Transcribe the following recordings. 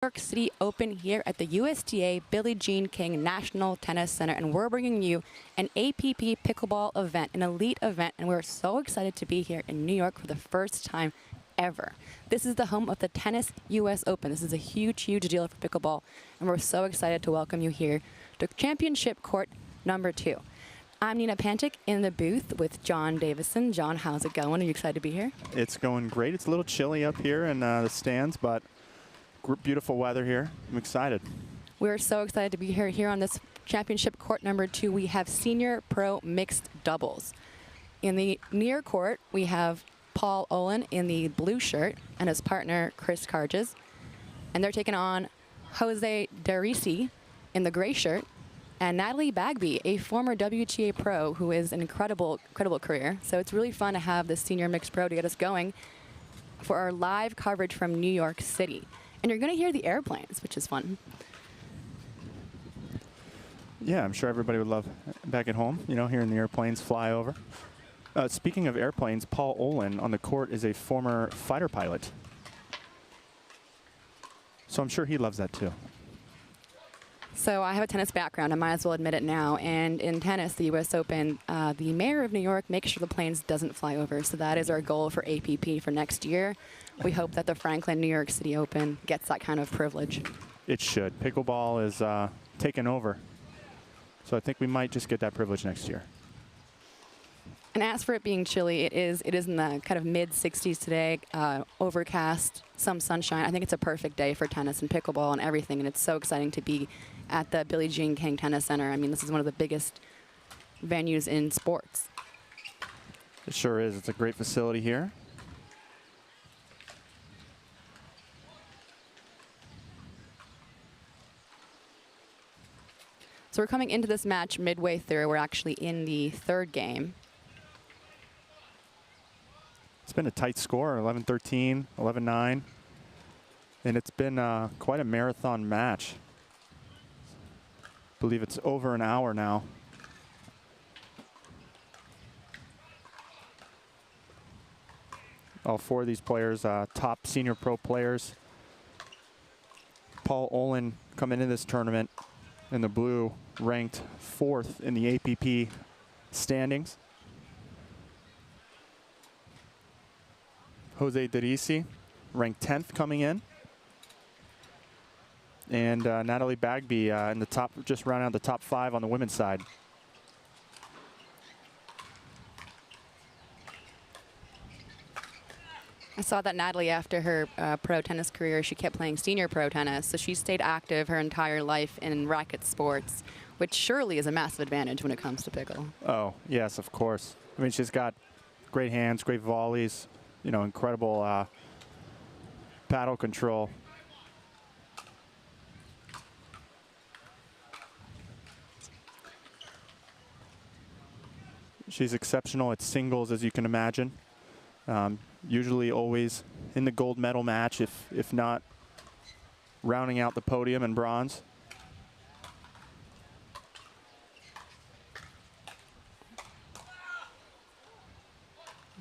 York City Open here at the USTA Billie Jean King National Tennis Center, and we're bringing you an APP pickleball event, an elite event, and we're so excited to be here in New York for the first time ever. This is the home of the Tennis US Open. This is a huge, huge deal for pickleball, and we're so excited to welcome you here to Championship Court number 2. I'm Nina Pantic in the booth with John Davison. John, how's it going? Are you excited to be here? It's going great. It's a little chilly up here in the stands, but beautiful weather here. I'm excited. We're so excited to be here on this Championship Court number 2. We have senior pro mixed doubles. In the near court, we have Paul Olin in the blue shirt and his partner, Chris Carges. And they're taking on Jose Derisi in the gray shirt and Natalie Bagby, a former WTA pro who is an incredible career. So it's really fun to have the senior mixed pro to get us going for our live coverage from New York City. And you're going to hear the airplanes, which is fun. Yeah, I'm sure everybody would love back at home, you know, hearing the airplanes fly over. Speaking of airplanes, Paul Olin on the court is a former fighter pilot. So I'm sure he loves that too. So I have a tennis background. I might as well admit it now. And in tennis, the US Open, the mayor of New York makes sure the planes doesn't fly over. So that is our goal for APP for next year. We hope that the Franklin New York City Open gets that kind of privilege. It should. Pickleball is taken over. So I think we might just get that privilege next year. And as for it being chilly, it is in the kind of mid-60s today, overcast, some sunshine. I think it's a perfect day for tennis and pickleball and everything, and it's so exciting to be at the Billie Jean King Tennis Center. I mean, this is one of the biggest venues in sports. It sure is. It's a great facility here. So we're coming into this match midway through. We're actually in the third game. It's been a tight score, 11-13, 11-9. And it's been quite a marathon match. I believe it's over an hour now. All four of these players, top senior pro players. Paul Olin coming into this tournament in the blue, ranked 4th in the APP standings. Jose Derisi, ranked 10th coming in. And Natalie Bagby in the top, just rounding out the top 5 on the women's side. I saw that Natalie, after her pro tennis career, she kept playing senior pro tennis. So she stayed active her entire life in racket sports, which surely is a massive advantage when it comes to pickle. Oh, yes, of course. I mean, she's got great hands, great volleys, you know, incredible paddle control. She's exceptional at singles, as you can imagine. Usually always in the gold medal match, if not rounding out the podium in bronze.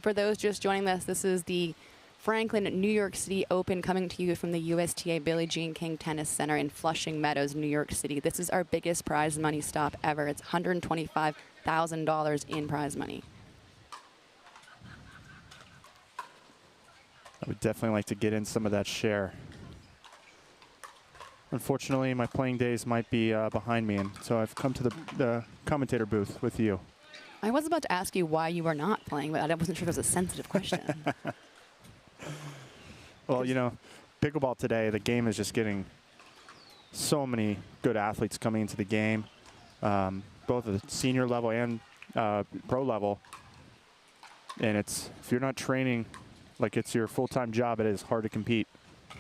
For those just joining us, this is the Franklin New York City Open coming to you from the USTA Billie Jean King Tennis Center in Flushing Meadows, New York City. This is our biggest prize money stop ever. It's $125,000 in prize money. I would definitely like to get in some of that share. Unfortunately, my playing days might be behind me, and so I've come to the commentator booth with you. I was about to ask you why you were not playing, but I wasn't sure if it was a sensitive question. Well, you know, pickleball today, the game is just getting so many good athletes coming into the game, both at the senior level and pro level. And it's, if you're not training like it's your full-time job, it is hard to compete.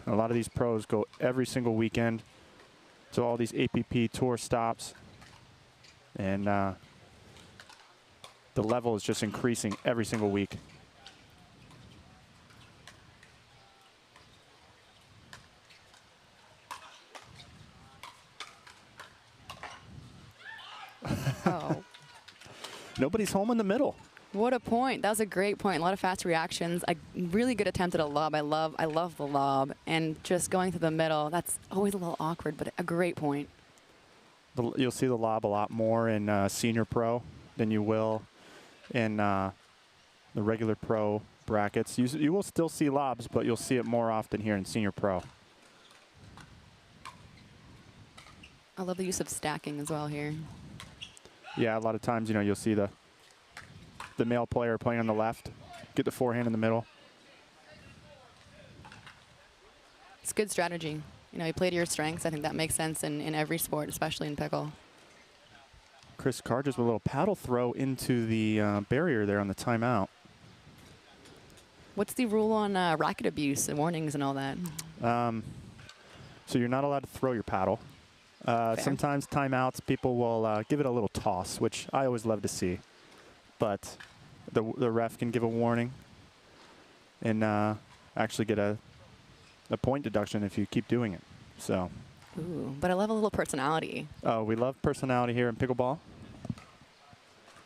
And a lot of these pros go every single weekend to all these APP tour stops. And the level is just increasing every single week. Oh. Nobody's home in the middle. What a point. That was a great point. A lot of fast reactions. A really good attempt at a lob. I love the lob. And just going through the middle, that's always a little awkward, but a great point. You'll see the lob a lot more in senior pro than you will in the regular pro brackets. You will still see lobs, but you'll see it more often here in senior pro. I love the use of stacking as well here. Yeah, a lot of times, you'll see the male player playing on the left, get the forehand in the middle. It's good strategy. You play to your strengths. I think that makes sense in every sport, especially in pickle. Chris Carr just with a little paddle throw into the barrier there on the timeout. What's the rule on racket abuse and warnings and all that? So you're not allowed to throw your paddle. Sometimes timeouts, people will give it a little toss, which I always love to see. But the ref can give a warning and actually get a point deduction if you keep doing it. So. Ooh, but I love a little personality. Oh, we love personality here in pickleball.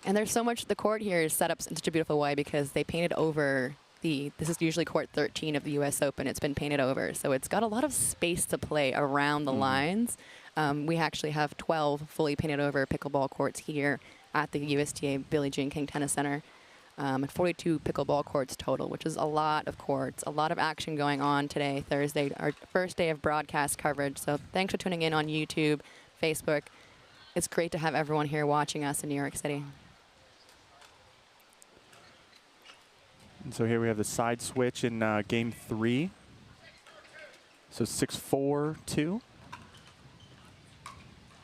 And there's so much. The court here is set up in such a beautiful way because they painted over this is usually court 13 of the US Open. It's been painted over. So it's got a lot of space to play around the lines. We actually have 12 fully painted over pickleball courts here at the USTA Billie Jean King Tennis Center. And 42 pickleball courts total, which is a lot of courts, a lot of action going on today, Thursday, our first day of broadcast coverage. So thanks for tuning in on YouTube, Facebook. It's great to have everyone here watching us in New York City. And so here we have the side switch in game 3. So 6-4-2.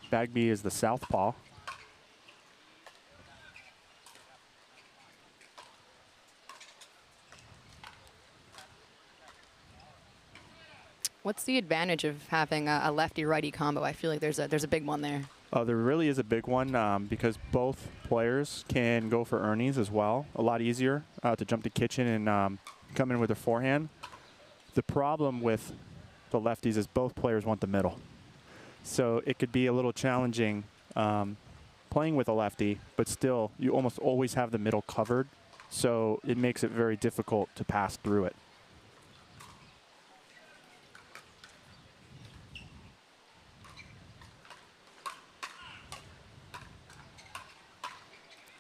Bagby is the southpaw. What's the advantage of having a lefty-righty combo? I feel like there's a big one there. Oh, there really is a big one because both players can go for earnings as well. A lot easier to jump the kitchen and come in with a forehand. The problem with the lefties is both players want the middle. So it could be a little challenging playing with a lefty, but still you almost always have the middle covered. So it makes it very difficult to pass through it.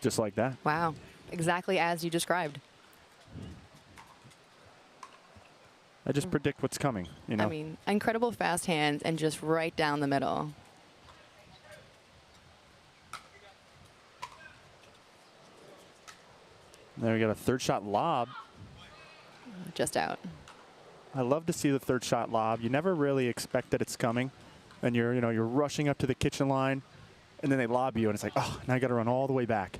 Just like that. Wow, exactly as you described. I just predict what's coming, I mean, incredible fast hands and just right down the middle. There we got a third shot lob. Just out. I love to see the third shot lob. You never really expect that it's coming, and you're rushing up to the kitchen line, and then they lob you, and it's like, oh, now I got to run all the way back.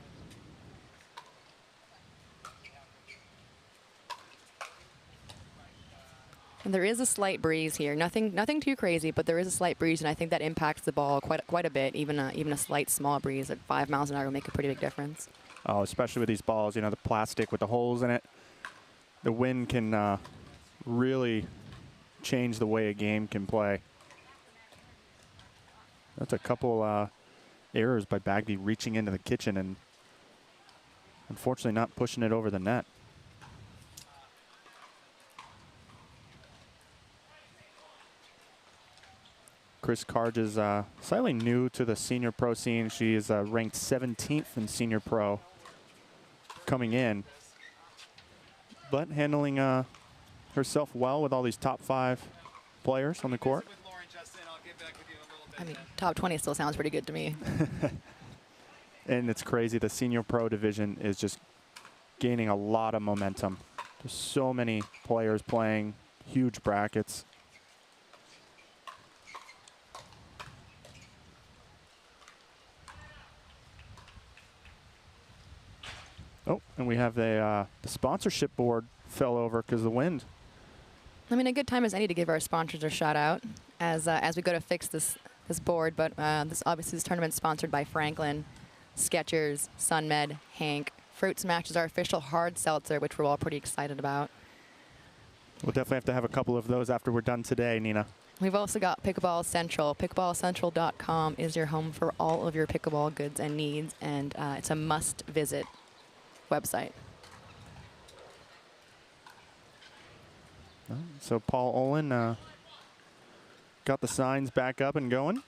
And there is a slight breeze here. Nothing too crazy, but there is a slight breeze, and I think that impacts the ball quite a bit. Even a slight small breeze at 5 miles an hour will make a pretty big difference. Oh, especially with these balls, the plastic with the holes in it. The wind can really change the way a game can play. That's a couple errors by Bagby reaching into the kitchen and unfortunately not pushing it over the net. Chris Carge is slightly new to the senior pro scene. She is ranked 17th in senior pro coming in, but handling herself well with all these top 5 players on the court. I mean, top 20 still sounds pretty good to me. And it's crazy. The senior pro division is just gaining a lot of momentum. There's so many players playing, huge brackets. Oh, and we have the sponsorship board fell over because of the wind. I mean, a good time as any to give our sponsors a shout out as we go to fix this board. But this tournament is sponsored by Franklin, Skechers, SunMed, Hank. Fruit Smash is our official hard seltzer, which we're all pretty excited about. We'll definitely have to have a couple of those after we're done today, Nina. We've also got Pickleball Central. Pickleballcentral.com is your home for all of your pickleball goods and needs, and it's a must visit. website. So Paul Olin got the signs back up and going.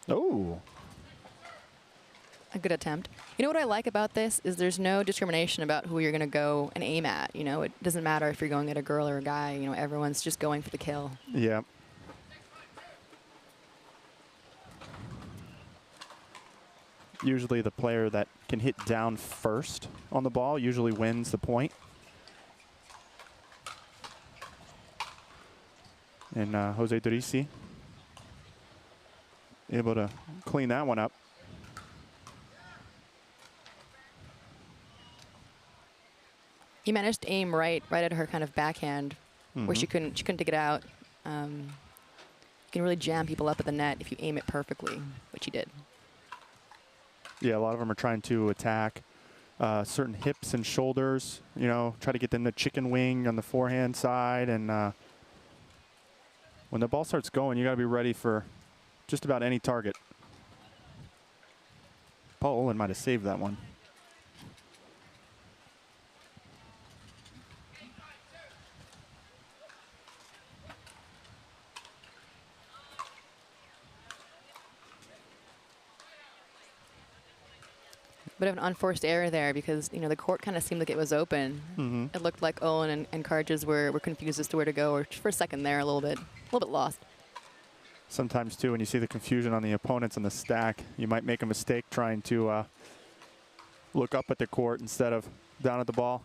Oh. A good attempt. You know what I like about this is there's no discrimination about who you're going to go and aim at. You know, it doesn't matter if you're going at a girl or a guy. You know, everyone's just going for the kill. Yeah. Usually the player that can hit down first on the ball usually wins the point. And Jose Durisi able to clean that one up. He managed to aim right at her kind of backhand, where she couldn't take it out. You can really jam people up at the net if you aim it perfectly, which he did. Yeah, a lot of them are trying to attack certain hips and shoulders. You know, try to get them the chicken wing on the forehand side, and when the ball starts going, you got to be ready for just about any target. Paul Olin might have saved that one. Bit of an unforced error there because, you know, the court kind of seemed like it was open. It looked like Olin and Carges were confused as to where to go, or for a second there, a little bit lost. Sometimes, too, when you see the confusion on the opponents on the stack, you might make a mistake trying to look up at the court instead of down at the ball.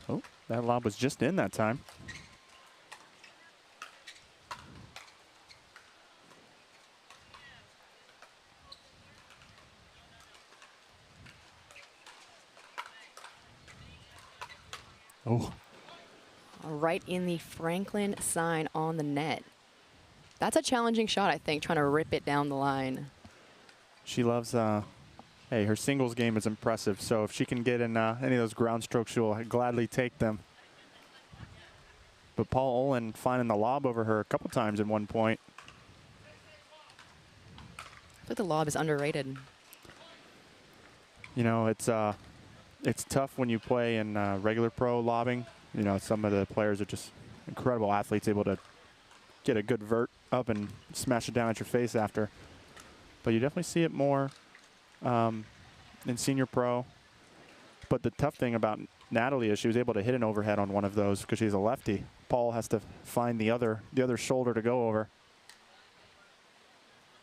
Oh, that lob was just in that time. Oh. Right in the Franklin sign on the net. That's a challenging shot, I think, trying to rip it down the line. She loves, hey, her singles game is impressive. So if she can get in any of those ground strokes, she'll gladly take them. But Paul Olin finding the lob over her a couple times at one point. I think the lob is underrated. You know, it's tough when you play in regular pro lobbing. You know, some of the players are just incredible athletes, able to get a good vert up and smash it down at your face after. But you definitely see it more in senior pro. But the tough thing about Natalie is she was able to hit an overhead on one of those because she's a lefty. Paul has to find the other shoulder to go over.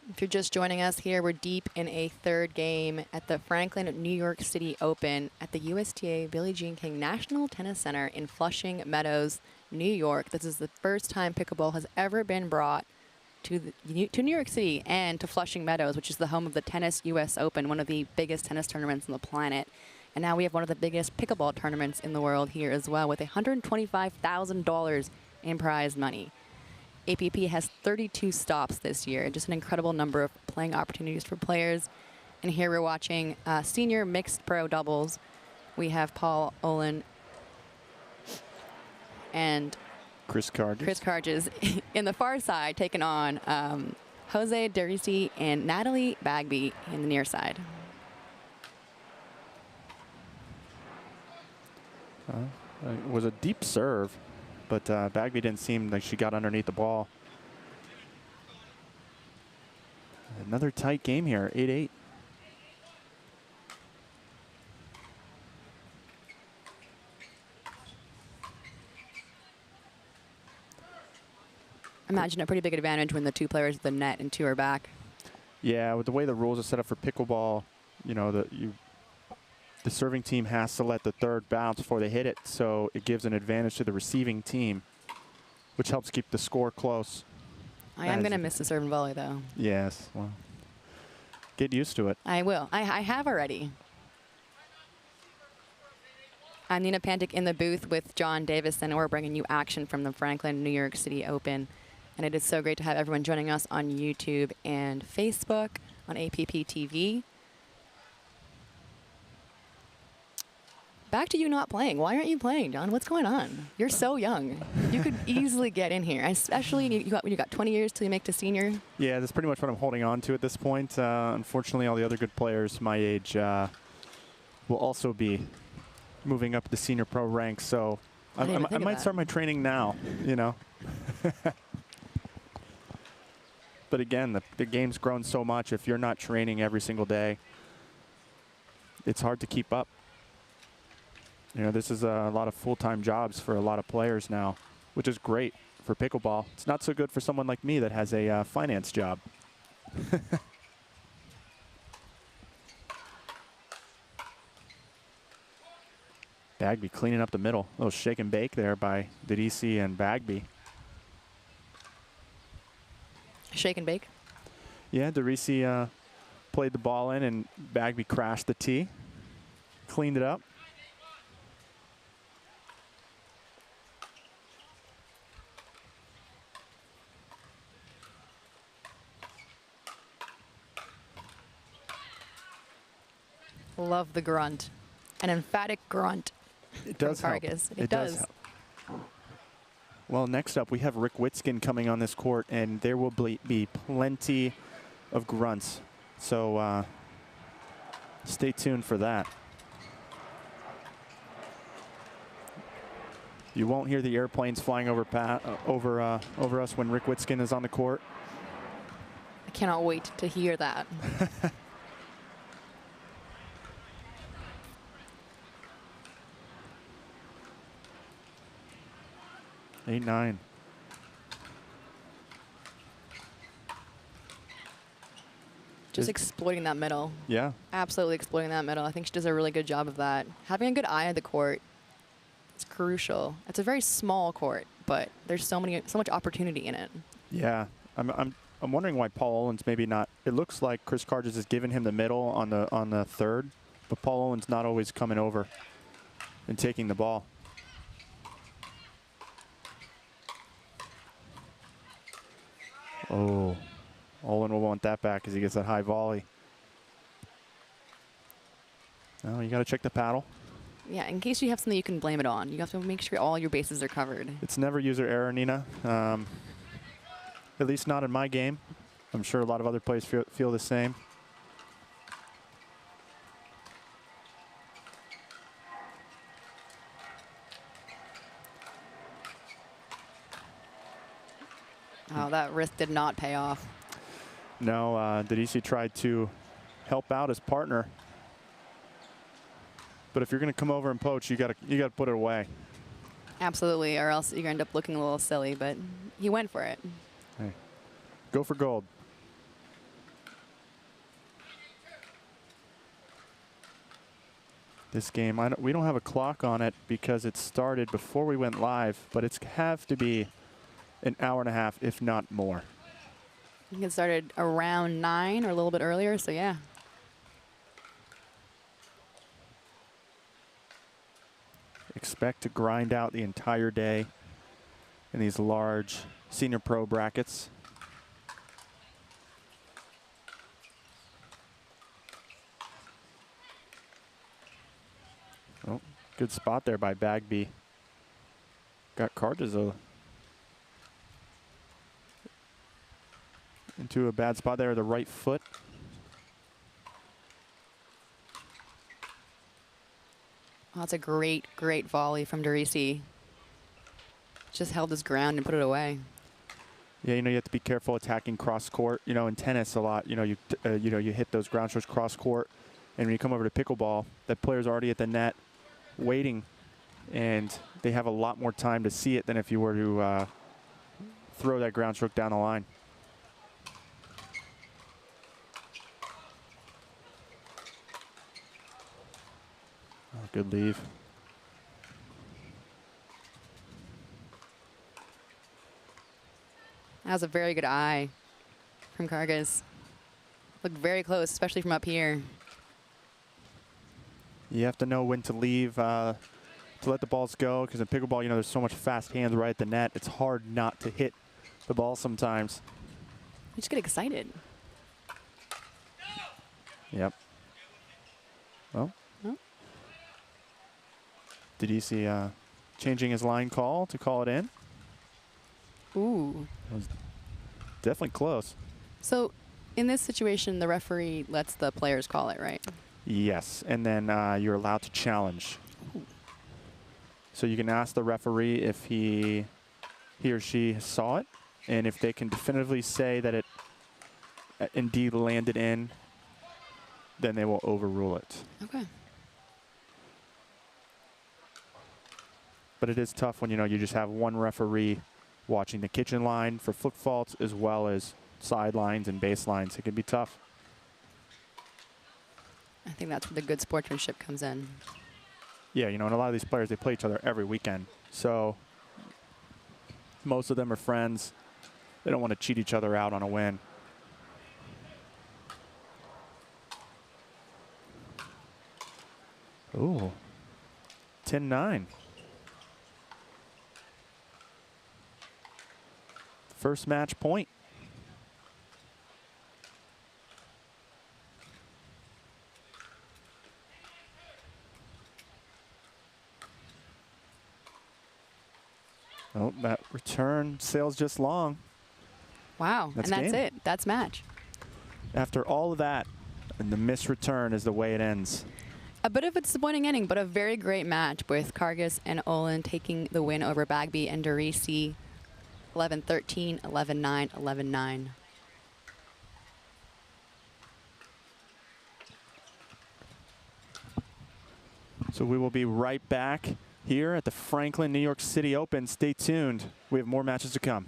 If you're just joining us here, we're deep in a third game at the Franklin New York City Open at the USTA Billie Jean King National Tennis Center in Flushing Meadows, New York. This is the first time pickleball has ever been brought to New York City and to Flushing Meadows, which is the home of the Tennis US Open, one of the biggest tennis tournaments on the planet. And now we have one of the biggest pickleball tournaments in the world here as well, with $125,000 in prize money. APP has 32 stops this year, just an incredible number of playing opportunities for players. And here we're watching senior mixed pro doubles. We have Paul Olin and Chris Carges in the far side, taking on Jose Durisi and Natalie Bagby in the near side. It was a deep serve, but Bagby didn't seem like she got underneath the ball. Another tight game here, 8-8. Imagine a pretty big advantage when the two players at the net and two are back. Yeah, with the way the rules are set up for pickleball, you know, the serving team has to let the third bounce before they hit it, so it gives an advantage to the receiving team, which helps keep the score close. I am going to miss the serve and volley, though. Yes, well, get used to it. I will. I have already. I'm Nina Pantic in the booth with John Davison, and we're bringing you action from the Franklin New York City Open. And it is so great to have everyone joining us on YouTube and Facebook. on APP TV. Back to you not playing. Why aren't you playing, John? What's going on? You're so young. You could easily get in here, especially when you got 20 years till you make to senior. Yeah, that's pretty much what I'm holding on to at this point. Unfortunately, all the other good players my age will also be moving up the senior pro ranks. So I might start my training now, you know. But again, the game's grown so much. If you're not training every single day, it's hard to keep up. You know, this is a lot of full-time jobs for a lot of players now, which is great for pickleball. It's not so good for someone like me that has a finance job. Bagby cleaning up the middle. A little shake and bake there by Derisi and Bagby. Shake and bake? Yeah, Derisi played the ball in and Bagby crashed the tee. Cleaned it up. Love the grunt. An emphatic grunt. It does help. It does help. Well, next up, we have Rick Witskin coming on this court, and there will be plenty of grunts. So stay tuned for that. You won't hear the airplanes flying over us when Rick Witskin is on the court. I cannot wait to hear that. 8-9. Just exploiting that middle. Yeah. Absolutely exploiting that middle. I think she does a really good job of that. Having a good eye of the court is crucial. It's a very small court, but there's so much opportunity in it. Yeah. I'm wondering why Paul Olin's maybe not. It looks like Chris Carges has given him the middle on the third, but Paul Olin's not always coming over and taking the ball. Oh, Olin will want that back as he gets that high volley. Oh, you got to check the paddle. Yeah, in case you have something you can blame it on. You have to make sure all your bases are covered. It's never user error, Nina. At least not in my game. I'm sure a lot of other players feel the same. Oh, that risk did not pay off. No, Derisi tried to help out his partner. But if you're going to come over and poach, you got to put it away. Absolutely, or else you're going to end up looking a little silly, but he went for it. Hey, go for gold. This game, we don't have a clock on it because it started before we went live, but it's have to be an hour and a half, if not more. I think it started around 9 or a little bit earlier, so yeah. Expect to grind out the entire day in these large senior pro brackets. Oh, good spot there by Bagby. Got Carges into a bad spot there, the right foot. Oh, that's a great, great volley from Derisi. Just held his ground and put it away. Yeah, you have to be careful attacking cross court. In tennis a lot, you hit those ground strokes cross court, and when you come over to pickleball, that player's already at the net waiting, and they have a lot more time to see it than if you were to throw that ground stroke down the line. Oh, good leave. That was a very good eye from Carges. Looked very close, especially from up here. You have to know when to leave, to let the balls go, because in pickleball, there's so much fast hands right at the net. It's hard not to hit the ball sometimes. You just get excited. Yep. Well. Oh. Did you see changing his line call to call it in? Ooh. It was definitely close. So in this situation, the referee lets the players call it, right? Yes, and then you're allowed to challenge. Ooh. So you can ask the referee if he or she saw it, and if they can definitively say that it indeed landed in, then they will overrule it. Okay. But it is tough when you just have one referee watching the kitchen line for flip faults as well as sidelines and baselines. It can be tough. I think that's where the good sportsmanship comes in. Yeah, and a lot of these players, they play each other every weekend. So most of them are friends. They don't want to cheat each other out on a win. Ooh, 10-9. First match point. Oh, that return sails just long. Wow, That's and that's game. it. That's match. After all of that, and the missed return is the way it ends. A bit of a disappointing inning, but a very great match with Kargas and Olin taking the win over Bagby and Derisi. 11-13, 11-9, 11-9. So we will be right back here at the Franklin New York City Open. Stay tuned. We have more matches to come.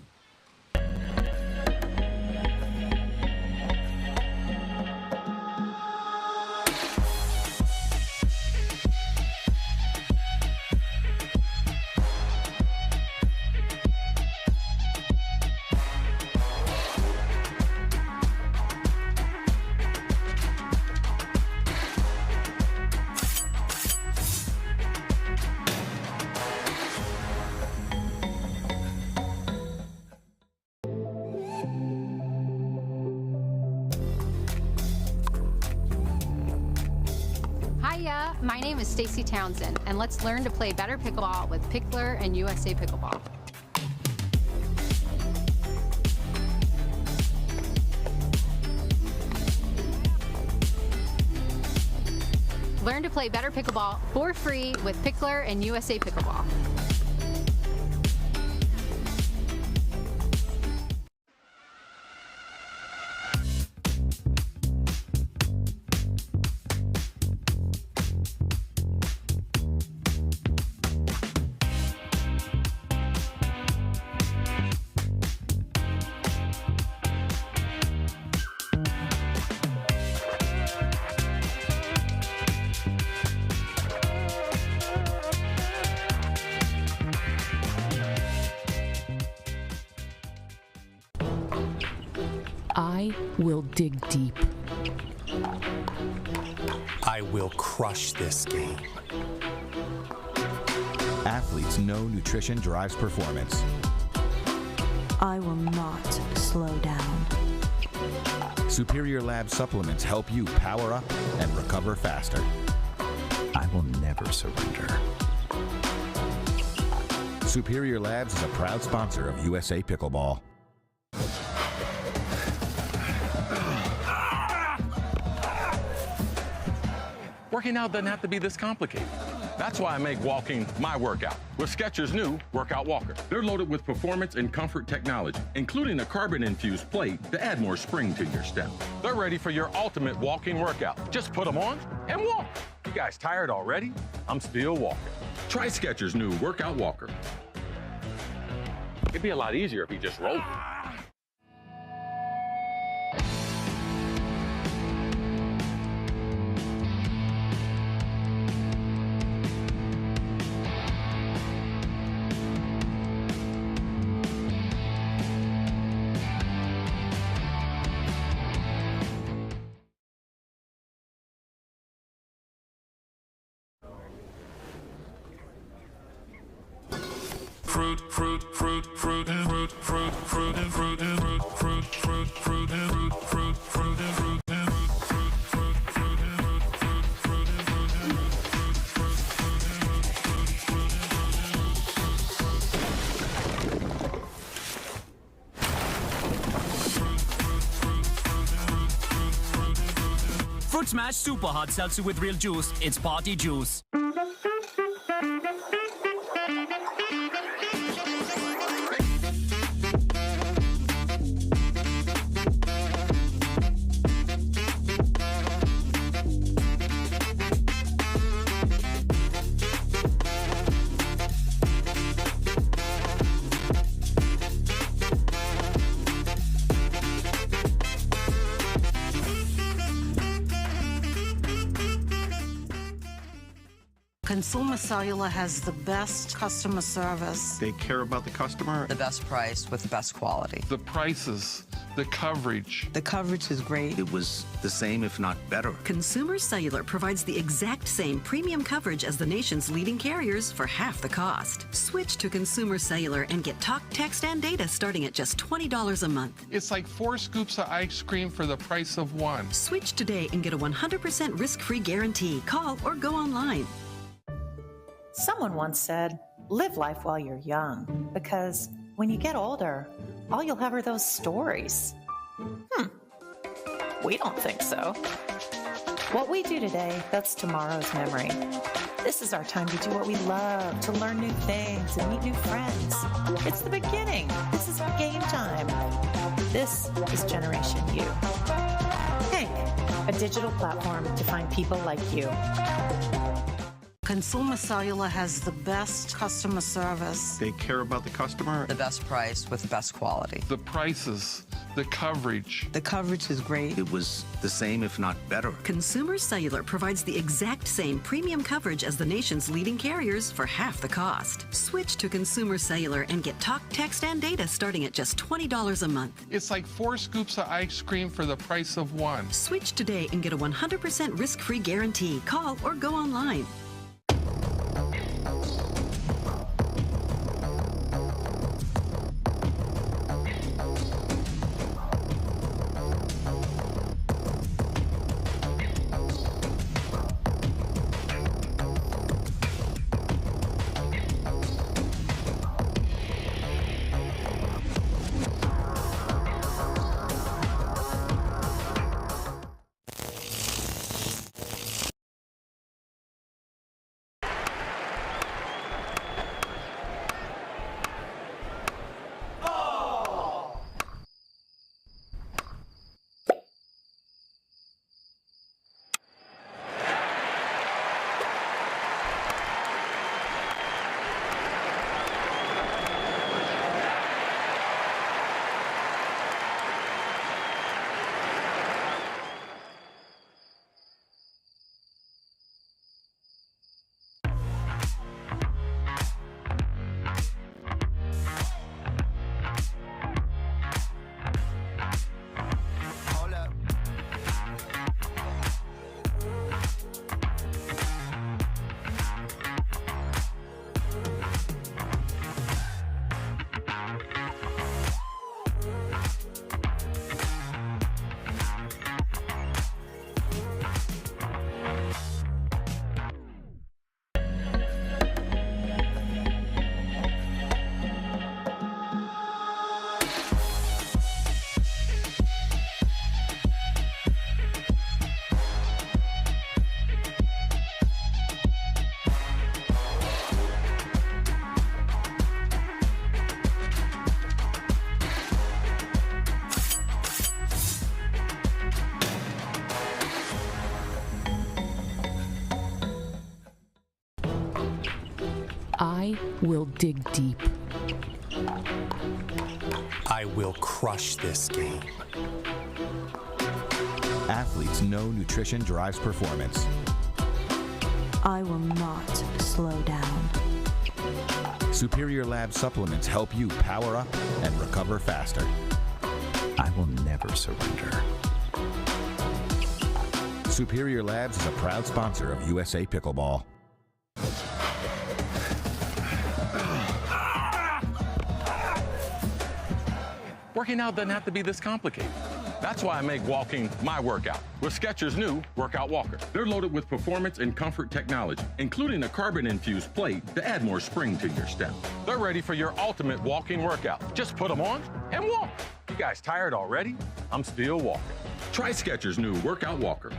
Hiya, my name is Stacy Townsend, and let's learn to play better pickleball with Pickler and USA Pickleball. Learn to play better pickleball for free with Pickler and USA Pickleball. I will dig deep. I will crush this game. Athletes know nutrition drives performance. I will not slow down. Superior Lab supplements help you power up and recover faster. I will never surrender. Superior Labs is a proud sponsor of USA Pickleball. Working out doesn't have to be this complicated. That's why I make walking my workout with Skechers' new Workout Walker. They're loaded with performance and comfort technology, including a carbon-infused plate to add more spring to your step. They're ready for your ultimate walking workout. Just put them on and walk. You guys tired already? I'm still walking. Try Skechers' new Workout Walker. It'd be a lot easier if he just rolled it. Fruit Smash Super Hot Seltzer with real juice. It's party juice. Consumer Cellular has the best customer service. They care about the customer. The best price with the best quality. The prices, the coverage. The coverage is great. It was the same, if not better. Consumer Cellular provides the exact same premium coverage as the nation's leading carriers for half the cost. Switch to Consumer Cellular and get talk, text, and data starting at just $20 a month. It's like 4 scoops of ice cream for the price of 1. Switch today and get a 100% risk-free guarantee. Call or go online. Someone once said, live life while you're young, because when you get older, all you'll have are those stories. We don't think so. What we do today, that's tomorrow's memory. This is our time to do what we love, to learn new things and meet new friends. It's the beginning. This is game time. This is Generation U. Hank, a digital platform to find people like you. Consumer Cellular has the best customer service. They care about the customer. The best price with the best quality. The prices, the coverage. The coverage is great. It was the same, if not better. Consumer Cellular provides the exact same premium coverage as the nation's leading carriers for half the cost. Switch to Consumer Cellular and get talk, text, and data starting at just $20 a month. It's like 4 scoops of ice cream for the price of 1. Switch today and get a 100% risk-free guarantee. Call or go online. I will dig deep. I will crush this game. Athletes know nutrition drives performance. I will not slow down. Superior Lab supplements help you power up and recover faster. I will never surrender. Superior Labs is a proud sponsor of USA Pickleball. Working out doesn't have to be this complicated. That's why I make walking my workout with Skechers' new Workout Walker. They're loaded with performance and comfort technology, including a carbon-infused plate to add more spring to your step. They're ready for your ultimate walking workout. Just put them on and walk. You guys tired already? I'm still walking. Try Skechers' new Workout Walker.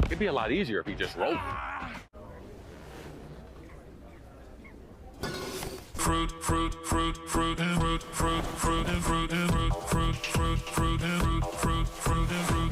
It'd be a lot easier if he just rolled. Fruit, fruit, fruit, fruit, fruit, fruit, fruit, fruit, fruit, fruit, fruit, fruit, fruit, fruit,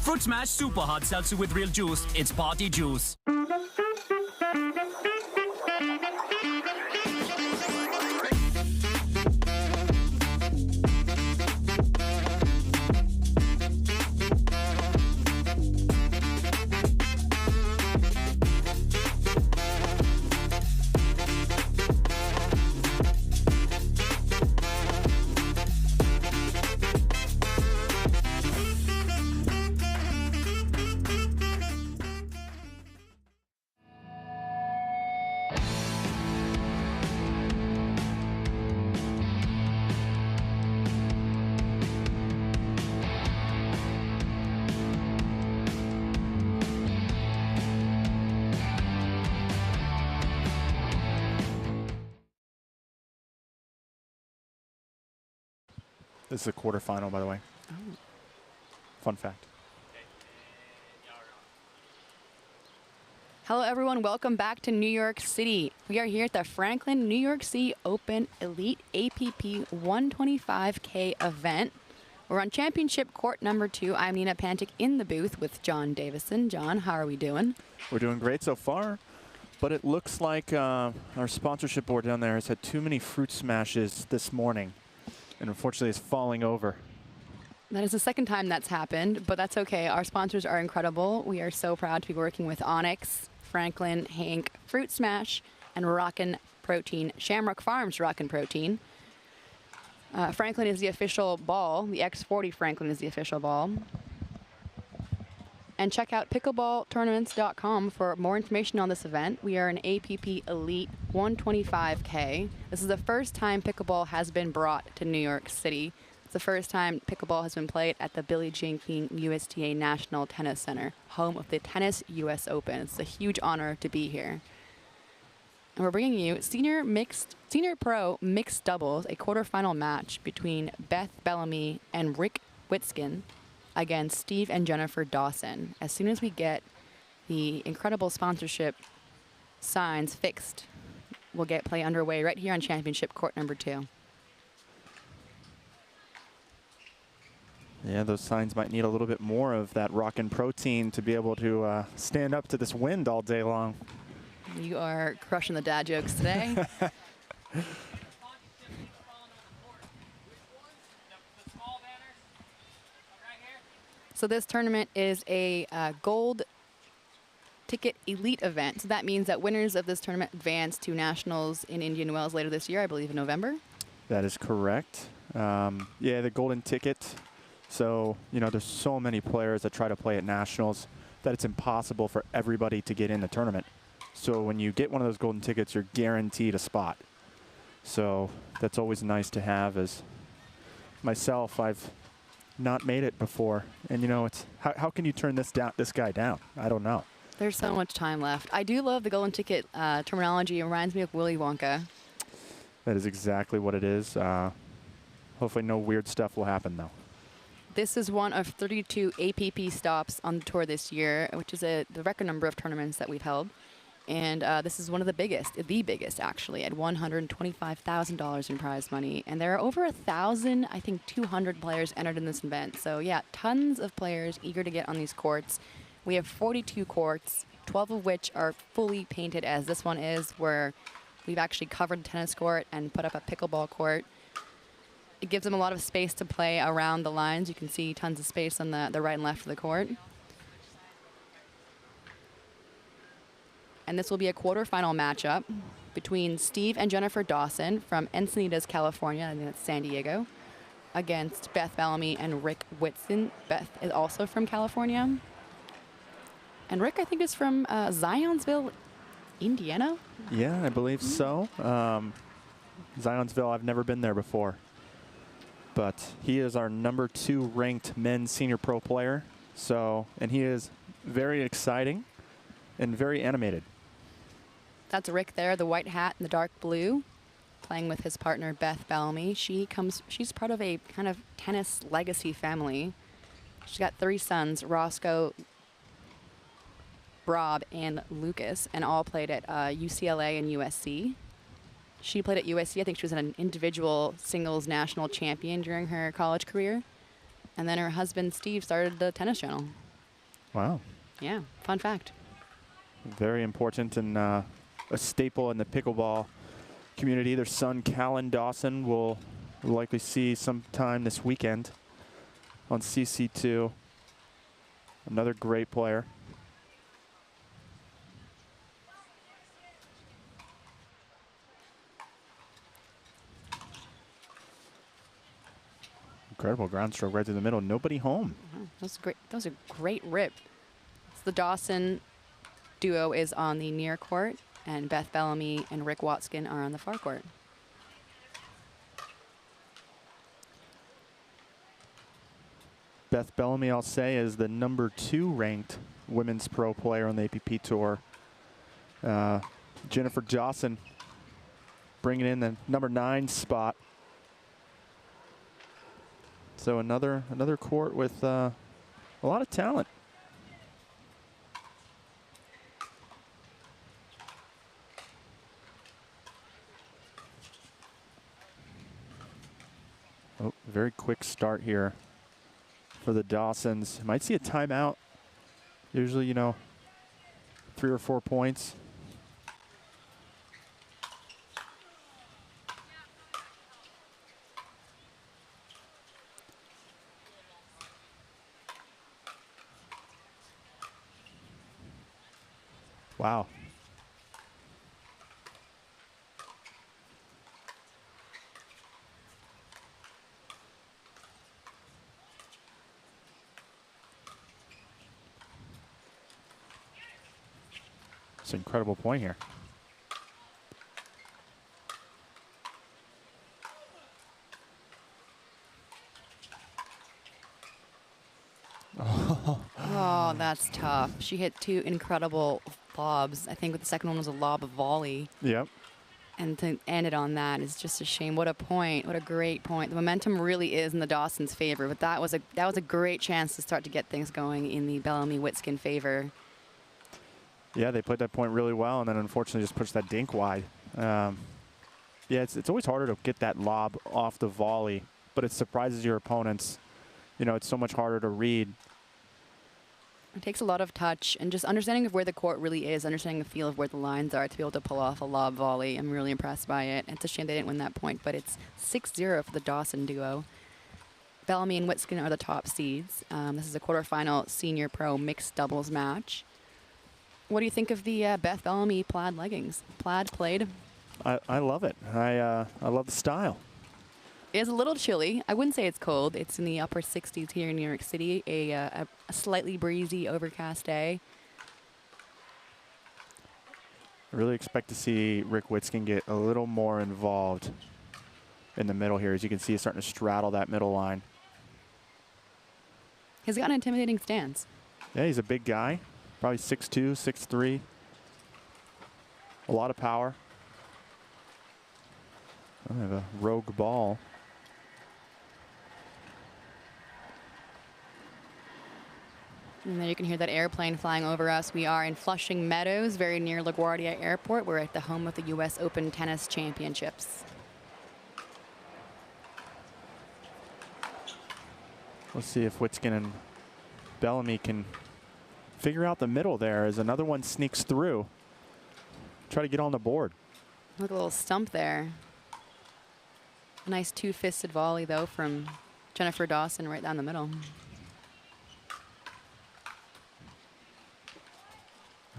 Fruit Smash Super Hard Seltzer with real juice. It's party juice. This is a quarterfinal, by the way. Oh. Fun fact. Hello, everyone. Welcome back to New York City. We are here at the Franklin New York City Open Elite APP 125K event. We're on championship court number 2. I'm Nina Pantic in the booth with John Davison. John, how are we doing? We're doing great so far, but it looks like our sponsorship board down there has had too many fruit smashes this morning, and unfortunately it's falling over. That is the second time that's happened, but that's okay. Our sponsors are incredible. We are so proud to be working with Onyx, Franklin, Hank, Fruit Smash, and Rockin' Protein, Shamrock Farms Rockin' Protein. Franklin is the official ball. The X40 Franklin is the official ball. And check out pickleballtournaments.com for more information on this event. We are an APP Elite 125K. This is the first time pickleball has been brought to New York City. It's the first time pickleball has been played at the Billie Jean King USTA National Tennis Center, home of the Tennis US Open. It's a huge honor to be here. And we're bringing you Senior Pro Mixed Doubles, a quarterfinal match between Beth Bellamy and Rick Witskin against Steve and Jennifer Dawson. As soon as we get the incredible sponsorship signs fixed, we'll get play underway right here on championship court number 2. Yeah, those signs might need a little bit more of that Rockin' Protein to be able to stand up to this wind all day long. You are crushing the dad jokes today. So this tournament is a gold ticket elite event. So that means that winners of this tournament advance to nationals in Indian Wells later this year, I believe in November. That is correct. Yeah, the golden ticket. So, you know, there's so many players that try to play at nationals that it's impossible for everybody to get in the tournament. So when you get one of those golden tickets, you're guaranteed a spot. So that's always nice to have. As myself, I've not made it before. And, you know, it's how can you turn this guy down? I don't know. There's so much time left. I do love the golden ticket terminology. It reminds me of Willy Wonka. That is exactly what it is. Hopefully no weird stuff will happen, though. This is one of 32 APP stops on the tour this year, which is the record number of tournaments that we've held. And this is one of the biggest actually, at $125,000 in prize money. And there are over 1,000, I think 200 players entered in this event. So yeah, tons of players eager to get on these courts. We have 42 courts, 12 of which are fully painted, as this one is, where we've actually covered the tennis court and put up a pickleball court. It gives them a lot of space to play around the lines. You can see tons of space on the right and left of the court. And this will be a quarterfinal matchup between Steve and Jennifer Dawson from Encinitas, California, I think that's San Diego, against Beth Bellamy and Rick Whitson. Beth is also from California. And Rick, I think, is from Zionsville, Indiana? Yeah, I believe so. Zionsville, I've never been there before. But he is our #2 ranked men's senior pro player. So, and he is very exciting and very animated. That's Rick there, the white hat and the dark blue, playing with his partner Beth Bellamy. She's part of a kind of tennis legacy family. She's got 3 sons, Roscoe, Rob, and Lucas, and all played at UCLA and USC. She played at USC. I think she was an individual singles national champion during her college career. And then her husband, Steve, started the tennis channel. Wow. Yeah, fun fact. Very important and a staple in the pickleball community. Their son, Callan Dawson, will likely see sometime this weekend on CC2. Another great player. Incredible ground stroke right through the middle. Nobody home. That was a great rip. So the Dawson duo is on the near court, and Beth Bellamy and Rick Watskin are on the far court. Beth Bellamy, I'll say, is the #2 ranked women's pro player on the APP Tour. Jennifer Johnson bringing in the #9 spot. So another court with a lot of talent. Oh, very quick start here for the Dawsons. Might see a timeout. Usually, you know, 3 or 4 points. Wow. It's an incredible point here. Oh, that's tough. She hit 2 incredible lobs. I think the second one was a lob volley. Yep. And to end it on that is just a shame. What a point. What a great point. The momentum really is in the Dawsons' favor, but that was a great chance to start to get things going in the Bellamy-Witskin favor. Yeah, they played that point really well, and then unfortunately just pushed that dink wide. Yeah, it's always harder to get that lob off the volley, but it surprises your opponents. You know, it's so much harder to read. It takes a lot of touch and just understanding of where the court really is, understanding the feel of where the lines are to be able to pull off a lob volley. I'm really impressed by it. It's a shame they didn't win that point, but it's 6-0 for the Dawson duo. Bellamy and Witskin are the top seeds. This is a quarterfinal senior pro mixed doubles match. What do you think of the Beth Bellamy plaid leggings? Plaid played. I love it. I love the style. It is a little chilly. I wouldn't say it's cold. It's in the upper 60s here in New York City. A slightly breezy, overcast day. I really expect to see Rick Witskin get a little more involved in the middle here. As you can see, he's starting to straddle that middle line. He's got an intimidating stance. Yeah, he's a big guy. Probably 6'2", 6'3". A lot of power. I have a rogue ball. And there you can hear that airplane flying over us. We are in Flushing Meadows, very near LaGuardia Airport. We're at the home of the U.S. Open Tennis Championships. Let's see if Witskin and Bellamy can figure out the middle there as another one sneaks through. Try to get on the board. Look, a little stump there. A nice 2-fisted volley, though, from Jennifer Dawson right down the middle.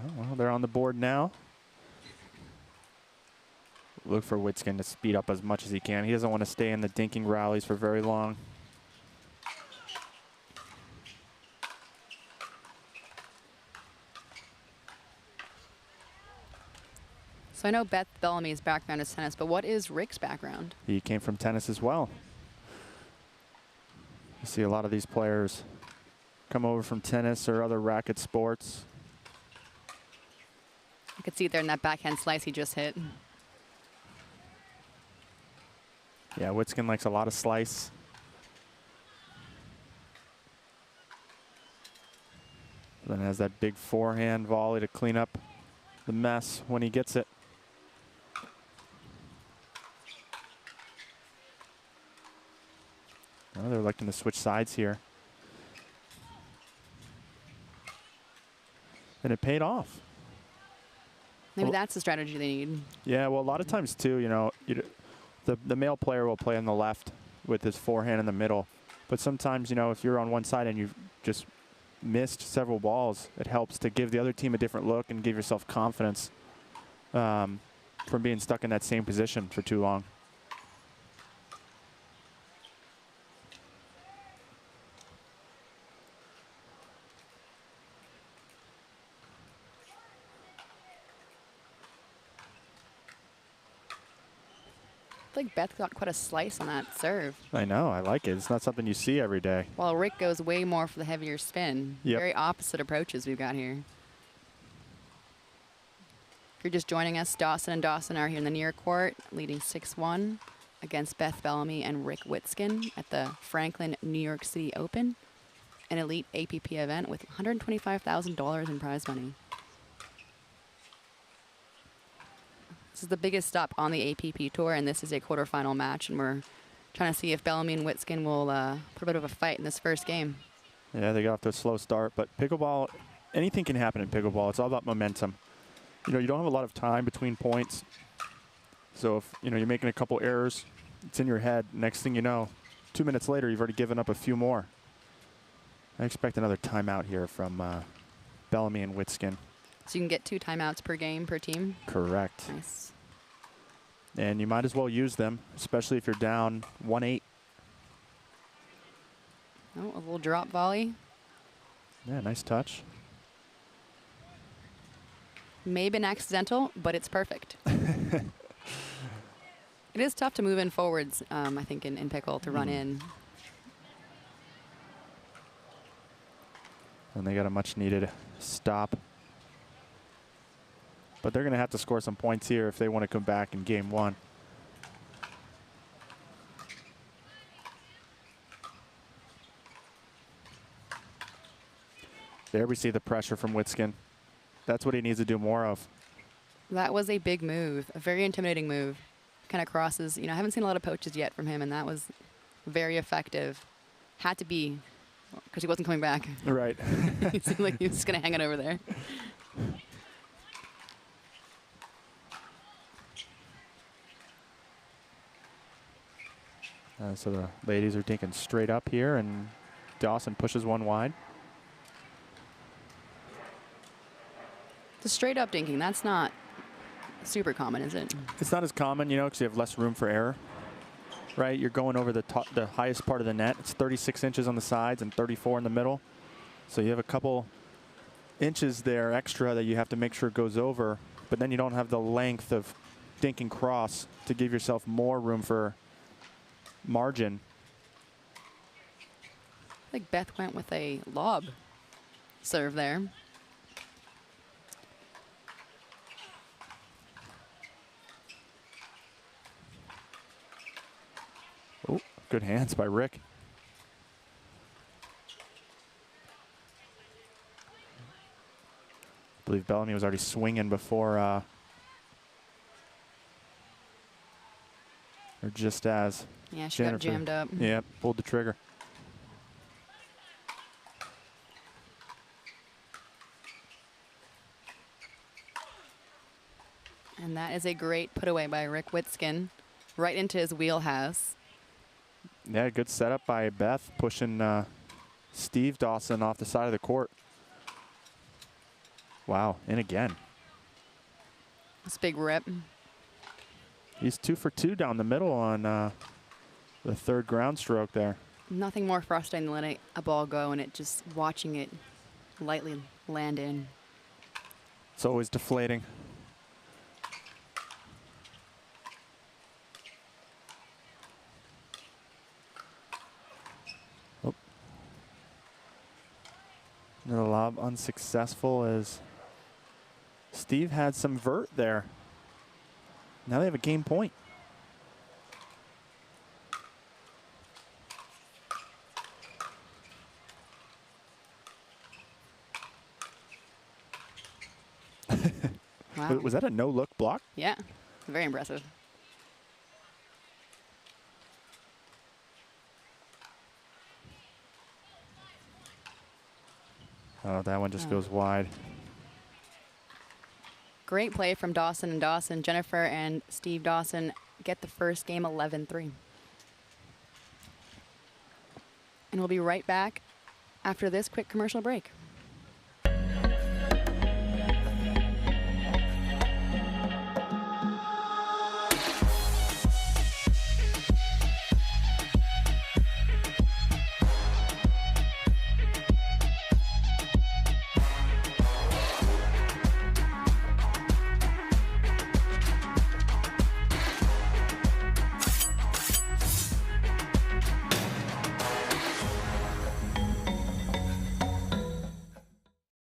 Oh, well, they're on the board now. Look for Witskin to speed up as much as he can. He doesn't want to stay in the dinking rallies for very long. So I know Beth Bellamy's background is tennis, but what is Rick's background? He came from tennis as well. You see a lot of these players come over from tennis or other racket sports. You could see it there in that backhand slice he just hit. Yeah, Witskin likes a lot of slice. Then has that big forehand volley to clean up the mess when he gets it. Oh, they're electing to switch sides here. And it paid off. Maybe Well, that's the strategy they need. yeah, well, a lot of times too, you know, the male player will play on the left with his forehand in the middle. But sometimes, you know, if you're on one side and you've just missed several balls, it helps to give the other team a different look and give yourself confidence from being stuck in that same position for too long. I think Beth got quite a slice on that serve. I know, I like it. It's not something you see every day. While Rick goes way more for the heavier spin. Yep. Very opposite approaches we've got here. If you're just joining us, Dawson and Dawson are here in the near court, leading 6-1 against Beth Bellamy and Rick Witskin at the Franklin New York City Open, an elite APP event with $125,000 in prize money. This is the biggest stop on the APP tour, and this is a quarterfinal match, and we're trying to see if Bellamy and Witskin will put a bit of a fight in this first game. Yeah, they got off to a slow start, but pickleball, anything can happen in pickleball. It's all about momentum. You know, you don't have a lot of time between points. So if, you know, you're making a couple errors, it's in your head. Next thing you know, 2 minutes later, you've already given up a few more. I expect another timeout here from Bellamy and Witskin. So you can get 2 timeouts per game per team? Correct. Nice. And you might as well use them, especially if you're down 1-8. Oh, a little drop volley. Yeah, nice touch. May have been accidental, but it's perfect. It is tough to move in forwards, I think, in pickle to run in. And they got a much needed stop. But they're going to have to score some points here if they want to come back in game 1. There we see the pressure from Witskin. That's what he needs to do more of. That was a big move, a very intimidating move. Kind of crosses, you know, I haven't seen a lot of poaches yet from him, and that was very effective. Had to be, because he wasn't coming back. Right. It seemed like he was just going to hang it over there. So the ladies are taking straight up here, and Dawson pushes one wide. The straight up dinking, that's not super common, is it? It's not as common, you know, because you have less room for error, right? You're going over the top, the highest part of the net. It's 36 inches on the sides and 34 in the middle. So you have a couple inches there extra that you have to make sure goes over, but then you don't have the length of dinking cross to give yourself more room for margin. I think Beth went with a lob serve there. Oh, good hands by Rick. I believe Bellamy was already swinging before, or just as. Yeah, she got jammed up. Yeah, pulled the trigger. And that is a great put away by Rick Witskin, right into his wheelhouse. Yeah, good setup by Beth, pushing Steve Dawson off the side of the court. Wow, and again. That's a big rip. He's 2 for 2 down the middle on the third ground stroke there. Nothing more frustrating than letting a ball go and it just watching it lightly land in. It's always deflating. Lob unsuccessful as Steve had some vert there. Now they have a game point. Wow. Was that a no-look block? Yeah, very impressive. Oh, that one just goes wide. Great play from Dawson and Dawson. Jennifer and Steve Dawson get the first game 11-3. And we'll be right back after this quick commercial break.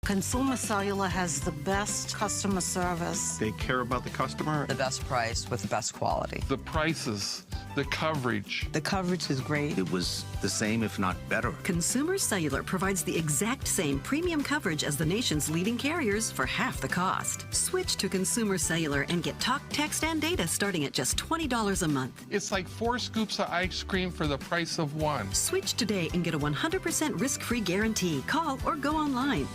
Consumer Cellular has the best customer service. They care about the customer. The best price with the best quality. The prices, the coverage. The coverage is great. It was the same, if not better. Consumer Cellular provides the exact same premium coverage as the nation's leading carriers for half the cost. Switch to Consumer Cellular and get talk, text, and data starting at just $20 a month. It's like 4 scoops of ice cream for the price of 1. Switch today and get a 100% risk-free guarantee. Call or go online.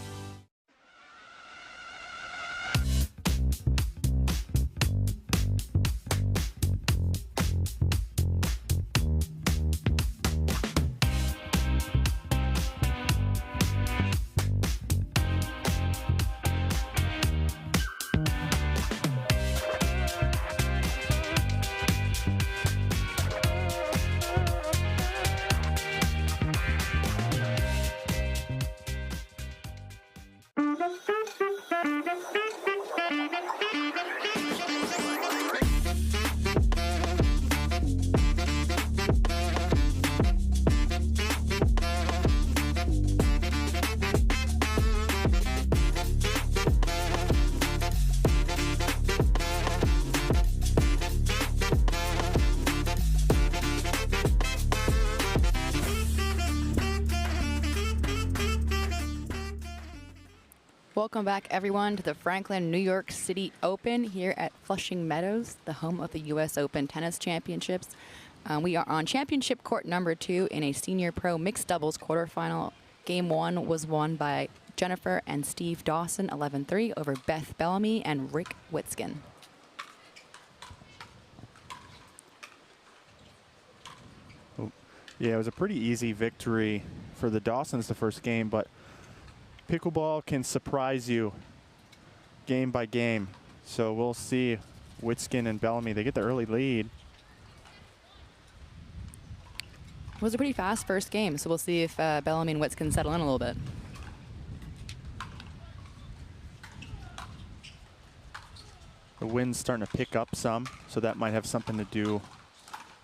Welcome back, everyone, to the Franklin New York City Open here at Flushing Meadows, the home of the U.S. Open Tennis Championships. We are on championship court number 2 in a senior pro mixed doubles quarterfinal. Game 1 was won by Jennifer and Steve Dawson, 11-3, over Beth Bellamy and Rick Witskin. Yeah, it was a pretty easy victory for the Dawsons the first game, but pickleball can surprise you game by game. So we'll see Witskin and Bellamy. They get the early lead. It was a pretty fast first game, so we'll see if Bellamy and Witskin settle in a little bit. The wind's starting to pick up some, so that might have something to do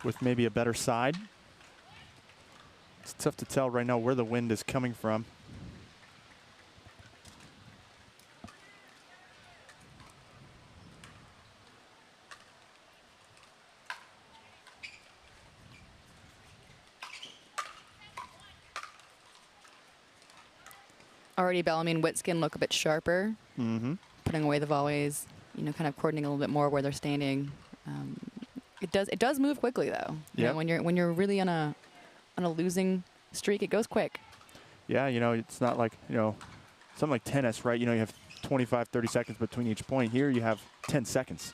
with maybe a better side. It's tough to tell right now where the wind is coming from. Already Bellamy and Witskin look a bit sharper, putting away the volleys, you know, kind of coordinating a little bit more where they're standing. It does move quickly though. You know, when you're really on a losing streak, it goes quick. Yeah, you know, it's not like, you know, something like tennis, right? You know, you have 25, 30 seconds between each point. Here you have 10 seconds.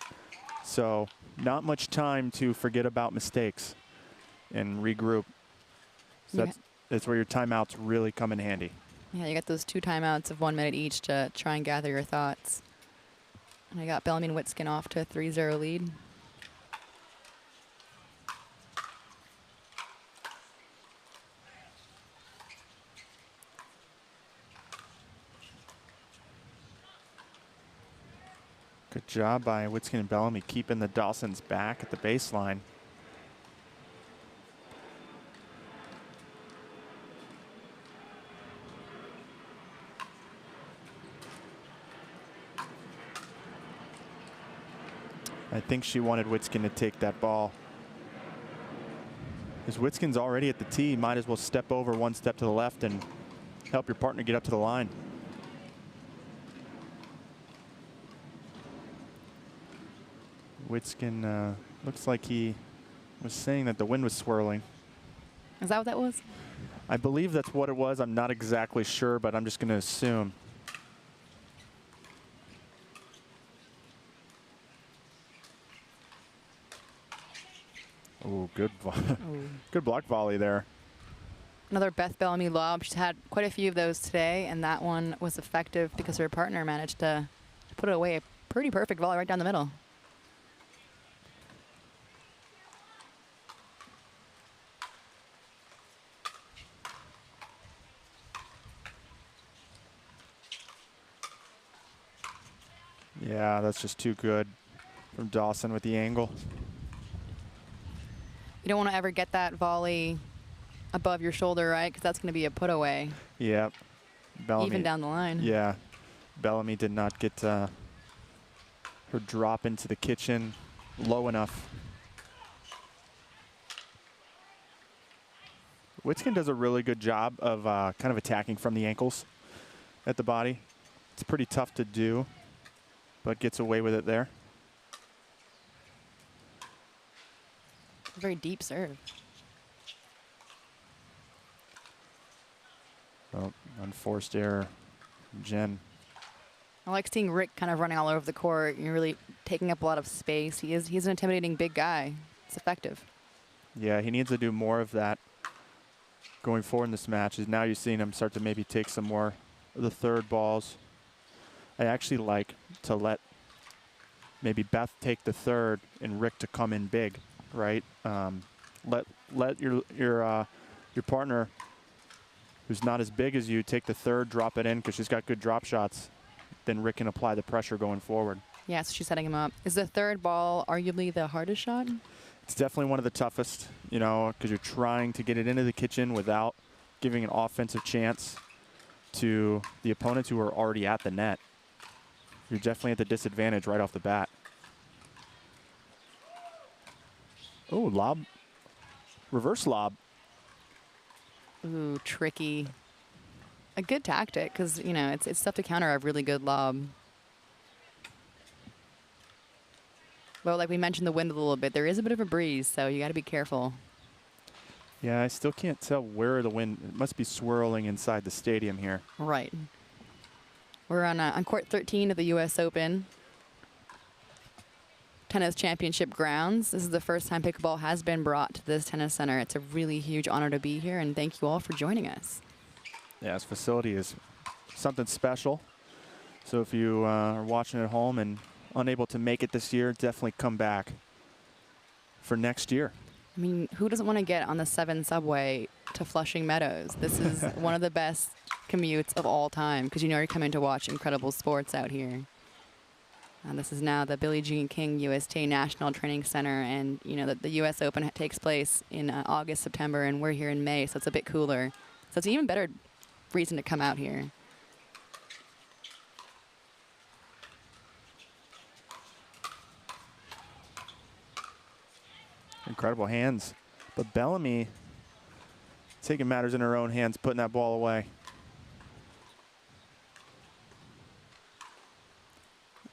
So not much time to forget about mistakes and regroup. So that's where your timeouts really come in handy. Yeah, you got those 2 timeouts of 1 minute each to try and gather your thoughts. And I got Bellamy and Witskin off to a 3-0 lead. Good job by Witskin and Bellamy keeping the Dawsons back at the baseline. I think she wanted Witskin to take that ball. As Witskin's already at the tee, might as well step over one step to the left and help your partner get up to the line. Witskin looks like he was saying that the wind was swirling. Is that what that was? I believe that's what it was. I'm not exactly sure, but I'm just going to assume. Oh, good, good block volley there. Another Beth Bellamy lob. She's had quite a few of those today, and that one was effective because her partner managed to put it away. A pretty perfect volley right down the middle. Yeah, that's just too good from Dawson with the angle. You don't want to ever get that volley above your shoulder, right? Because that's going to be a put away. Yeah. Bellamy, even down the line. Yeah. Bellamy did not get her drop into the kitchen low enough. Witskin does a really good job of kind of attacking from the ankles at the body. It's pretty tough to do, but gets away with it there. Very deep serve. Oh, unforced error from Jen. I like seeing Rick kind of running all over the court. You're really taking up a lot of space. He's an intimidating big guy. It's effective. Yeah, he needs to do more of that going forward in this match. Now you're seeing him start to maybe take some more of the third balls. I actually like to let maybe Beth take the third and Rick to come in big, right? Let your partner, who's not as big as you, take the third, drop it in because she's got good drop shots. Then Rick can apply the pressure going forward. Yeah, so she's setting him up. Is the third ball arguably the hardest shot? It's definitely one of the toughest, you know, because you're trying to get it into the kitchen without giving an offensive chance to the opponents who are already at the net. You're definitely at the disadvantage right off the bat. Oh, lob. Reverse lob. Ooh, tricky. A good tactic because, you know, it's tough to counter a really good lob. Well, like we mentioned the wind a little bit, there is a bit of a breeze, so you got to be careful. Yeah, I still can't tell where the wind, it must be swirling inside the stadium here. Right. We're on court 13 of the U.S. Open Tennis Championship grounds. This is the first time pickleball has been brought to this tennis center. It's a really huge honor to be here, and thank you all for joining us. Yeah, this facility is something special. So if you are watching at home and unable to make it this year, definitely come back for next year. I mean, who doesn't want to get on the 7 subway to Flushing Meadows? This is one of the best commutes of all time because you know you're coming to watch incredible sports out here. And this is now the Billie Jean King USTA National Training Center, and you know that the U.S. Open takes place in August, September, and we're here in May, so it's a bit cooler. So it's an even better reason to come out here. Incredible hands. But Bellamy taking matters in her own hands, putting that ball away.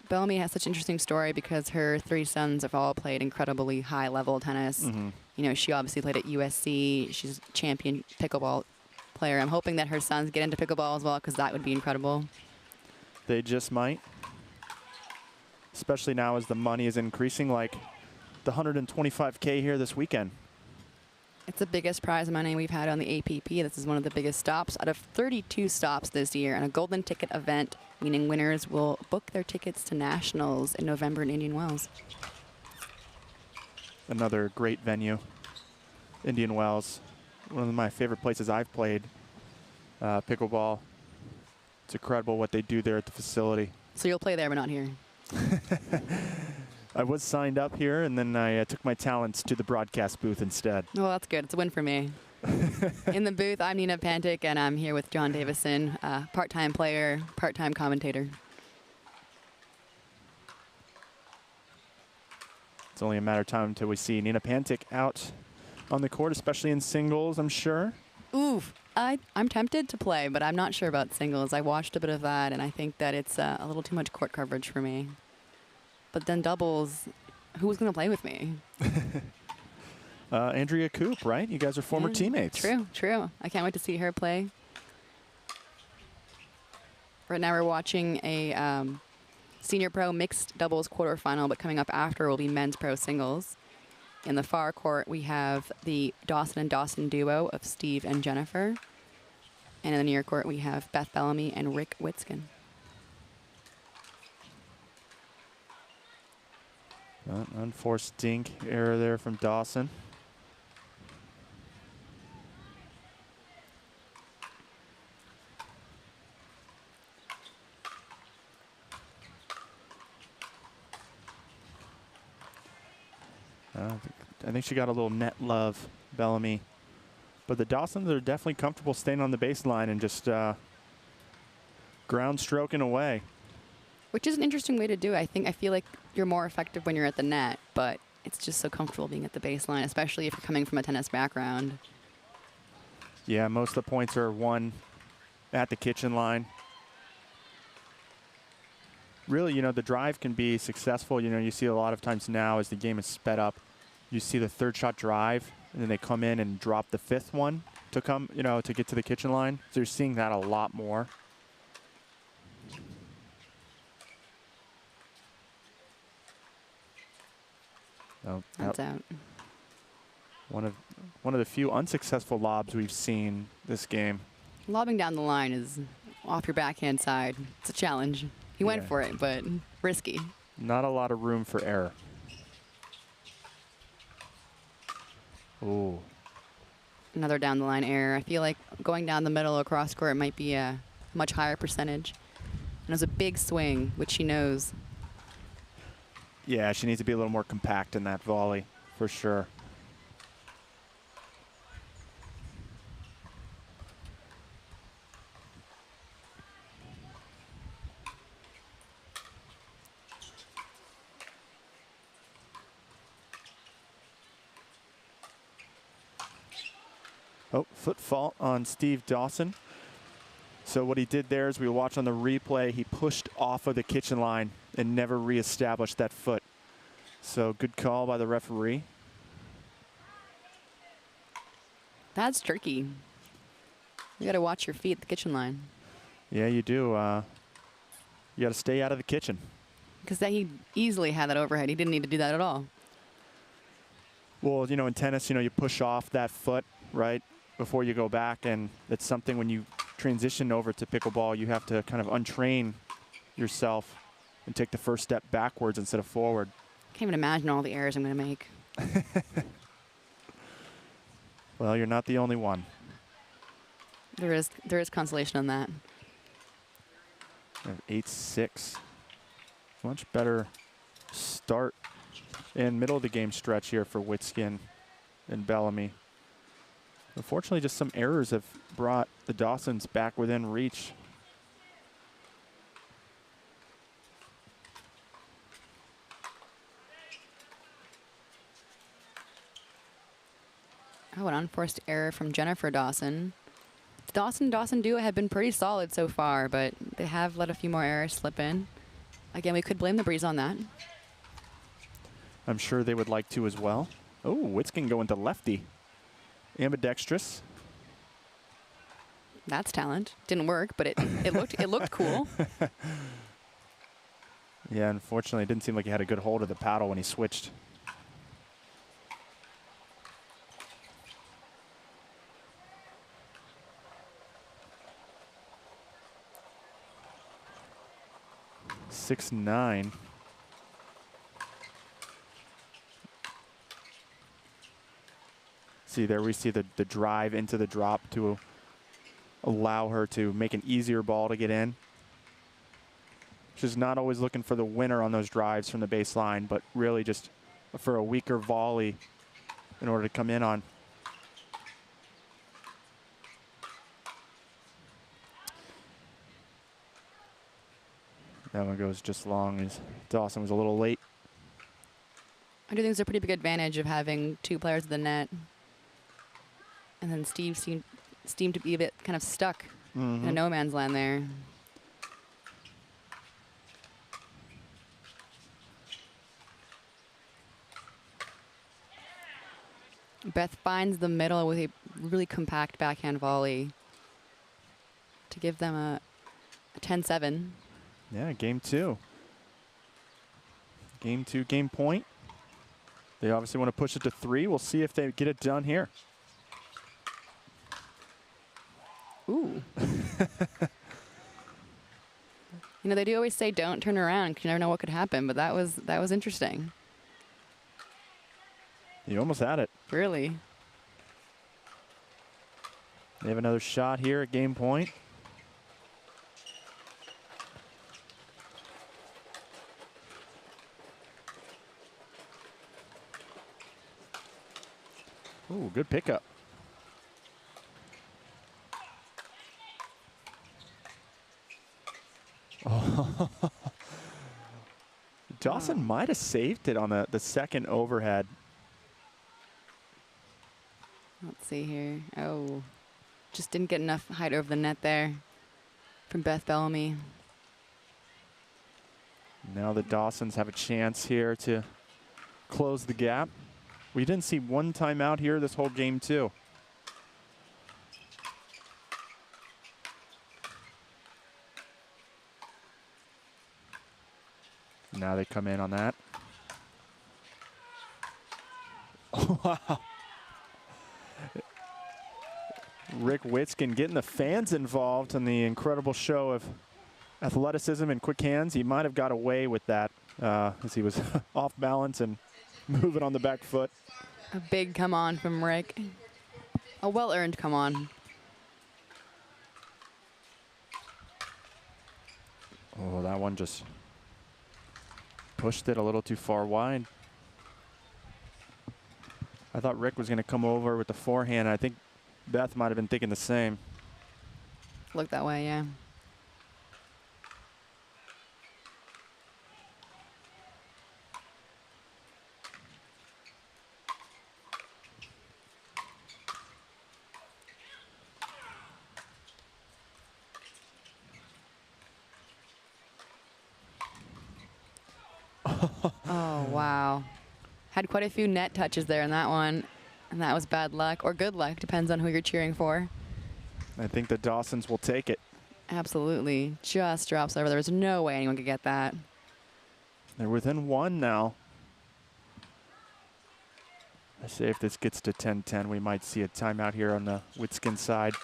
Bellamy has such an interesting story because her 3 sons have all played incredibly high-level tennis. Mm-hmm. You know, she obviously played at USC. She's a champion pickleball player. I'm hoping that her sons get into pickleball as well because that would be incredible. They just might. Especially now as the money is increasing, like the $125K here this weekend. It's the biggest prize money we've had on the APP. This is one of the biggest stops out of 32 stops this year, and a golden ticket event, meaning winners will book their tickets to nationals in November in Indian Wells. Another great venue, Indian Wells. One of my favorite places I've played pickleball. It's incredible what they do there at the facility. So you'll play there, but not here. I was signed up here, and then I took my talents to the broadcast booth instead. Well, that's good. It's a win for me. In the booth, I'm Nina Pantic, and I'm here with John Davison, part-time player, part-time commentator. It's only a matter of time until we see Nina Pantic out on the court, especially in singles, I'm sure. Oof. I'm tempted to play, but I'm not sure about singles. I watched a bit of that, and I think that it's a little too much court coverage for me. But then doubles, who's going to play with me? Andrea Coop, right? You guys are former teammates. True, true. I can't wait to see her play. Right now we're watching a senior pro mixed doubles quarterfinal, but coming up after will be men's pro singles. In the far court, we have the Dawson and Dawson duo of Steve and Jennifer. And in the near court, we have Beth Bellamy and Rick Witzkin. Unforced dink error there from Dawson. I think she got a little net love, Bellamy. But the Dawsons are definitely comfortable staying on the baseline and just ground stroking away. Which is an interesting way to do it. I feel like you're more effective when you're at the net, but it's just so comfortable being at the baseline, especially if you're coming from a tennis background. Yeah, most of the points are won at the kitchen line. Really, you know, the drive can be successful. You know, you see a lot of times now as the game is sped up, you see the third shot drive, and then they come in and drop the fifth one to come, you know, to get to the kitchen line. So you're seeing that a lot more. Oh, that's out. One of the few unsuccessful lobs we've seen this game. Lobbing down the line is off your backhand side. It's a challenge. He went for it, but risky. Not a lot of room for error. Ooh. Another down the line error. I feel like going down the middle across court might be a much higher percentage. And it was a big swing, which she knows. Yeah, she needs to be a little more compact in that volley, for sure. Oh, foot fault on Steve Dawson. So what he did there is we watch on the replay, he pushed off of the kitchen line and never reestablished that foot. So good call by the referee. That's tricky. You got to watch your feet at the kitchen line. Yeah, you do. You got to stay out of the kitchen. Because he easily had that overhead. He didn't need to do that at all. Well, you know, in tennis, you know, you push off that foot, right, before you go back. And it's something when you transition over to pickleball, you have to kind of untrain yourself and take the first step backwards instead of forward. Can't even imagine all the errors I'm going to make. Well, you're not the only one. There is consolation on that. 8-6. Much better start and middle of the game stretch here for Witzkin and Bellamy. Unfortunately, just some errors have brought the Dawsons back within reach. Oh, an unforced error from Jennifer Dawson. The Dawson duo have been pretty solid so far, but they have let a few more errors slip in. Again, we could blame the breeze on that. I'm sure they would like to as well. Oh, Witzkin going to lefty. Ambidextrous. That's talent. Didn't work, but it looked cool. Yeah, unfortunately, it didn't seem like he had a good hold of the paddle when he switched. (6-9). See, there we see the drive into the drop to allow her to make an easier ball to get in. She's not always looking for the winner on those drives from the baseline, but really just for a weaker volley in order to come in on. That one goes just long as Dawson was a little late. I do think it's a pretty big advantage of having 2 players at the net. And then Steve seemed to be a bit kind of stuck in a no man's land there. Beth finds the middle with a really compact backhand volley to give them a 10-7. Yeah, game 2. Game 2, game point. They obviously want to push it to 3. We'll see if they get it done here. Ooh. You know, they do always say don't turn around because you never know what could happen, but that was interesting. You almost had it. Really? They have another shot here at game point. Ooh, good pickup. Oh. Dawson might have saved it on the second overhead. Let's see here. Oh, just didn't get enough height over the net there from Beth Bellamy. Now the Dawsons have a chance here to close the gap. We didn't see one timeout here this whole game too. Now they come in on that. Oh, wow. Rick Witskin getting the fans involved in the incredible show of athleticism and quick hands. He might have got away with that as he was off balance and moving on the back foot. A big come on from Rick. A well-earned come on. Oh, that one just pushed it a little too far wide. I thought Rick was going to come over with the forehand. I think Beth might have been thinking the same. Looked that way, yeah. Oh, wow. Had quite a few net touches there in that one. And that was bad luck or good luck, depends on who you're cheering for. I think the Dawsons will take it. Absolutely. Just drops over. There was no way anyone could get that. They're within 1 now. I say if this gets to 10-10, we might see a timeout here on the Witskin side.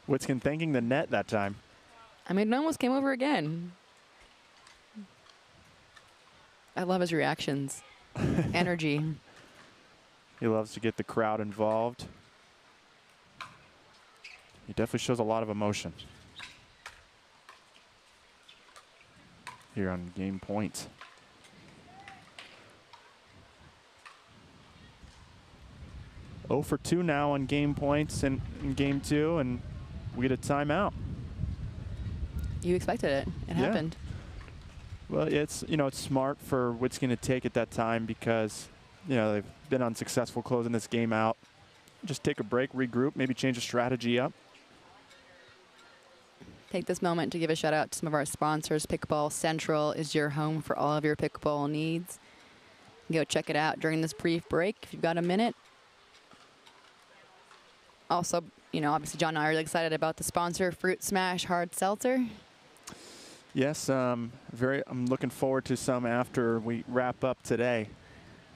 Witskin thanking the net that time. I mean, it almost came over again. I love his reactions. Energy. He loves to get the crowd involved. He definitely shows a lot of emotion here on game point. Oh for 2 now on game points in game 2, and we get a timeout. You expected it. It happened. Well, it's smart for Witskin to take at that time because they've been unsuccessful closing this game out. Just take a break, regroup, maybe change the strategy up. Take this moment to give a shout out to some of our sponsors. Pickleball Central is your home for all of your pickleball needs. Go check it out during this brief break if you've got a minute. Also, obviously John and I are really excited about the sponsor, Fruit Smash Hard Seltzer. Yes, I'm looking forward to some after we wrap up today.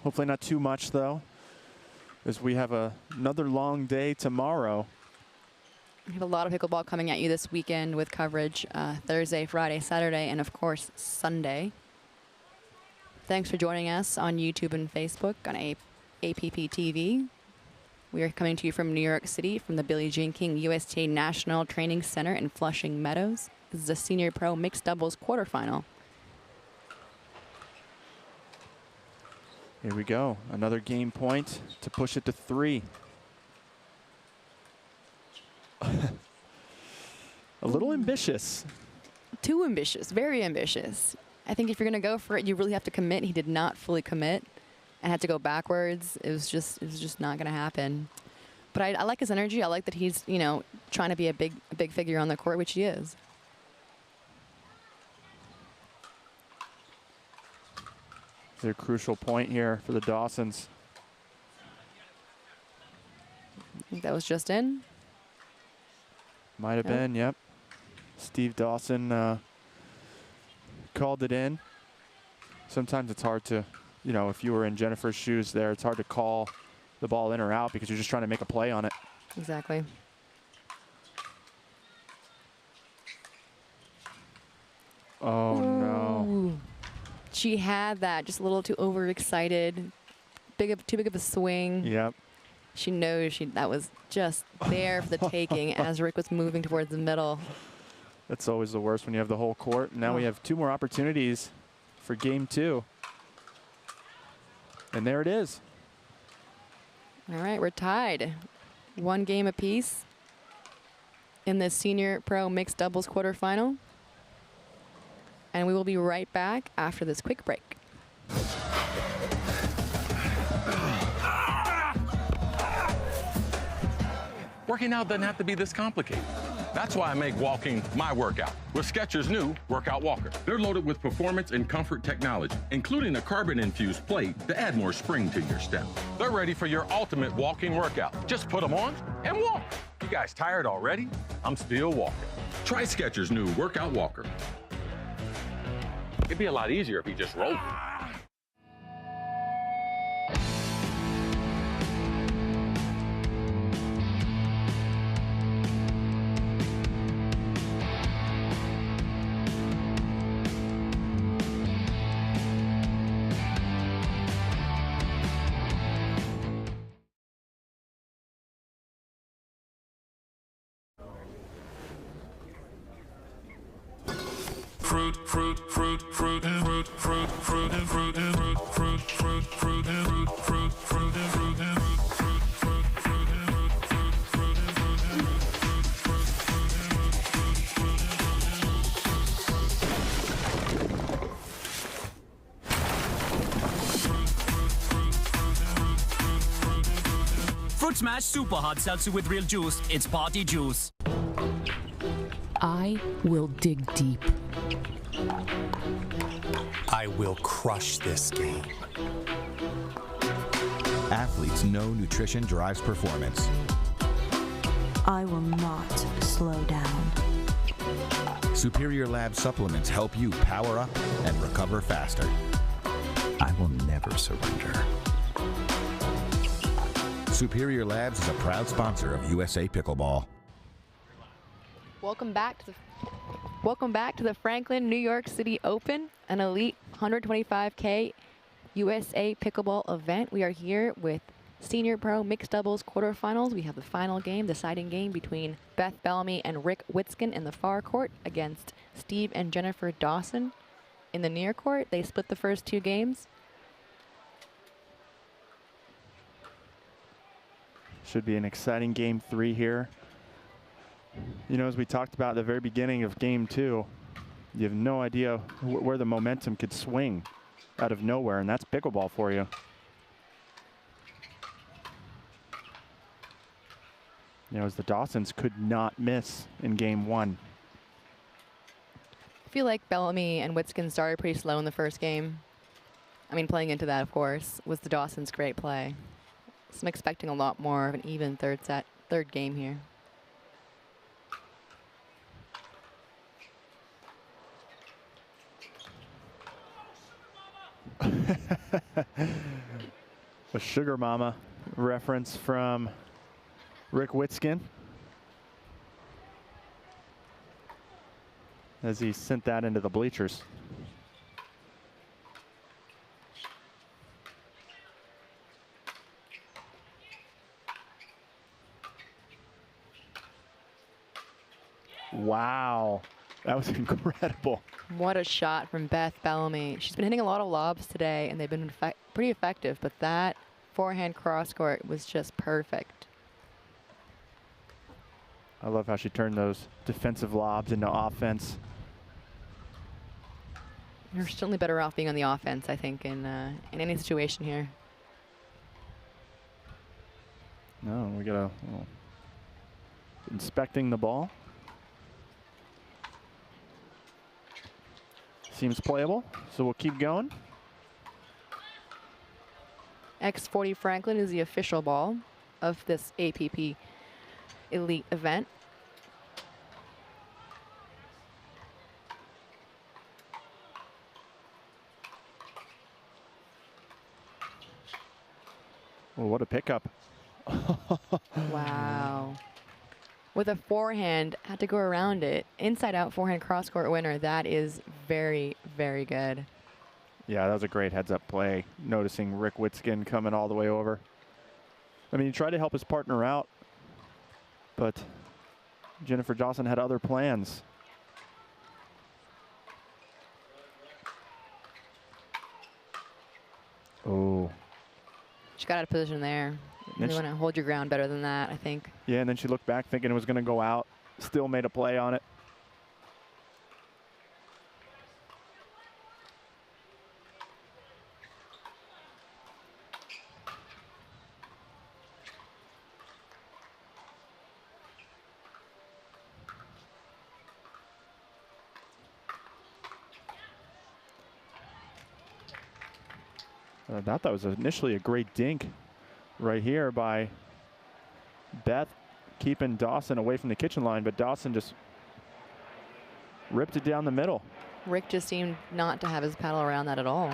Hopefully not too much though, as we have another long day tomorrow. We have a lot of pickleball coming at you this weekend with coverage Thursday, Friday, Saturday, and of course Sunday. Thanks for joining us on YouTube and Facebook on APP TV. We are coming to you from New York City from the Billie Jean King USTA National Training Center in Flushing Meadows. This is a Senior Pro Mixed Doubles quarterfinal. Here we go. Another game point to push it to 3. A little ambitious. Too ambitious, very ambitious. I think if you're going to go for it, you really have to commit. He did not fully commit and had to go backwards. It was just not going to happen. But I like his energy. I like that he's, you know, trying to be a big figure on the court, which he is. It's a crucial point here for the Dawsons. I think that was just in. Might have been, yep. Steve Dawson called it in. Sometimes it's hard to, you know, if you were in Jennifer's shoes there, it's hard to call the ball in or out because you're just trying to make a play on it. Exactly. Oh, no. She had that, just a little too overexcited. Too big of a swing. Yep. She knows that was just there for the taking as Rick was moving towards the middle. That's always the worst when you have the whole court. Now we have 2 more opportunities for game 2. And there it is. All right, we're tied. 1 game apiece in the Senior Pro Mixed Doubles quarterfinal. And we will be right back after this quick break. Working out doesn't have to be this complicated. That's why I make walking my workout with Skechers' new Workout Walker. They're loaded with performance and comfort technology, including a carbon-infused plate to add more spring to your step. They're ready for your ultimate walking workout. Just put them on and walk. You guys tired already? I'm still walking. Try Skechers' new Workout Walker. It'd be a lot easier if he just rolled. Fruit, fruit, fruit, fruit, and fruit, fruit, fruit, and fruit, and fruit, fruit, fruit, fruit, and fruit, fruit, fruit, and fruit, and fruit, fruit, fruit, and fruit, Fruit Smash Super Hot Seltzer with real juice. It's party juice. I will dig deep. I will crush this game. Athletes know nutrition drives performance. I will not slow down. Superior Lab supplements help you power up and recover faster. I will never surrender. Superior Labs is a proud sponsor of USA Pickleball. Welcome back to the Franklin, New York City Open, an elite 125K USA Pickleball event. We are here with Senior Pro Mixed Doubles quarterfinals. We have the final game, deciding game between Beth Bellamy and Rick Witzkin in the far court against Steve and Jennifer Dawson in the near court. They split the first 2 games. Should be an exciting game 3 here. You know, as we talked about at the very beginning of game 2, you have no idea where the momentum could swing out of nowhere, and that's pickleball for you. You know, as the Dawsons could not miss in game 1. I feel like Bellamy and Witzkin started pretty slow in the first game. I mean, playing into that, of course, was the Dawsons' great play. So I'm expecting a lot more of an even third game here. A Sugar Mama reference from Rick Witzkin as he sent that into the bleachers. Wow, that was incredible. What a shot from Beth Bellamy. She's been hitting a lot of lobs today, and they've been pretty effective, but that forehand cross court was just perfect. I love how she turned those defensive lobs into offense. You're certainly better off being on the offense, I think, in any situation here. No, we got a inspecting the ball. Seems playable, so we'll keep going. X40 Franklin is the official ball of this APP Elite event. Well, what a pickup. Wow. With a forehand, had to go around it. Inside out forehand cross court winner. That is very, very good. Yeah, that was a great heads up play. Noticing Rick Witskin coming all the way over. I mean, he tried to help his partner out, but Jennifer Dawson had other plans. Oh. She got out of position there. You want to hold your ground better than that, I think. Yeah, and then she looked back thinking it was going to go out. Still made a play on it. I thought that was initially a great dink right here by Beth, keeping Dawson away from the kitchen line, but Dawson just ripped it down the middle. Rick just seemed not to have his paddle around that at all.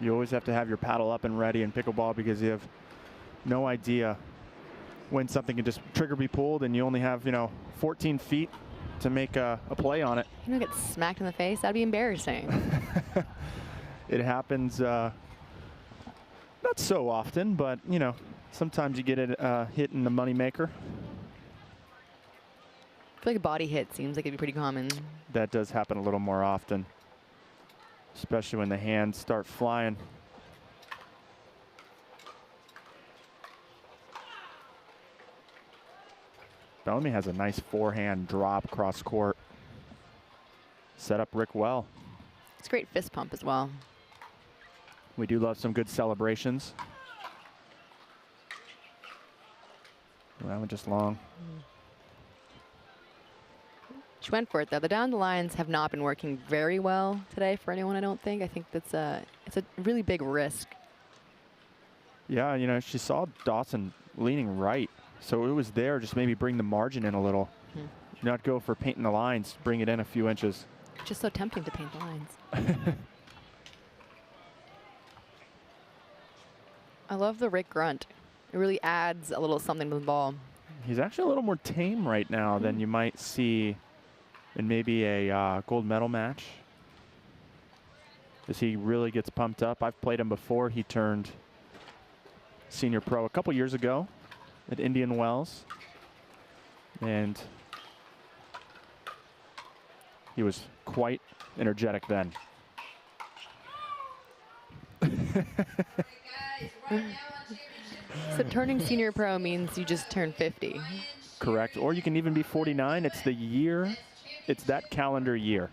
You always have to have your paddle up and ready in pickleball because you have no idea when something can just trigger be pulled and you only have, 14 feet to make a play on it. You don't get smacked in the face. That'd be embarrassing. It happens not so often, but, sometimes you get it hit in the moneymaker. I feel like a body hit seems like it'd be pretty common. That does happen a little more often, especially when the hands start flying. Bellamy has a nice forehand drop cross court. Set up Rick well. It's a great fist pump as well. We do love some good celebrations. Well, that one just long. She went for it though. The down the lines have not been working very well today for anyone, I don't think. I think it's a really big risk. Yeah, she saw Dawson leaning right. So it was there, just maybe bring the margin in a little. Not go for painting the lines, bring it in a few inches. Just so tempting to paint the lines. I love the Rick grunt. It really adds a little something to the ball. He's actually a little more tame right now than you might see in maybe a gold medal match. As he really gets pumped up. I've played him before. He turned senior pro a couple years ago at Indian Wells. And he was quite energetic then. So turning senior pro means you just turn 50. Correct. Or you can even be 49. It's the year. It's that calendar year.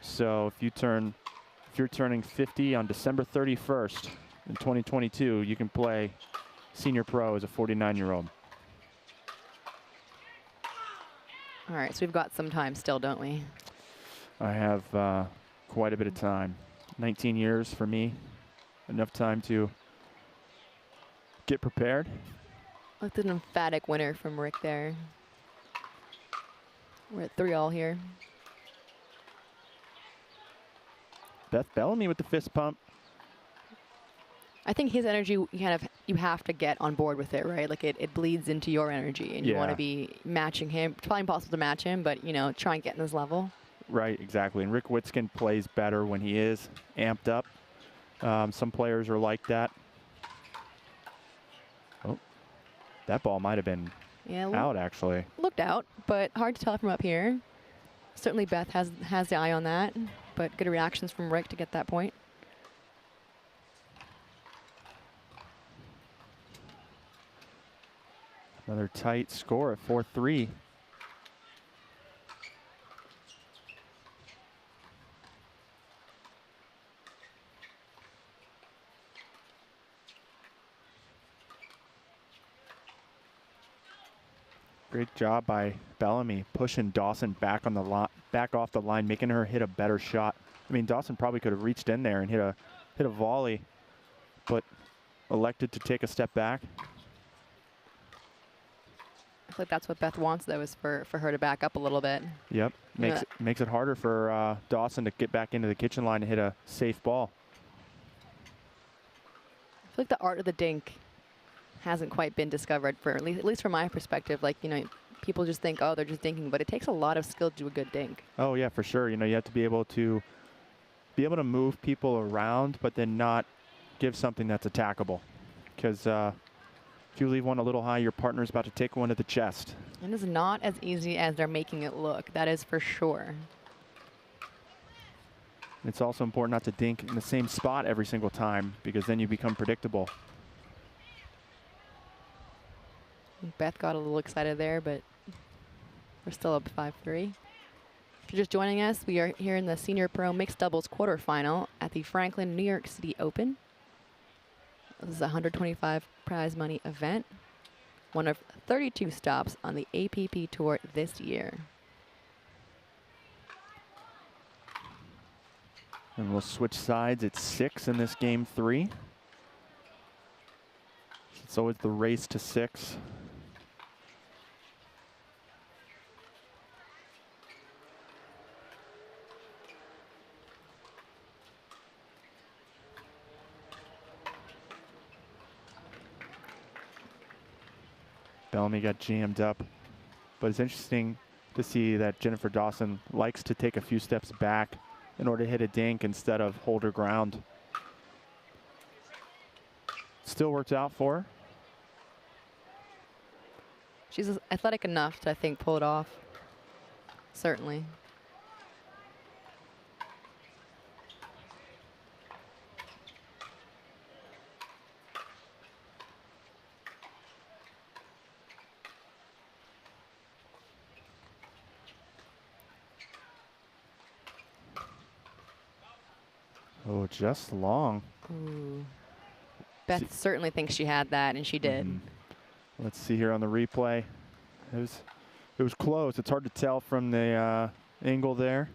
So if you're turning 50 on December 31st in 2022, you can play senior pro as a 49-year-old. All right, so we've got some time still, don't we? I have quite a bit of time. 19 years for me. Enough time to get prepared. Look at an emphatic winner from Rick there. We're at 3-all here. Beth Bellamy with the fist pump. I think his energy, you have to get on board with it, right? Like it bleeds into your energy, and you want to be matching him. It's probably impossible to match him, but try and get in his level. Right, exactly. And Rick Witskin plays better when he is amped up. Some players are like that. Oh, that ball might have been out, actually. Looked out, but hard to tell from up here. Certainly Beth has the eye on that, but good reactions from Rick to get that point. Another tight score at 4-3. Great job by Bellamy pushing Dawson back on the back off the line, making her hit a better shot. I mean, Dawson probably could have reached in there and hit a volley, but elected to take a step back. I feel like that's what Beth wants, though, is for her to back up a little bit. Yep, makes it harder for Dawson to get back into the kitchen line and hit a safe ball. I feel like the art of the dink hasn't quite been discovered, for at least from my perspective. Like, you know, people just think, oh, they're just dinking, but it takes a lot of skill to do a good dink. Oh yeah, for sure. You know, you have to be able to move people around, but then not give something that's attackable. Because if you leave one a little high, your partner's about to take one to the chest. And it's not as easy as they're making it look. That is for sure. It's also important not to dink in the same spot every single time, because then you become predictable. Beth got a little excited there, but we're still up 5-3. If you're just joining us, we are here in the Senior Pro Mixed Doubles quarterfinal at the Franklin New York City Open. This is a $125 prize money event, one of 32 stops on the APP Tour this year. And we'll switch sides at 6 in this game 3. It's always the race to 6. Bellamy got jammed up, but it's interesting to see that Jennifer Dawson likes to take a few steps back in order to hit a dink instead of hold her ground. Still works out for her. She's athletic enough to, I think, pull it off. Certainly. Oh, just long. Ooh. Beth certainly thinks she had that, and she did. Let's see here on the replay. It was close. It's hard to tell from the angle there,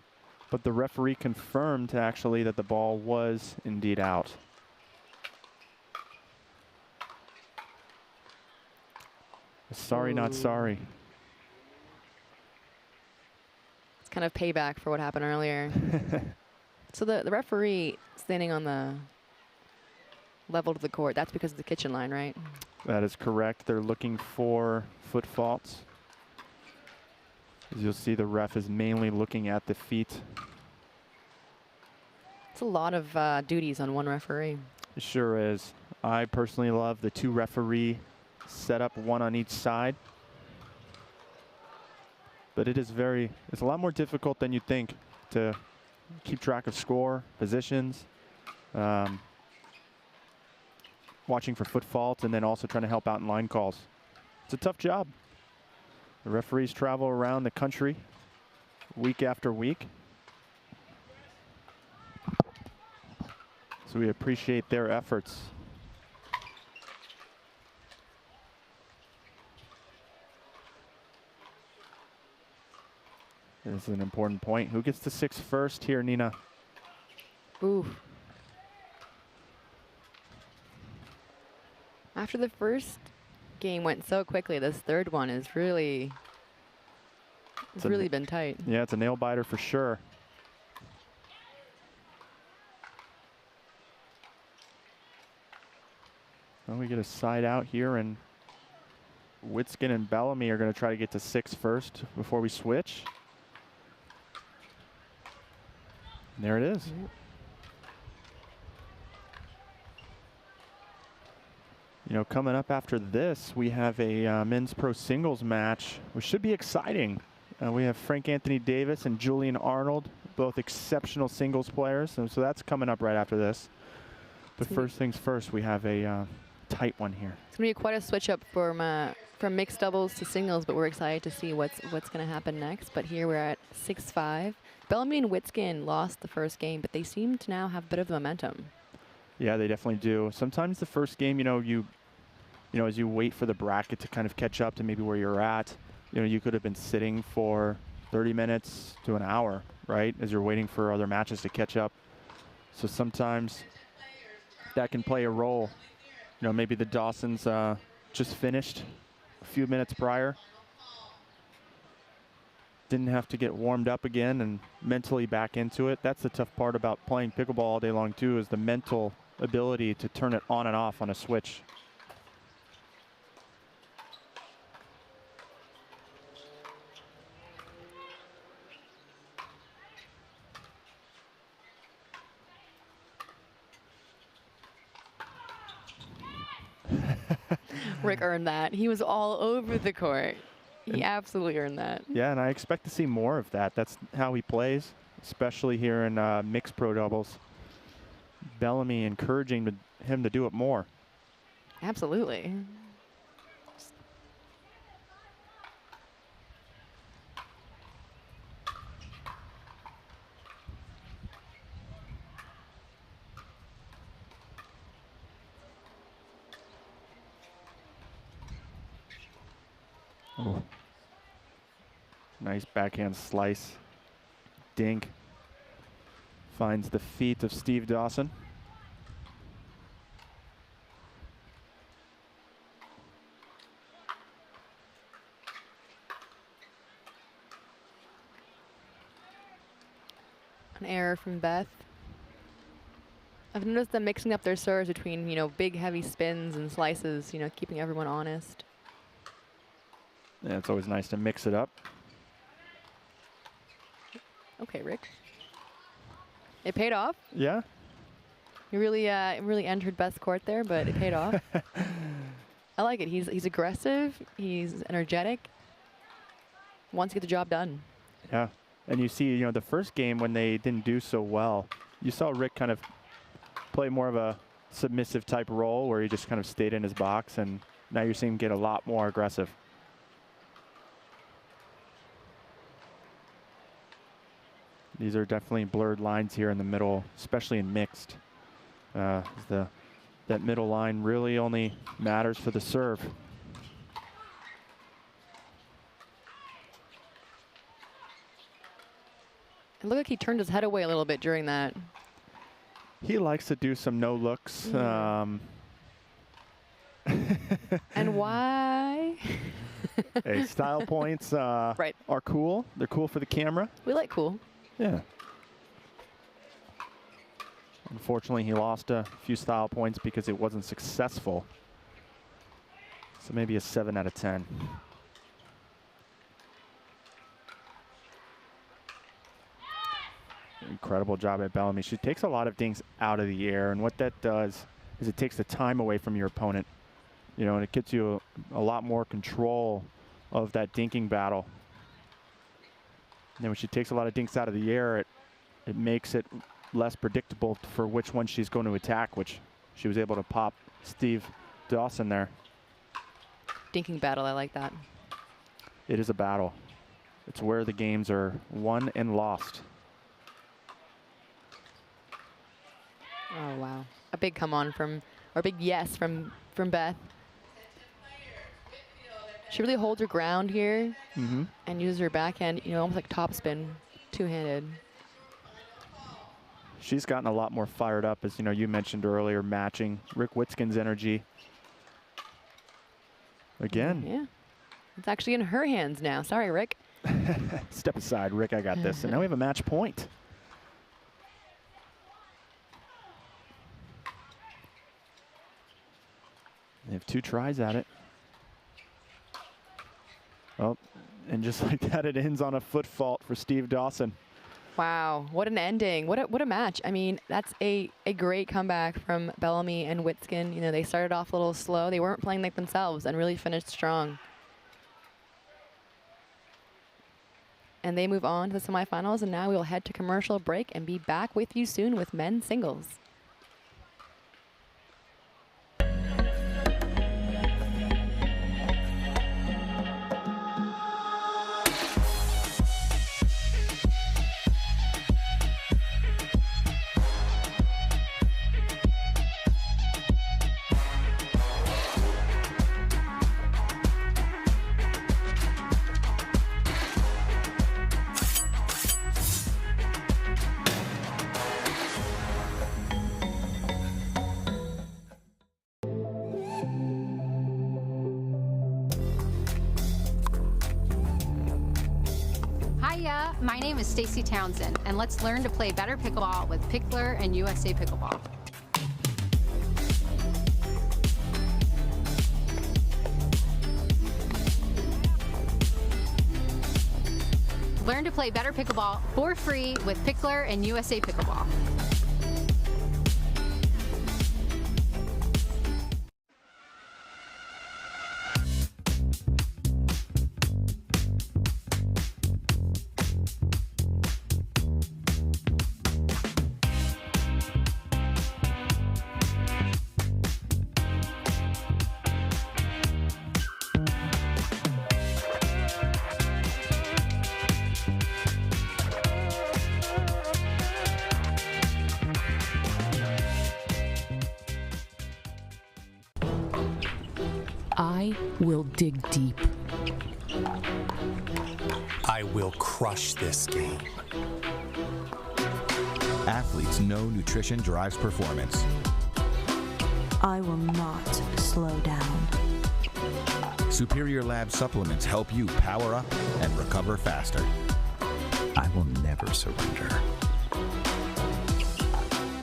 but the referee confirmed actually that the ball was indeed out. Sorry, not sorry. It's kind of payback for what happened earlier. So the referee standing on the level of the court, that's because of the kitchen line, right? That is correct. They're looking for foot faults. As you'll see, the ref is mainly looking at the feet. It's a lot of duties on one referee. It sure is. I personally love the 2 referee setup, 1 on each side. But it's a lot more difficult than you think to keep track of score, positions, watching for foot faults, and then also trying to help out in line calls. It's a tough job. The referees travel around the country week after week. So we appreciate their efforts. This is an important point. Who gets to 6 first here, Nina? Ooh. After the first game went so quickly, this third one is really been tight. Yeah, it's a nail biter for sure. Well, we get a side out here, and Witskin and Bellamy are going to try to get to 6 first before we switch. And there it is. You know, coming up after this, we have a men's pro singles match, which should be exciting. We have Frank Anthony Davis and Julian Arnold, both exceptional singles players. And so that's coming up right after this. But first things first, we have a tight one here. It's going to be quite a switch up from from mixed doubles to singles, but we're excited to see what's going to happen next. But here we're at 6-5. Bellamy and Witskin lost the first game, but they seem to now have a bit of momentum. Yeah, they definitely do. Sometimes the first game, as you wait for the bracket to kind of catch up to maybe where you're at, you could have been sitting for 30 minutes to an hour, right, as you're waiting for other matches to catch up. So sometimes that can play a role. Maybe the Dawsons just finished a few minutes prior. Didn't have to get warmed up again and mentally back into it. That's the tough part about playing pickleball all day long too, is the mental ability to turn it on and off on a switch. Rick earned that. He was all over the court. He absolutely earned that. Yeah, and I expect to see more of that. That's how he plays, especially here in mixed pro doubles. Bellamy encouraging him to do it more. Absolutely. Oh. Nice backhand slice. Dink. Finds the feet of Steve Dawson. An error from Beth. I've noticed them mixing up their serves between, big heavy spins and slices, keeping everyone honest. Yeah, it's always nice to mix it up. Okay, Rick. It paid off. Yeah. You really entered Beth's court there, but it paid off. I like it. He's aggressive. He's energetic. Wants to get the job done. Yeah. And you see, the first game when they didn't do so well, you saw Rick kind of play more of a submissive type role where he just kind of stayed in his box, and now you're seeing him get a lot more aggressive. These are definitely blurred lines here in the middle, especially in mixed. That middle line really only matters for the serve. It looked like he turned his head away a little bit during that. He likes to do some no looks. And why? Hey, style points are cool. They're cool for the camera. We like cool. Yeah. Unfortunately, he lost a few style points because it wasn't successful. So maybe a 7 out of 10. Incredible job at Bellamy. She takes a lot of things out of the air, and what that does is it takes the time away from your opponent. And it gets you a lot more control of that dinking battle. And then when she takes a lot of dinks out of the air, it makes it less predictable for which one she's going to attack, which she was able to pop Steve Dawson there. Dinking battle, I like that. It is a battle. It's where the games are won and lost. Oh, wow. A big come on or big yes from Beth. She really holds her ground here and uses her backhand, almost like topspin, two-handed. She's gotten a lot more fired up, as you mentioned earlier, matching Rick Witskin's energy. Again. Yeah. It's actually in her hands now. Sorry, Rick. Step aside, Rick, I got this. And now we have a match point. They have 2 tries at it. Oh, and just like that, it ends on a foot fault for Steve Dawson. Wow, what an ending. What a match. I mean, that's a great comeback from Bellamy and Witskin. They started off a little slow. They weren't playing like themselves and really finished strong. And they move on to the semifinals, and now we'll head to commercial break and be back with you soon with men's singles. Hiya, my name is Stacy Townsend, and let's learn to play better pickleball with Pickler and USA Pickleball. Learn to play better pickleball for free with Pickler and USA Pickleball. I will dig deep. I will crush this game. Athletes know nutrition drives performance. I will not slow down. Superior Lab supplements help you power up and recover faster. I will never surrender.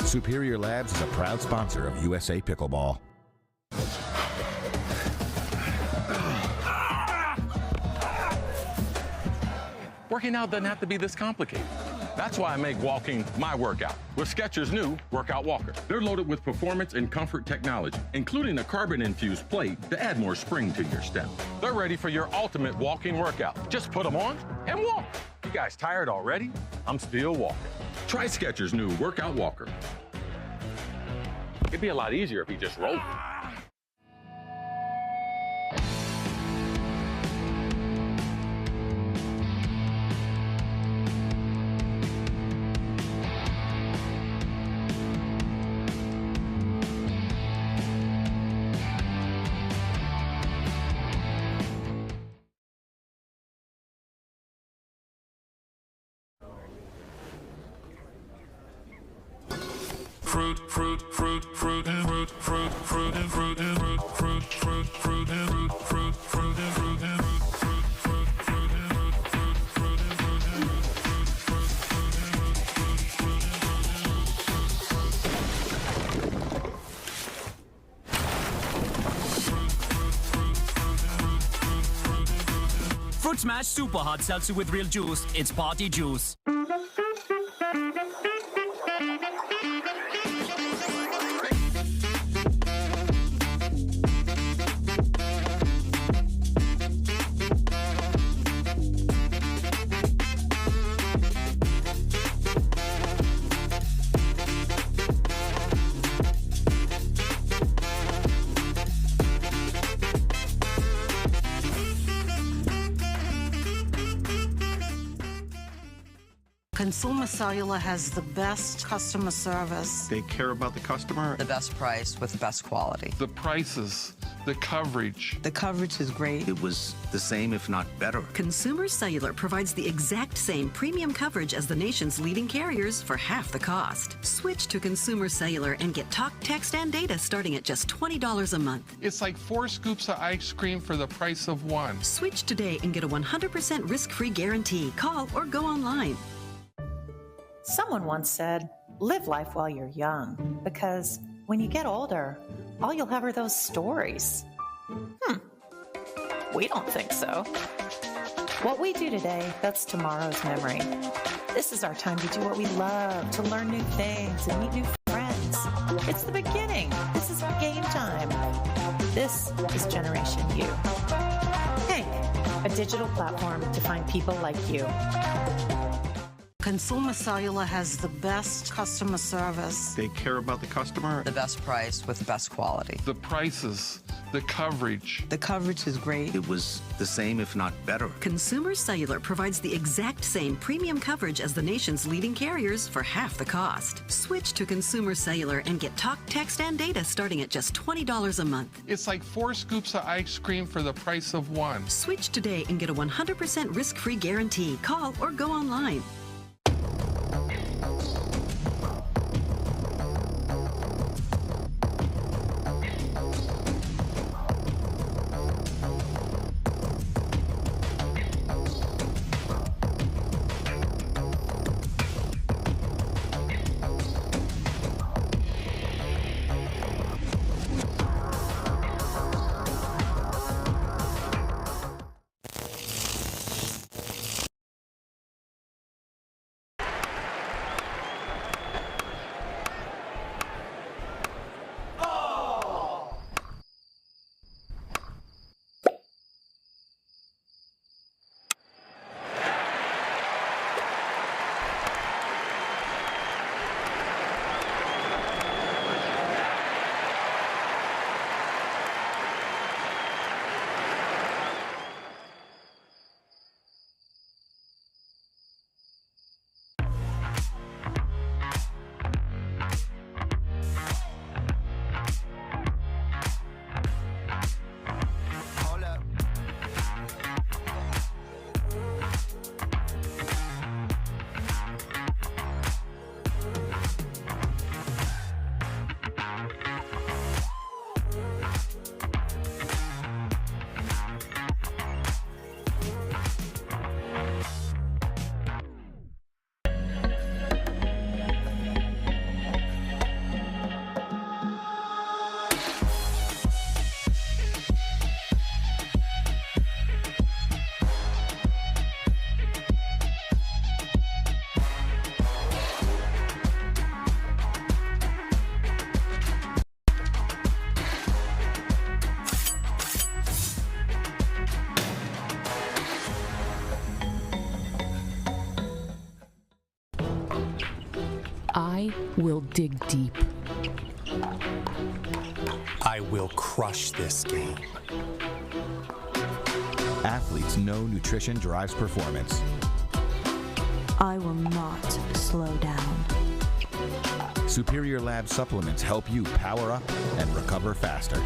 Superior Labs is a proud sponsor of USA Pickleball. Working out doesn't have to be this complicated. That's why I make walking my workout with Skechers' new Workout Walker. They're loaded with performance and comfort technology, including a carbon-infused plate to add more spring to your step. They're ready for your ultimate walking workout. Just put them on and walk. You guys tired already? I'm still walking. Try Skechers' new Workout Walker. It'd be a lot easier if he just rolled. Fruit, fruit, fruit, fruit, and fruit, fruit, fruit, and fruit, and fruit, fruit, fruit, fruit, and fruit, fruit, fruit, and fruit, and fruit, fruit, fruit, and fruit, fruit, Fruit Smash Super Hot Seltzer with real juice. It's party juice. Consumer Cellular has the best customer service. They care about the customer. The best price with the best quality. the prices, the coverage. The coverage is great. It was the same, if not better. Consumer Cellular provides the exact same premium coverage as the nation's leading carriers for half the cost. Switch to Consumer Cellular and get talk, text, and data starting at just $20 a month. It's like 4 scoops of ice cream for the price of 1. Switch today and get a 100% risk-free guarantee. Call or go online. Someone once said, live life while you're young, because when you get older, all you'll have are those stories. We don't think so. What we do today, that's tomorrow's memory. This is our time to do what we love, to learn new things and meet new friends. It's the beginning. This is game time. This is Generation U. Hank, a digital platform to find people like you. Consumer Cellular has the best customer service. They care about the customer. The best price with the best quality. The prices, the coverage. The coverage is great. It was the same, if not better. Consumer Cellular provides the exact same premium coverage as the nation's leading carriers for half the cost. Switch to Consumer Cellular and get talk, text, and data starting at just $20 a month. It's like 4 scoops of ice cream for the price of 1. Switch today and get a 100% risk-free guarantee. Call or go online. I will dig deep. I will crush this game. Athletes know nutrition drives performance. I will not slow down. Superior Lab supplements help you power up and recover faster.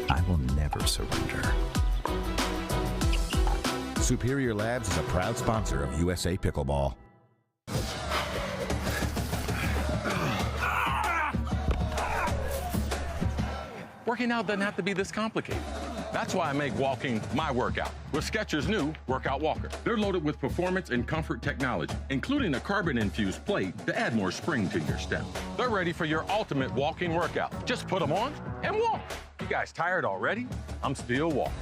I will never surrender. Superior Labs is a proud sponsor of USA Pickleball. Working out doesn't have to be this complicated. That's why I make walking my workout with Skechers' new Workout Walker. They're loaded with performance and comfort technology, including a carbon-infused plate to add more spring to your step. They're ready for your ultimate walking workout. Just put them on and walk. You guys tired already? I'm still walking.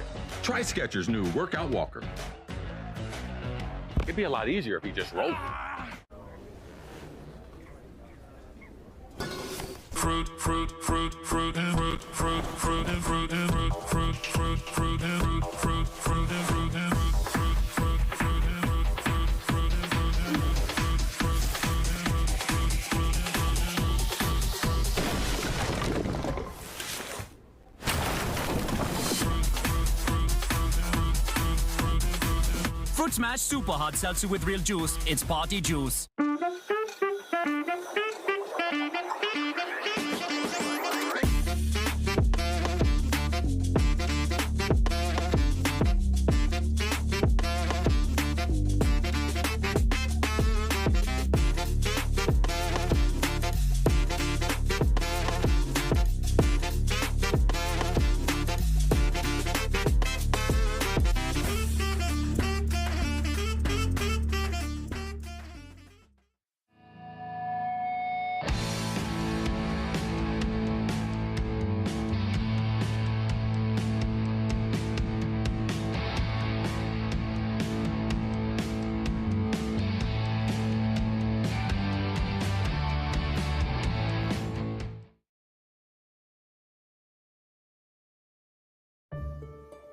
Try Skechers' new Workout Walker. It'd be a lot easier if you just rolled. Fruit, fruit, fruit, fruit, and fruit, fruit, fruit, and fruit, and fruit, fruit, fruit, fruit, and fruit, fruit, fruit, and fruit, and fruit, fruit, fruit, and fruit, Fruit Smash Super Hot Seltzer with real juice. It's party juice.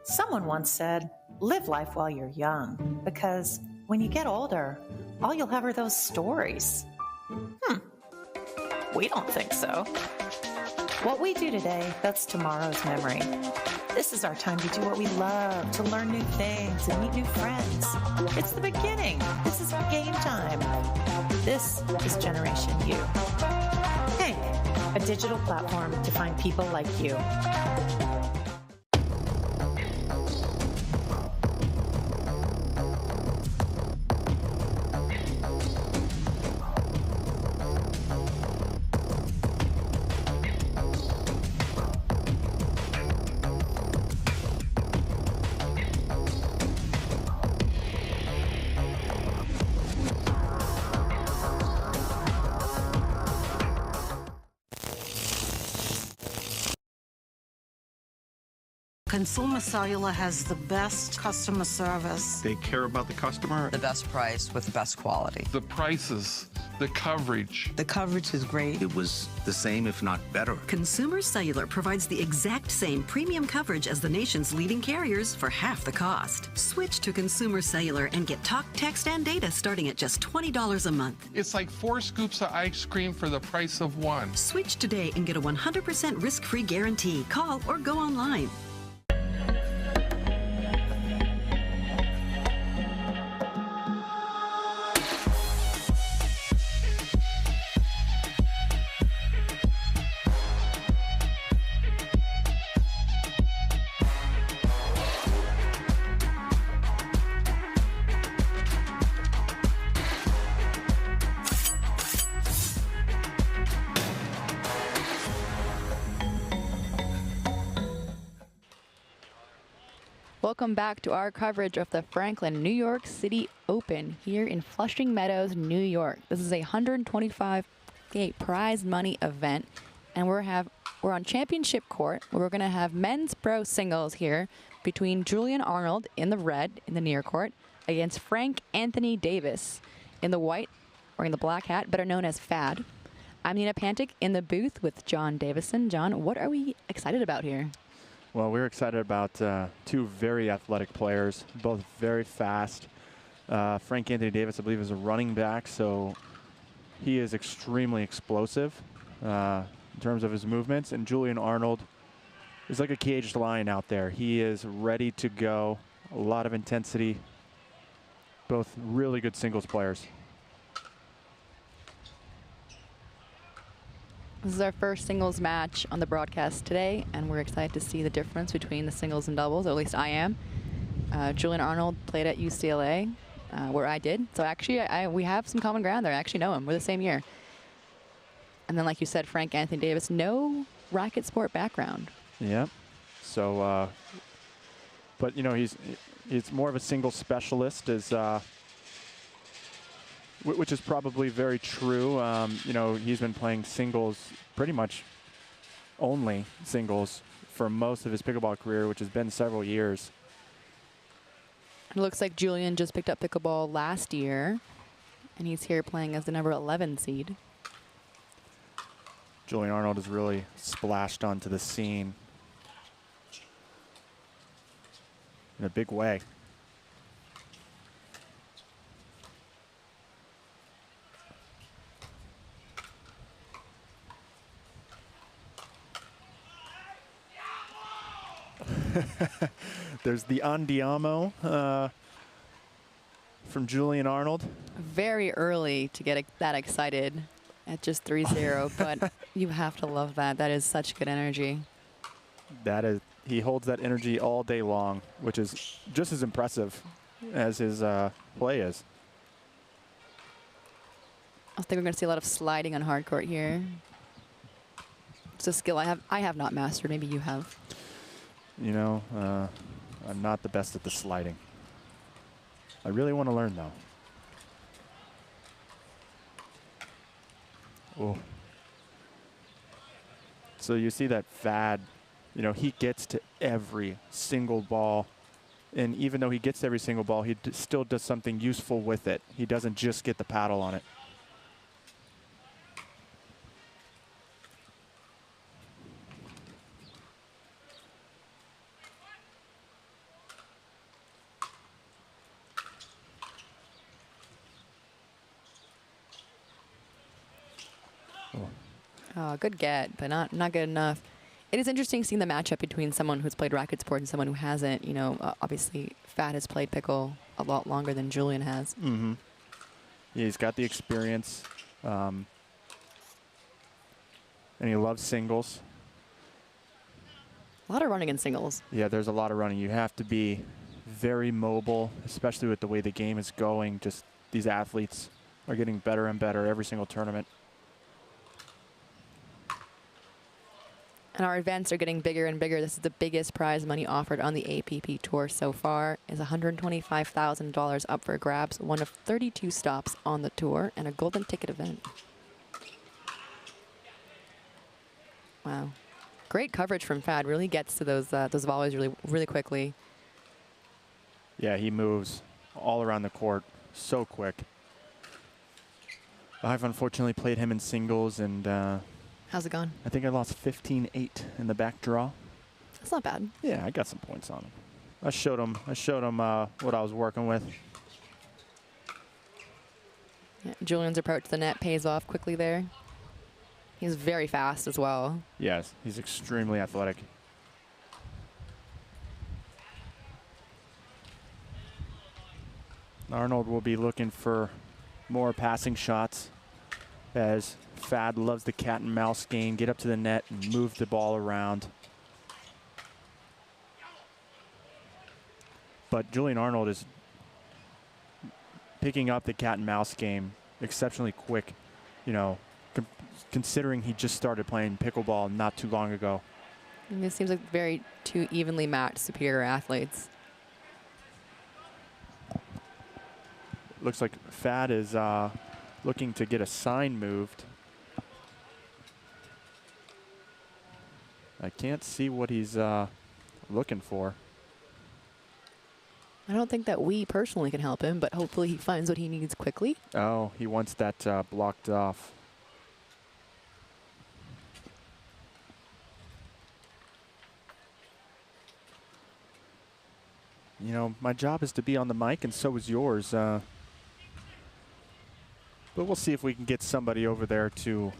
Someone once said, live life while you're young, because when you get older, all you'll have are those stories. We don't think so. What we do today, that's tomorrow's memory. This is our time to do what we love, to learn new things and meet new friends. It's the beginning. This is game time. This is Generation U. Think, a digital platform to find people like you. Consumer Cellular has the best customer service. They care about the customer. The best price with the best quality. The prices, the coverage. The coverage is great. It was the same, if not better. Consumer Cellular provides the exact same premium coverage as the nation's leading carriers for half the cost. Switch to Consumer Cellular and get talk, text, and data starting at just $20 a month. It's like 4 scoops of ice cream for the price of 1. Switch today and get a 100% risk-free guarantee. Call or go online. Welcome back to our coverage of the Franklin New York City Open here in Flushing Meadows, New York. This is a $125K prize money event, and we're on championship court where we're going to have men's pro singles here between Julian Arnold in the red in the near court against Frank Anthony Davis in the white, wearing the black hat, better known as Fad. I'm Nina Pantic in the booth with John Davison. John, what are we excited about here? Well, we're excited about two very athletic players, both very fast. Frank Anthony Davis, I believe, is a running back, so he is extremely explosive in terms of his movements. And Julian Arnold is like a caged lion out there. He is ready to go. A lot of intensity. Both really good singles players. This is our first singles match on the broadcast today, and we're excited to see the difference between the singles and doubles, or at least I am. Julian Arnold played at UCLA, where I did. So actually, we have some common ground there. I actually know him. We're the same year. And then, like you said, Frank Anthony Davis, no racket sport background. Yeah. So, but, you know, he's more of a singles specialist, which is probably very true. You know, he's been playing singles, pretty much only singles, for most of his pickleball career, which has been several years. It looks like Julian just picked up pickleball last year, and he's here playing as the number 11 seed. Julian Arnold has really splashed onto the scene in a big way. There's the andiamo from Julian Arnold. Very early to get that excited at just 3-0, but you have to love that. That is such good energy. He holds that energy all day long, which is just as impressive as his play is. I think we're going to see a lot of sliding on hard court here. It's a skill I have not mastered. Maybe you have. You know, I'm not the best at the sliding. I really want to learn, though. Oh. So you see that Fad, you know, he gets to every single ball. And even though he gets to every single ball, he still does something useful with it. He doesn't just get the paddle on it. Oh, good get, but not good enough. It is interesting seeing the matchup between someone who's played racket sport and someone who hasn't. You know, obviously, Fat has played pickle a lot longer than Julian has. Mm-hmm. Yeah, he's got the experience, and he loves singles. A lot of running in singles. Yeah, there's a lot of running. You have to be very mobile, especially with the way the game is going. Just these athletes are getting better and better every single tournament. And our events are getting bigger and bigger. This is the biggest prize money offered on the APP Tour so far, is $125,000 up for grabs, one of 32 stops on the tour, and a golden ticket event. Wow. Great coverage from Fad. Really gets to those volleys really quickly. Yeah, he moves all around the court so quick. I've unfortunately played him in singles, and how's it gone? I think I lost 15-8 in the back draw. That's not bad. Yeah, I got some points on him. I showed him what I was working with. Yeah, Julian's approach to the net pays off quickly there. He's very fast as well. Yes, he's extremely athletic. Arnold will be looking for more passing shots, as Fad loves the cat and mouse game. Get up to the net and move the ball around. But Julian Arnold is picking up the cat and mouse game exceptionally quick, you know, considering he just started playing pickleball not too long ago. And this seems like very two evenly matched superior athletes. Looks like Fad is looking to get a sign moved. I can't see what he's looking for. I don't think that we personally can help him, but hopefully he finds what he needs quickly. Oh, he wants that blocked off. You know, my job is to be on the mic, and so is yours. But we'll see if we can get somebody over there to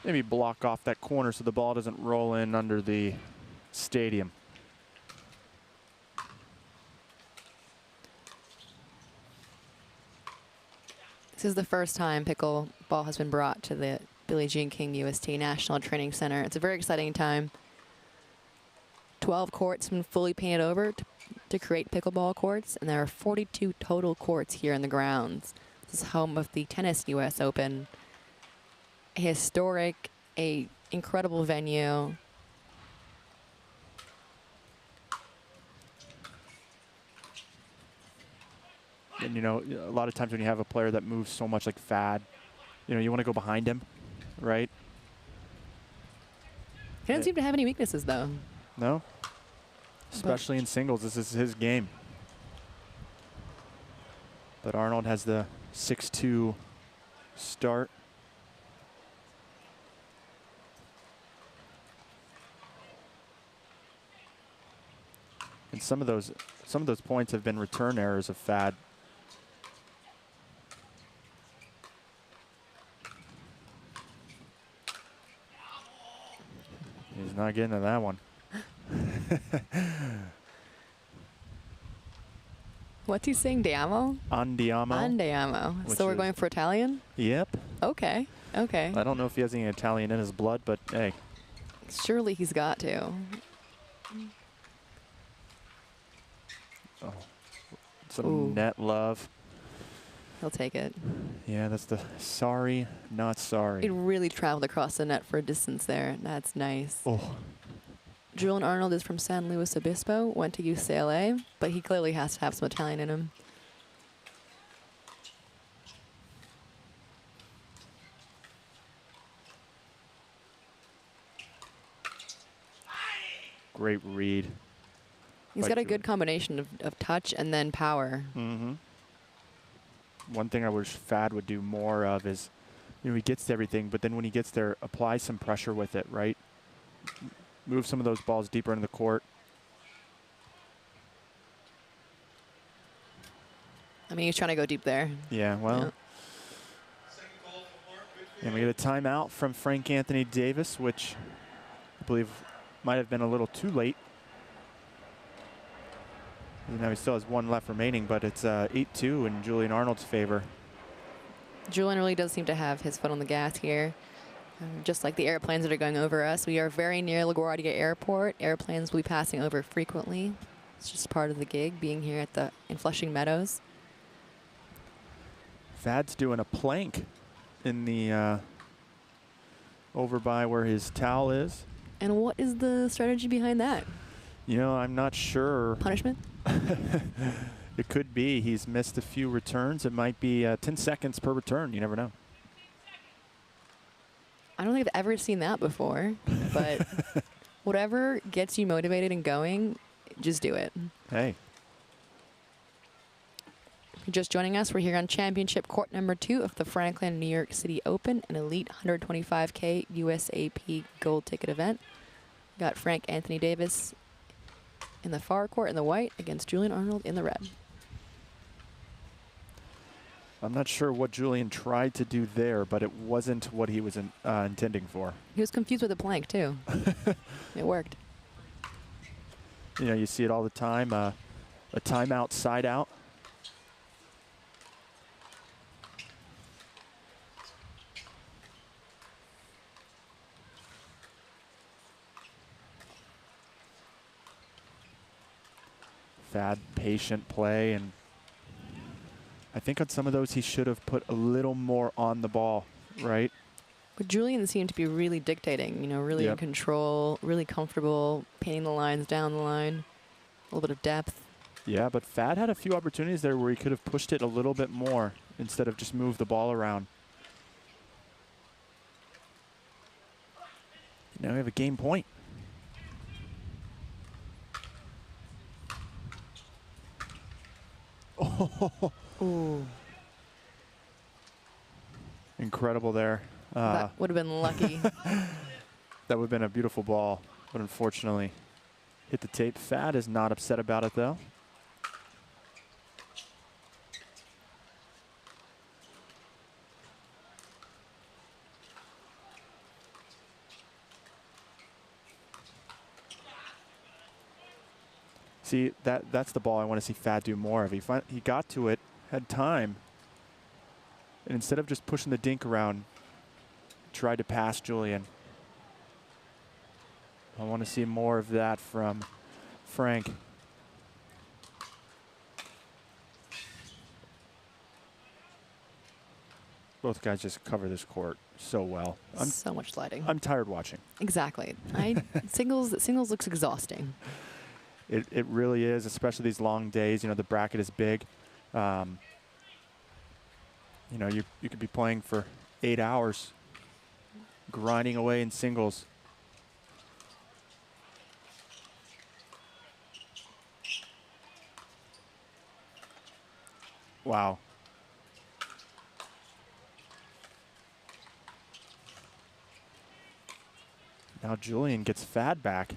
maybe block off that corner so the ball doesn't roll in under the stadium. This is the first time pickleball has been brought to the Billie Jean King USTA National Training Center. It's a very exciting time. 12 courts have been fully painted over to create pickleball courts, and there are 42 total courts here in the grounds. This is home of the Tennis US Open. A historic, incredible venue. And, you know, a lot of times when you have a player that moves so much like Fad, you know, you want to go behind him, right? He doesn't seem to have any weaknesses, though. No? Especially in singles. This is his game. But Arnold has the 6-2 start. And some of those points have been return errors of Fad. He's not getting to that one. What's he saying? Diamo? Andiamo. Andiamo. So we're going for Italian? Yep. Okay. Okay. I don't know if he has any Italian in his blood, but hey. Surely he's got to. Oh. Some net love. He'll take it. Yeah, that's the sorry, not sorry. It really traveled across the net for a distance there. That's nice. Oh. Julian Arnold is from San Luis Obispo, went to UCLA, but he clearly has to have some Italian in him. Great read. He's got a good combination of touch and then power. Mm-hmm. One thing I wish Fad would do more of is, you know, he gets to everything, but then when he gets there, apply some pressure with it, right? Move some of those balls deeper into the court. I mean, he's trying to go deep there. Yeah, well. Yeah. And we get a timeout from Frank Anthony Davis, which I believe might have been a little too late. Now he still has one left remaining, but it's 8-2 in Julian Arnold's favor. Julian really does seem to have his foot on the gas here. Just like the airplanes that are going over us. We are very near LaGuardia Airport. Airplanes will be passing over frequently. It's just part of the gig, being here at in Flushing Meadows. Fad's doing a plank in the over by where his towel is. And what is the strategy behind that? You know, I'm not sure. Punishment? It could be. He's missed a few returns. It might be 10 seconds per return. You never know. I don't think I've ever seen that before, but whatever gets you motivated and going, just do it. Hey. If you're just joining us, we're here on championship court number 2 of the Franklin New York City Open, an elite 125K USAP gold ticket event. Got Frank Anthony Davis in the far court in the white against Julian Arnold in the red. I'm not sure what Julian tried to do there, but it wasn't what he was intending for. He was confused with the plank, too. It worked. You know, you see it all the time. A timeout, side out. Fad, patient play, and I think on some of those he should have put a little more on the ball, right? But Julian seemed to be really dictating, you know, really in control, really comfortable, painting the lines down the line, a little bit of depth. Yeah, but Fad had a few opportunities there where he could have pushed it a little bit more instead of just move the ball around. Now we have a game point. Oh. Ooh. Incredible there. That would have been lucky. That would have been a beautiful ball, but unfortunately hit the tape. Fad is not upset about it, though. See, that's the ball I want to see Fad do more of. He got to it, had time, and instead of just pushing the dink around, tried to pass Julian. I want to see more of that from Frank. Both guys just cover this court so well. So much sliding. I'm tired watching. Exactly. Singles looks exhausting. It really is, especially these long days. You know, the bracket is big. You know, you could be playing for 8 hours, grinding away in singles. Wow. Now Julian gets Fad back.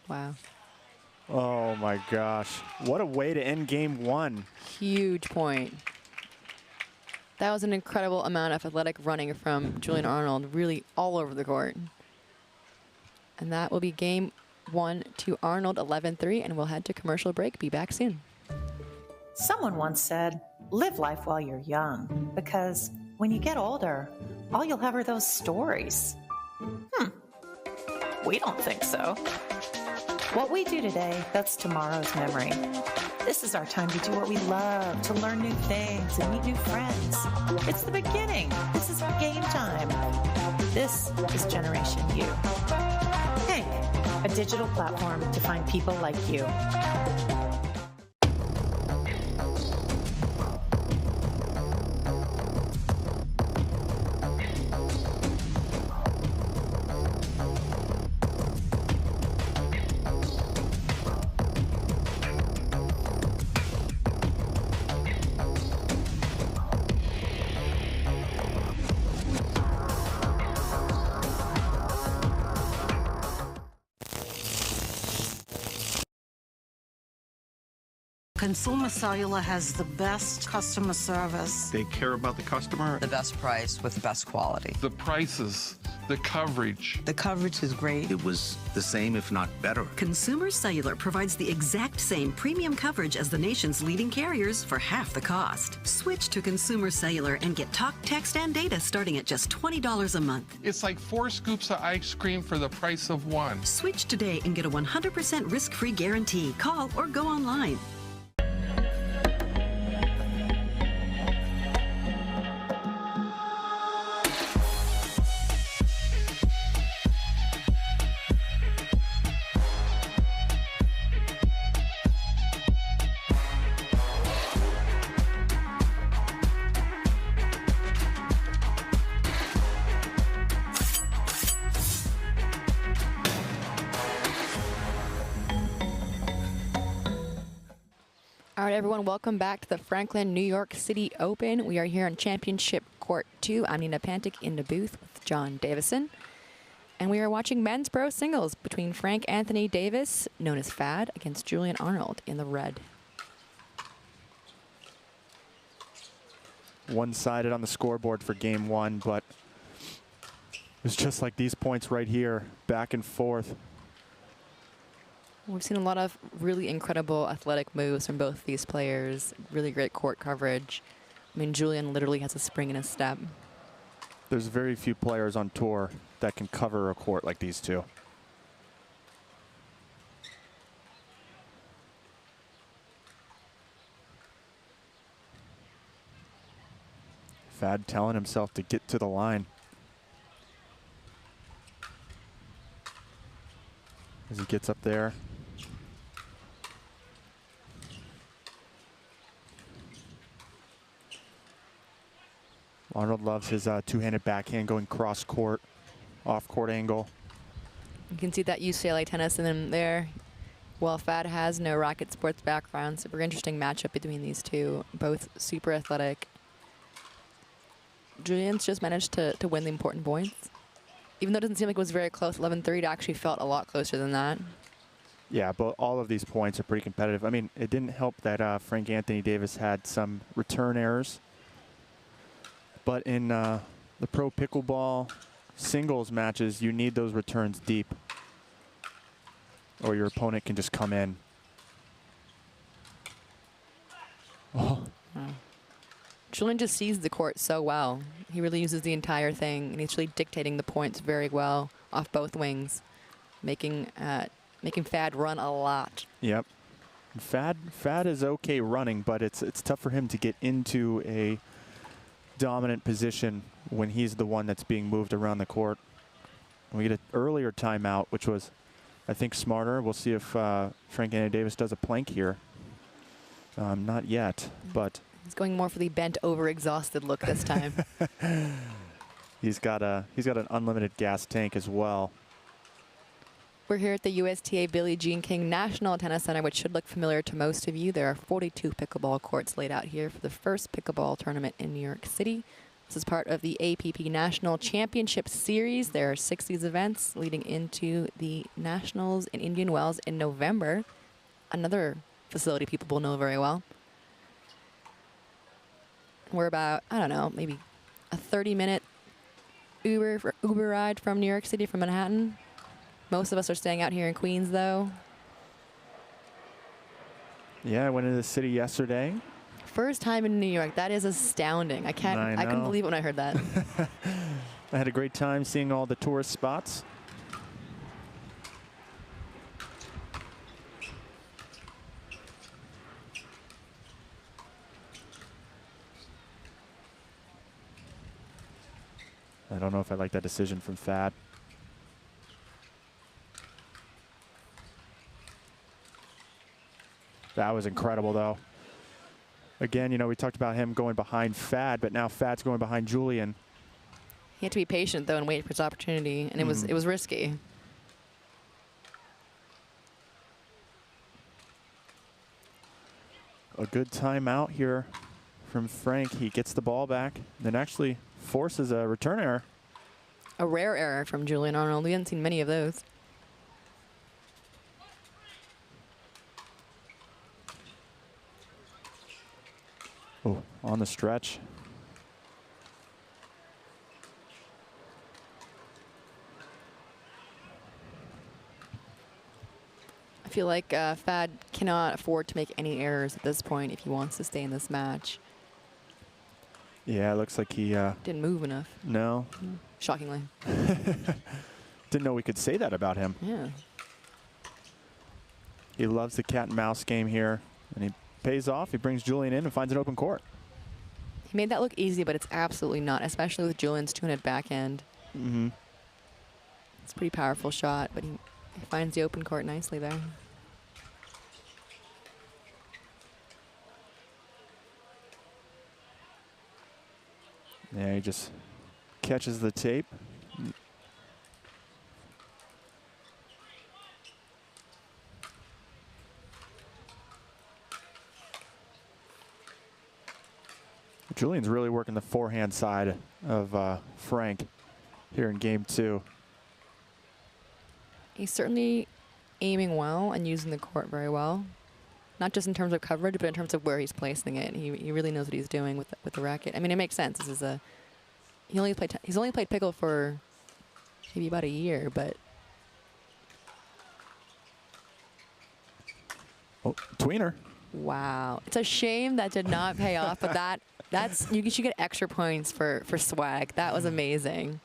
Wow. Oh my gosh. What a way to end game one. Huge point. That was an incredible amount of athletic running from Julian Arnold, really all over the court. And that will be game one to Arnold, 11-3, and we'll head to commercial break. Be back soon. Someone once said, live life while you're young, because when you get older, all you'll have are those stories. We don't think so. What we do today, that's tomorrow's memory. This is our time to do what we love, to learn new things and meet new friends. It's the beginning. This is game time. This is Generation U. Hank, a digital platform to find people like you. Consumer Cellular has the best customer service. They care about the customer. The best price with the best quality. The prices, the coverage. The coverage is great. It was the same, if not better. Consumer Cellular provides the exact same premium coverage as the nation's leading carriers for half the cost. Switch to Consumer Cellular and get talk, text, and data starting at just $20 a month. It's like 4 scoops of ice cream for the price of 1. Switch today and get a 100% risk-free guarantee. Call or go online. All right, everyone, welcome back to the Franklin, New York City Open. We are here on Championship Court 2. I'm Nina Pantic in the booth with John Davison. And we are watching men's pro singles between Frank Anthony Davis, known as Fad, against Julian Arnold in the red. One-sided on the scoreboard for game one, but it was just like these points right here, back and forth. We've seen a lot of really incredible athletic moves from both these players. Really great court coverage. I mean, Julian literally has a spring in his step. There's very few players on tour that can cover a court like these two. Fad telling himself to get to the line. As he gets up there. Arnold loves his two-handed backhand going cross-court, off-court angle. You can see that UCLA tennis in him there. Well, Fad has no racket sports background. Super interesting matchup between these two. Both super athletic. Julian's just managed to win the important points. Even though it doesn't seem like it was very close, 11-3, it actually felt a lot closer than that. Yeah, but all of these points are pretty competitive. I mean, it didn't help that Frank Anthony Davis had some return errors. But in the pro pickleball, singles matches, you need those returns deep, or your opponent can just come in. Oh. Julian just sees the court so well. He really uses the entire thing, and he's really dictating the points very well off both wings, making Fad run a lot. Yep. Fad is okay running, but it's tough for him to get into a dominant position when he's the one that's being moved around the court. We get an earlier timeout, which was, I think, smarter. We'll see if Frank Anthony Davis does a plank here. Not yet, but he's going more for the bent over, exhausted look this time. he's got an unlimited gas tank as well. We're here at the USTA Billie Jean King National Tennis Center, which should look familiar to most of you. There are 42 pickleball courts laid out here for the first pickleball tournament in New York City. This is part of the APP National Championship Series. There are 6 of these events leading into the Nationals in Indian Wells in November. Another facility people will know very well. We're about, I don't know, maybe a 30-minute Uber ride from New York City, from Manhattan. Most of us are staying out here in Queens, though. Yeah, I went into the city yesterday. First time in New York. That is astounding. I couldn't believe it when I heard that. I had a great time seeing all the tourist spots. I don't know if I like that decision from Fad. That was incredible, though. Again, you know, we talked about him going behind Fad, but now Fad's going behind Julian. He had to be patient, though, and wait for his opportunity, and it was risky. A good timeout here from Frank. He gets the ball back, then actually forces a return error. A rare error from Julian Arnold. We haven't seen many of those. Oh, on the stretch. I feel like Fad cannot afford to make any errors at this point if he wants to stay in this match. Yeah, it looks like he didn't move enough. No. Shockingly. Didn't know we could say that about him. Yeah. He loves the cat and mouse game here, and he pays off. He brings Julian in and finds an open court. He made that look easy, but it's absolutely not, especially with Julian's two-handed backhand. Mm-hmm. It's a pretty powerful shot, but he finds the open court nicely there. Yeah, he just catches the tape. Julian's really working the forehand side of Frank here in game 2. He's certainly aiming well and using the court very well. Not just in terms of coverage, but in terms of where he's placing it. He really knows what he's doing with the racket. I mean, it makes sense. This is he's only played pickle for maybe about a year, but oh, tweener. Wow, it's a shame that did not pay off. But you should get extra points for swag. That was amazing.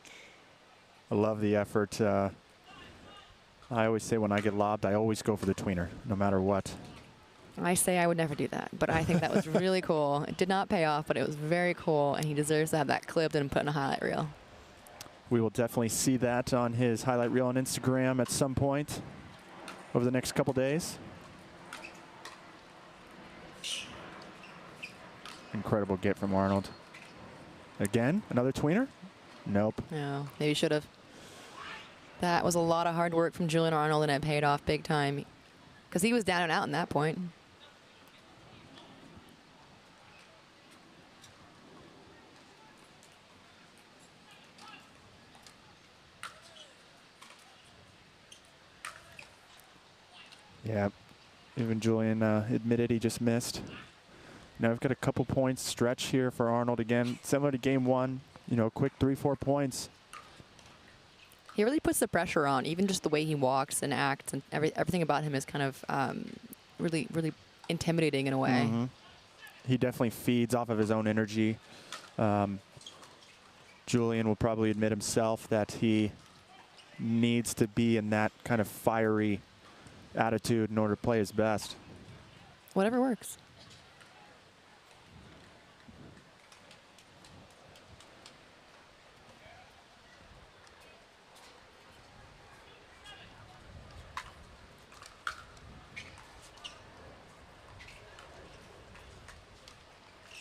I love the effort. I always say when I get lobbed, I always go for the tweener, no matter what. I say I would never do that, but I think that was really cool. It did not pay off, but it was very cool, and he deserves to have that clipped and put in a highlight reel. We will definitely see that on his highlight reel on Instagram at some point over the next couple days. Incredible get from Arnold. Again, another tweener? Nope. No, maybe should have. That was a lot of hard work from Julian Arnold, and it paid off big time because he was down and out in that point. Yeah, even Julian admitted he just missed. Now we've got a couple points stretch here for Arnold again. Similar to game 1, you know, quick 3-4 points. He really puts the pressure on, even just the way he walks and acts, and everything about him is kind of really, really intimidating in a way. He definitely feeds off of his own energy. Julian will probably admit himself that he needs to be in that kind of fiery attitude in order to play his best. Whatever works.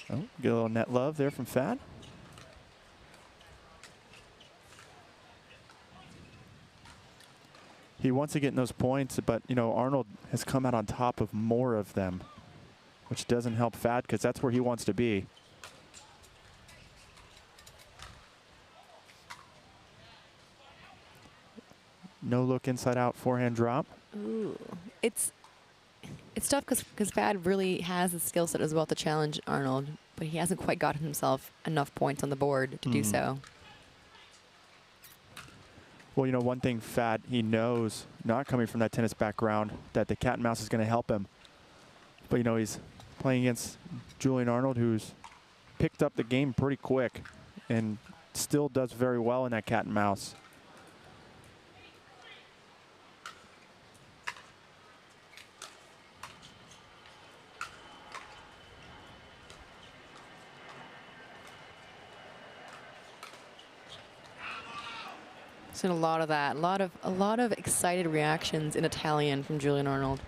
Oh, get a little net love there from Fad. He wants to get in those points, but, you know, Arnold has come out on top of more of them, which doesn't help Fad because that's where he wants to be. No look inside out forehand drop. Ooh. It's tough because Fad really has the skill set as well to challenge Arnold, but he hasn't quite gotten himself enough points on the board to do so. Well, you know, one thing Fad, he knows, not coming from that tennis background, that the cat and mouse is going to help him. But, you know, he's playing against Julian Arnold, who's picked up the game pretty quick and still does very well in that cat and mouse. Seen a lot of that, a lot of excited reactions in Italian from Julian Arnold.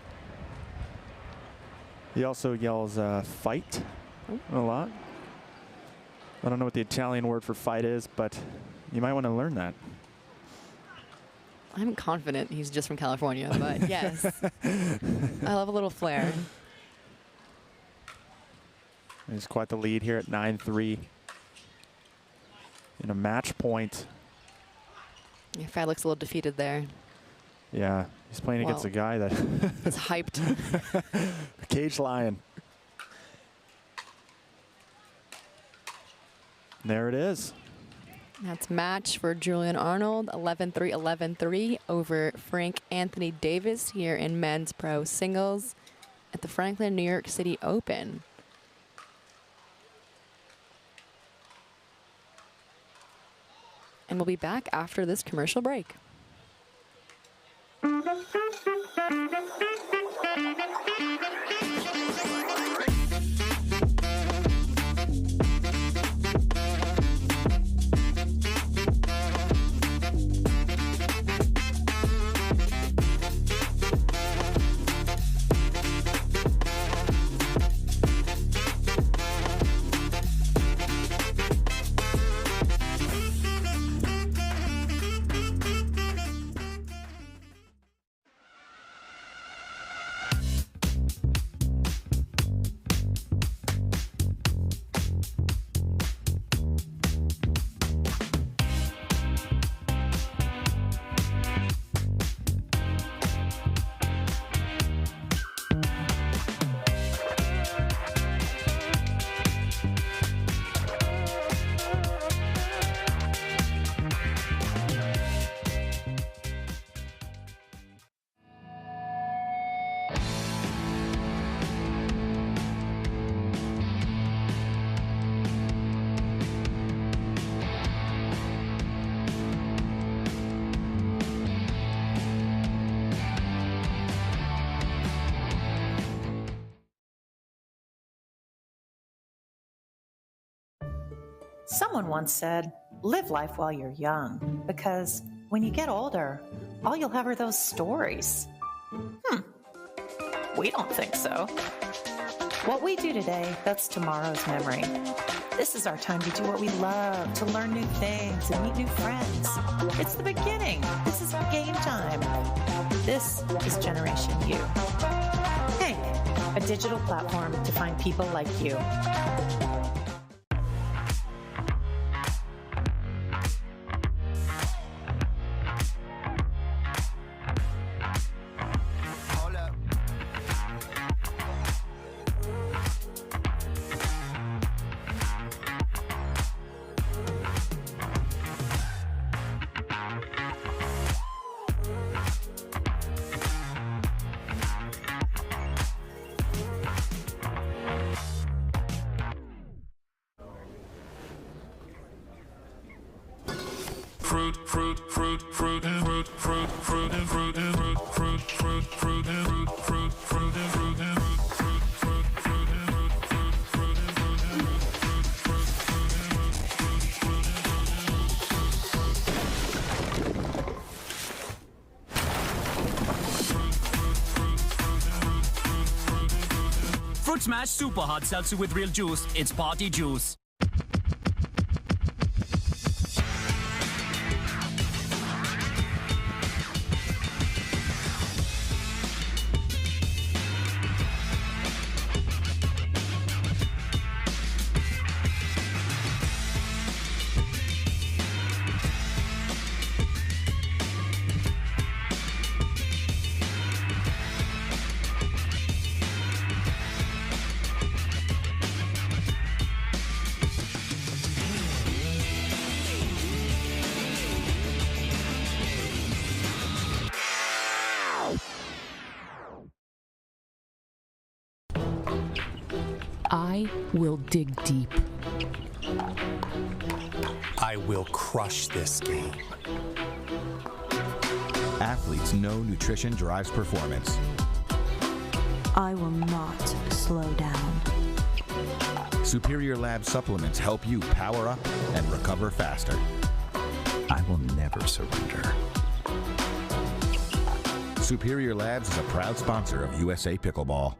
He also yells fight a lot. I don't know what the Italian word for fight is, but you might want to learn that. I'm confident he's just from California, but yes. I love a little flair. He's quite the lead here at 9-3 in a match point. Yeah, Fad looks a little defeated there. Yeah, he's playing against a guy that is hyped. Cage lion. There it is. That's match for Julian Arnold, 11-3, 11-3 over Frank Anthony Davis here in men's pro singles at the Franklin, New York City Open. And we'll be back after this commercial break. Someone once said, live life while you're young, because when you get older, all you'll have are those stories. We don't think so. What we do today, that's tomorrow's memory. This is our time to do what we love, to learn new things and meet new friends. It's the beginning. This is game time. This is Generation U. Hank, a digital platform to find people like you. Fruit Smash Super Hot Seltzer with real juice. It's party juice. I will dig deep. I will crush this game. Athletes know nutrition drives performance. I will not slow down. Superior Lab supplements help you power up and recover faster. I will never surrender. Superior Labs is a proud sponsor of USA Pickleball.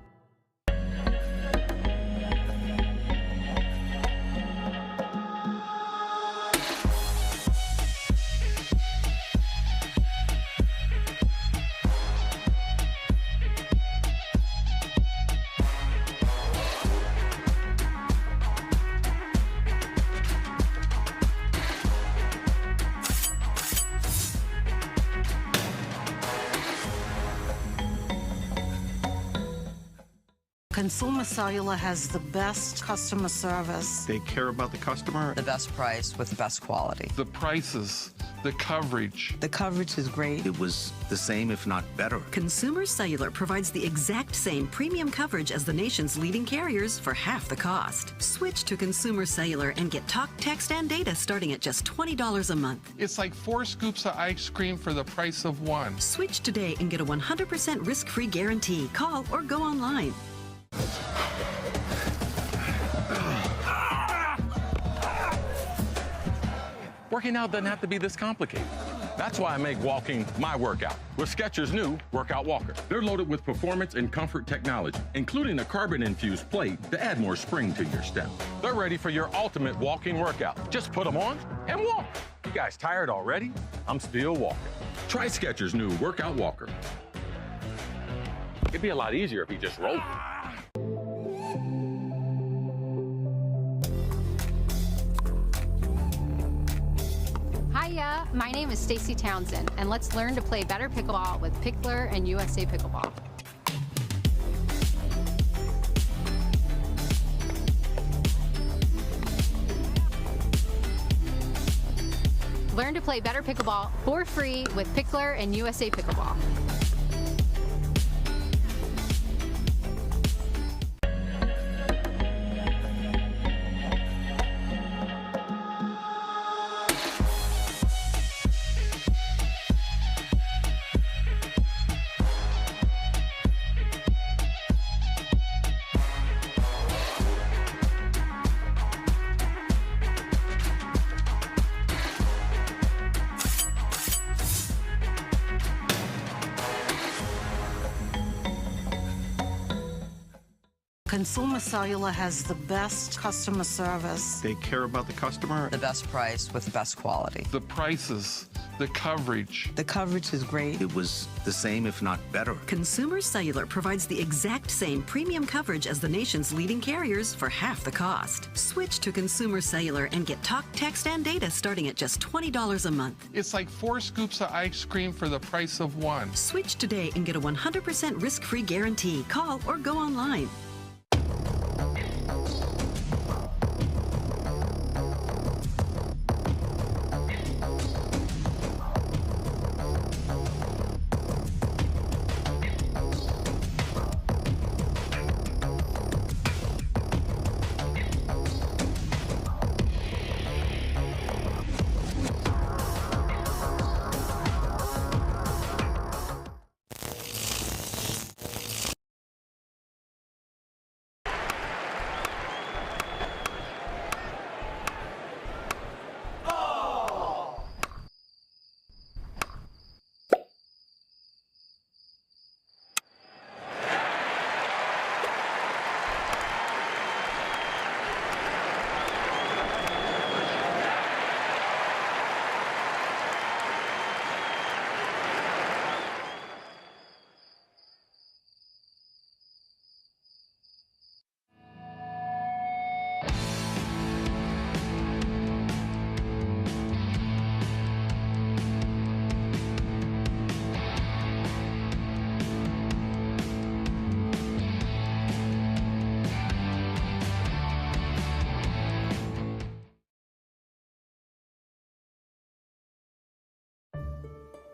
Consumer Cellular has the best customer service. They care about the customer. The best price with the best quality. The prices, the coverage. The coverage is great. It was the same, if not better. Consumer Cellular provides the exact same premium coverage as the nation's leading carriers for half the cost. Switch to Consumer Cellular and get talk, text, and data starting at just $20 a month. It's like 4 scoops of ice cream for the price of 1. Switch today and get a 100% risk-free guarantee. Call or go online. Working out doesn't have to be this complicated. That's why I make walking my workout with Skechers' new Workout Walker. They're loaded with performance and comfort technology, including a carbon-infused plate to add more spring to your step. They're ready for your ultimate walking workout. Just put them on and walk. You guys tired already? I'm still walking. Try Skechers' new Workout Walker. It'd be a lot easier if he just rolled. Hiya, my name is Stacy Townsend, and let's learn to play better pickleball with Pickler and USA Pickleball. Learn to play better pickleball for free with Pickler and USA Pickleball. Consumer Cellular has the best customer service. They care about the customer. The best price with the best quality. The prices, the coverage. The coverage is great. It was the same, if not better. Consumer Cellular provides the exact same premium coverage as the nation's leading carriers for half the cost. Switch to Consumer Cellular and get talk, text, and data starting at just $20 a month. It's like 4 scoops of ice cream for the price of 1. Switch today and get a 100% risk-free guarantee. Call or go online.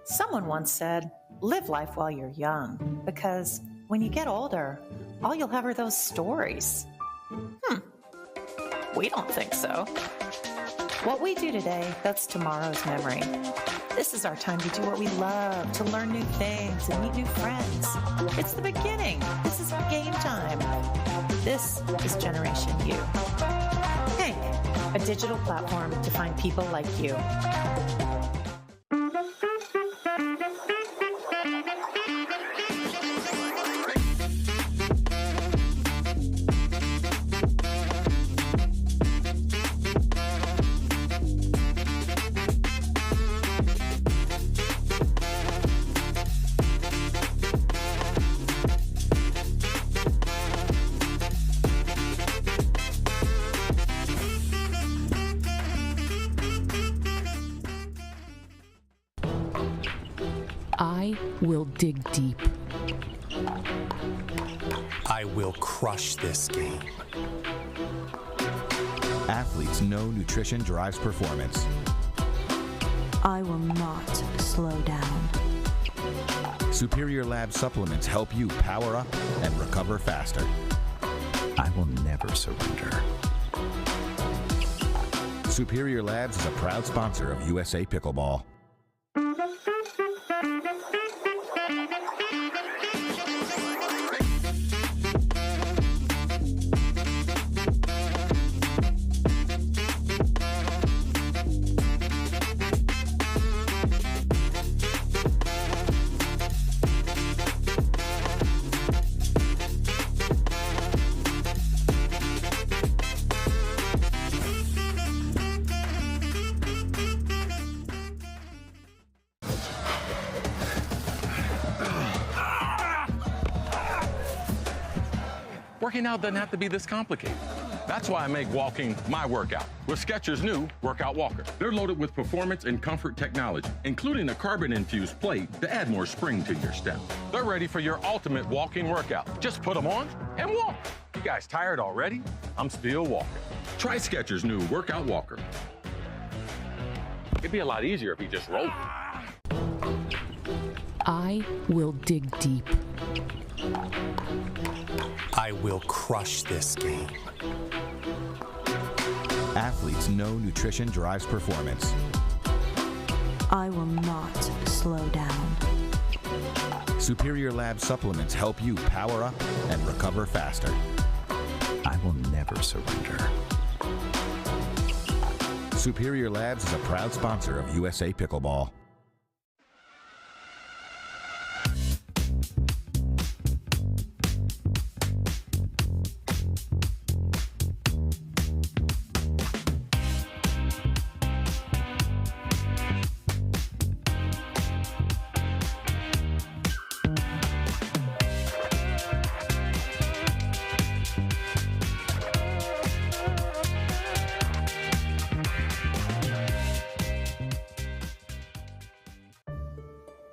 Someone once said, live life while you're young, because when you get older, all you'll have are those stories. We don't think so. What we do today, that's tomorrow's memory. This is our time to do what we love, to learn new things and meet new friends. It's the beginning. This is game time. This is Generation U. Hank, a digital platform to find people like you. I will dig deep. I will crush this game. Athletes know nutrition drives performance. I will not slow down. Superior Lab supplements help you power up and recover faster. I will never surrender. Superior Labs is a proud sponsor of USA Pickleball. Working out doesn't have to be this complicated. That's why I make walking my workout with Skechers' new Workout Walker. They're loaded with performance and comfort technology, including a carbon-infused plate to add more spring to your step. They're ready for your ultimate walking workout. Just put them on and walk. You guys tired already? I'm still walking. Try Skechers' new Workout Walker. It'd be a lot easier if you just rolled. I will dig deep. I will crush this game. Athletes know nutrition drives performance. I will not slow down. Superior Lab supplements help you power up and recover faster. I will never surrender. Superior Labs is a proud sponsor of USA Pickleball.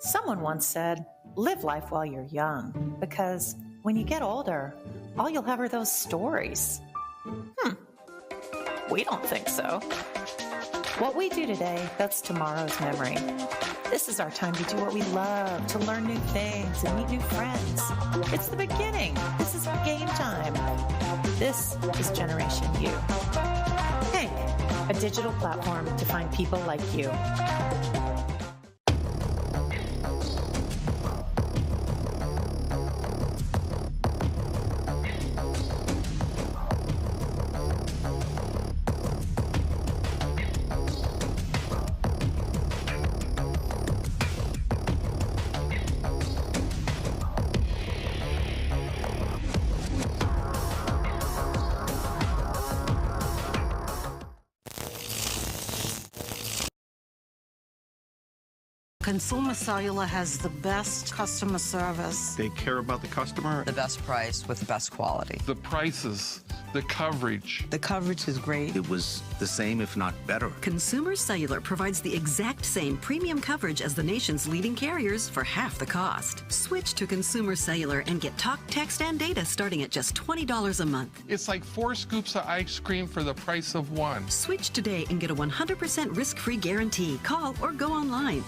Someone once said, live life while you're young, because when you get older, all you'll have are those stories. We don't think so. What we do today, that's tomorrow's memory. This is our time to do what we love, to learn new things and meet new friends. It's the beginning. This is game time. This is Generation U. Hank, a digital platform to find people like you. Consumer Cellular has the best customer service. They care about the customer. The best price with the best quality. The prices, the coverage. The coverage is great. It was the same, if not better. Consumer Cellular provides the exact same premium coverage as the nation's leading carriers for half the cost. Switch to Consumer Cellular and get talk, text, and data starting at just $20 a month. It's like 4 scoops of ice cream for the price of 1. Switch today and get a 100% risk-free guarantee. Call or go online.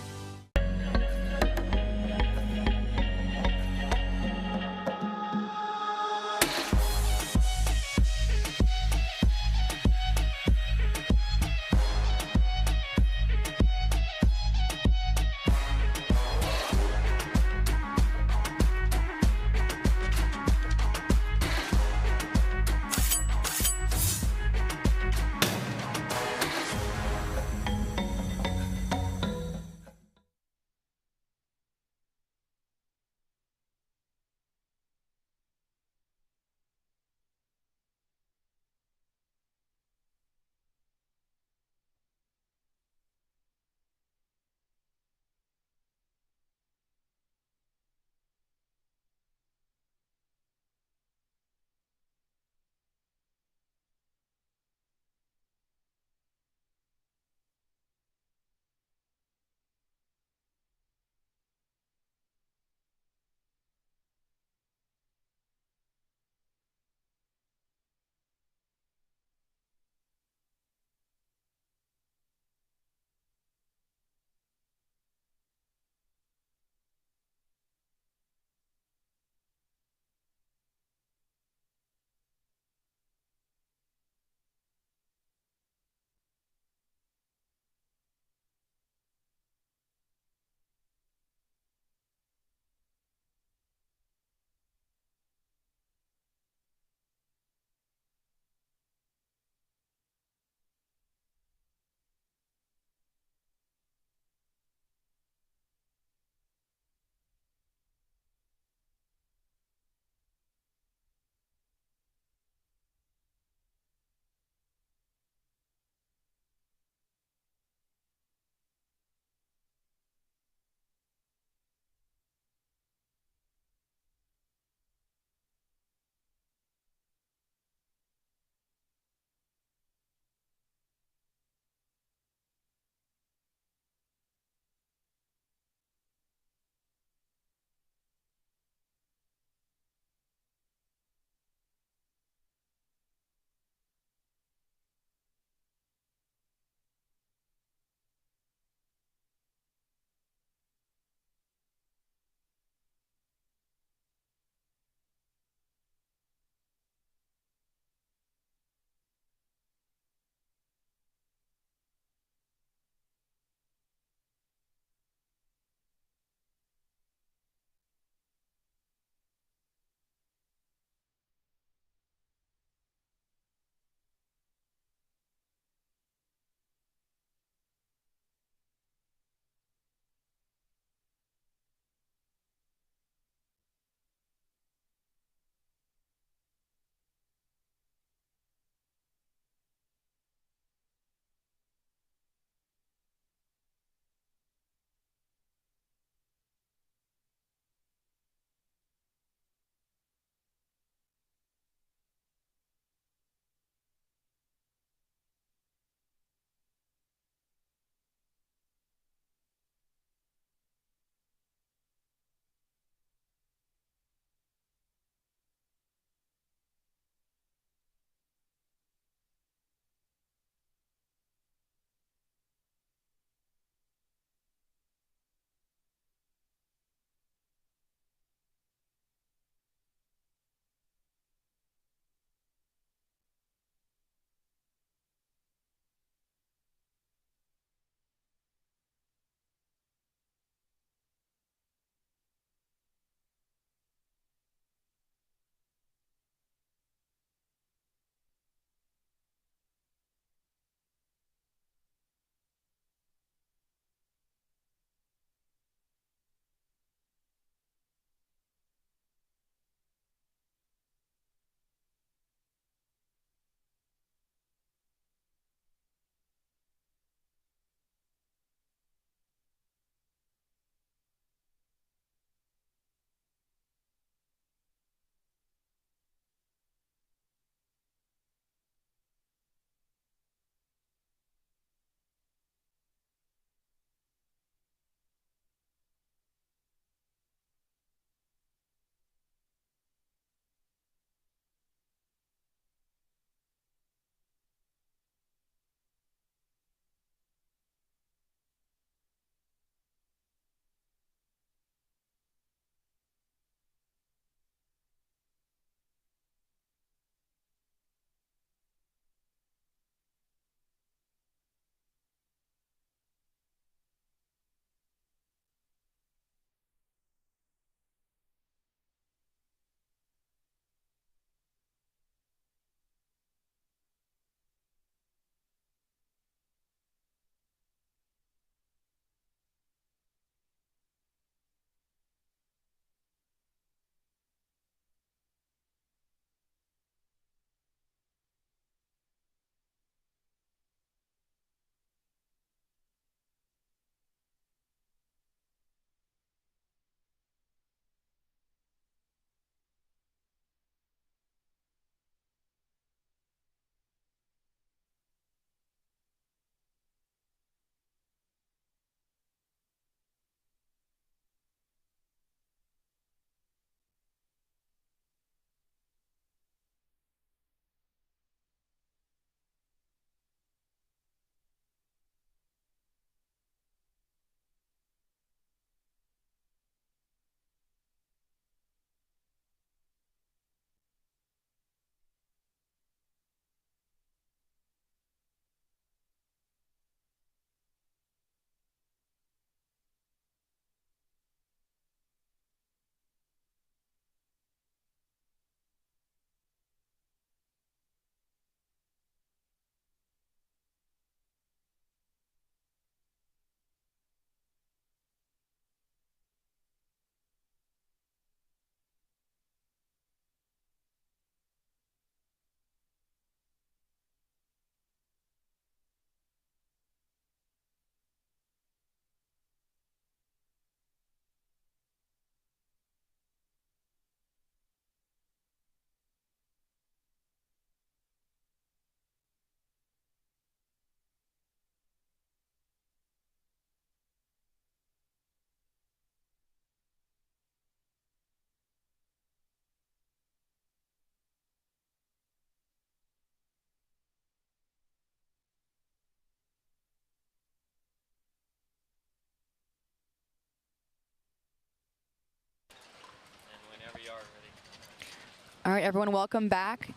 All right, everyone, welcome back.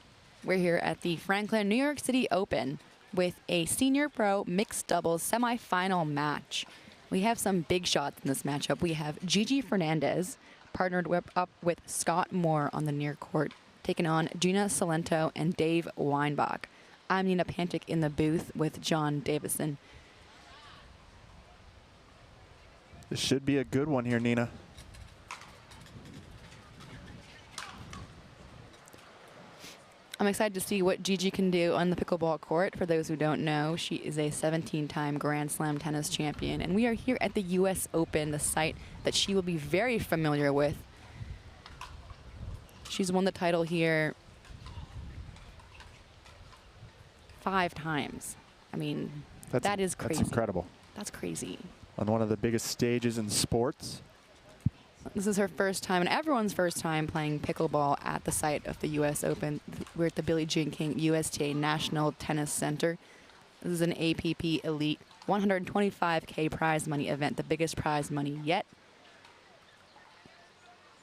We're here at the Franklin New York City Open with a senior pro mixed doubles semifinal match. We have some big shots in this matchup. We have Gigi Fernandez partnered up with Scott Moore on the near court, taking on Gina Salento and Dave Weinbach. I'm Nina Pantic in the booth with John Davison. This should be a good one here, Nina. I'm excited to see what Gigi can do on the pickleball court. For those who don't know, she is a 17-time Grand Slam tennis champion, and we are here at the US Open, the site that she will be very familiar with. She's won the title here 5 times. I mean, that is crazy. That's incredible. That's crazy. On one of the biggest stages in sports. This is her first time, and everyone's first time playing pickleball at the site of the US Open. We're at the Billie Jean King USTA National Tennis Center. This is an APP Elite 125K prize money event, the biggest prize money yet.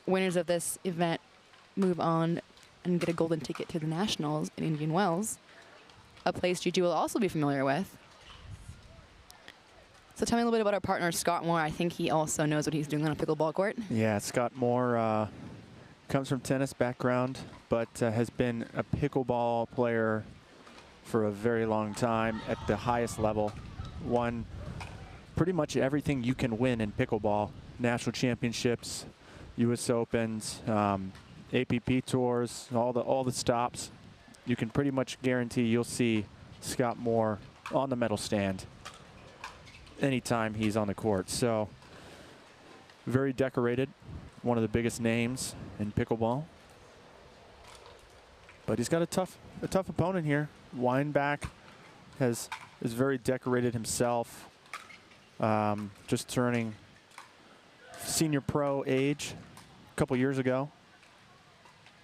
Winners of this event move on and get a golden ticket to the Nationals in Indian Wells, a place Gigi will also be familiar with. So tell me a little bit about our partner, Scott Moore. I think he also knows what he's doing on a pickleball court. Yeah, Scott Moore comes from tennis background, but has been a pickleball player for a very long time at the highest level. Won pretty much everything you can win in pickleball. National championships, US Opens, APP tours, all the stops. You can pretty much guarantee you'll see Scott Moore on the medal stand anytime he's on the court. So very decorated, one of the biggest names in pickleball. But he's got a tough opponent here. Weinbach is very decorated himself. Just turning senior pro age a couple years ago.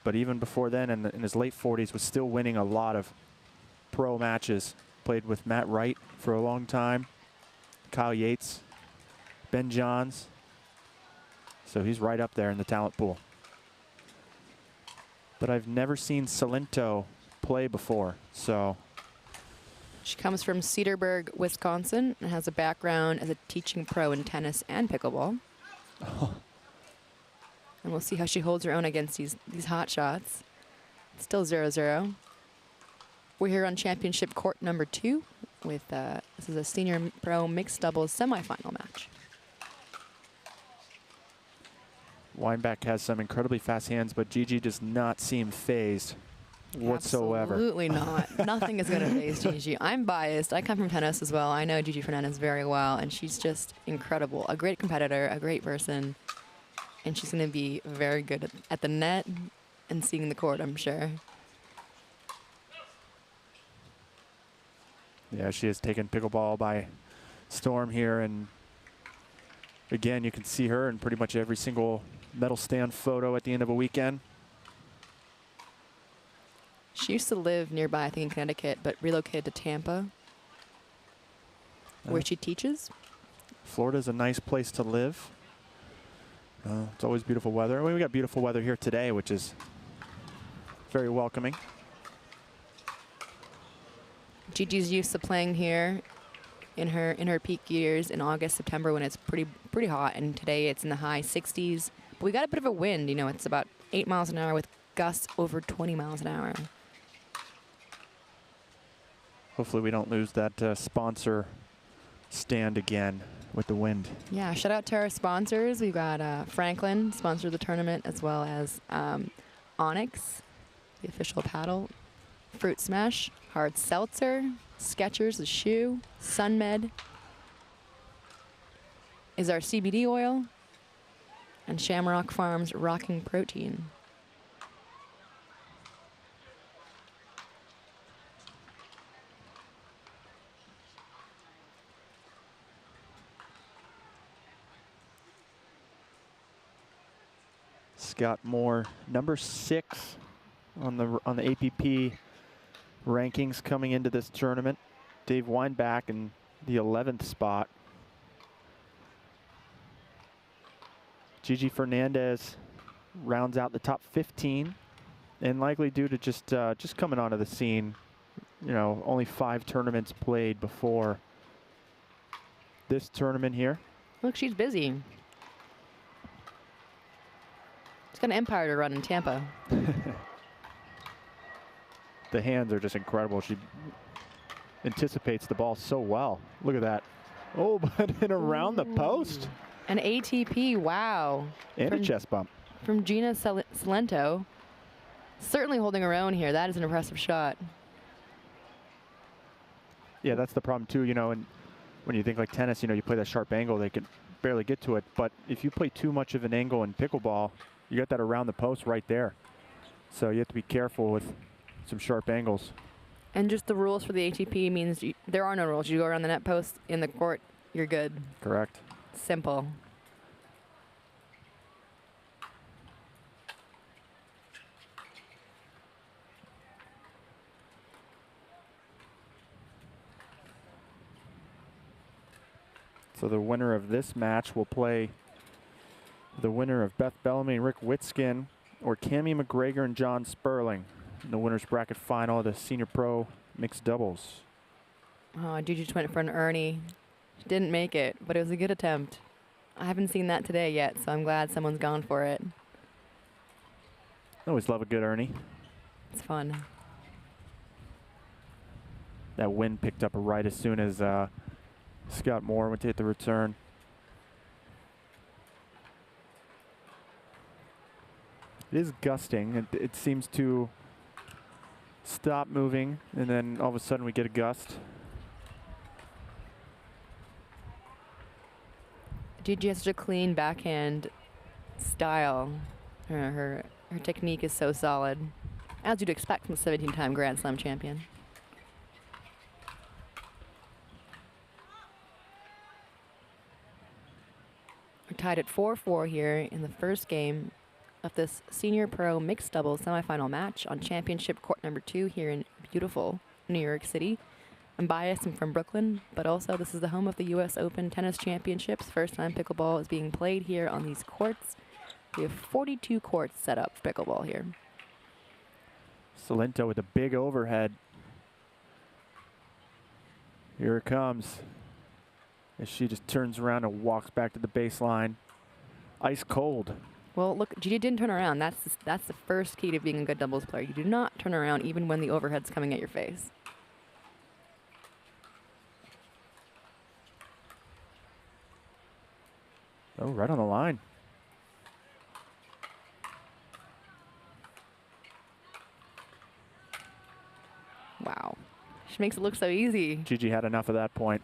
But even before then, in his late 40s, was still winning a lot of pro matches. Played with Matt Wright for a long time. Kyle Yates, Ben Johns. So he's right up there in the talent pool. But I've never seen Salento play before, so. She comes from Cedarburg, Wisconsin, and has a background as a teaching pro in tennis and pickleball. Oh. And we'll see how she holds her own against these hot shots. It's still 0-0. We're here on championship court number 2 with, this is a senior pro mixed doubles semifinal match. Weinbach has some incredibly fast hands, but Gigi does not seem phased whatsoever. Absolutely not. Nothing is going to faze Gigi. I'm biased. I come from tennis as well. I know Gigi Fernandez very well, and she's just incredible. A great competitor, a great person, and she's going to be very good at the net and seeing the court, I'm sure. Yeah, she has taken pickleball by storm here, and again, you can see her in pretty much every single medal stand photo at the end of a weekend. She used to live nearby, I think in Connecticut, but relocated to Tampa, where she teaches. Florida's a nice place to live. It's always beautiful weather. We got beautiful weather here today, which is very welcoming. Gigi's used to playing here in her peak years in August, September, when it's pretty hot, and today it's in the high 60s. But we got a bit of a wind. You know, it's about 8 miles an hour with gusts over 20 miles an hour. Hopefully we don't lose that sponsor stand again with the wind. Yeah, shout out to our sponsors. We've got Franklin, sponsor of the tournament, as well as Onyx, the official paddle, Fruit Smash, Hard Seltzer, Skechers, the shoe, SunMed is our CBD oil, and Shamrock Farms Rocking Protein. Scott Moore, number 6 on the APP rankings coming into this tournament. Dave Weinbach in the 11th spot. Gigi Fernandez rounds out the top 15 And likely due to just coming onto the scene. You know, only 5 tournaments played before this tournament here. Look, she's busy. She's got an empire to run in Tampa. The hands are just incredible. She anticipates the ball so well. Look at that. Oh, but in around the post. An ATP, wow. And a chest bump. From Gina Salento. Certainly holding her own here. That is an impressive shot. Yeah, that's the problem too, you know, and when you think like tennis, you know, you play that sharp angle, they can barely get to it. But if you play too much of an angle in pickleball, you got that around the post right there. So you have to be careful with some sharp angles. And just the rules for the ATP means there are no rules. You go around the net post in the court, you're good. Correct. Simple. So the winner of this match will play the winner of Beth Bellamy and Rick Witskin, or Cammie McGregor and John Sperling in the winner's bracket final of the Senior Pro Mixed Doubles. Oh, Gigi just went for an Ernie. She didn't make it, but it was a good attempt. I haven't seen that today yet, so I'm glad someone's gone for it. Always love a good Ernie. It's fun. That wind picked up right as soon as Scott Moore went to hit the return. It is gusting. It seems to stop moving, and then all of a sudden we get a gust. Gigi has such a clean backhand style. Her technique is so solid, as you'd expect from a 17-time Grand Slam champion. We're tied at 4-4 here in the first game of this Senior Pro Mixed Doubles semifinal match on championship court number 2 here in beautiful New York City. I'm biased, I'm from Brooklyn, but also this is the home of the US Open Tennis Championships. First time pickleball is being played here on these courts. We have 42 courts set up for pickleball here. Salento with a big overhead. Here it comes. As she just turns around and walks back to the baseline. Ice cold. Well, look, Gigi didn't turn around. That's the first key to being a good doubles player. You do not turn around even when the overhead's coming at your face. Oh, right on the line. Wow. She makes it look so easy. Gigi had enough of that point.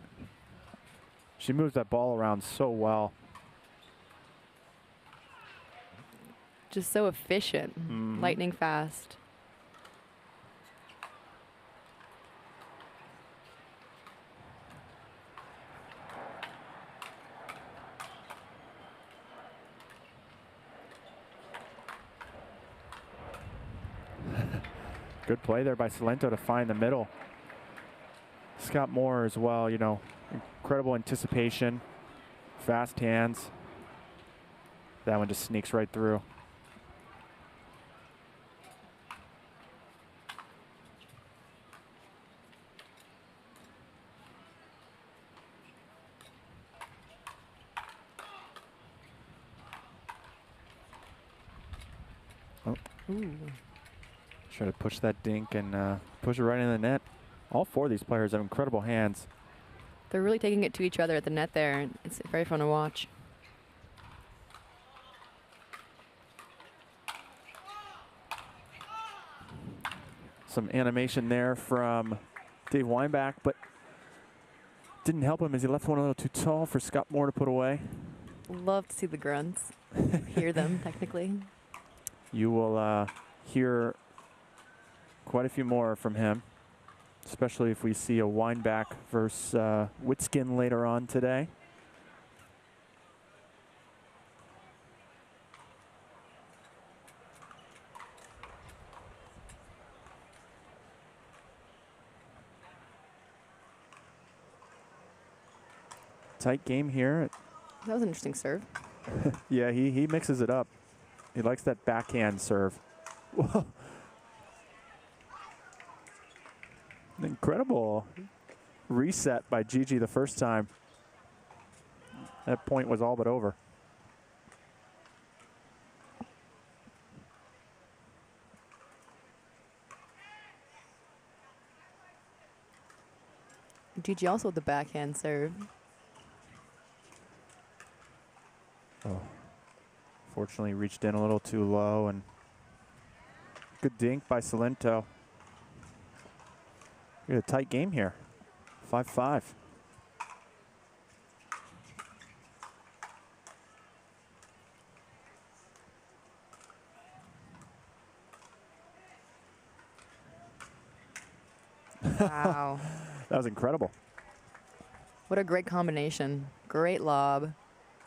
She moves that ball around so well. Just so efficient, lightning fast. Good play there by Salento to find the middle. Scott Moore as well, you know, incredible anticipation, fast hands. That one just sneaks right through. Oh. Ooh. Try to push that dink and push it right in the net. All 4 of these players have incredible hands. They're really taking it to each other at the net there. It's very fun to watch. Some animation there from Dave Weinbach, but didn't help him as he left one a little too tall for Scott Moore to put away. Love to see the grunts. Hear them, technically. You will hear quite a few more from him, especially if we see a Weinbach versus Witskin later on today. Tight game here. That was an interesting serve. Yeah, he mixes it up. He likes that backhand serve. An incredible reset by Gigi the first time. That point was all but over. Gigi also with the backhand serve. Oh, fortunately reached in a little too low, and good dink by Salento. We got a tight game here, 5-5. Wow. That was incredible. What a great combination. Great lob.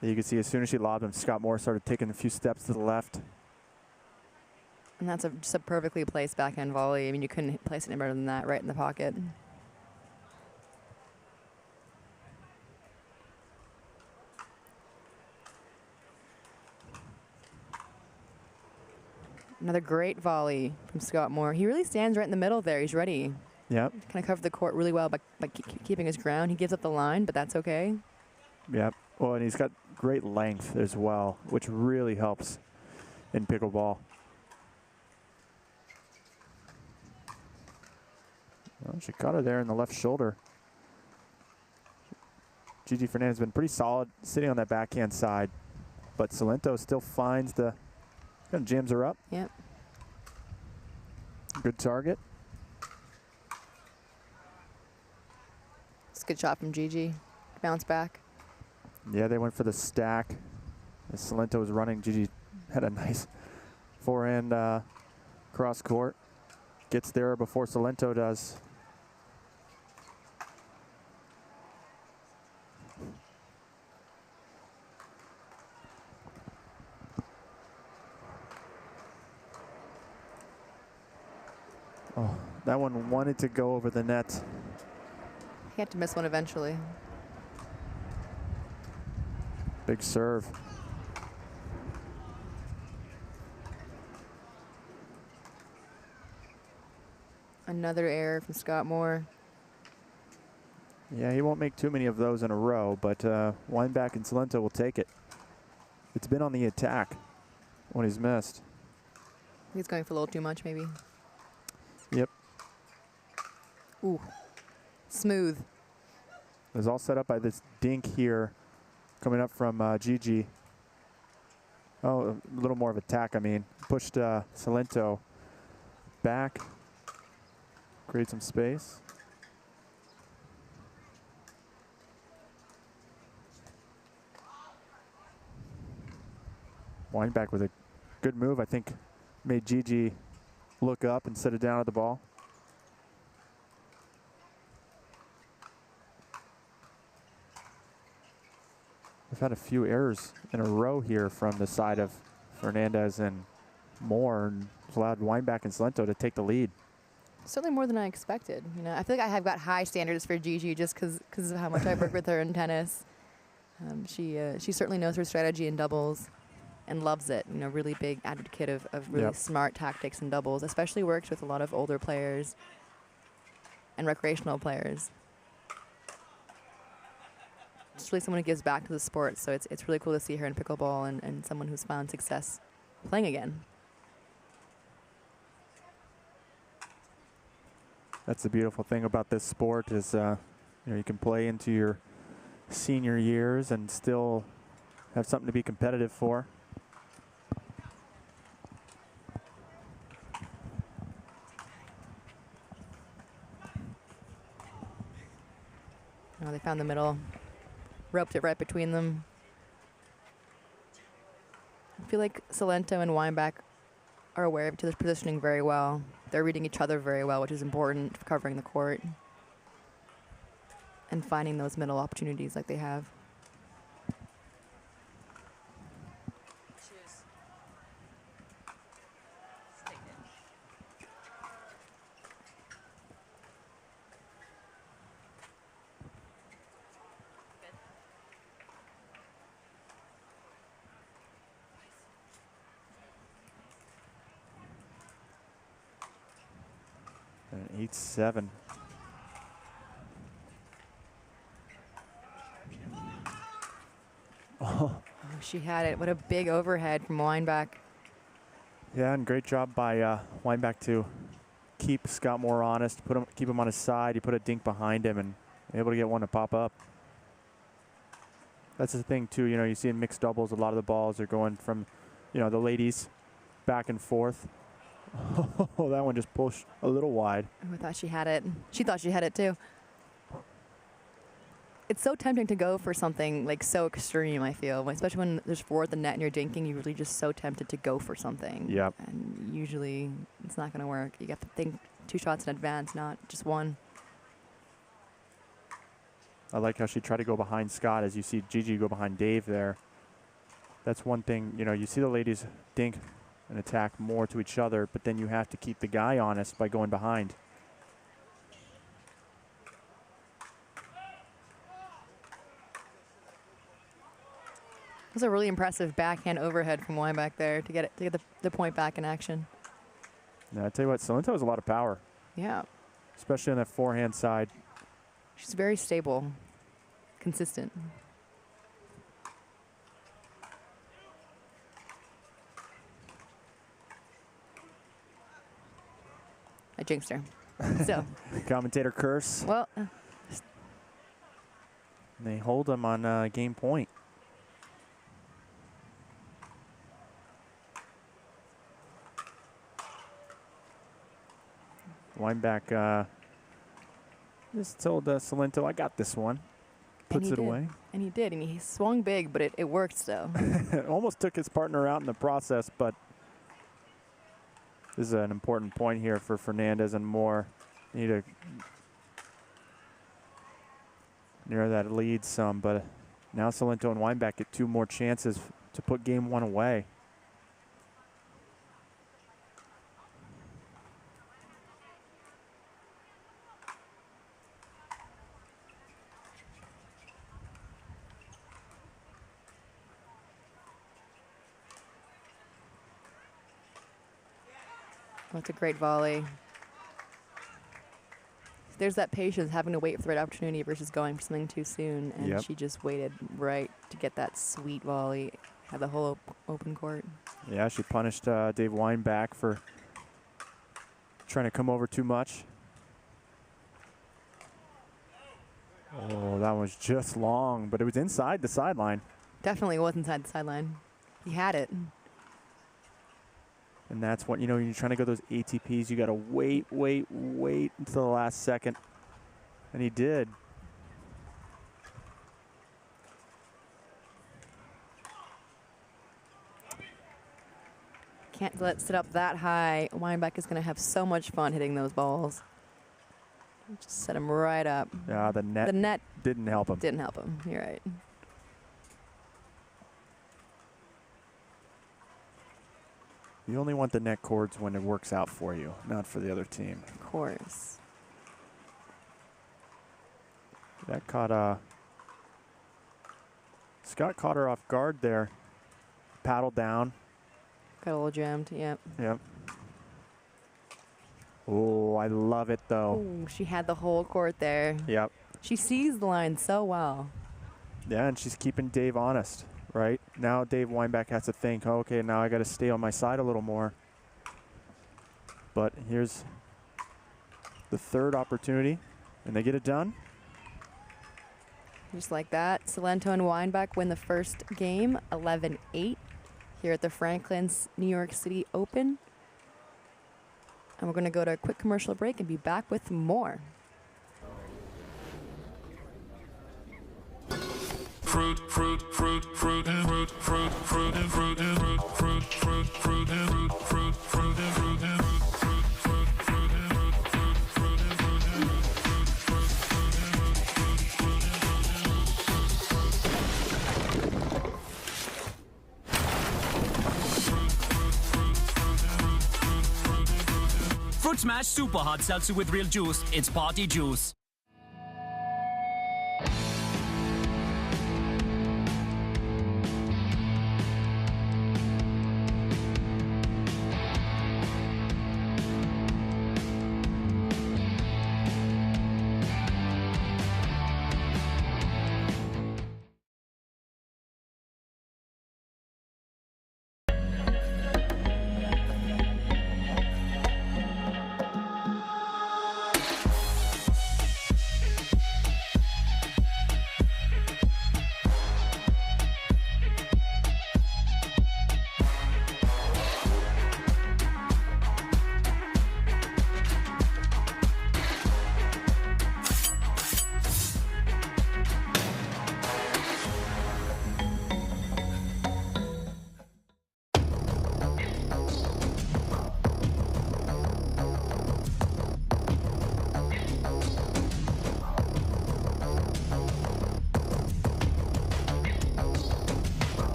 You can see as soon as she lobbed him, Scott Moore started taking a few steps to the left. And that's just a perfectly placed backhand volley. I mean, you couldn't place it any better than that, right in the pocket. Another great volley from Scott Moore. He really stands right in the middle there. He's ready. Yep. Kind of covered the court really well by keeping his ground. He gives up the line, but that's okay. Yep. Well, and he's got great length as well, which really helps in pickleball. Well, she caught her there in the left shoulder. Gigi Fernandez has been pretty solid sitting on that backhand side, but Salento still finds the, kind of jams her up. Yep. Good target. It's a good shot from Gigi. Bounce back. Yeah, they went for the stack. As Salento was running, Gigi had a nice forehand cross court. Gets there before Salento does. Oh, that one wanted to go over the net. He had to miss one eventually. Big serve. Another error from Scott Moore. Yeah, he won't make too many of those in a row, but Weinbach and Salento will take it. It's been on the attack when he's missed. He's going for a little too much, maybe. Yep. Ooh, smooth. It was all set up by this dink here coming up from Gigi. Oh, a little more of attack, I mean. Pushed Salento back. Create some space. Weinbach with a good move, I think, made Gigi look up instead of down at the ball. We've had a few errors in a row here from the side of Fernandez and Moore, and it's allowed Weinbach and Salento to take the lead. Certainly more than I expected. You know, I feel like I have got high standards for Gigi just because of how much I work with her in tennis. She certainly knows her strategy in doubles and loves it. You know, really big advocate of really smart tactics in doubles, especially works with a lot of older players and recreational players. It's really someone who gives back to the sport, so it's really cool to see her in pickleball and someone who's found success playing again. That's the beautiful thing about this sport is you know, you can play into your senior years and still have something to be competitive for. Oh, they found the middle, roped it right between them. I feel like Salento and Weinbach are aware of each other's positioning very well. They're reading each other very well, which is important for covering the court and finding those middle opportunities like they have. And 8-7. She had it. What a big overhead from Weinbach. Yeah, and great job by Weinbach to keep Scott Moore honest, keep him on his side. He put a dink behind him and able to get one to pop up. That's the thing too, you see in mixed doubles, a lot of the balls are going from, the ladies back and forth. Oh, that one just pushed a little wide. I thought she had it. She thought she had it too. It's so tempting to go for something like so extreme, I feel. Especially when there's four at the net and you're dinking, you're really just so tempted to go for something. Yep. And usually it's not going to work. You have to think 2 shots in advance, not just one. I like how she tried to go behind Scott as you see Gigi go behind Dave there. That's one thing, you see the ladies dink and attack more to each other, but then you have to keep the guy honest by going behind. It was a really impressive backhand overhead from Weinbach there to get the point back in action. Now, I tell you what, Salento has a lot of power. Yeah. Especially on that forehand side. She's very stable, consistent. I jinxed her. So. Commentator curse. Well. They hold him on game point. Weinbach just told Salento, I got this one. Puts it away. And he did. And he swung big, but it worked still. Almost took his partner out in the process, but this is an important point here for Fernandez and Moore. They need to narrow that lead some, but now Salento and Weinbach get 2 more chances to put game 1 away. That's a great volley. There's that patience, having to wait for the right opportunity versus going for something too soon. And she just waited right to get that sweet volley. Had the whole open court. Yeah, she punished Dave Weinbach for trying to come over too much. Oh, that was just long, but it was inside the sideline. Definitely was inside the sideline. He had it. And that's what, you're trying to go those ATPs, you got to wait until the last second. And he did. Can't let it sit up that high. Weinbach is going to have so much fun hitting those balls. Just set him right up. Yeah, the net didn't help him. Didn't help him. You're right. You only want the net cords when it works out for you, not for the other team. Of course. That caught Scott caught her off guard there. Paddle down. Got a little jammed, yep. Yep. Oh, I love it though. Ooh, she had the whole court there. Yep. She sees the line so well. Yeah, and she's keeping Dave honest. Right? Now Dave Weinbach has to think, oh, okay, now I got to stay on my side a little more. But here's the 3rd opportunity, and they get it done. Just like that, Salento and Weinbach win the first game, 11-8, here at the Franklin's New York City Open. And we're going to go to a quick commercial break and be back with more. Fruit, fruit, fruit, fruit, and fruit, fruit, fruit, and fruit, and fruit, fruit, fruit, fruit, and fruit, fruit, fruit, and fruit, and fruit, fruit, fruit, and fruit, fruit, Fruit Smash Super Hard Seltzer with real juice. It's party juice.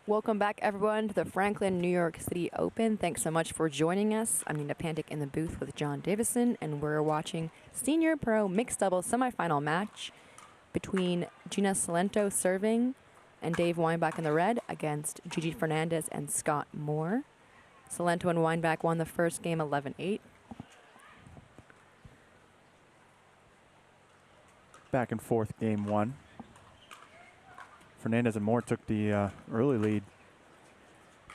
Welcome back, everyone, to the Franklin, New York City Open. Thanks so much for joining us. I'm Nina Pantic in the booth with John Davison, and we're watching Senior Pro Mixed Doubles semifinal match between Gina Salento serving and Dave Weinbach in the red against Gigi Fernandez and Scott Moore. Salento and Weinbach won the first game 11-8. Back and forth game one. Fernandez and Moore took the early lead,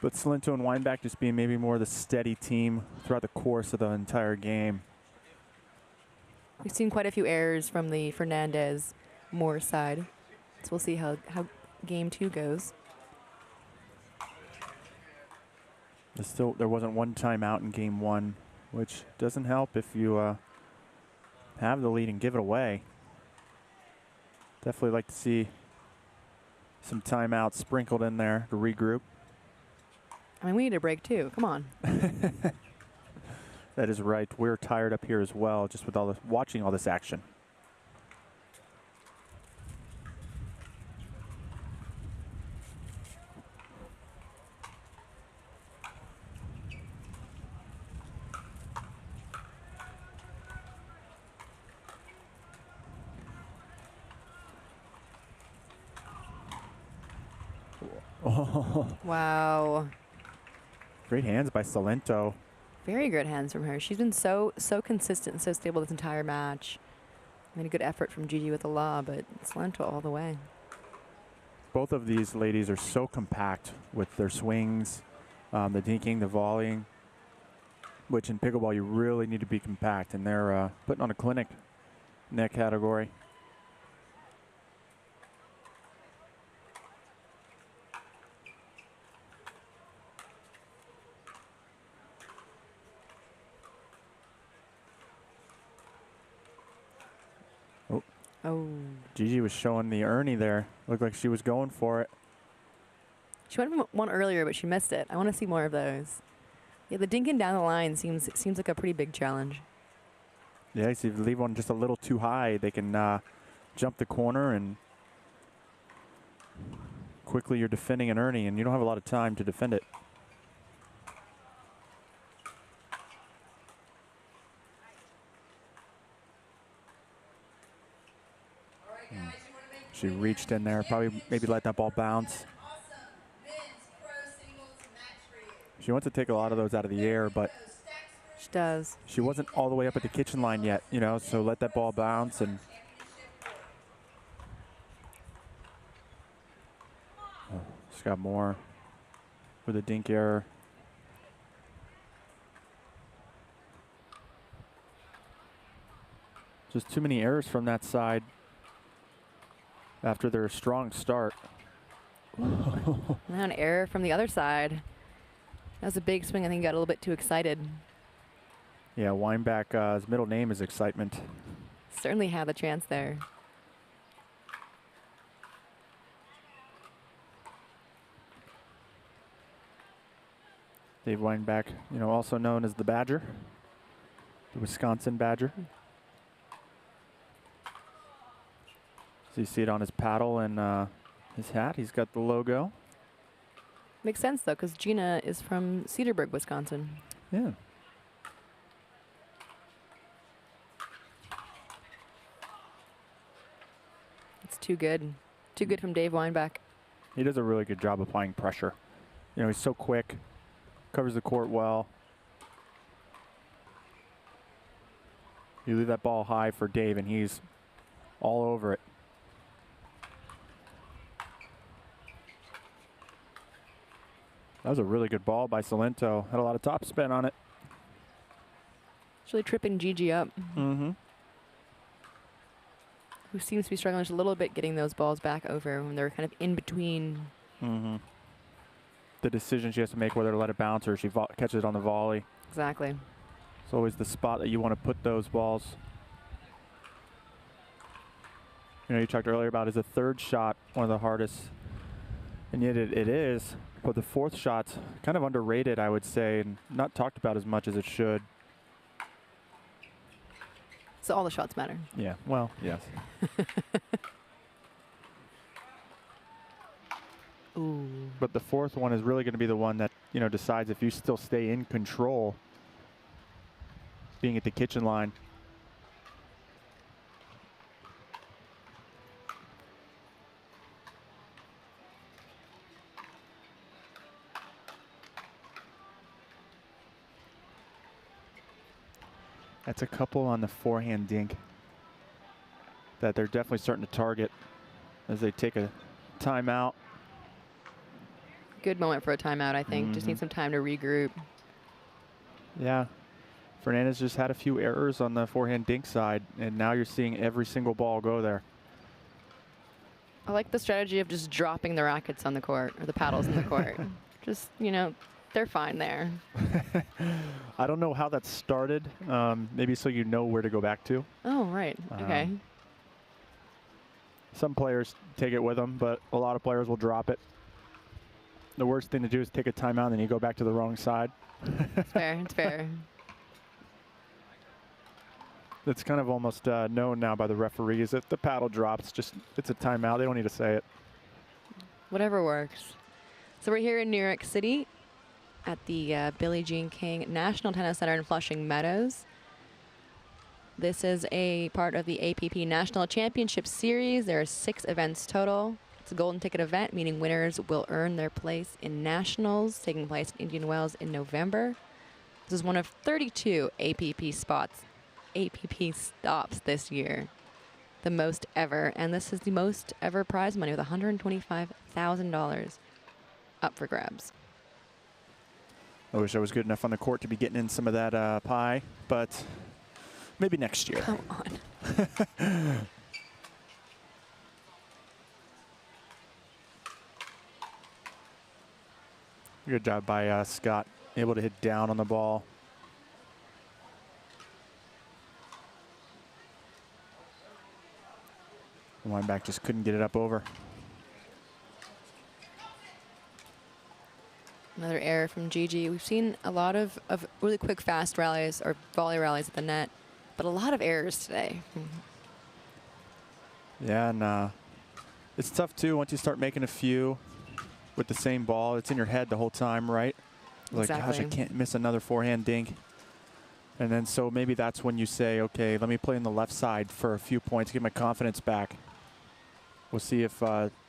but Salento and Weinbach just being maybe more the steady team throughout the course of the entire game. We've seen quite a few errors from the Fernandez-Moore side, so we'll see how game two goes. There wasn't one timeout in game one, which doesn't help if you have the lead and give it away. Definitely like to see some timeouts sprinkled in there to regroup. I mean, we need a break too. Come on. That is right. We're tired up here as well, just with watching all this action. Oh. Wow. Great hands by Salento. Very good hands from her. She's been so consistent and so stable this entire match. Made a good effort from Gigi with the lob, but Salento all the way. Both of these ladies are so compact with their swings, the dinking, the volleying, which in pickleball you really need to be compact, and they're putting on a clinic in that category. Oh. Gigi was showing the Ernie there. Looked like she was going for it. She went from one earlier, but she missed it. I want to see more of those. Yeah, the dinking down the line seems like a pretty big challenge. Yeah, so if you leave one just a little too high, they can jump the corner, and quickly you're defending an Ernie, and you don't have a lot of time to defend it. She reached in there, probably maybe let that ball bounce. She wants to take a lot of those out of the air, but she does. She wasn't all the way up at the kitchen line yet, you know, so let that ball bounce. And Scott Moore with a dink error. Just too many errors from that side after their strong start. Now an error from the other side. That was a big swing. I think he got a little bit too excited. Yeah, Weinbach's middle name is Excitement. Certainly had the chance there. Dave Weinbach, you know, also known as the Badger, the Wisconsin Badger. So you see it on his paddle and his hat. He's got the logo. Makes sense, though, because Gina is from Cedarburg, Wisconsin. Yeah. It's too good. Too good from Dave Weinbach. He does a really good job applying pressure. You know, he's so quick, covers the court well. You leave that ball high for Dave, and he's all over it. That was a really good ball by Salento. Had a lot of top spin on it. It's really tripping Gigi up. Mm-hmm. Who seems to be struggling just a little bit getting those balls back over when they're kind of in between. Mm-hmm. The decision she has to make whether to let it bounce or she catches it on the volley. Exactly. It's always the spot that you want to put those balls. You know, you talked earlier about is the third shot one of the hardest, and yet it is. But the fourth shot's kind of underrated, I would say, and not talked about as much as it should. So all the shots matter. Yeah, well, yes. Ooh. But the fourth one is really going to be the one that, you know, decides if you still stay in control being at the kitchen line. That's a couple on the forehand dink that they're definitely starting to target as they take a timeout. Good moment for a timeout, I think. Just need some time to regroup. Yeah. Fernandez just had a few errors on the forehand dink side, and now you're seeing every single ball go there. I like the strategy of just dropping the rackets on the court, or the paddles in the court. Just, you know, they're fine there. I don't know how that started. Maybe so you know where to go back to. Oh, right. Okay. Some players take it with them, but a lot of players will drop it. The worst thing to do is take a timeout and then you go back to the wrong side. It's fair. It's fair. It's kind of almost known now by the referees that the paddle drops. Just it's a timeout. They don't need to say it. Whatever works. So we're here in New York City at the Billie Jean King National Tennis Center in Flushing Meadows. This is a part of the APP National Championship Series. There are 6 events total. It's a golden ticket event, meaning winners will earn their place in Nationals, taking place in Indian Wells in November. This is one of 32 APP stops this year, the most ever. And this is the most ever prize money with $125,000 up for grabs. I wish I was good enough on the court to be getting in some of that pie, but maybe next year. Come on. Good job by Scott, able to hit down on the ball. Lineback just couldn't get it up over. Another error from Gigi. We've seen a lot of really quick, fast rallies or volley rallies at the net, but a lot of errors today. Yeah, and it's tough too once you start making a few with the same ball. It's in your head the whole time, right? Like, gosh, I can't miss another forehand dink. And then so maybe that's when you say, okay, let me play on the left side for a few points, get my confidence back. We'll see if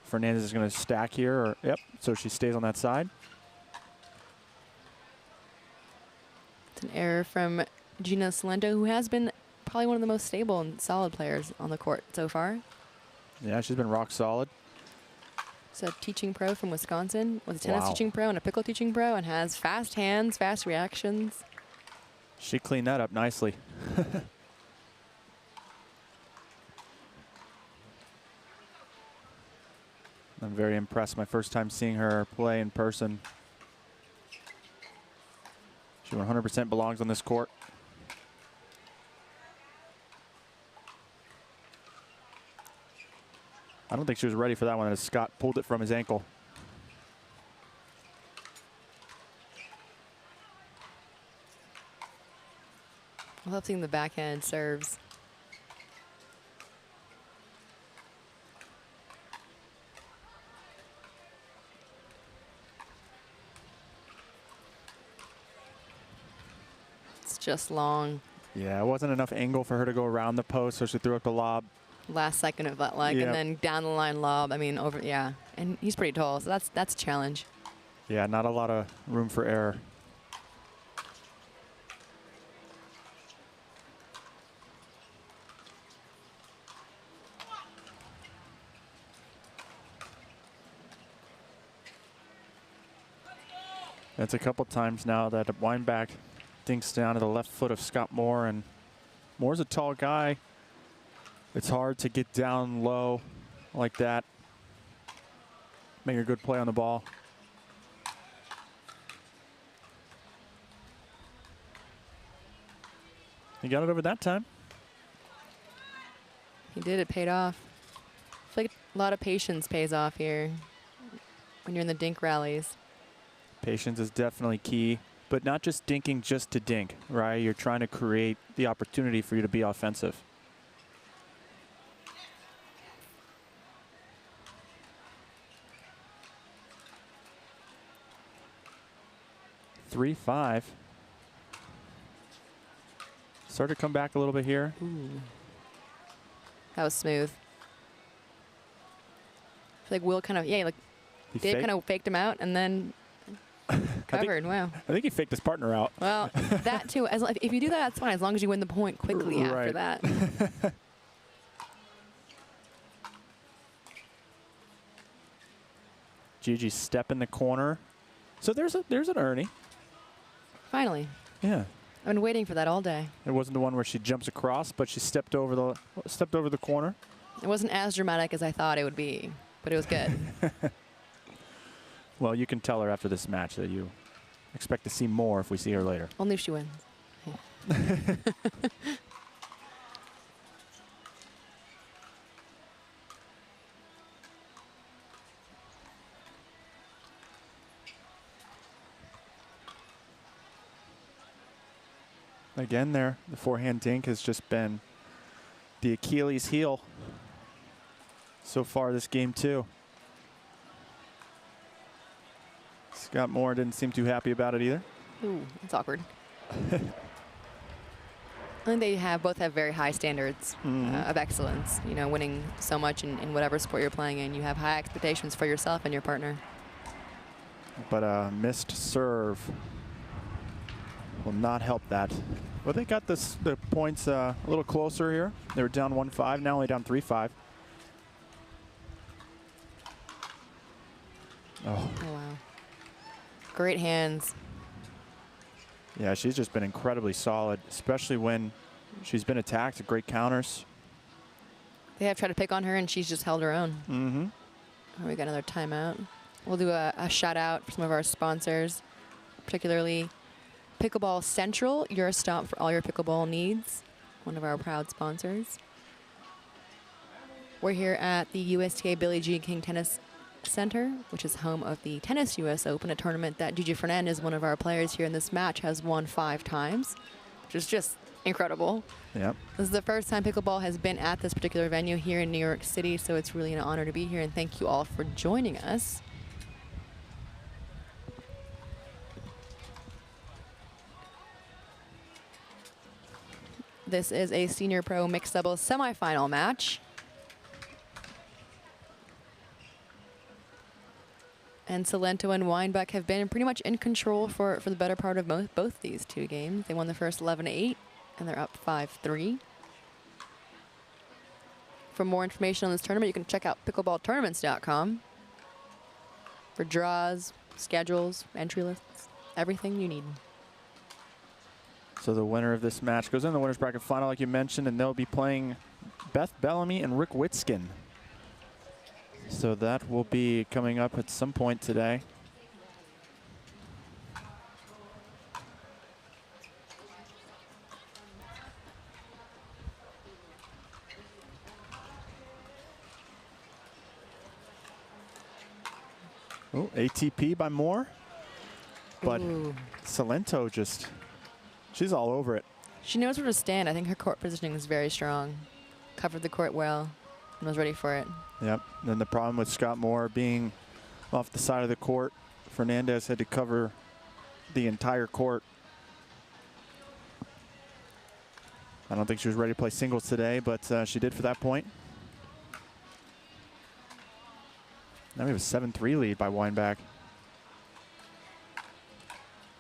Fernandez is going to stack here. Or, yep, so she stays on that side. It's an error from Gina Salento, who has been probably one of the most stable and solid players on the court so far. Yeah, she's been rock solid. She's a teaching pro from Wisconsin, was a tennis teaching pro and a pickle teaching pro, and has fast hands, fast reactions. She cleaned that up nicely. I'm very impressed. My first time seeing her play in person. She 100% belongs on this court. I don't think she was ready for that one as Scott pulled it from his ankle. I love seeing the backhand serves. It's just long. Yeah, it wasn't enough angle for her to go around the post, so she threw up the lob. Last second of that leg, Yep. and then down the line lob. I mean, over, yeah. And he's pretty tall, so that's a challenge. Yeah, not a lot of room for error. That's a couple times now that Weinbach dinks down to the left foot of Scott Moore, and Moore's a tall guy. It's hard to get down low like that. Make a good play on the ball. He got it over that time. He did. It paid off. I feel like a lot of patience pays off here when you're in the dink rallies. Patience is definitely key, but not just dinking just to dink, right? You're trying to create the opportunity for you to be offensive. 3-5. Started to come back a little bit here. Ooh. That was smooth. I feel like Will kind of, yeah, like Dave kind of faked him out and then covered. Wow. I think he faked his partner out. Well, that too. If you do that, that's fine, as long as you win the point quickly after that. Gigi step in the corner. So there's an Ernie. Finally. Yeah. I've been waiting for that all day. It wasn't the one where she jumps across, but she stepped over the corner. It wasn't as dramatic as I thought it would be, but it was good. Well, you can tell her after this match that you expect to see more if we see her later. Only if she wins. Again there, the forehand dink has just been the Achilles heel so far this game too. Scott Moore didn't seem too happy about it either. Ooh, that's awkward. I think they both have very high standards of excellence. You know, winning so much in whatever sport you're playing in, you have high expectations for yourself and your partner. But a missed serve will not help that. Well, they got the points a little closer here. They were down 1-5, now only down 3-5. Oh, wow. Great hands. Yeah, she's just been incredibly solid, especially when she's been attacked. Great counters. They have tried to pick on her, and she's just held her own. Mm-hmm. Oh, we got another timeout. We'll do a shout out for some of our sponsors, particularly Pickleball Central, your stop for all your pickleball needs, one of our proud sponsors. We're here at the USTA Billie Jean King Tennis Center, which is home of the Tennis US Open, a tournament that Gigi Fernandez, one of our players here in this match, has won 5 times, which is just incredible. Yep. This is the first time pickleball has been at this particular venue here in New York City, so it's really an honor to be here, and thank you all for joining us. This is a senior pro mixed doubles semifinal match. And Salento and Weinbeck have been pretty much in control for the better part of both these two games. They won the first 11-8, and they're up 5-3. For more information on this tournament, you can check out pickleballtournaments.com for draws, schedules, entry lists, everything you need. So the winner of this match goes in the winner's bracket final, like you mentioned, and they'll be playing Beth Bellamy and Rick Witskin. So that will be coming up at some point today. Oh, ATP by Moore. But Salento just, she's all over it. She knows where to stand. I think her court positioning is very strong. Covered the court well and was ready for it. Yep. Then the problem with Scott Moore being off the side of the court, Fernandez had to cover the entire court. I don't think she was ready to play singles today, but she did for that point. Now we have a 7-3 lead by Weinbach.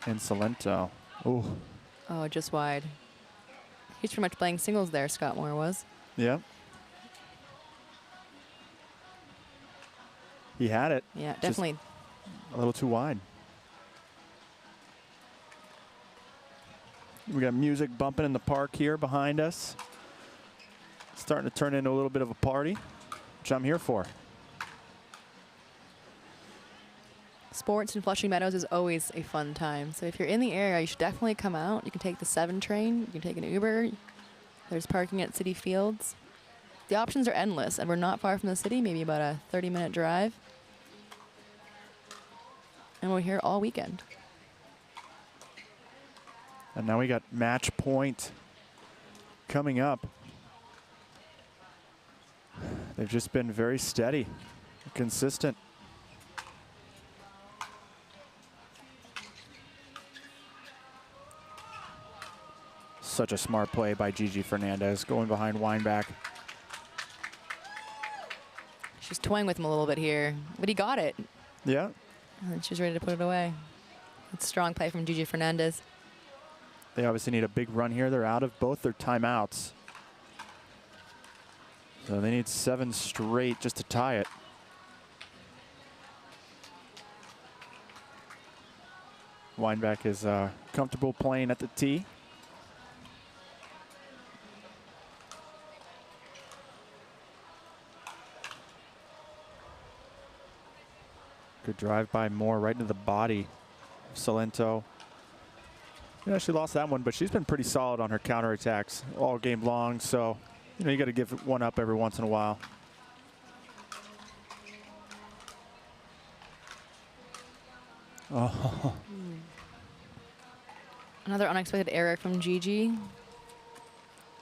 And Salento. Ooh. Oh, just wide. He's pretty much playing singles there, Scott Moore was. Yeah. He had it. Yeah, Just definitely. a little too wide. We got music bumping in the park here behind us. Starting to turn into a little bit of a party, which I'm here for. Sports in Flushing Meadows is always a fun time. So if you're in the area, you should definitely come out. You can take the 7 train. You can take an Uber. There's parking at City Fields. The options are endless, and we're not far from the city, maybe about a 30-minute drive. And we're here all weekend. And now we got match point coming up. They've just been very steady, consistent. such a smart play by Gigi Fernandez, going behind Weinbach. She's toying with him a little bit here, but he got it. Yeah. And she's ready to put it away. It's strong play from Gigi Fernandez. They obviously need a big run here. They're out of both their timeouts. So they need 7 straight just to tie it. Weinbach is comfortable playing at the tee. Good drive by Moore right into the body of Salento. She lost that one, but she's been pretty solid on her counterattacks all game long. So, you got to give one up every once in a while. Oh. Another unexpected error from Gigi. It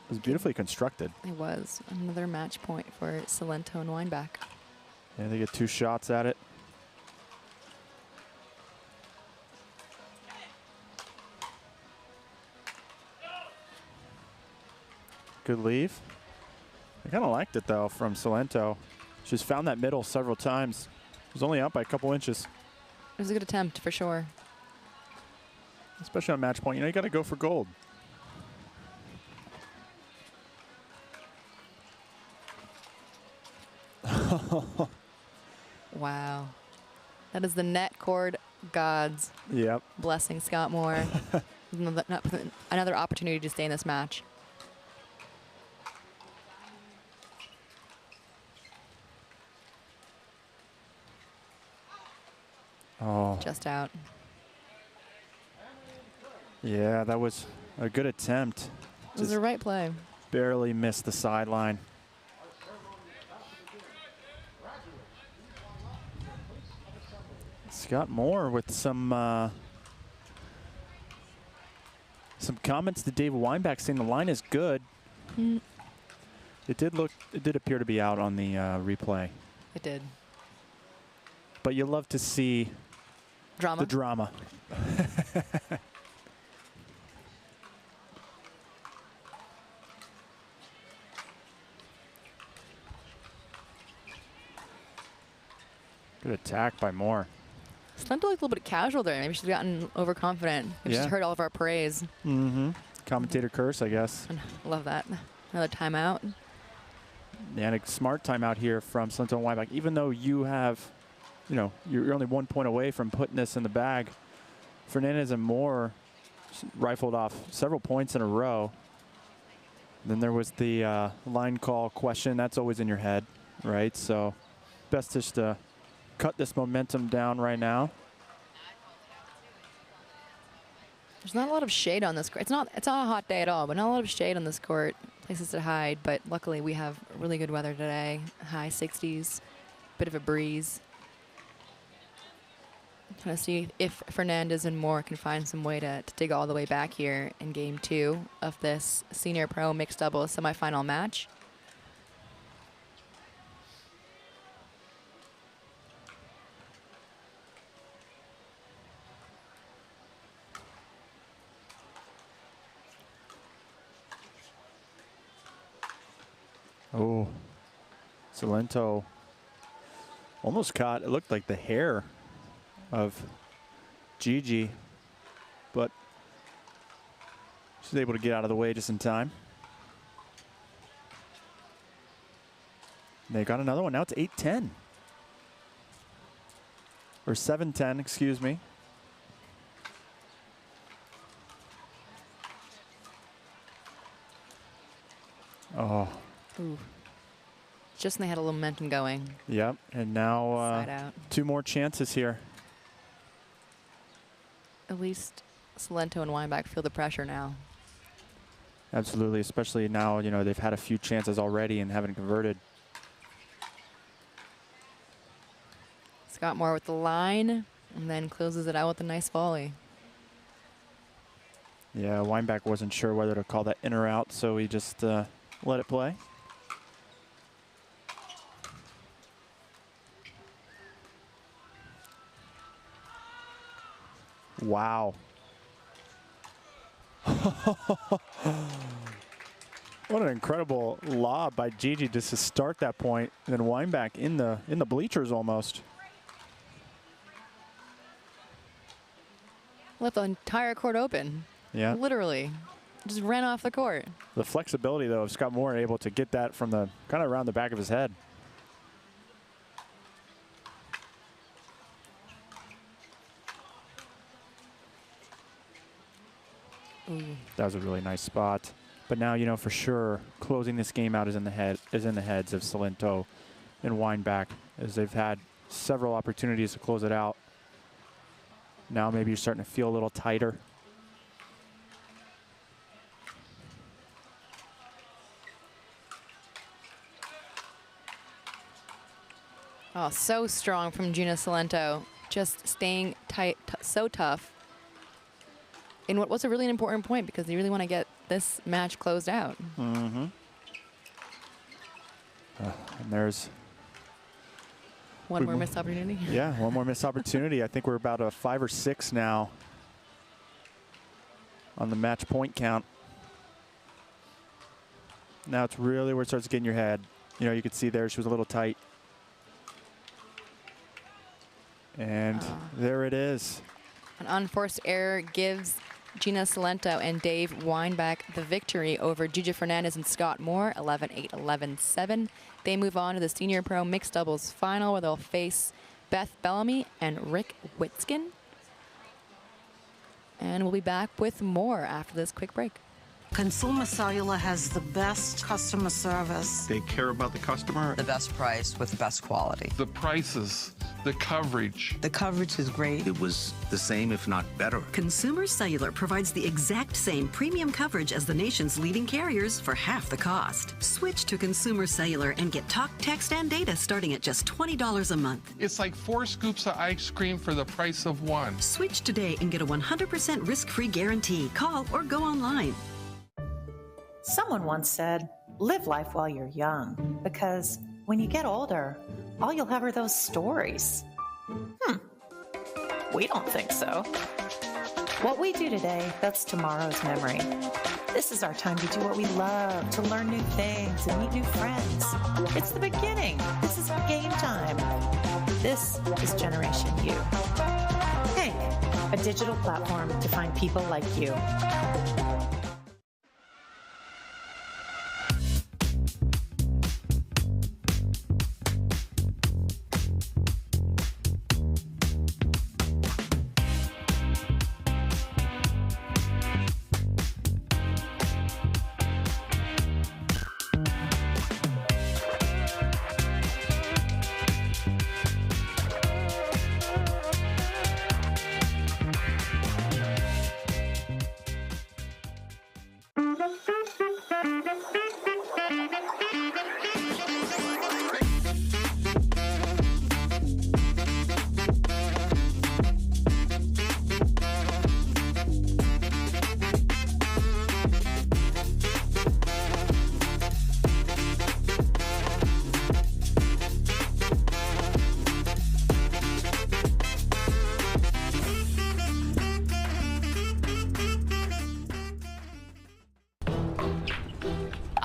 was beautifully constructed. It was. Another match point for Salento and Weinbach. Yeah, they get 2 shots at it. Good leave. I kind of liked it, though, from Salento. She's found that middle several times. It was only up by a couple inches. It was a good attempt, for sure. Especially on match point. You got to go for gold. Wow. That is the net cord gods. Yep. Blessing Scott Moore. Another opportunity to stay in this match. Oh. Just out. Yeah, that was a good attempt. It was the right play. Barely missed the sideline. Scott Moore with some comments to Dave Weinbach saying the line is good. Mm. It did appear to be out on the replay. It did. But you love to see drama. The drama. Good attack by Moore. Salento looked a little bit casual there. Maybe she's gotten overconfident. Maybe she's heard all of our praise. Mm-hmm. Commentator curse, I guess. Love that. Another timeout. Yeah, and a smart timeout here from Salento and Weinbach. Even though you have, you're only 1 point away from putting this in the bag. Fernandez and Moore rifled off several points in a row. Then there was the line call question. That's always in your head, right? So best just to cut this momentum down right now. There's not a lot of shade on this court. It's not a hot day at all, but not a lot of shade on this court. Places to hide, but luckily we have really good weather today. High 60s, bit of a breeze. Trying to see if Fernandez and Moore can find some way to dig all the way back here in game 2 of this senior pro mixed doubles semifinal match. Oh, Salento almost caught, it looked like the hair of Gigi, but she's able to get out of the way just in time. They got another one. Now it's 8-10. Or 7-10, excuse me. Oh. Ooh. Just when they had a little momentum going. Yep, and now Side out. 2 more chances here. At least Salento and Weinbach feel the pressure now. Absolutely, especially now, they've had a few chances already and haven't converted. Scott Moore with the line and then closes it out with a nice volley. Yeah, Weinbach wasn't sure whether to call that in or out, so he just let it play. Wow. What an incredible lob by Gigi just to start that point, and then wind back in the bleachers almost. Left the entire court open. Yeah. Literally. Just ran off the court. The flexibility, though, of Scott Moore able to get that from the kind of around the back of his head. Ooh. That was a really nice spot. But now, you know, for sure, closing this game out is in the heads of Salento and Weinbach, as they've had several opportunities to close it out. Now maybe you're starting to feel a little tighter. Oh, so strong from Gina Salento. Just staying tight, so tough. In what was a really important point, because they really want to get this match closed out. Mm-hmm. And there's one more missed opportunity. Yeah, one more missed opportunity. I think we're about a 5 or 6 now on the match point count. Now it's really where it starts getting your head. You know, you could see there she was a little tight. And there it is. An unforced error gives Gina Salento and Dave Weinbach the victory over Gigi Fernandez and Scott Moore, 11-8, 11-7. They move on to the Senior Pro Mixed Doubles Final, where they'll face Beth Bellamy and Rick Witzkin. And we'll be back with more after this quick break. Consumer Cellular has the best customer service. They care about the customer. The best price with the best quality. The prices, the coverage. The coverage is great. It was the same, if not better. Consumer Cellular provides the exact same premium coverage as the nation's leading carriers for half the cost. Switch to Consumer Cellular and get talk, text, and data starting at just $20 a month. It's like 4 scoops of ice cream for the price of 1. Switch today and get a 100% risk-free guarantee. Call or go online. Someone once said, live life while you're young, because when you get older, all you'll have are those stories. We don't think so. What we do today, that's tomorrow's memory. This is our time to do what we love, to learn new things and meet new friends. It's the beginning. This is game time. This is Generation U. Hank, a digital platform to find people like you.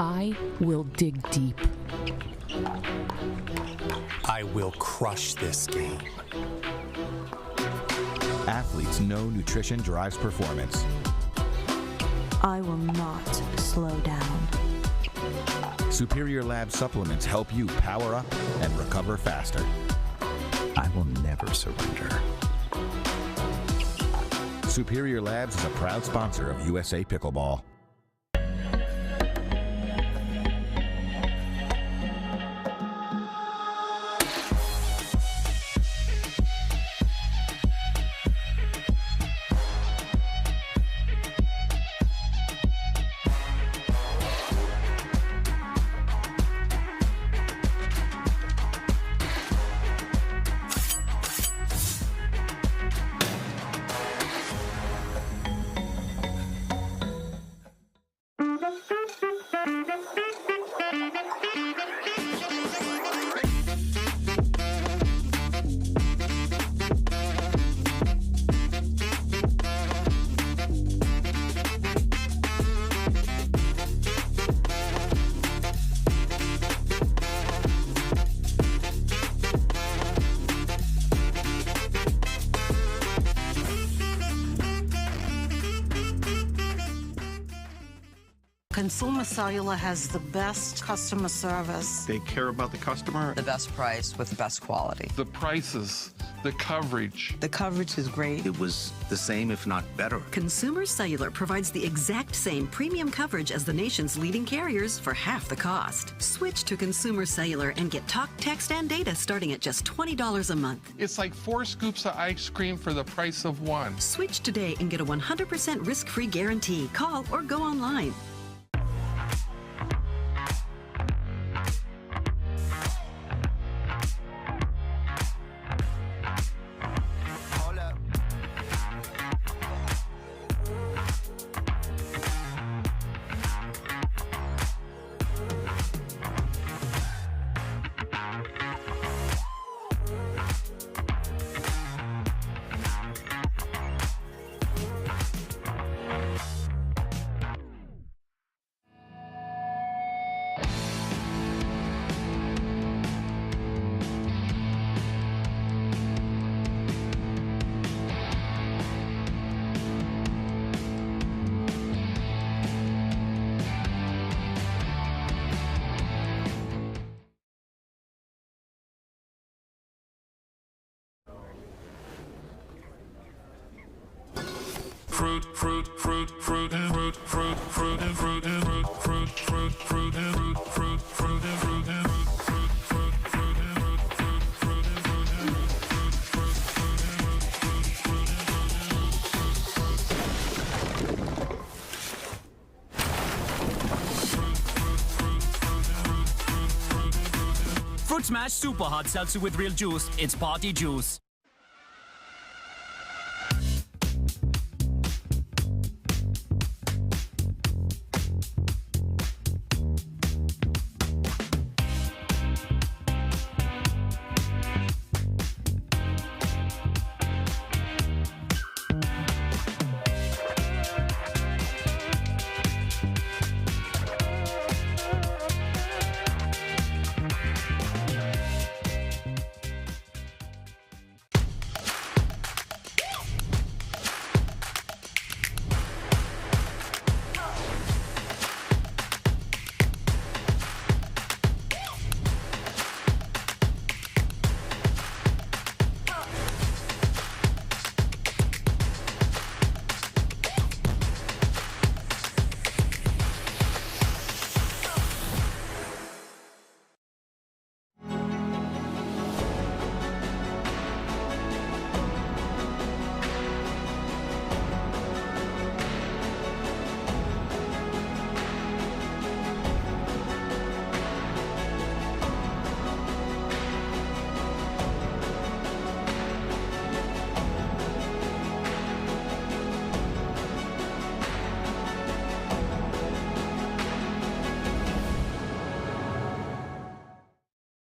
I will dig deep. I will crush this game. Athletes know nutrition drives performance. I will not slow down. Superior Lab supplements help you power up and recover faster. I will never surrender. Superior Labs is a proud sponsor of USA Pickleball. Consumer Cellular has the best customer service. They care about the customer. The best price with the best quality. The prices, the coverage. The coverage is great. It was the same, if not better. Consumer Cellular provides the exact same premium coverage as the nation's leading carriers for half the cost. Switch to Consumer Cellular and get talk, text, and data starting at just $20 a month. It's like 4 scoops of ice cream for the price of 1. Switch today and get a 100% risk-free guarantee. Call or go online. Fruit, fruit, fruit, fruit, and fruit, fruit, fruit, and fruit, and fruit, fruit, fruit, fruit, and fruit, fruit, fruit, and fruit, and fruit, fruit, fruit, and fruit, fruit, Fruit Smash Super Hot Seltzer with real juice. It's party juice.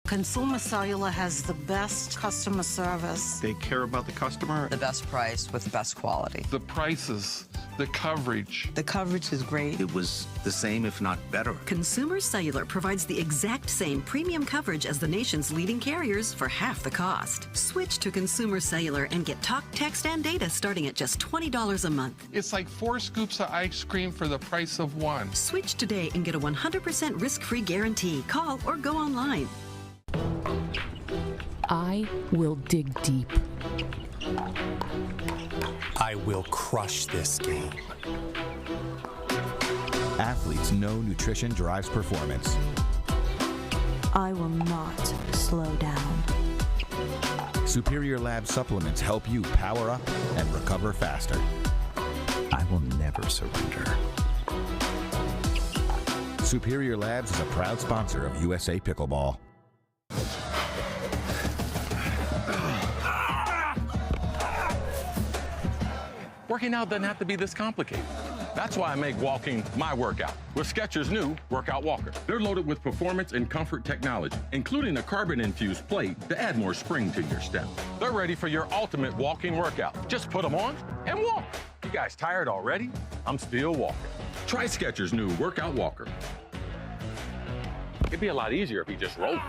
Consumer Cellular has the best customer service. They care about the customer. The best price with the best quality. the prices, the coverage. The coverage is great. It was the same, if not better. Consumer Cellular provides the exact same premium coverage as the nation's leading carriers for half the cost. Switch to Consumer Cellular and get talk, text, and data starting at just $20 a month. It's like 4 scoops of ice cream for the price of 1. Switch today and get a 100% risk-free guarantee. Call or go online. I will dig deep. I will crush this game. Athletes know nutrition drives performance. I will not slow down. Superior Lab supplements help you power up and recover faster. I will never surrender. Superior Labs is a proud sponsor of USA Pickleball. Working out doesn't have to be this complicated. That's why I make walking my workout with Skechers' new Workout Walker. They're loaded with performance and comfort technology, including a carbon-infused plate to add more spring to your step. They're ready for your ultimate walking workout. Just put them on and walk. You guys tired already? I'm still walking. Try Skechers' new Workout Walker. It'd be a lot easier if you just rolled.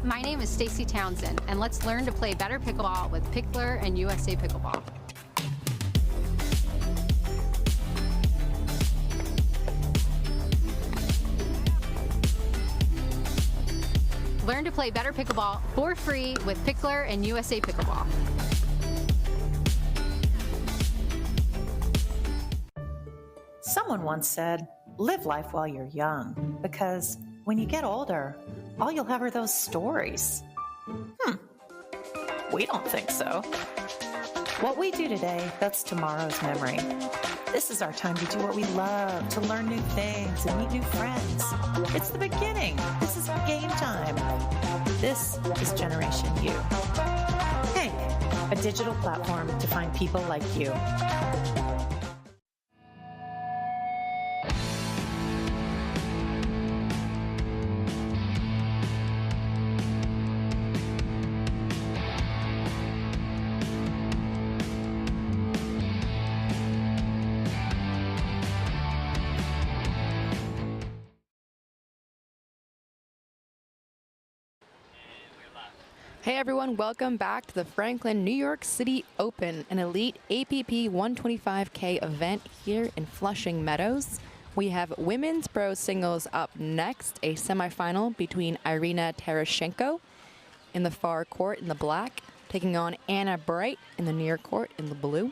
My name is Stacy Townsend, and let's learn to play better pickleball with Pickler and USA Pickleball. Learn to play better pickleball for free with Pickler and USA Pickleball. Someone once said, live life while you're young, because when you get older, all you'll have are those stories. We don't think so. What we do today, that's tomorrow's memory. This is our time to do what we love, to learn new things and meet new friends. It's the beginning. This is game time. This is Generation U. Hank, a digital platform to find people like you. Hey everyone, welcome back to the Franklin New York City Open, an elite APP 125K event here in Flushing Meadows. We have women's pro singles up next, a semifinal between Irina Terashenko in the far court in the black, taking on Anna Bright in the near court in the blue.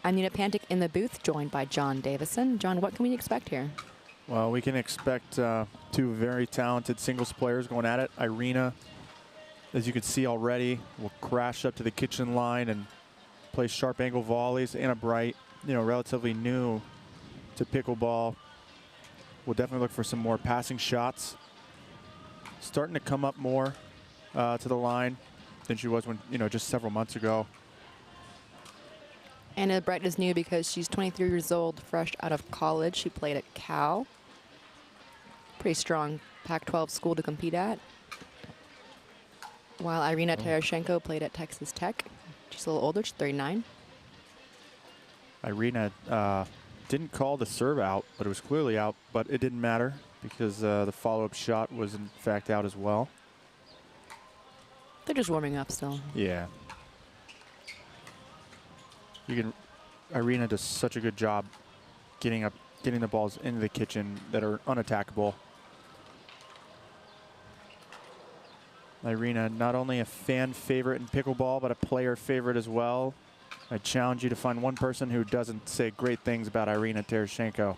I'm Nina Pantic in the booth, joined by John Davison. John, what can we expect here? Well, we can expect two very talented singles players going at it. Irina, as you can see already, will crash up to the kitchen line and play sharp angle volleys. Anna Bright, relatively new to pickleball, will definitely look for some more passing shots. Starting to come up more to the line than she was when, just several months ago. Anna Bright is new because she's 23 years old, fresh out of college. She played at Cal. Pretty strong Pac-12 school to compete at. While Irina Terashenko played at Texas Tech. She's a little older, she's 39. Irina didn't call the serve out, but it was clearly out, but it didn't matter because the follow-up shot was in fact out as well. They're just warming up still. Yeah. Irina does such a good job getting the balls into the kitchen that are unattackable. Irina, not only a fan favorite in pickleball, but a player favorite as well. I challenge you to find one person who doesn't say great things about Irina Terashenko.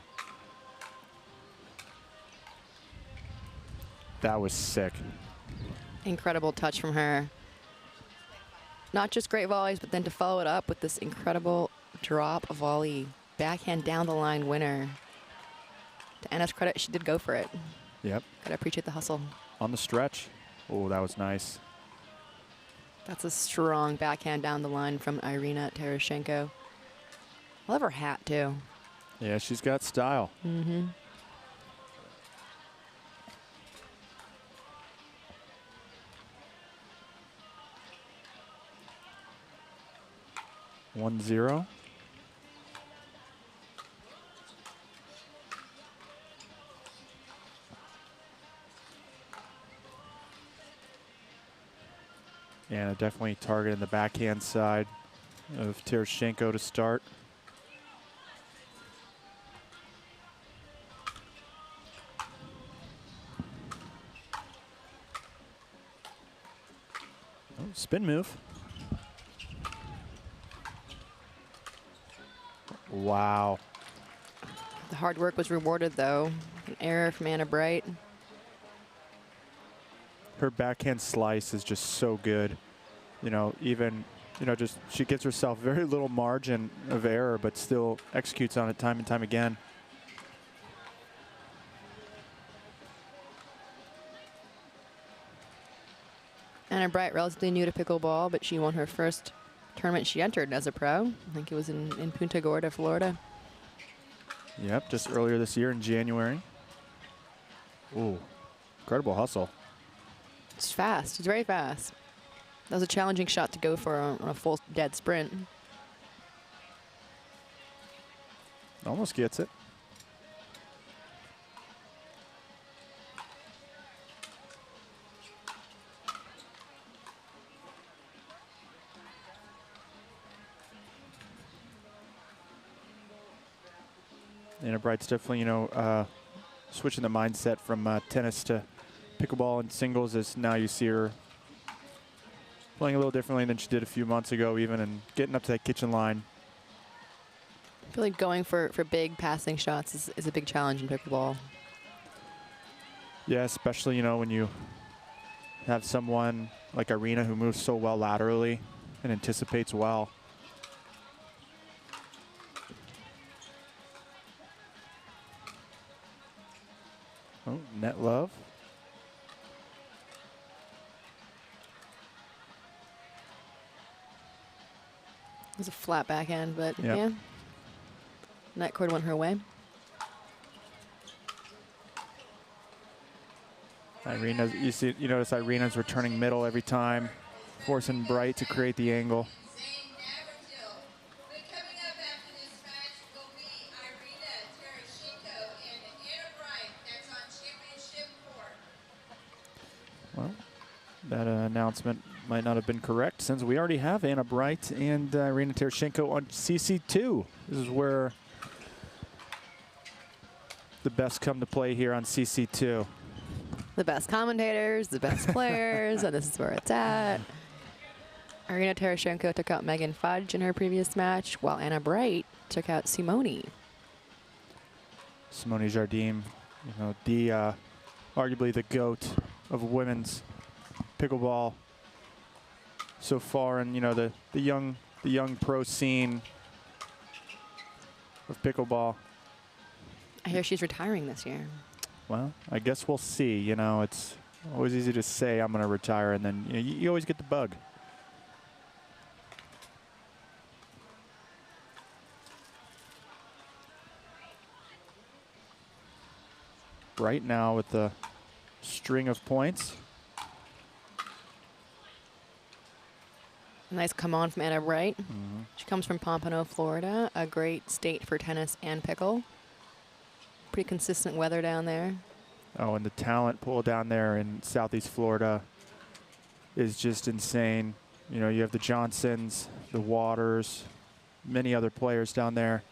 That was sick. Incredible touch from her. Not just great volleys, but then to follow it up with this incredible drop volley. Backhand down the line winner. To Anna's credit, she did go for it. Yep. Gotta appreciate the hustle. On the stretch. Oh, that was nice. That's a strong backhand down the line from Irina Terashenko. I love her hat, too. Yeah, she's got style. Mm-hmm. One zero. Yeah, definitely targeting the backhand side of Terashenko to start. Oh, spin move. Wow. The hard work was rewarded, though. An error from Anna Bright. Her backhand slice is just so good. Just she gives herself very little margin of error, but still executes on it time and time again. Anna Bright, relatively new to pickleball, but she won her first tournament she entered as a pro. I think it was in Punta Gorda, Florida. Yep, just earlier this year in January. Ooh, incredible hustle. It's fast. It's very fast. That was a challenging shot to go for on a full dead sprint. Almost gets it. Anna Bright's definitely, you know, switching the mindset from tennis to pickleball and singles, as now you see her playing a little differently than she did a few months ago even, and getting up to that kitchen line. I feel like going for big passing shots is a big challenge in pickleball. Yeah, especially, you know, when you have someone like Irina who moves so well laterally and anticipates well. Oh, net love. It was a flat backhand, but Yep. yeah. Net cord went her way. Irina's, you notice Irina's returning middle every time, forcing Bright to create the angle. Well, that announcement might not have been correct, since we already have Anna Bright and Irina Tereshchenko on CC2. This is where the best come to play here on CC2. The best commentators, the best players, and this is where it's at. Irina Tereshchenko took out Megan Fudge in her previous match, while Anna Bright took out Simone. Simone Jardim, you know, the arguably the GOAT of women's pickleball so far, and you know, the young pro scene of pickleball. I hear she's retiring this year. Well, I guess we'll see. You know, it's always easy to say I'm going to retire, and then you always get the bug. Right now with the string of points. Nice come on from Anna Bright. Mm-hmm. She comes from Pompano, Florida, a great state for tennis and pickle. Pretty consistent weather down there. Oh, and the talent pool down there in Southeast Florida is just insane. You know, you have the Johnsons, the Waters, many other players down there.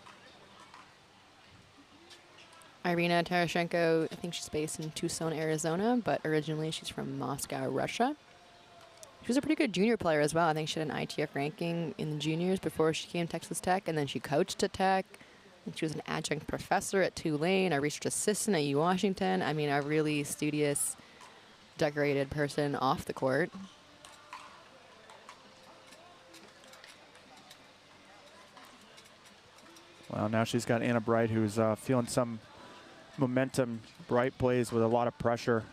Irina Tereshchenko, I think she's based in Tucson, Arizona, but originally she's from Moscow, Russia. She was a pretty good junior player as well. I think she had an ITF ranking in the juniors before she came to Texas Tech, and then she coached at Tech. She was an adjunct professor at Tulane, a research assistant at U-Washington. I mean, a really studious, decorated person off the court. Well, now she's got Anna Bright, who's feeling some momentum. Bright plays with a lot of pressure.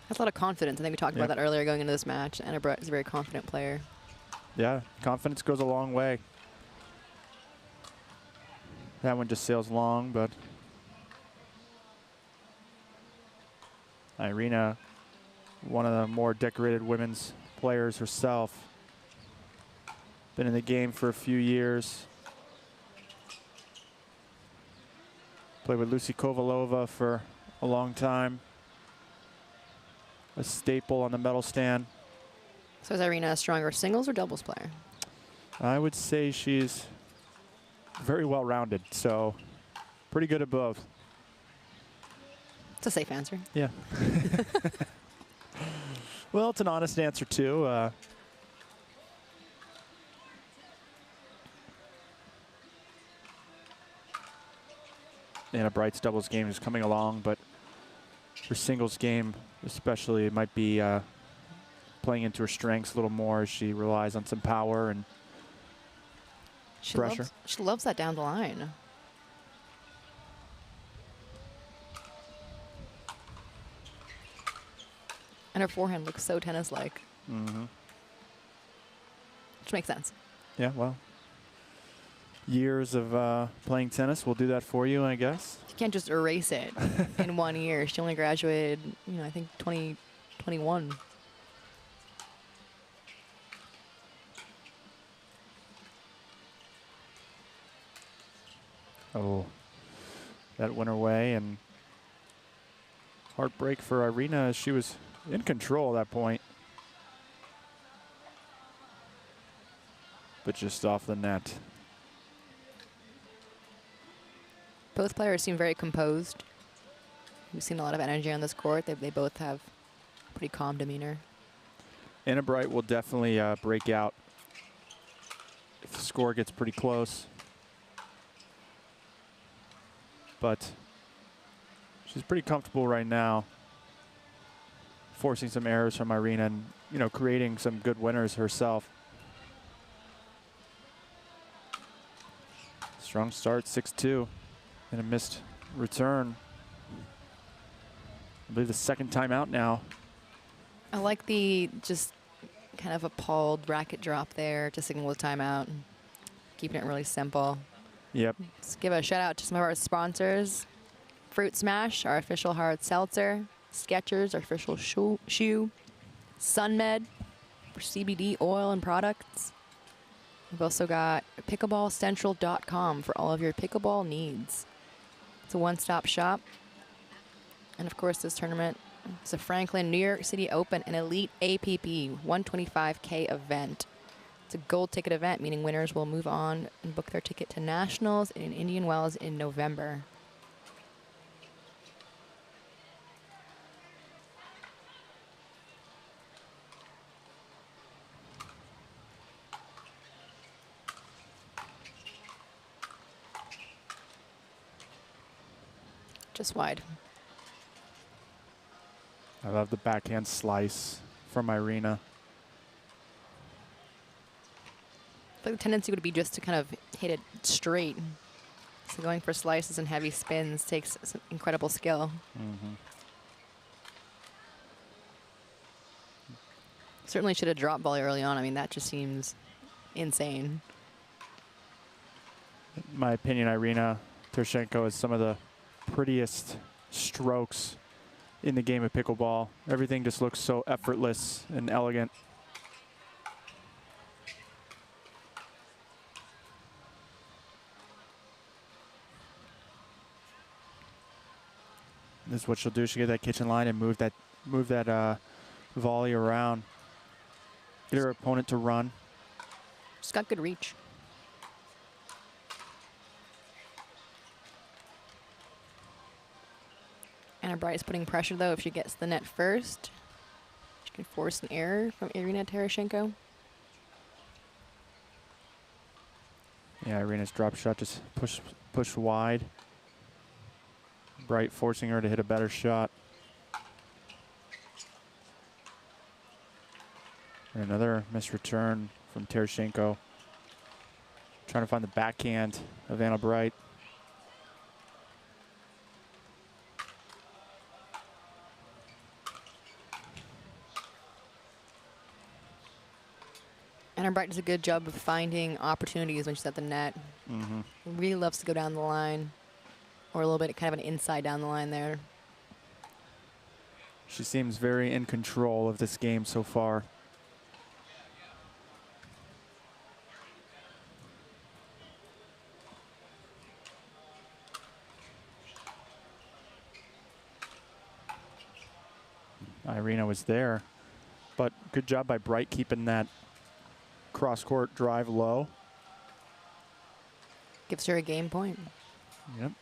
Has a lot of confidence. I think we talked about that earlier going into this match. Anna Bright is a very confident player. Yeah, confidence goes a long way. That one just sails long, but Irina, one of the more decorated women's players herself. Been in the game for a few years. Played with Lucy Kovalova for a long time. A staple on the medal stand. So is Irina a stronger singles or doubles player? I would say she's very well-rounded, so pretty good at both. It's a safe answer. Yeah. Well, it's an honest answer, too. Anna Bright's doubles game is coming along, but her singles game especially might be playing into her strengths a little more as she relies on some power and pressure. She loves that down the line. And her forehand looks so tennis-like. Mm-hmm. Which makes sense. Yeah, well, years of playing tennis will do that for you, I guess. You can't just erase it in 1 year. She only graduated, you know, I think 2021. Oh, that went her way, and heartbreak for Irina as she was in control at that point. But just off the net. Both players seem very composed. We've seen a lot of energy on this court. They both have pretty calm demeanor. Anna Bright will definitely break out if the score gets pretty close. But she's pretty comfortable right now, forcing some errors from Irina and, you know, creating some good winners herself. Strong start, 6-2, and a missed return. I believe the second time out now. I like the just kind of appalled racket drop there to signal a timeout. Keeping it really simple. Yep. Let's give a shout out to some of our sponsors. Fruit Smash, our official hard seltzer. Skechers, our official shoe. SunMed for CBD oil and products. We've also got pickleballcentral.com for all of your pickleball needs. It's a one-stop shop. And of course, this tournament is a Franklin New York City Open, an elite APP 125K event. It's a gold ticket event, meaning winners will move on and book their ticket to Nationals in Indian Wells in November. Just wide. I love the backhand slice from Irina. But the tendency would be just to kind of hit it straight. So going for slices and heavy spins takes some incredible skill. Certainly should have dropped volley early on. I mean, that just seems insane. In my opinion, Irina Tereshchenko is some of the prettiest strokes in the game of pickleball. Everything just looks so effortless and elegant. This is what she'll do. She'll get that kitchen line and move that volley around. Get her opponent to run. She's got good reach. Anna Bright is putting pressure, though. If she gets the net first, she can force an error from Irina Tereshchenko. Yeah, Irina's drop shot just push wide. Bright forcing her to hit a better shot. And another missed return from Tereshchenko. Trying to find the backhand of Anna Bright. Anna Bright does a good job of finding opportunities when she's at the net. Really loves to go down the line, or a little bit kind of an inside down the line there. She seems very in control of this game so far. Irina was there, but good job by Bright keeping that cross-court drive low. Gives her a game point. Yep.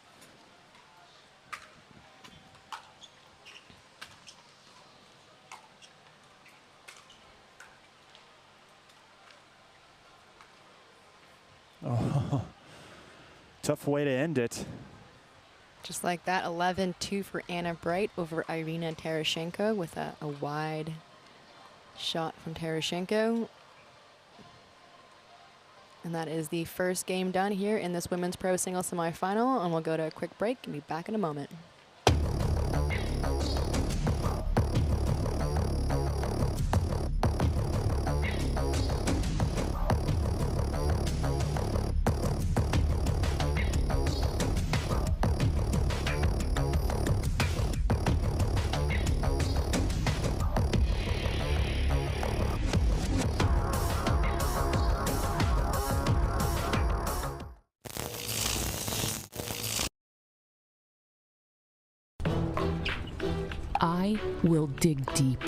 Oh, tough way to end it. Just like that, 11-2 for Anna Bright over Irina Tereshchenko with a wide shot from Tereshchenko. And that is the first game done here in this women's pro singles semifinal. And we'll go to a quick break and be back in a moment. I will dig deep.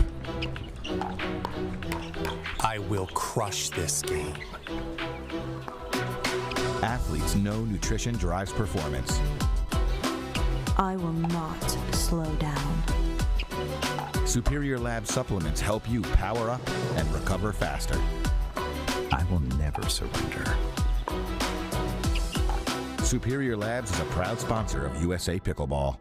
I will crush this game. Athletes know nutrition drives performance. I will not slow down. Superior Lab supplements help you power up and recover faster. I will never surrender. Superior Labs is a proud sponsor of USA Pickleball.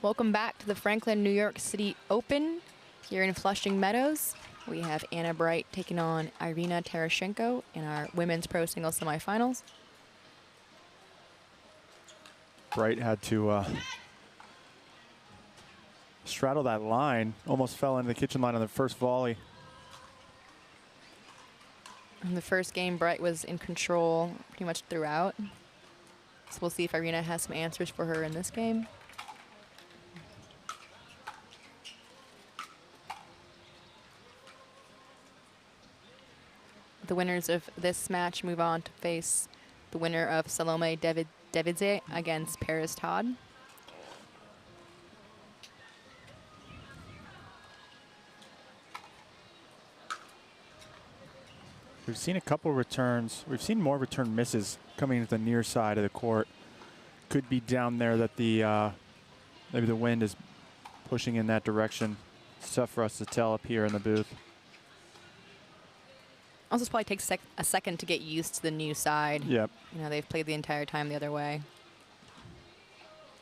Welcome back to the Franklin, New York City Open here in Flushing Meadows. We have Anna Bright taking on Irina Terashenko in our women's pro singles semifinals. Bright had to straddle that line, almost fell into the kitchen line on the first volley. In the first game, Bright was in control pretty much throughout. So we'll see if Irina has some answers for her in this game. The winners of this match move on to face the winner of Salome Davidze against Paris Todd. We've seen a couple returns. We've seen more return misses coming to the near side of the court. Could be down there that the maybe the wind is pushing in that direction. It's tough for us to tell up here in the booth. Also, this probably takes a second to get used to the new side. Yep. You know, they've played the entire time the other way.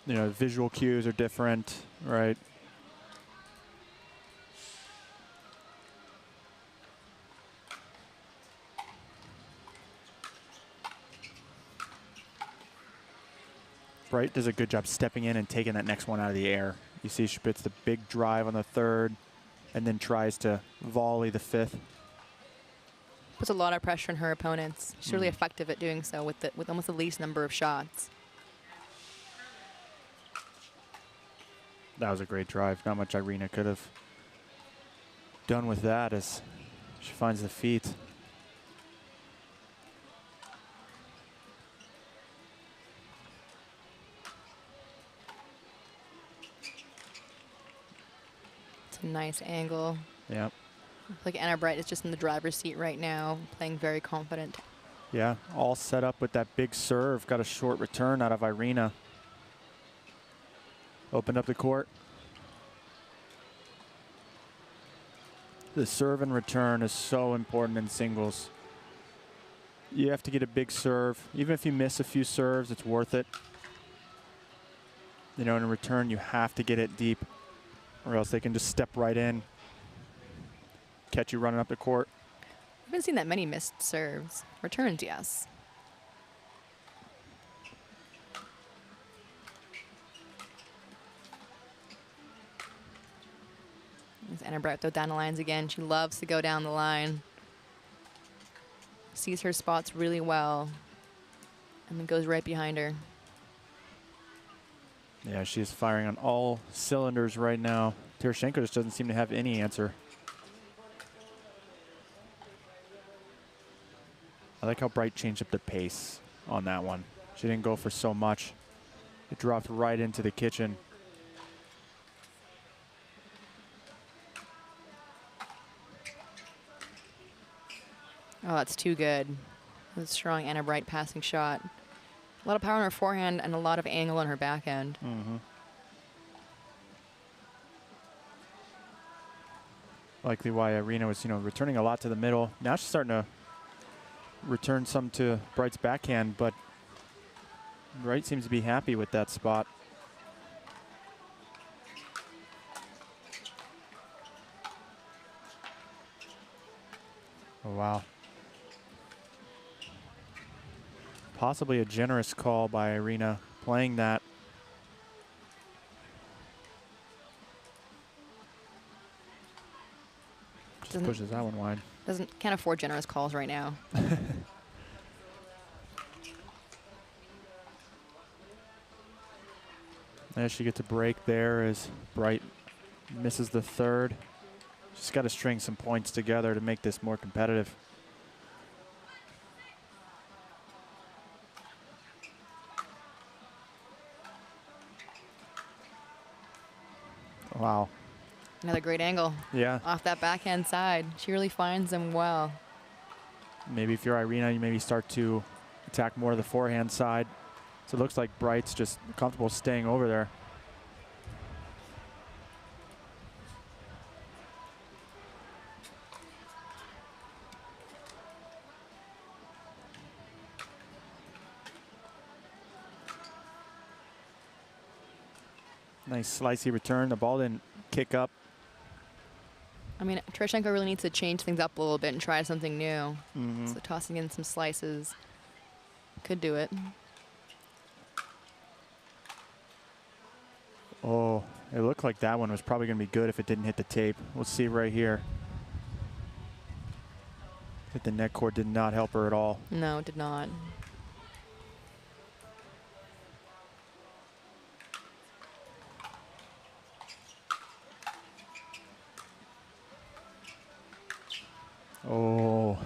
You know, visual cues are different, right? Bright does a good job stepping in and taking that next one out of the air. You see she puts the big drive on the third and then tries to volley the fifth. Puts a lot of pressure on her opponents. She's really effective at doing so with almost the least number of shots. That was a great drive. Not much Irina could have done with that as she finds the feet. It's a nice angle. Yep. Like Anna Bright is just in the driver's seat right now, playing very confident. Yeah, all set up with that big serve. Got a short return out of Irina. Opened up the court. The serve and return is so important in singles. You have to get a big serve. Even if you miss a few serves, it's worth it. You know, in return, you have to get it deep, or else they can just step right in, catch you running up the court. I haven't seen that many missed serves. Returns, yes. There's Anna Bright down the lines again. She loves to go down the line. Sees her spots really well and then goes right behind her. Yeah, she's firing on all cylinders right now. Terashenko just doesn't seem to have any answer. I like how Bright changed up the pace on that one. She didn't go for so much. It dropped right into the kitchen. Oh, that's too good. That's a strong Anna Bright passing shot. A lot of power on her forehand and a lot of angle on her backhand. Likely why Irina was, returning a lot to the middle. Now she's starting to return some to Bright's backhand, but Bright seems to be happy with that spot. Oh, wow. Possibly a generous call by Irina playing that. Just pushes that one wide. Can't afford generous calls right now. As she gets a break there as Bright misses the third. She's got to string some points together to make this more competitive. Wow. Another great angle. Yeah. Off that backhand side. She really finds them well. Maybe if you're Irina, you maybe start to attack more of the forehand side. So it looks like Bright's just comfortable staying over there. Nice slicey return. The ball didn't kick up. I mean, Tereshchenko really needs to change things up a little bit and try something new. Mm-hmm. So tossing in some slices could do it. Oh, it looked like that one was probably going to be good if it didn't hit the tape. We'll see right here. Hit the net cord, did not help her at all. No, it did not. Oh.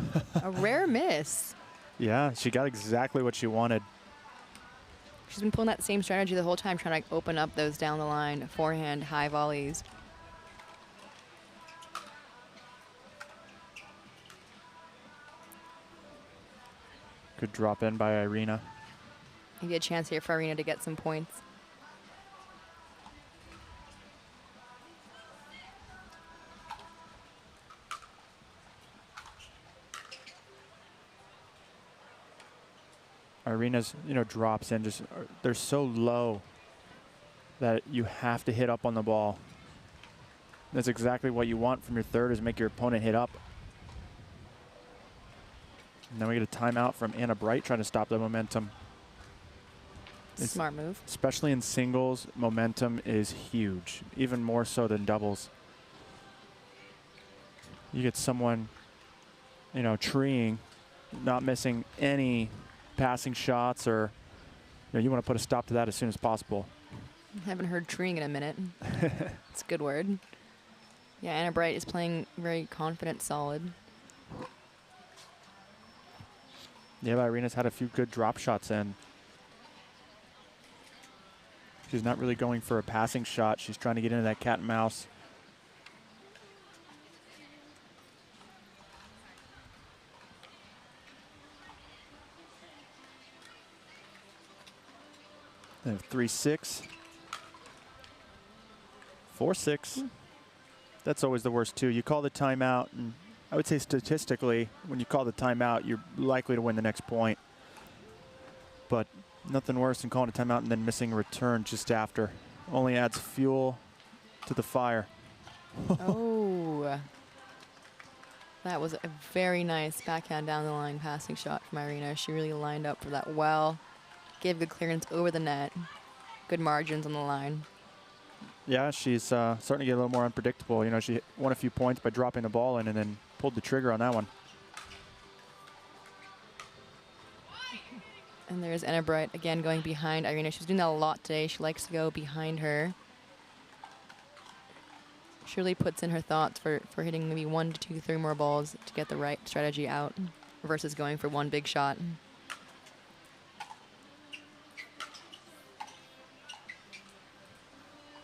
A rare miss. Yeah, she got exactly what she wanted. She's been pulling that same strategy the whole time, trying to open up those down the line forehand high volleys. Good drop in by Irina. Maybe a chance here for Irina to get some points. Irina's, drops in just, they're so low that you have to hit up on the ball. That's exactly what you want from your third, is make your opponent hit up. And then we get a timeout from Anna Bright trying to stop the momentum. Smart move. Especially in singles, momentum is huge, even more so than doubles. You get someone, treeing, not missing any passing shots, or you want to put a stop to that as soon as possible. Haven't heard treeing in a minute. It's a good word. Yeah, Anna Bright is playing very confident, solid. Yeah, Irina's had a few good drop shots in. She's not really going for a passing shot. She's trying to get into that cat and mouse. They have 3-6. 4-6. That's always the worst too. You call the timeout, and I would say statistically, when you call the timeout, you're likely to win the next point. But nothing worse than calling a timeout and then missing a return just after. Only adds fuel to the fire. Oh. That was a very nice backhand down the line passing shot from Irina. She really lined up for that well. Gave good clearance over the net. Good margins on the line. Yeah, she's starting to get a little more unpredictable. She won a few points by dropping the ball in and then pulled the trigger on that one. And there's Anna Bright again going behind Irina. She's doing that a lot today. She likes to go behind her. She really puts in her thoughts for hitting maybe 1 to 2, 3 more balls to get the right strategy out versus going for one big shot.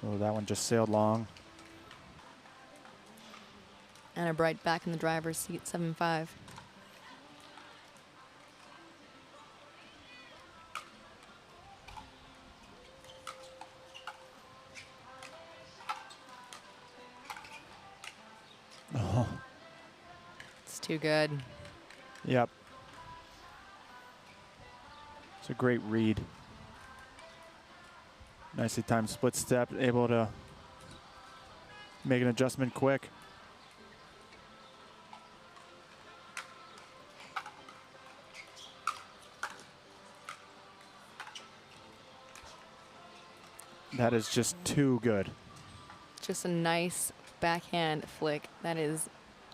Oh, that one just sailed long. Anna Bright back in the driver's seat, 7-5. Oh. It's too good. Yep. It's a great read. Nicely timed split step, able to make an adjustment quick. That is just too good. Just a nice backhand flick. That is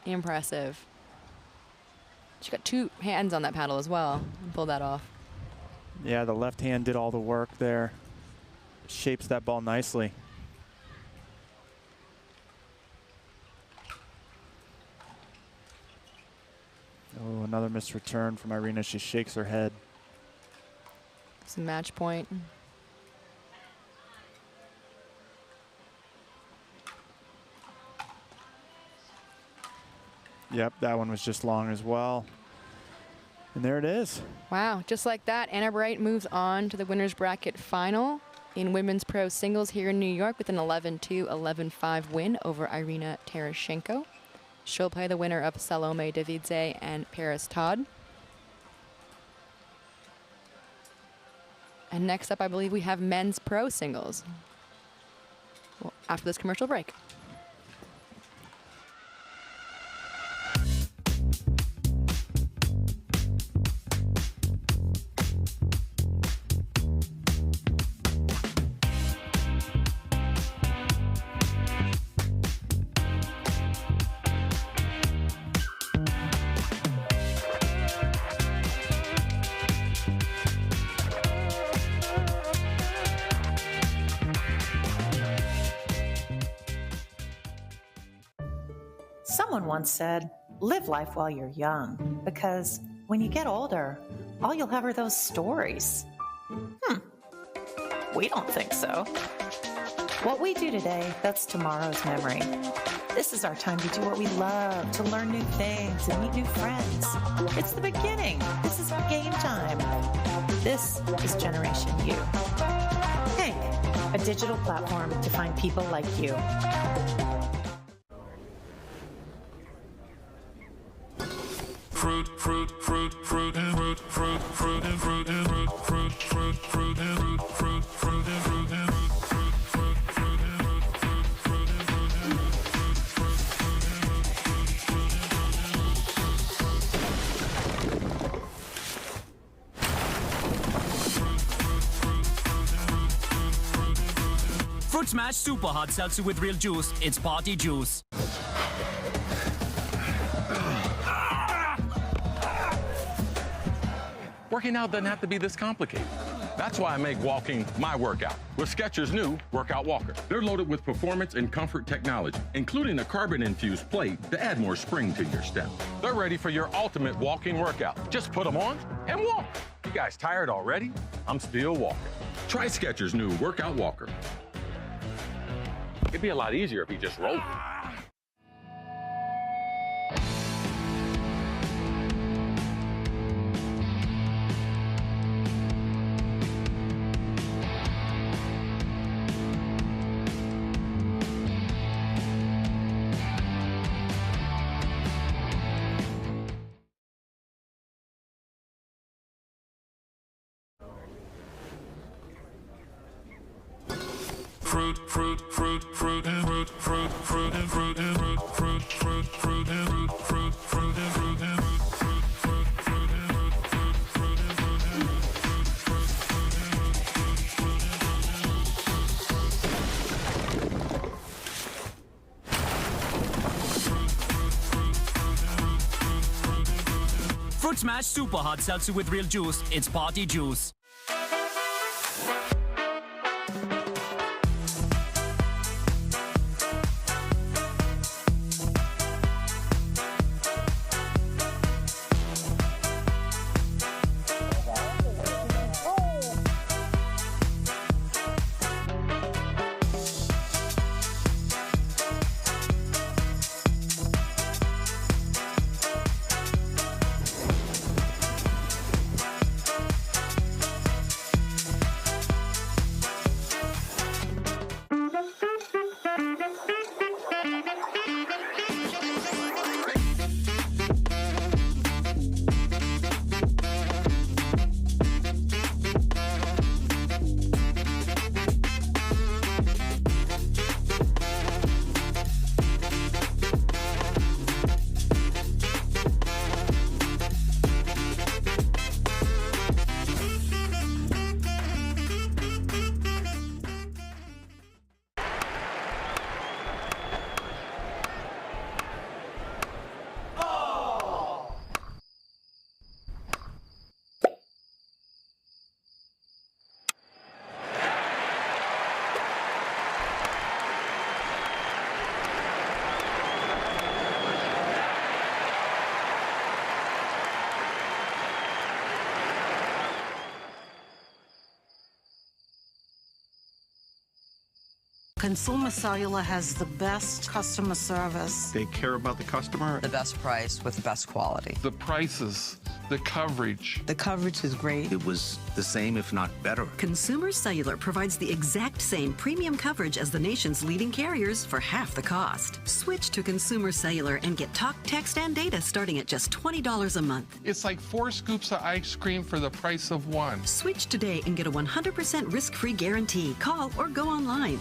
impressive. She got two hands on that paddle as well and pulled that off. Yeah, the left hand did all the work there. Shapes that ball nicely. Oh, another missed return from Irina. She shakes her head. It's a match point. Yep, that one was just long as well. And there it is. Wow, just like that, Anna Bright moves on to the winner's bracket final in women's pro singles here in New York with an 11-2, 11-5 win over Irina Tereshchenko. She'll play the winner of Salome Davidze and Paris Todd. And next up, I believe we have men's pro singles. Well, after this commercial break. Someone once said, live life while you're young, because when you get older, all you'll have are those stories. We don't think so. What we do today, that's tomorrow's memory. This is our time to do what we love, to learn new things and meet new friends. It's the beginning. This is game time. This is Generation U. Hank, a digital platform to find people like you. Fruit, fruit, fruit, fruit, and fruit, fruit, fruit, and fruit, and fruit, fruit, fruit, fruit, and fruit, fruit, fruit, and fruit, and Fruit Smash Super Hard Seltzer with real juice. It's party juice. Working out doesn't have to be this complicated. That's why I make walking my workout with Skechers' new Workout Walker. They're loaded with performance and comfort technology, including a carbon-infused plate to add more spring to your step. They're ready for your ultimate walking workout. Just put them on and walk. You guys tired already? I'm still walking. Try Skechers' new Workout Walker. It'd be a lot easier if he just rolled. fruit, fruit, fruit, fruit, and fruit, fruit, fruit, and fruit, and fruit, fruit, fruit, fruit, and fruit, fruit, fruit, and fruit, and Fruit Smash Super Hard Seltzer with real juice. It's party juice. Consumer Cellular has the best customer service. They care about the customer. The best price with the best quality. The prices, the coverage. The coverage is great. It was the same, if not better. Consumer Cellular provides the exact same premium coverage as the nation's leading carriers for half the cost. Switch to Consumer Cellular and get talk, text, and data starting at just $20 a month. It's like 4 scoops of ice cream for the price of 1. Switch today and get a 100% risk-free guarantee. Call or go online.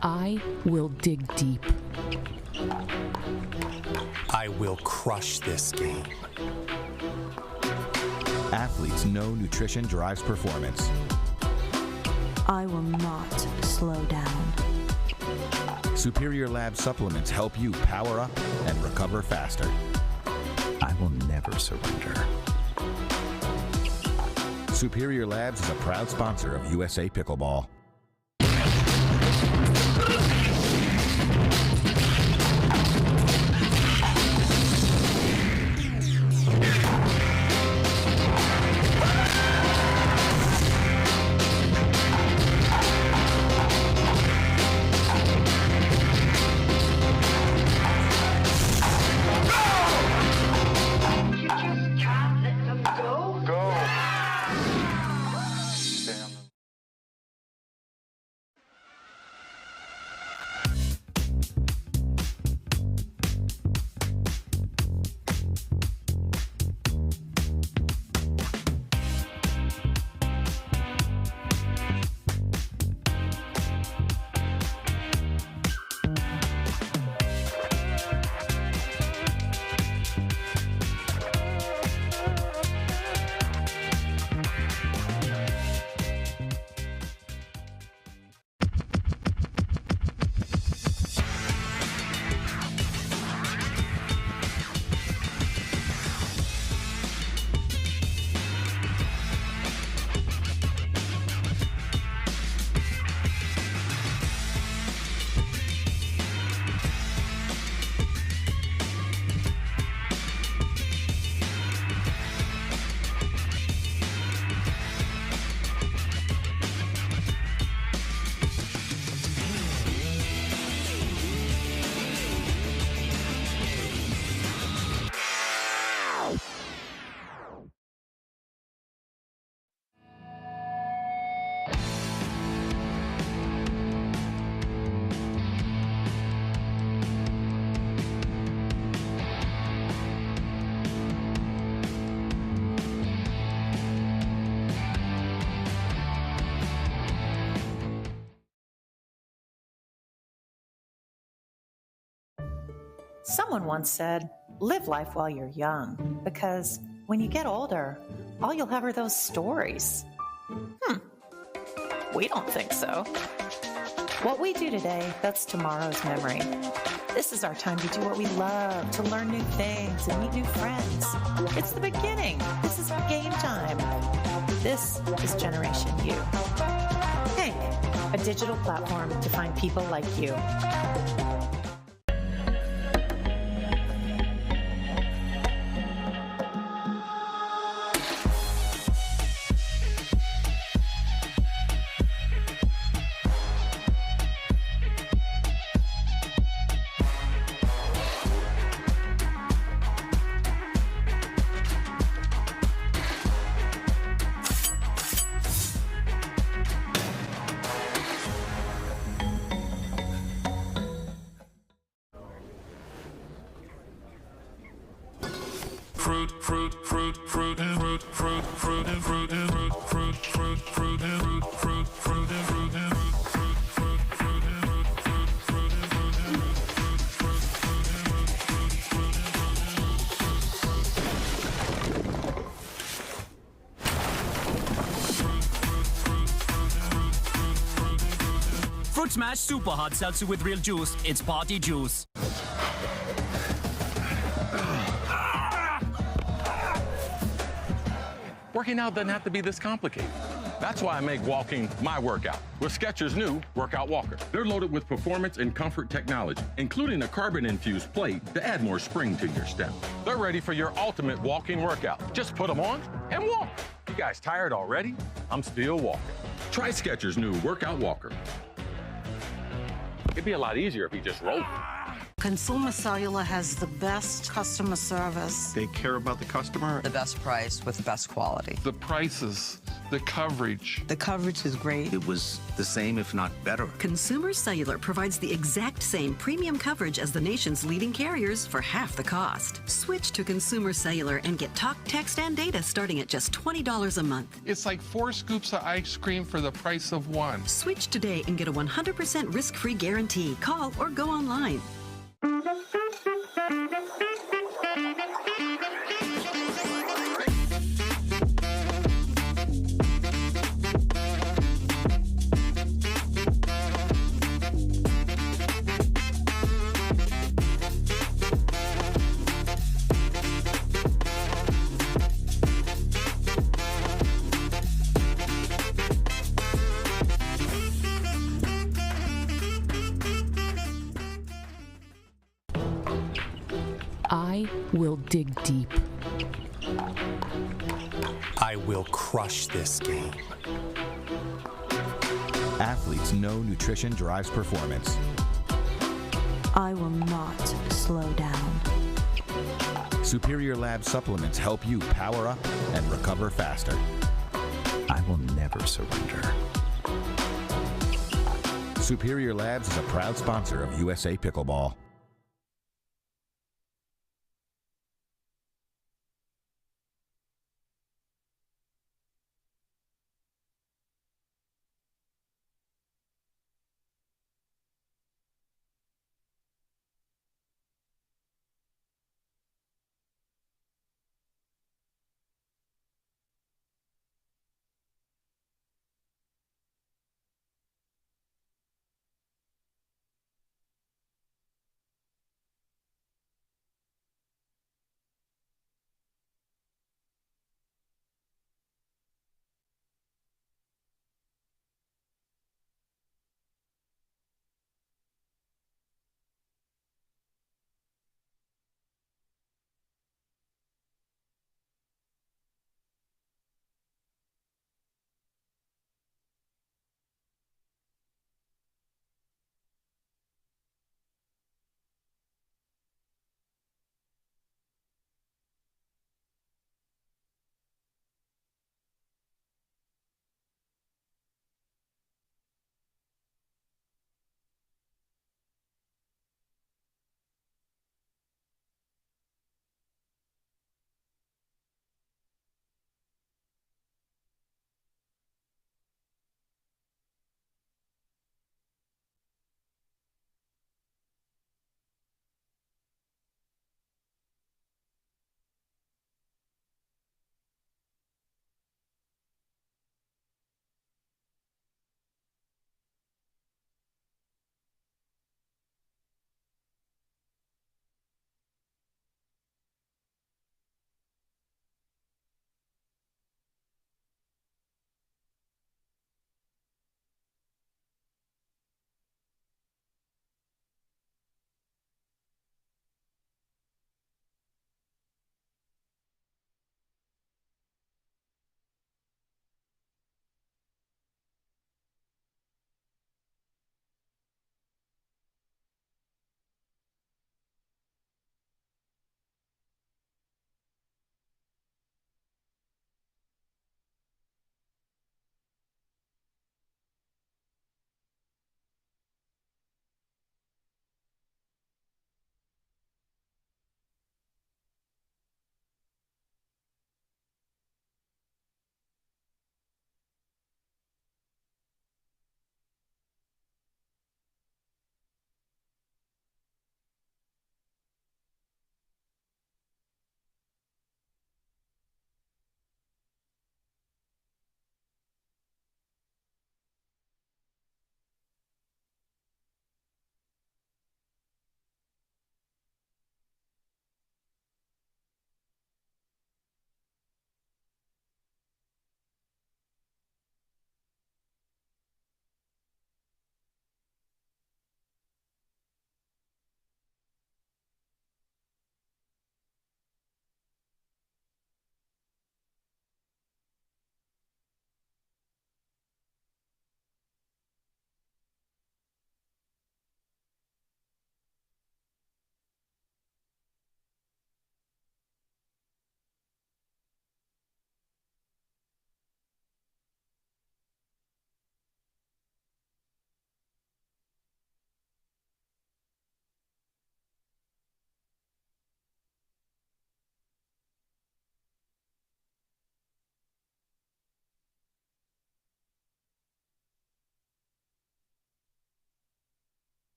I will dig deep. I will crush this game. Athletes know nutrition drives performance. I will not slow down. Superior Lab supplements help you power up and recover faster. I will never surrender. Superior Labs is a proud sponsor of USA Pickleball. Someone once said, live life while you're young, because when you get older, all you'll have are those stories. We don't think so. What we do today, that's tomorrow's memory. This is our time to do what we love, to learn new things and meet new friends. It's the beginning. This is game time. This is Generation U. Hank, a digital platform to find people like you. Fruit Smash Super Hard Seltzer with real juice. It's party juice. Working out doesn't have to be this complicated. That's why I make walking my workout with Skechers' new Workout Walker. They're loaded with performance and comfort technology, including a carbon-infused plate to add more spring to your step. They're ready for your ultimate walking workout. Just put them on and walk. You guys tired already? I'm still walking. Try Skechers' new Workout Walker. It'd be a lot easier if he just rolled. Consumer Cellular has the best customer service. They care about the customer. The best price with the best quality. The prices, the coverage. The coverage is great. It was the same, if not better. Consumer Cellular provides the exact same premium coverage as the nation's leading carriers for half the cost. Switch to Consumer Cellular and get talk, text, and data starting at just $20 a month. It's like 4 scoops of ice cream for the price of 1. Switch today and get a 100% risk-free guarantee. Call or go online. I will dig deep. I will crush this game. Athletes know nutrition drives performance. I will not slow down. Superior Lab supplements help you power up and recover faster. I will never surrender. Superior Labs is a proud sponsor of USA Pickleball.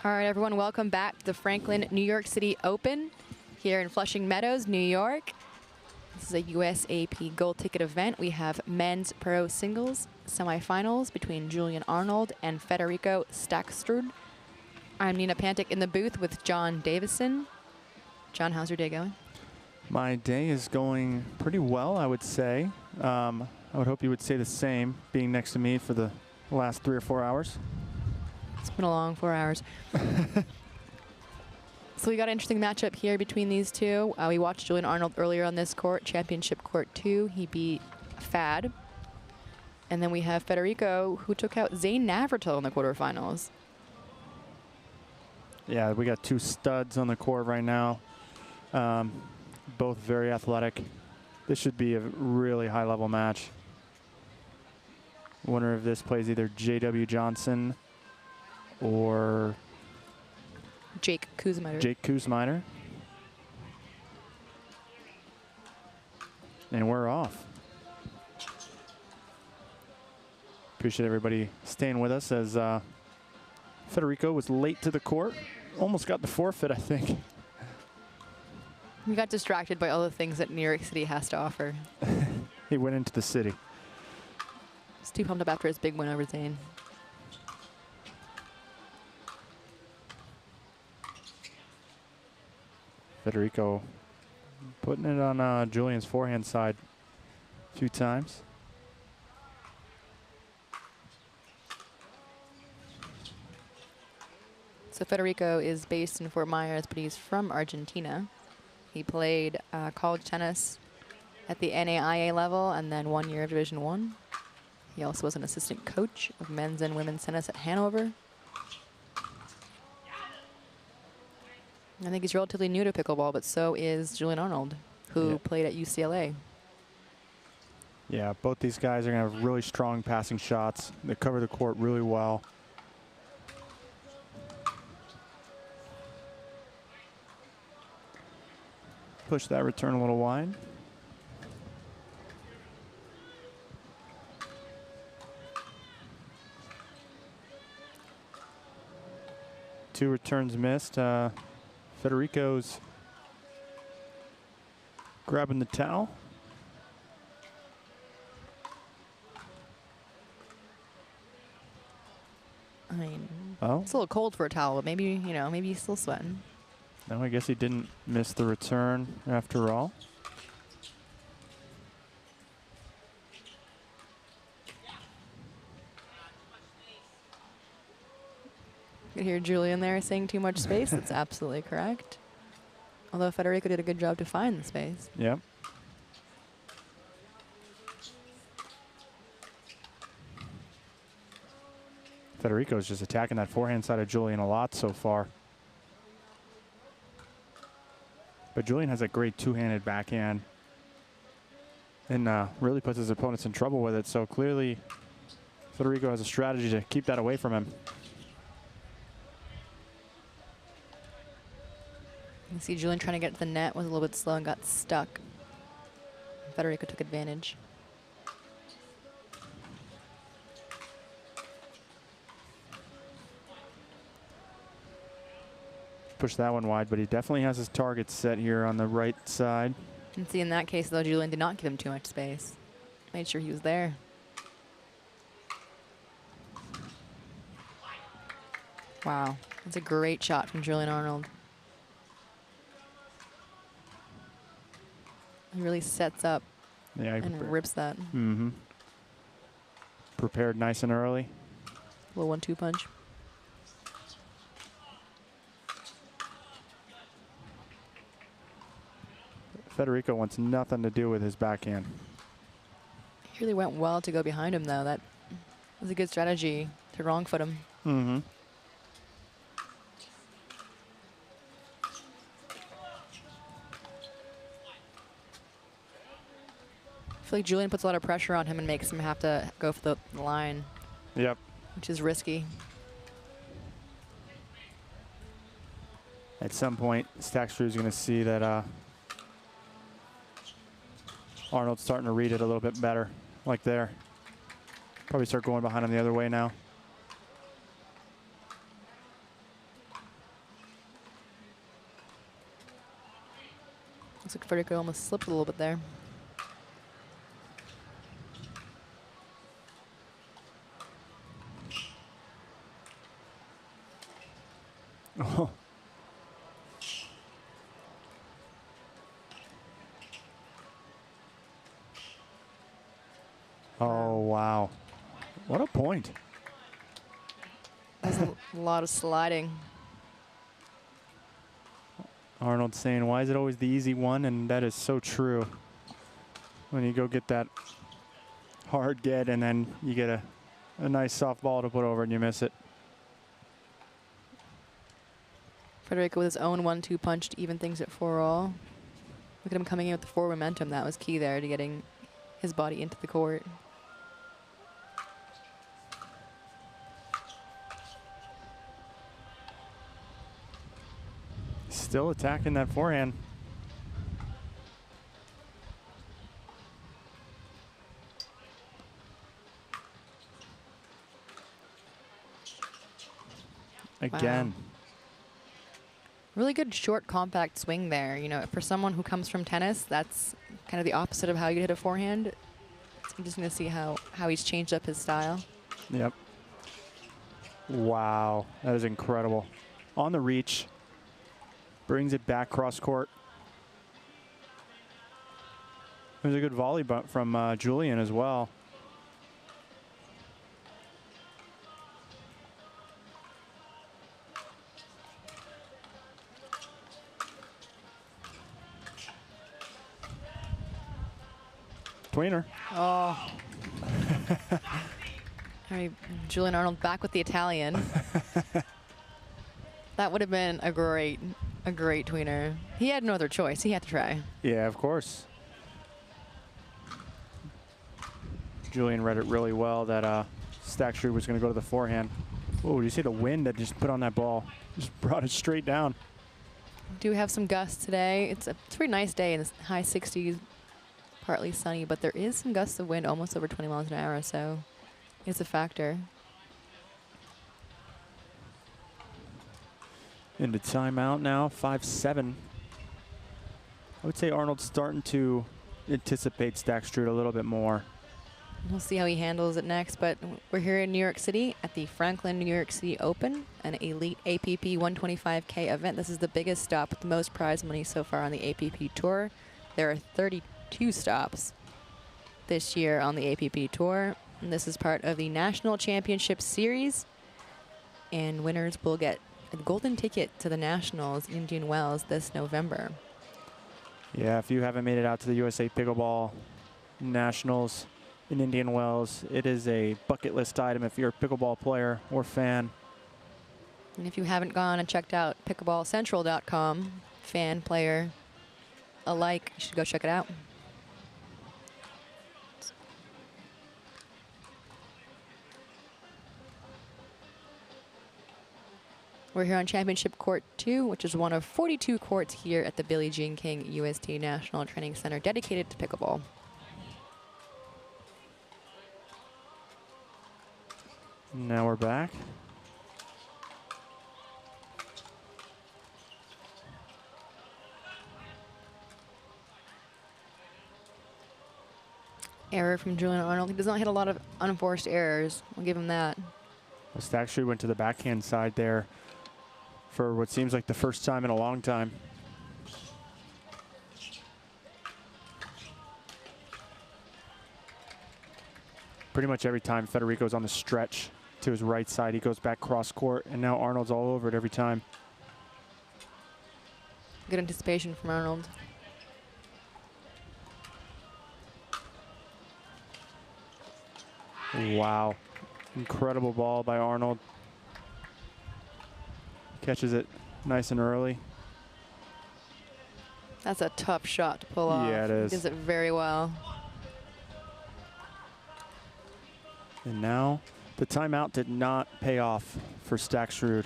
All right, everyone, welcome back to the Franklin New York City Open here in Flushing Meadows, New York. This is a USAP gold ticket event. We have men's pro singles semifinals between Julian Arnold and Federico Stackstrud. I'm Nina Pantic in the booth with John Davison. John, how's your day going? My day is going pretty well, I would say. I would hope you would say the same, being next to me for the last 3 or 4 hours. It's been a long 4 hours. So we got an interesting matchup here between these two. We watched Julian Arnold earlier on this court, championship court 2. He beat Fad. And then we have Federico, who took out Zane Navratil in the quarterfinals. Yeah, we got 2 studs on the court right now. Both very athletic. This should be a really high-level match. Wonder if this plays either J.W. Johnson or Jake Kuzminer. Jake Kuzminer. And we're off. Appreciate everybody staying with us as Federico was late to the court. Almost got the forfeit, I think. We got distracted by all the things that New York City has to offer. He went into the city. He's too pumped up after his big win over Zane. Federico putting it on Julian's forehand side a few times. So Federico is based in Fort Myers, but he's from Argentina. He played college tennis at the NAIA level and then 1 year of Division I. He also was an assistant coach of men's and women's tennis at Hanover. I think he's relatively new to pickleball, but so is Julian Arnold, who played at UCLA. Yeah, both these guys are going to have really strong passing shots. They cover the court really well. Push that return a little wide. Two returns missed. Federico's grabbing the towel. I mean, it's a little cold for a towel, but maybe, you know, maybe he's still sweating. No, I guess he didn't miss the return after all. You can hear Julian there saying too much space. That's absolutely correct. Although Federico did a good job to find the space. Yep. Federico's just attacking that forehand side of Julian a lot so far. But Julian has a great two-handed backhand and really puts his opponents in trouble with it. So clearly Federico has a strategy to keep that away from him. You see Julian trying to get to the net, was a little bit slow and got stuck. Federico took advantage. Push that one wide, but he definitely has his target set here on the right side. And see, in that case, though, Julian did not give him too much space. Made sure he was there. Wow, that's a great shot from Julian Arnold. He really sets up and rips that. Mm-hmm. Prepared nice and early. Little 1-2 punch. Federico wants nothing to do with his backhand. He really went well to go behind him, though. That was a good strategy to wrong foot him. Mm-hmm. I feel like Julian puts a lot of pressure on him and makes him have to go for the line. Yep. Which is risky. At some point, Stackstrud's going to see that Arnold's starting to read it a little bit better, like there. Probably start going behind him the other way now. Looks like Federico almost slipped a little bit there. Oh. Oh, wow. What a point. That's a lot of sliding. Arnold saying, why is it always the easy one? And that is so true. When you go get that hard get and then you get a nice soft ball to put over and you miss it. Federico with his own 1-2 punch to even things at 4-all. Look at him coming in with the forward momentum. That was key there to getting his body into the court. Still attacking that forehand. Again. Wow. Really good short, compact swing there. You know, for someone who comes from tennis, that's kind of the opposite of how you hit a forehand. So I'm just going to see how he's changed up his style. Yep. Wow, that is incredible. On the reach, brings it back cross court. There's a good volley bunt from Julian as well. Tweener. Oh. All right, Julian Arnold back with the Italian. That would have been a great tweener. He had no other choice. He had to try. Yeah, of course. Julian read it really well that Stackstrud was going to go to the forehand. Oh, you see the wind that just put on that ball? Just brought it straight down. We do have some gusts today. It's a pretty nice day in the high 60s, partly sunny, but there is some gusts of wind almost over 20 miles an hour, so it's a factor. Into timeout now, 5-7. I would say Arnold's starting to anticipate Stackstrud a little bit more. We'll see how he handles it next, but we're here in New York City at the Franklin New York City Open, an elite APP 125K event. This is the biggest stop with the most prize money so far on the APP Tour. There are 32 stops this year on the APP Tour, and this is part of the National Championship Series, and winners will get a golden ticket to the Nationals in Indian Wells this November. Yeah, if you haven't made it out to the USA Pickleball Nationals in Indian Wells, it is a bucket list item if you're a pickleball player or fan. And if you haven't gone and checked out pickleballcentral.com, fan, player alike, you should go check it out. We're here on Championship Court 2, which is one of 42 courts here at the Billie Jean King USTA National Training Center dedicated to pickleball. Now we're back. Error from Julian Arnold. He does not hit a lot of unforced errors. We'll give him that. Well, Stackstrud went to the backhand side there for what seems like the first time in a long time. Pretty much every time Federico's on the stretch to his right side, he goes back cross court, and now Arnold's all over it every time. Good anticipation from Arnold. Wow. Incredible ball by Arnold. Catches it nice and early. That's a tough shot to pull off. Yeah, it is. He does it very well. And now the timeout did not pay off for Stackstrud.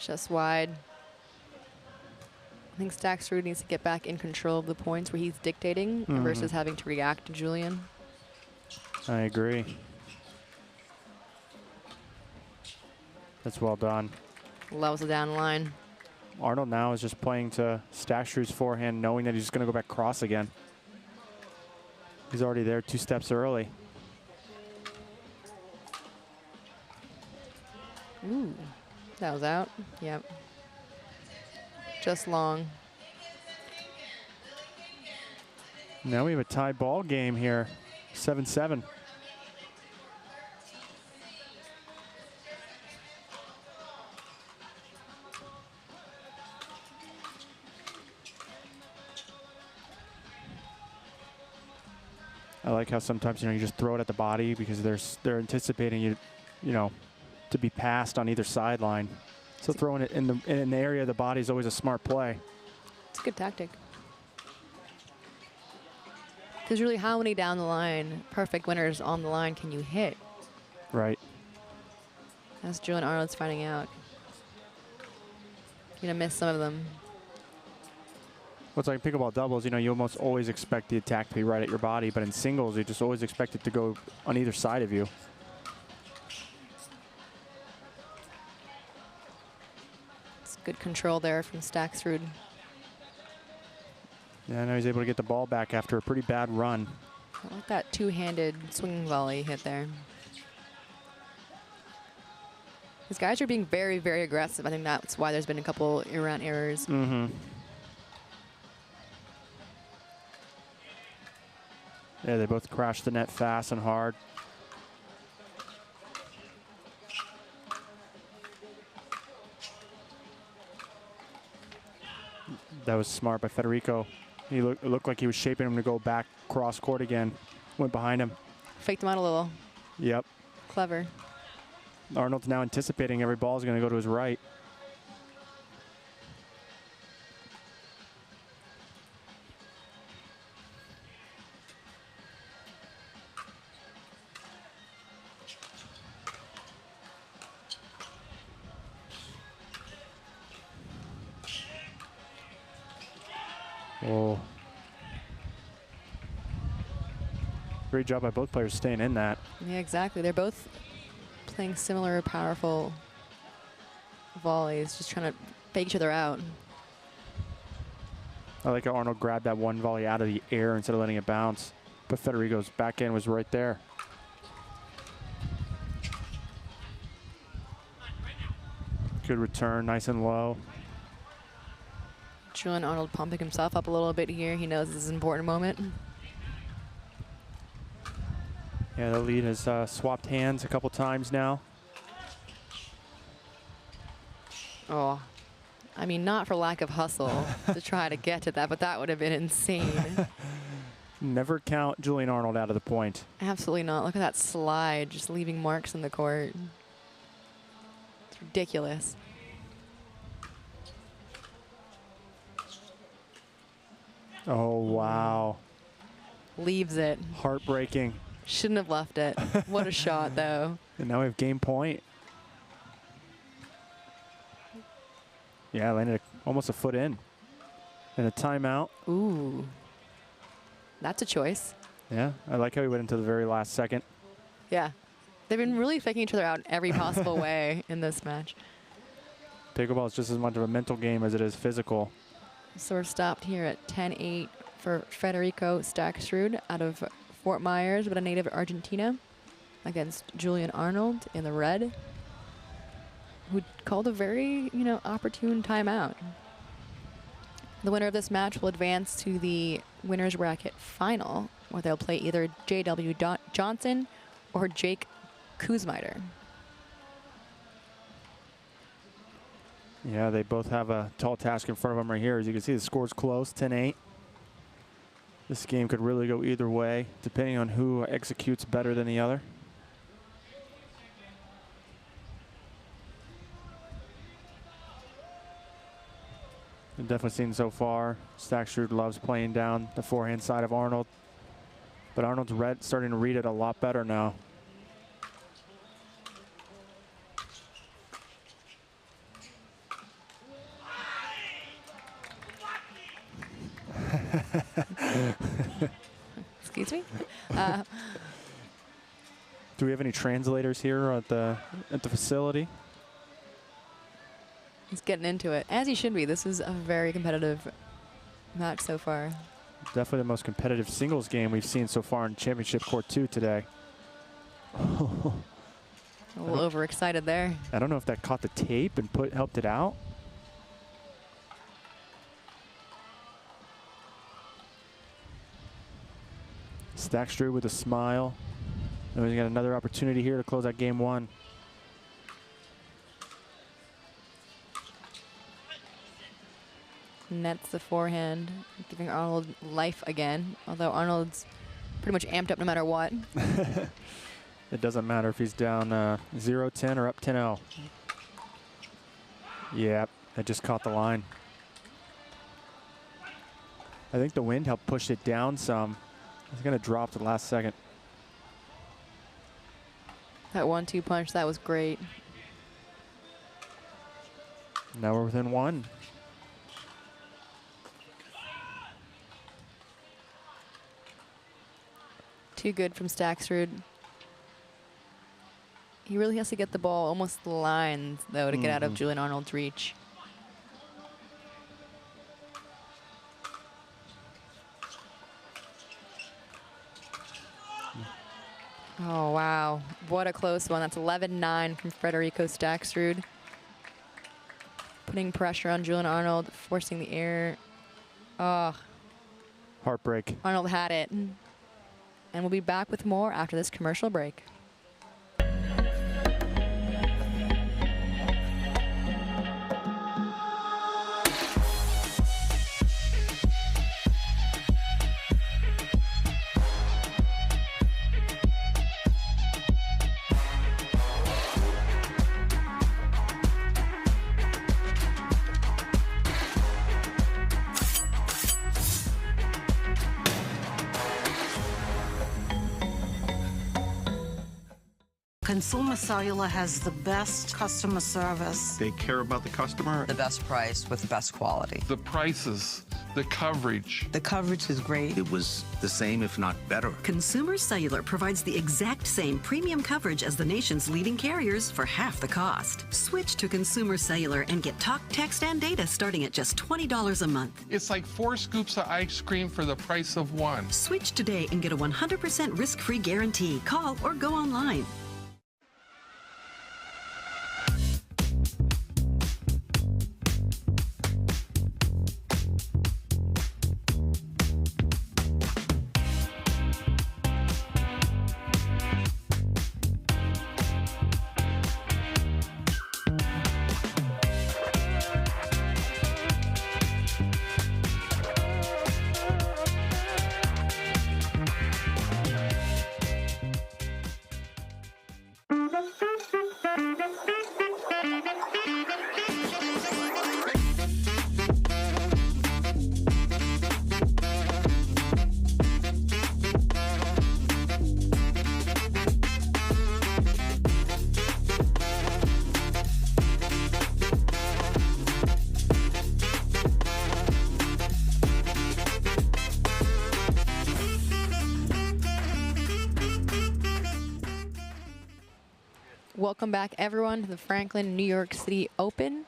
Just wide. I think Stacksrud needs to get back in control of the points where he's dictating versus having to react to Julian. I agree. That's well done. Loves the down line. Arnold now is just playing to Stacksrud's forehand, knowing that he's just going to go back cross again. He's already there 2 steps early. Ooh, that was out. Yep. Just long. Now we have a tie ball game here, 7-7. I like how sometimes, you just throw it at the body because they're anticipating you know, to be passed on either sideline. So throwing it in the area of the body is always a smart play. It's a good tactic. Because really, how many down the line, perfect winners on the line can you hit? Right. That's Julian Arnold's finding out. You're gonna miss some of them. Well, it's like pickleball doubles, you almost always expect the attack to be right at your body, but in singles, you just always expect it to go on either side of you. It's good control there from Stacksrud. Yeah, now he's able to get the ball back after a pretty bad run. I like that two-handed swinging volley hit there. These guys are being very, very aggressive. I think that's why there's been a couple Iran errors. Yeah, they both crashed the net fast and hard. That was smart by Federico. It looked like he was shaping him to go back cross court again. Went behind him. Faked him out a little. Yep. Clever. Arnold's now anticipating every ball is going to go to his right. Oh. Great job by both players staying in that. Yeah, exactly. They're both playing similar powerful volleys, just trying to fake each other out. I like how Arnold grabbed that one volley out of the air instead of letting it bounce. But Federico's backhand was right there. Good return, nice and low. Julian Arnold pumping himself up a little bit here. He knows this is an important moment. Yeah, the lead has swapped hands a couple times now. Oh, I mean, not for lack of hustle to try to get to that, but that would have been insane. Never count Julian Arnold out of the point. Absolutely not. Look at that slide, just leaving marks in the court. It's ridiculous. Oh, wow. Leaves it. Heartbreaking. Shouldn't have left it. What a shot, though. And now we have game point. Yeah, landed almost a foot in. And a timeout. Ooh. That's a choice. Yeah, I like how he went into the very last second. Yeah. They've been really faking each other out in every possible way in this match. Pickleball is just as much of a mental game as it is physical. So we're stopped here at 10-8 for Federico Stacksrud out of Fort Myers, but a native of Argentina, against Julian Arnold in the red, who called a very, opportune timeout. The winner of this match will advance to the winner's bracket final, where they'll play either J.W. Johnson or Jake Kuzmiter. Yeah, they both have a tall task in front of them right here. As you can see, the score's close, 10-8. This game could really go either way, depending on who executes better than the other. I've definitely seen so far, Stacksrud loves playing down the forehand side of Arnold. But Arnold's starting to read it a lot better now. Excuse me? Do we have any translators here at the facility? He's getting into it, as he should be. This is a very competitive match so far. Definitely the most competitive singles game we've seen so far in Championship Court 2 today. A little overexcited there. I don't know if that caught the tape and helped it out. Stackstrud with a smile. And we got another opportunity here to close out game 1. Nets the forehand, giving Arnold life again. Although Arnold's pretty much amped up no matter what. It doesn't matter if he's down 0-10 or up 10-0. Yep, that just caught the line. I think the wind helped push it down some. It's going to drop to the last second. That 1-2 punch, that was great. Now we're within 1. Too good from Stackstrud. He really has to get the ball almost the lines, though, to get out of Julian Arnold's reach. Oh, wow. What a close one. That's 11-9 from Federico Stackstrud. Putting pressure on Julian Arnold, forcing the error. Oh. Heartbreak. Arnold had it. And we'll be back with more after this commercial break. Consumer Cellular has the best customer service. They care about the customer. The best price with the best quality. The prices, the coverage. The coverage is great. It was the same, if not better. Consumer Cellular provides the exact same premium coverage as the nation's leading carriers for half the cost. Switch to Consumer Cellular and get talk, text, and data starting at just $20 a month. It's like 4 scoops of ice cream for the price of 1. Switch today and get a 100% risk-free guarantee. Call or go online. Welcome back, everyone, to the Franklin New York City Open.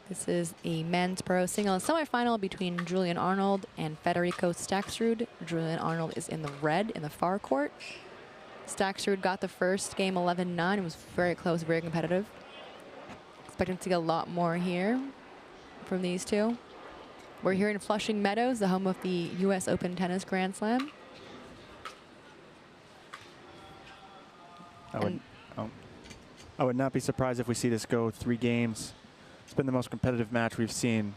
This is a men's pro singles semifinal between Julian Arnold and Federico Stackstrud. Julian Arnold is in the red in the far court. Stackstrud got the first game 11-9. It was very close, very competitive. Expecting to see a lot more here from these two. We're here in Flushing Meadows, the home of the US Open Tennis Grand Slam. I would not be surprised if we see this go 3 games. It's been the most competitive match we've seen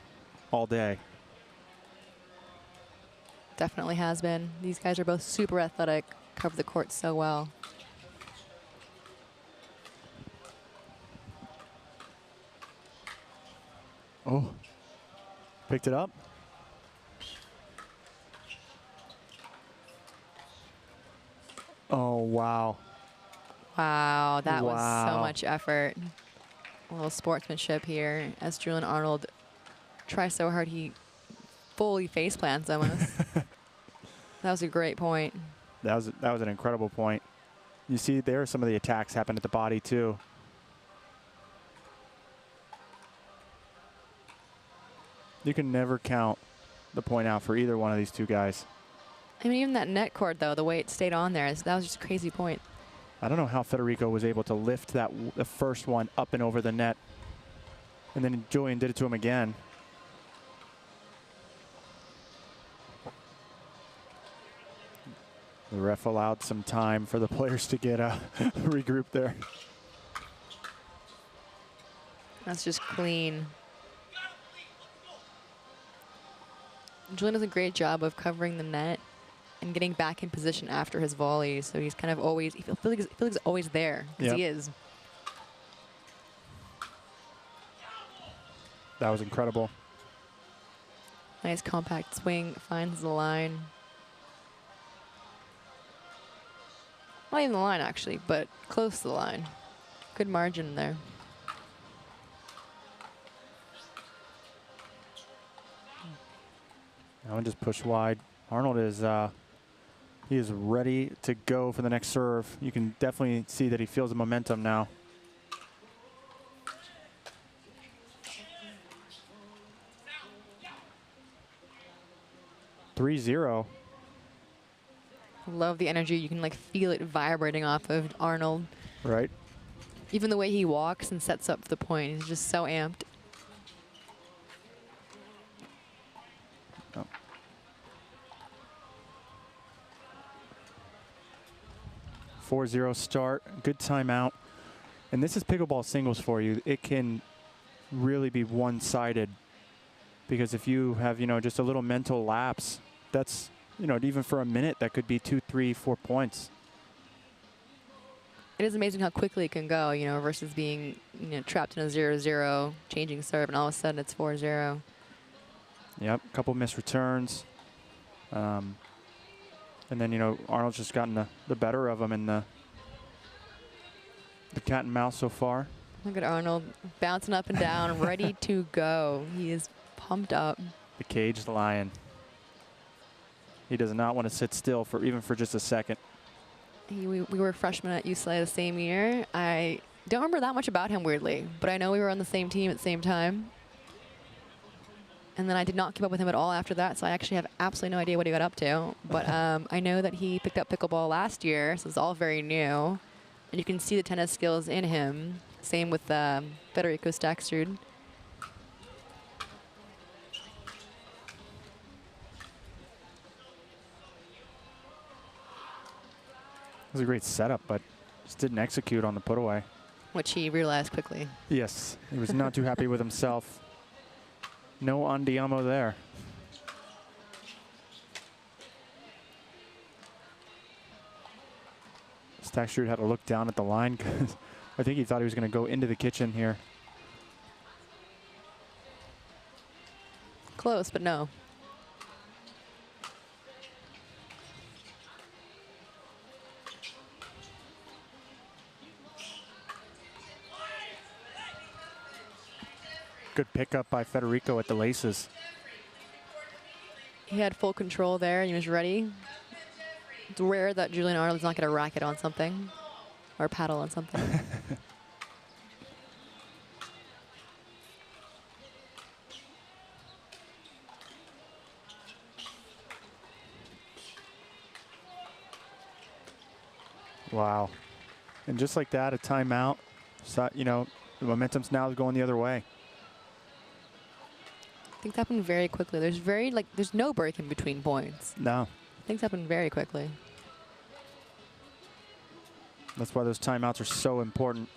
all day. Definitely has been. These guys are both super athletic, cover the court so well. Oh, picked it up. Oh, wow. Wow, that was so much effort. A little sportsmanship here as Julian Arnold tries so hard. He fully face plants almost. That was a great point. That was an incredible point. You see there some of the attacks happen at the body too. You can never count the point out for either one of these two guys. I mean, even that net cord, though, the way it stayed on there, that was just a crazy point. I don't know how Federico was able to lift the first one up and over the net. And then Julian did it to him again. The ref allowed some time for the players to get regrouped there. That's just clean. Julian does a great job of covering the net and getting back in position after his volley. So he's kind of always, he feels like he's always there, because he is. That was incredible. Nice compact swing, finds the line. Not even the line, actually, but close to the line. Good margin there. That one just pushed wide. Arnold is he is ready to go for the next serve. You can definitely see that he feels the momentum now. (3-0). Love the energy. You can like feel it vibrating off of Arnold. Right. Even the way he walks and sets up the point, he's just so amped. Oh. 4-0 start, good timeout. And this is pickleball singles for you. It can really be one-sided, because if you have, you know, just a little mental lapse, that's, you know, even for a minute, that could be 2, 3, 4 points. It is amazing how quickly it can go, you know, versus being, you know, trapped in a 0-0, changing serve, and all of a sudden it's 4-0. Yep, a couple missed returns. And then, you know, Arnold's just gotten the better of him in the cat and mouse so far. Look at Arnold bouncing up and down, ready to go. He is pumped up. The caged lion. He does not want to sit still for even for just a second. We were freshmen at USTA the same year. I don't remember that much about him, weirdly, but I know we were on the same team at the same time. And then I did not keep up with him at all after that, so I actually have absolutely no idea what he got up to. But I know that he picked up pickleball last year, so it's all very new. And you can see the tennis skills in him. Same with Federico Staksrud. It was a great setup, but just didn't execute on the put away. Which he realized quickly. Yes, he was not too happy with himself. No andiamo there. Staksrud had to look down at the line because I think he thought he was going to go into the kitchen here. Close, but no. Good pickup by Federico at the laces. He had full control there, and he was ready. It's rare that Julian Arnold's not going to racket on something or paddle on something. Wow. And just like that, a timeout. So, you know, the momentum's now going the other way. Things happen very quickly. There's no break in between points. No. Things happen very quickly. That's why those timeouts are so important.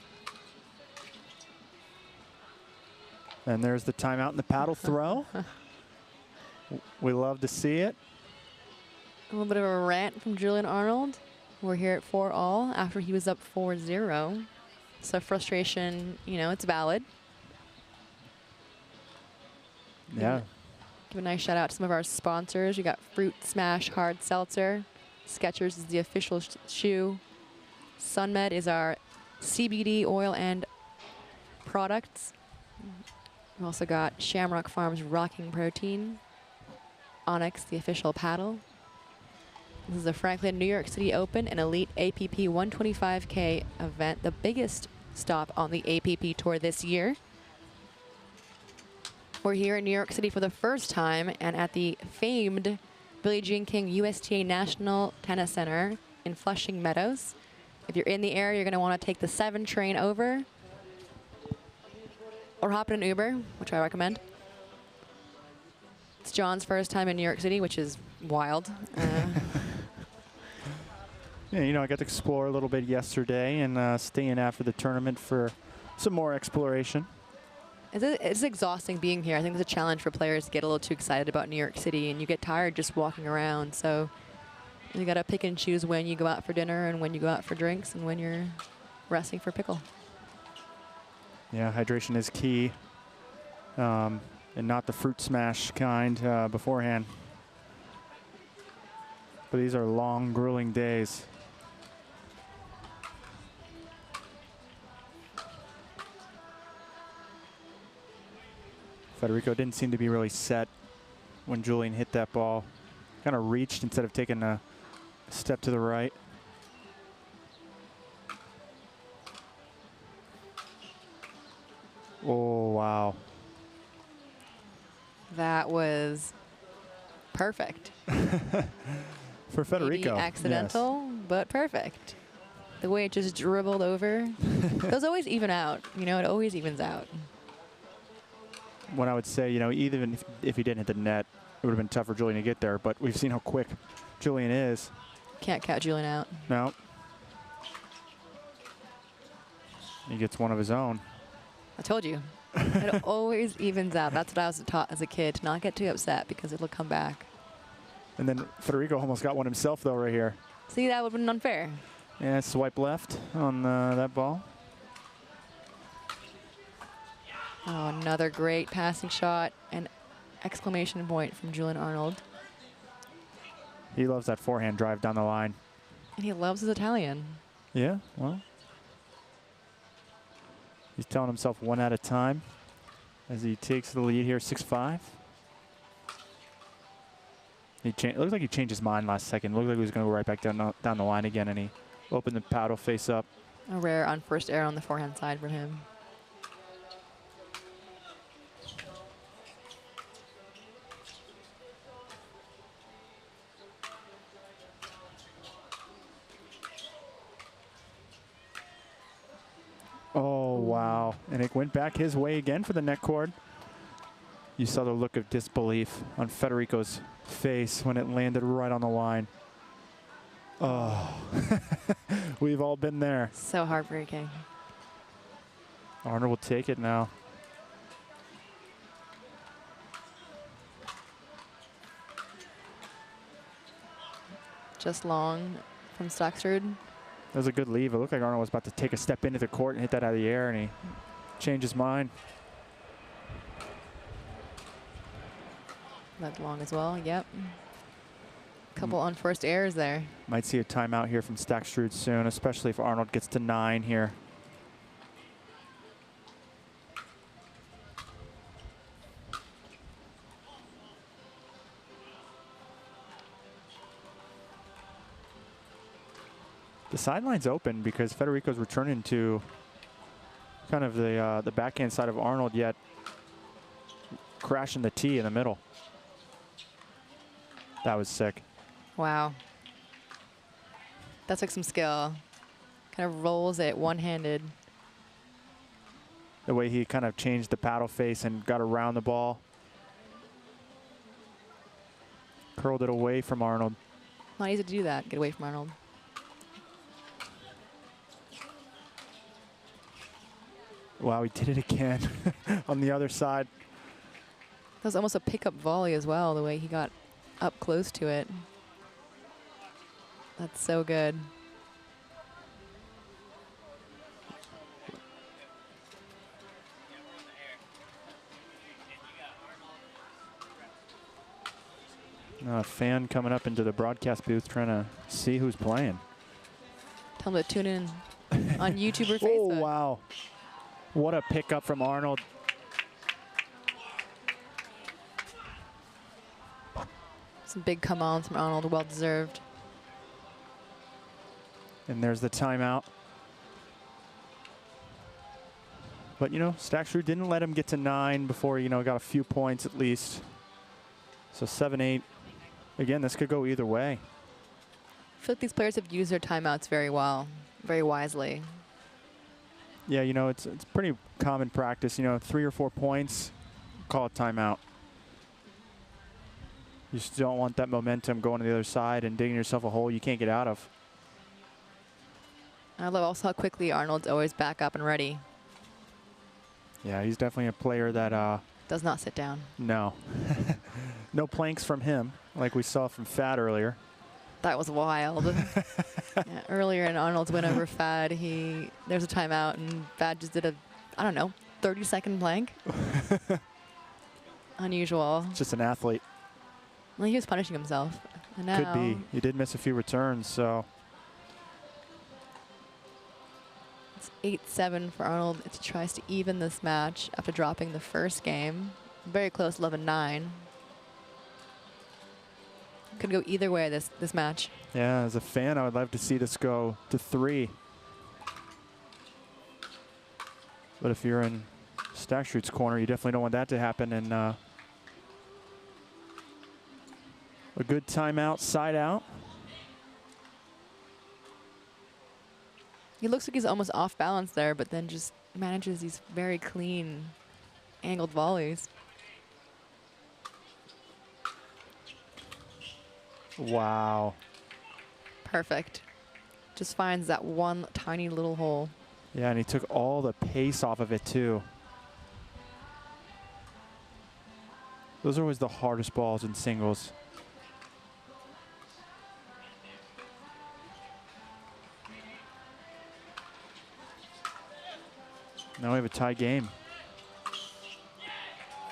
And there's the timeout and the paddle throw. We love to see it. A little bit of a rant from Julian Arnold. We're here at 4-all after he was up 4-0. So frustration, you know, it's valid. Yeah. Give a nice shout out to some of our sponsors. We got Fruit Smash Hard Seltzer. Skechers is the official shoe. SunMed is our CBD oil and products. We also got Shamrock Farms Rocking Protein. Onyx, the official paddle. This is the Franklin New York City Open, an elite APP 125K event, the biggest stop on the APP Tour this year. We're here in New York City for the first time and at the famed Billie Jean King USTA National Tennis Center in Flushing Meadows. If you're in the area, you're going to want to take the 7 train over or hop in an Uber, which I recommend. It's John's first time in New York City, which is wild. Yeah, you know, I got to explore a little bit yesterday and stay in after the tournament for some more exploration. It's exhausting being here. I think it's a challenge for players to get a little too excited about New York City, and you get tired just walking around. So you got to pick and choose when you go out for dinner and when you go out for drinks and when you're resting for pickle. Yeah, hydration is key, and not the fruit smash kind beforehand. But these are long, grueling days. Federico didn't seem to be really set when Julian hit that ball. Kind of reached instead of taking a step to the right. Oh, wow. That was perfect. For Federico. Maybe accidental, but perfect. The way it just dribbled over. Those always even out. You know, it always evens out. When I would say, you know, even if he didn't hit the net, it would have been tough for Julian to get there. But we've seen how quick Julian is. Can't count Julian out. No. He gets one of his own. I told you. It always evens out. That's what I was taught as a kid, to not get too upset because it'll come back. And then Federico almost got one himself, though, right here. See, that would have been unfair. Yeah, swipe left on that ball. Oh, another great passing shot and exclamation point from Julian Arnold. He loves that forehand drive down the line. And he loves his Italian. Yeah, well. He's telling himself one at a time as he takes the lead here, 6-5. It looks like he changed his mind last second. Looked like he was going to go right back down the line again, and he opened the paddle face up. A rare on first air on the forehand side for him. Oh, wow. And it went back his way again for the net cord. You saw the look of disbelief on Federico's face when it landed right on the line. Oh, we've all been there. So heartbreaking. Arnold will take it now. Just long from Stockstrud. That was a good leave. It looked like Arnold was about to take a step into the court and hit that out of the air, and he changed his mind. Left long as well, yep. Couple on first airs there. Might see a timeout here from Stockstrud soon, especially if Arnold gets to 9 here. The sideline's open because Federico's returning to kind of the backhand side of Arnold, yet crashing the tee in the middle. That was sick. Wow. That took some skill. Kind of rolls it one-handed. The way he kind of changed the paddle face and got around the ball. Curled it away from Arnold. Not easy to do that, get away from Arnold. Wow, he did it again on the other side. That was almost a pickup volley as well, the way he got up close to it. That's so good. A fan coming up into the broadcast booth trying to see who's playing. Tell them to tune in on YouTube or Facebook. Oh, wow. What a pickup from Arnold. Some big come-ons from Arnold, well-deserved. And there's the timeout. But, you know, Staksrud didn't let him get to 9 before, you know, got a few points at least. So 7-8. Again, this could go either way. I feel like these players have used their timeouts very well, very wisely. Yeah, you know, it's pretty common practice. You know, 3 or 4 points, call it timeout. You just don't want that momentum going to the other side and digging yourself a hole you can't get out of. I love also how quickly Arnold's always back up and ready. Yeah, he's definitely a player that does not sit down. No. No planks from him, like we saw from Fad earlier. That was wild. Yeah, earlier in Arnold's win over Fad, there's a timeout, and Fad just did a, I don't know, 30-second plank. Unusual. Just an athlete. Well, he was punishing himself. And now, could be. He did miss a few returns, so. It's 8-7 for Arnold. It tries to even this match after dropping the first game. Very close, 11-9. Could go either way this match. Yeah, as a fan, I would love to see this go to 3. But if you're in Staksrud's corner, you definitely don't want that to happen. And a good timeout, side out. He looks like he's almost off balance there, but then just manages these very clean angled volleys. Wow. Perfect. Just finds that one tiny little hole. Yeah, and he took all the pace off of it too. Those are always the hardest balls in singles. Now we have a tie game.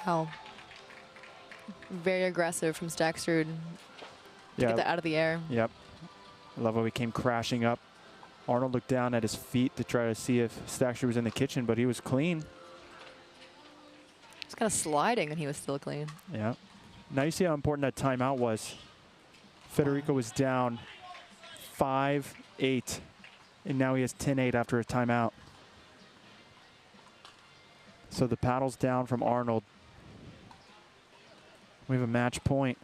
Wow. Very aggressive from Staksrud to get that out of the air. Yep. I love how he came crashing up. Arnold looked down at his feet to try to see if Staksrud was in the kitchen, but he was clean. Just kind of sliding, and he was still clean. Yeah. Now you see how important that timeout was. Federico was down 5-8, and now he has 10-8 after a timeout. So the paddle's down from Arnold. We have a match point.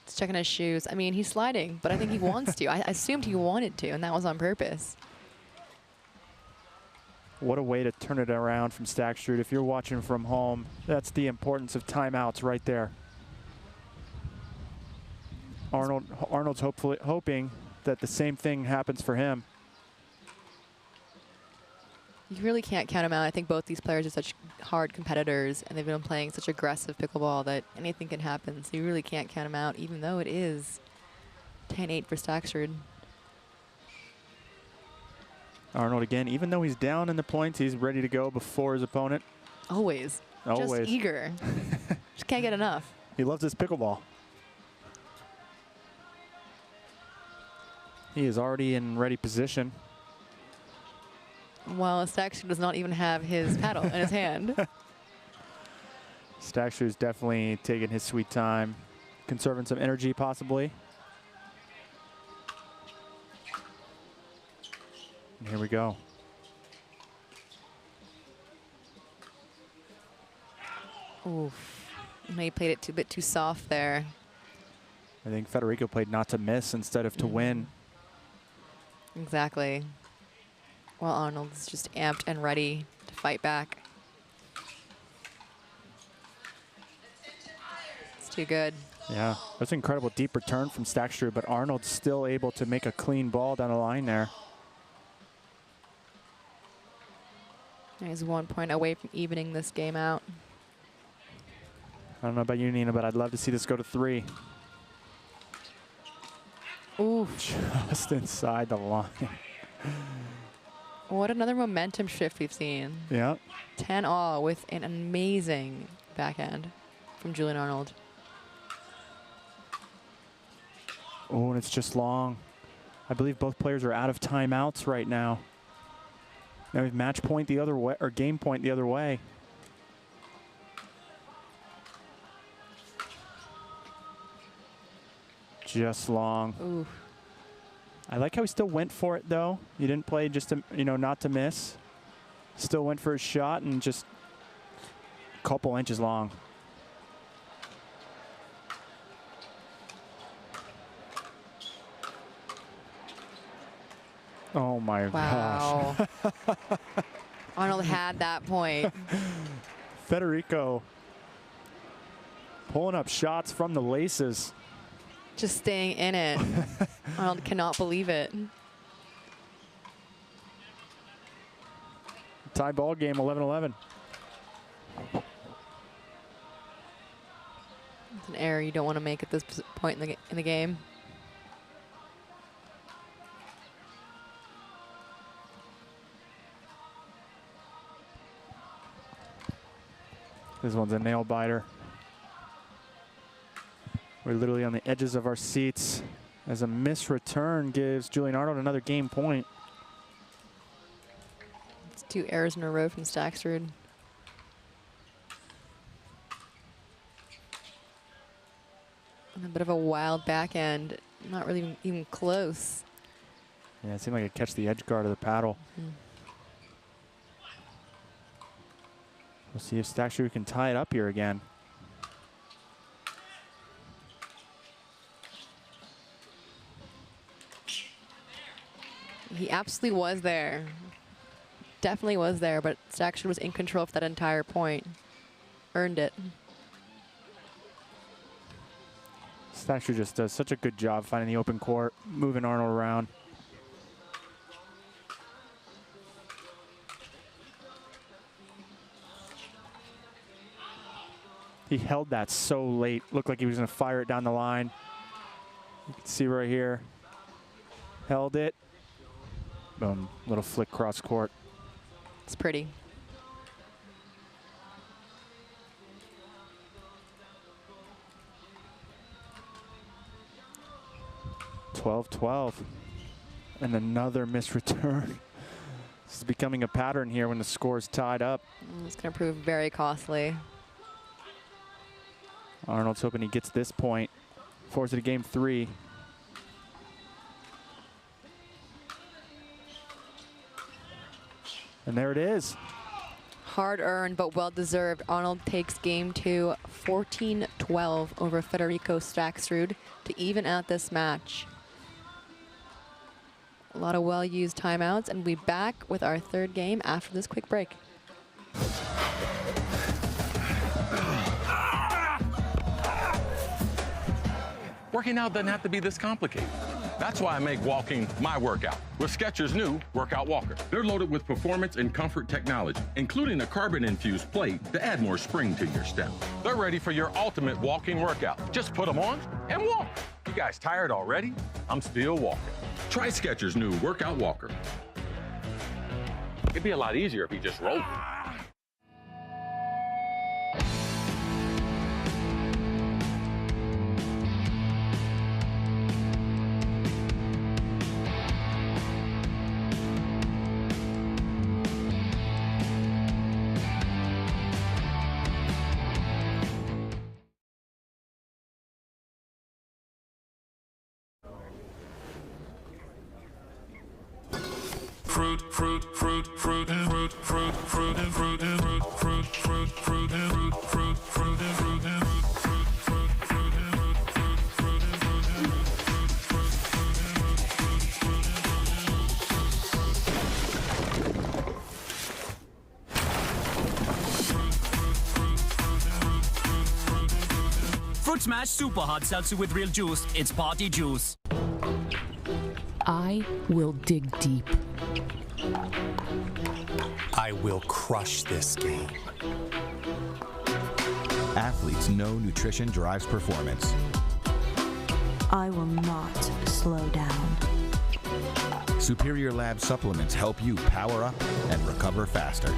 Just checking his shoes. I mean, he's sliding, but I think he wants to. I assumed he wanted to, and that was on purpose. What a way to turn it around from Staksrud. If you're watching from home, that's the importance of timeouts right there. Arnold's hoping that the same thing happens for him. You really can't count him out. I think both these players are such hard competitors, and they've been playing such aggressive pickleball that anything can happen. So you really can't count him out, even though it is 10-8 for Staksrud. Arnold again, even though he's down in the points, he's ready to go before his opponent. Always. Always. Just eager. Just can't get enough. He loves his pickleball. He is already in ready position. Well, Staksrud does not even have his paddle in his hand. Staksrud's definitely taking his sweet time, conserving some energy possibly. And here we go. Oof. He played it a bit too soft there. I think Federico played not to miss instead of to win. Exactly. Well, Arnold's just amped and ready to fight back. It's too good. Yeah, that's an incredible deep return from Staksrud, but Arnold's still able to make a clean ball down the line there. He's 1 point away from evening this game out. I don't know about you, Nina, but I'd love to see this go to 3. Ooh. Just inside the line. What another momentum shift we've seen. Yeah. 10-all with an amazing backhand from Julian Arnold. Oh, and it's just long. I believe both players are out of timeouts right now. Now we have match point the other way, or game point the other way. just long. Ooh. I like how he still went for it, though. He didn't play just to, not to miss. Still went for his shot and just a couple inches long. Oh my Wow. gosh. Arnold had that point. Federico pulling up shots from the laces. Just staying in it. Arnold cannot believe it. Tie ball game, 11-11. It's an error you don't want to make at this point in the game. This one's a nail biter. We're literally on the edges of our seats as a missed return gives Julian Arnold another game point. It's 2 errors in a row from Staksrud. And a bit of a wild backhand, not really even close. Yeah, it seemed like it catch the edge guard of the paddle. We'll see if Staksrud can tie it up here again. He absolutely was there. Definitely was there, but Staksrud was in control for that entire point. Earned it. Staksrud just does such a good job finding the open court, moving Arnold around. He held that so late. Looked like he was going to fire it down the line. You can see right here. Held it. Boom. Little flick cross court. It's pretty. (12-12). And another missed return. This is becoming a pattern here when the score is tied up. It's going to prove very costly. Arnold's hoping he gets this point. Forces it to game 3. And there it is. Hard earned, but well deserved. Arnold takes game 2, 14-12 over Federico Staksrud to even out this match. A lot of well-used timeouts, and we'll be back with our 3rd game after this quick break. Working out doesn't have to be this complicated. That's why I make walking my workout with Skechers' new Workout Walker. They're loaded with performance and comfort technology, including a carbon-infused plate to add more spring to your step. They're ready for your ultimate walking workout. Just put them on and walk. You guys tired already? I'm still walking. Try Skechers' new Workout Walker. It'd be a lot easier if you just rolled it. Fruit, fruit, fruit, fruit, and fruit, fruit, fruit, and fruit, and fruit, fruit, fruit, fruit, and fruit, fruit, fruit, and fruit, and fruit, fruit, fruit, and fruit, Fruit Smash Super Hard Seltzer with real juice. It's party juice. I will dig deep. I will crush this game. Athletes know nutrition drives performance. I will not slow down. Superior Lab supplements help you power up and recover faster.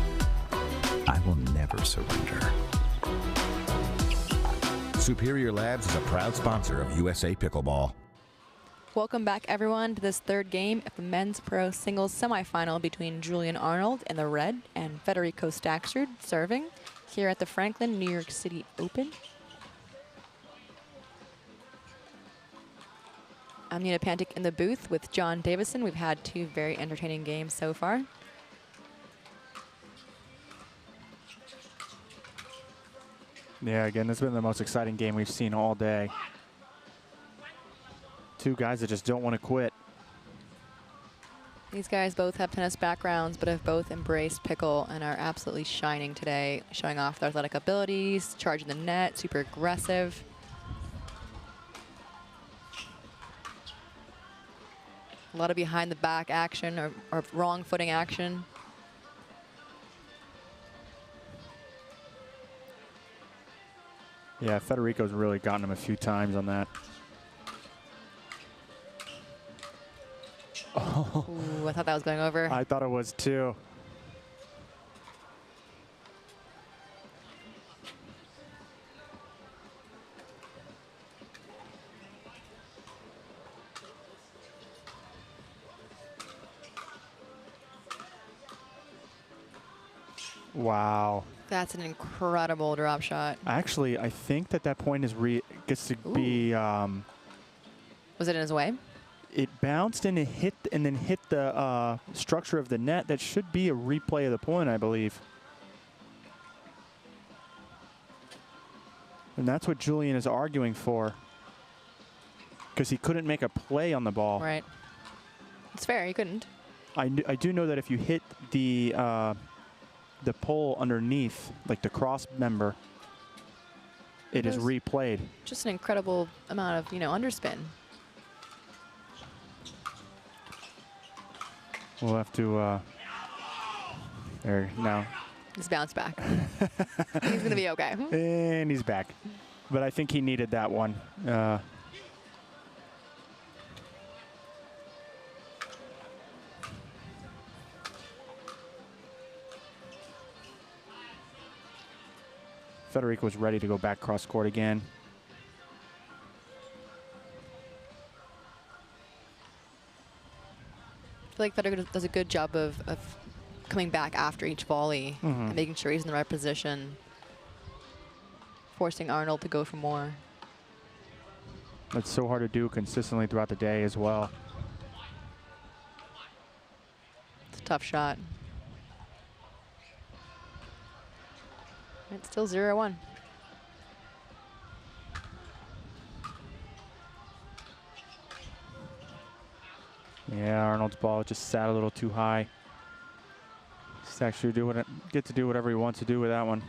I will never surrender. Superior Labs is a proud sponsor of USA Pickleball. Welcome back, everyone, to this 3rd game of the men's pro singles semifinal between Julian Arnold in the red and Federico Staksrud serving here at the Franklin New York City Open. I'm Nina Pantic in the booth with John Davison. We've had 2 very entertaining games so far. Yeah, again, this has been the most exciting game we've seen all day. 2 guys that just don't want to quit. These guys both have tennis backgrounds, but have both embraced pickle and are absolutely shining today, showing off their athletic abilities, charging the net, super aggressive. A lot of behind the back action or wrong footing action. Yeah, Federico's really gotten him a few times on that. Oh. Ooh, I thought that was going over. I thought it was too. Wow. That's an incredible drop shot. Actually, I think that point gets to be. Was it in his way? It bounced and it hit and then hit the structure of the net. That should be a replay of the point, I believe. And that's what Julian is arguing for, because he couldn't make a play on the ball. Right. It's fair. He couldn't. I do know that if you hit the pole underneath, like the cross member, it is replayed. Just an incredible amount of, underspin. We'll have to, there, now. He's bounced back. He's going to be okay. And he's back. But I think he needed that one. Federico was ready to go back cross court again. I feel like Federico does a good job of coming back after each volley and making sure he's in the right position, forcing Arnold to go for more. That's so hard to do consistently throughout the day as well. It's a tough shot. It's still 0-1. Yeah, Arnold's ball just sat a little too high. Just actually get to do whatever he wants to do with that one.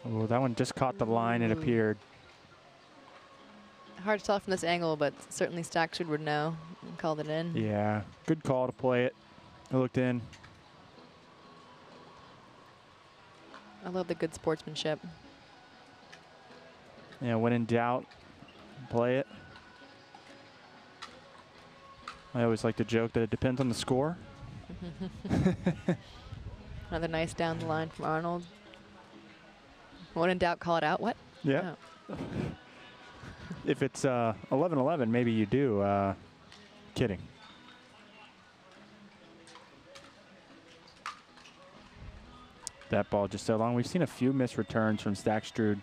Oh, that one just caught the line, it appeared. Hard to tell from this angle, but certainly Stackford would know and called it in. Yeah, good call to play it. I looked in. I love the good sportsmanship. Yeah, when in doubt, play it. I always like to joke that it depends on the score. Another nice down the line from Arnold. When in doubt, call it out. What? Yeah. Oh. If it's 11-11, maybe you do. Kidding. That ball just so long. We've seen a few missed returns from Stackstrud.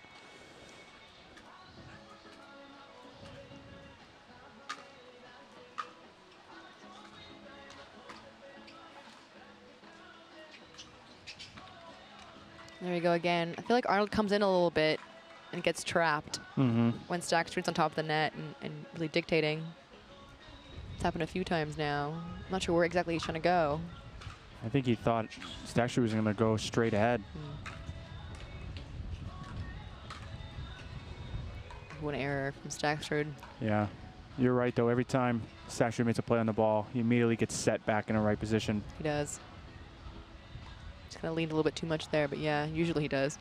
There we go again. I feel like Arnold comes in a little bit and gets trapped when Stackstrud's on top of the net and really dictating. It's happened a few times now. I'm not sure where exactly he's trying to go. I think he thought Stackstrud was going to go straight ahead. One error from Stackstrud. Yeah, you're right though. Every time Stackstrud makes a play on the ball, he immediately gets set back in the right position. He does. Just kind of leaned a little bit too much there, but yeah, usually he does.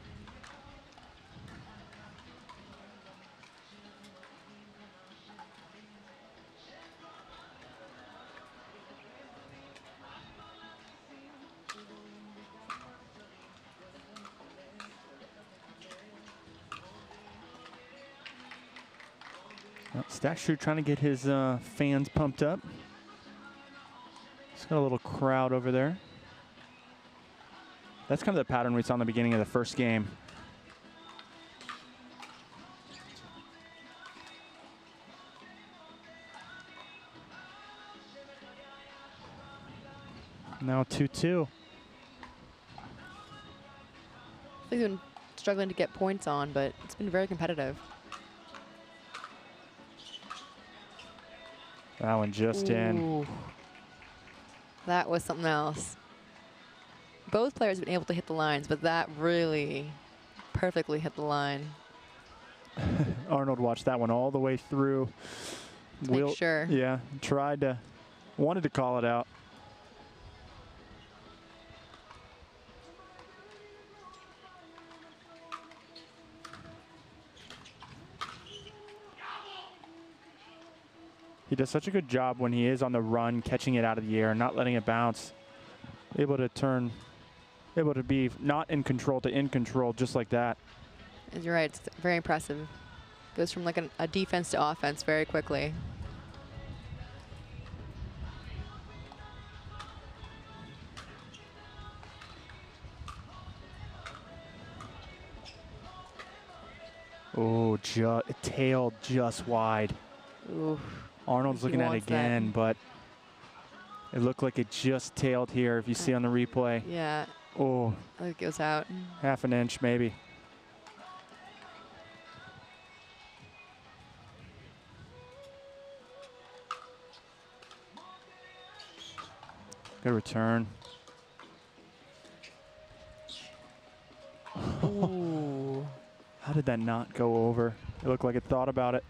Well, Stackstrud trying to get his fans pumped up. Got a little crowd over there. That's kind of the pattern we saw in the beginning of the first game. Now 2-2. They've been struggling to get points on, but it's been very competitive. That one just in. That was something else. Both players have been able to hit the lines, but that really perfectly hit the line. Arnold watched that one all the way through. Make sure. Yeah, wanted to call it out. He does such a good job when he is on the run, catching it out of the air, not letting it bounce. Able to be not in control to in control just like that. You're right, it's very impressive. Goes from like a defense to offense very quickly. Oh, tailed just wide. Ooh. Arnold's looking at it again, but it looked like it just tailed here if you see on the replay. Yeah. Oh. I think it goes out. Half an inch maybe. Good return. Ooh. How did that not go over? It looked like it thought about it.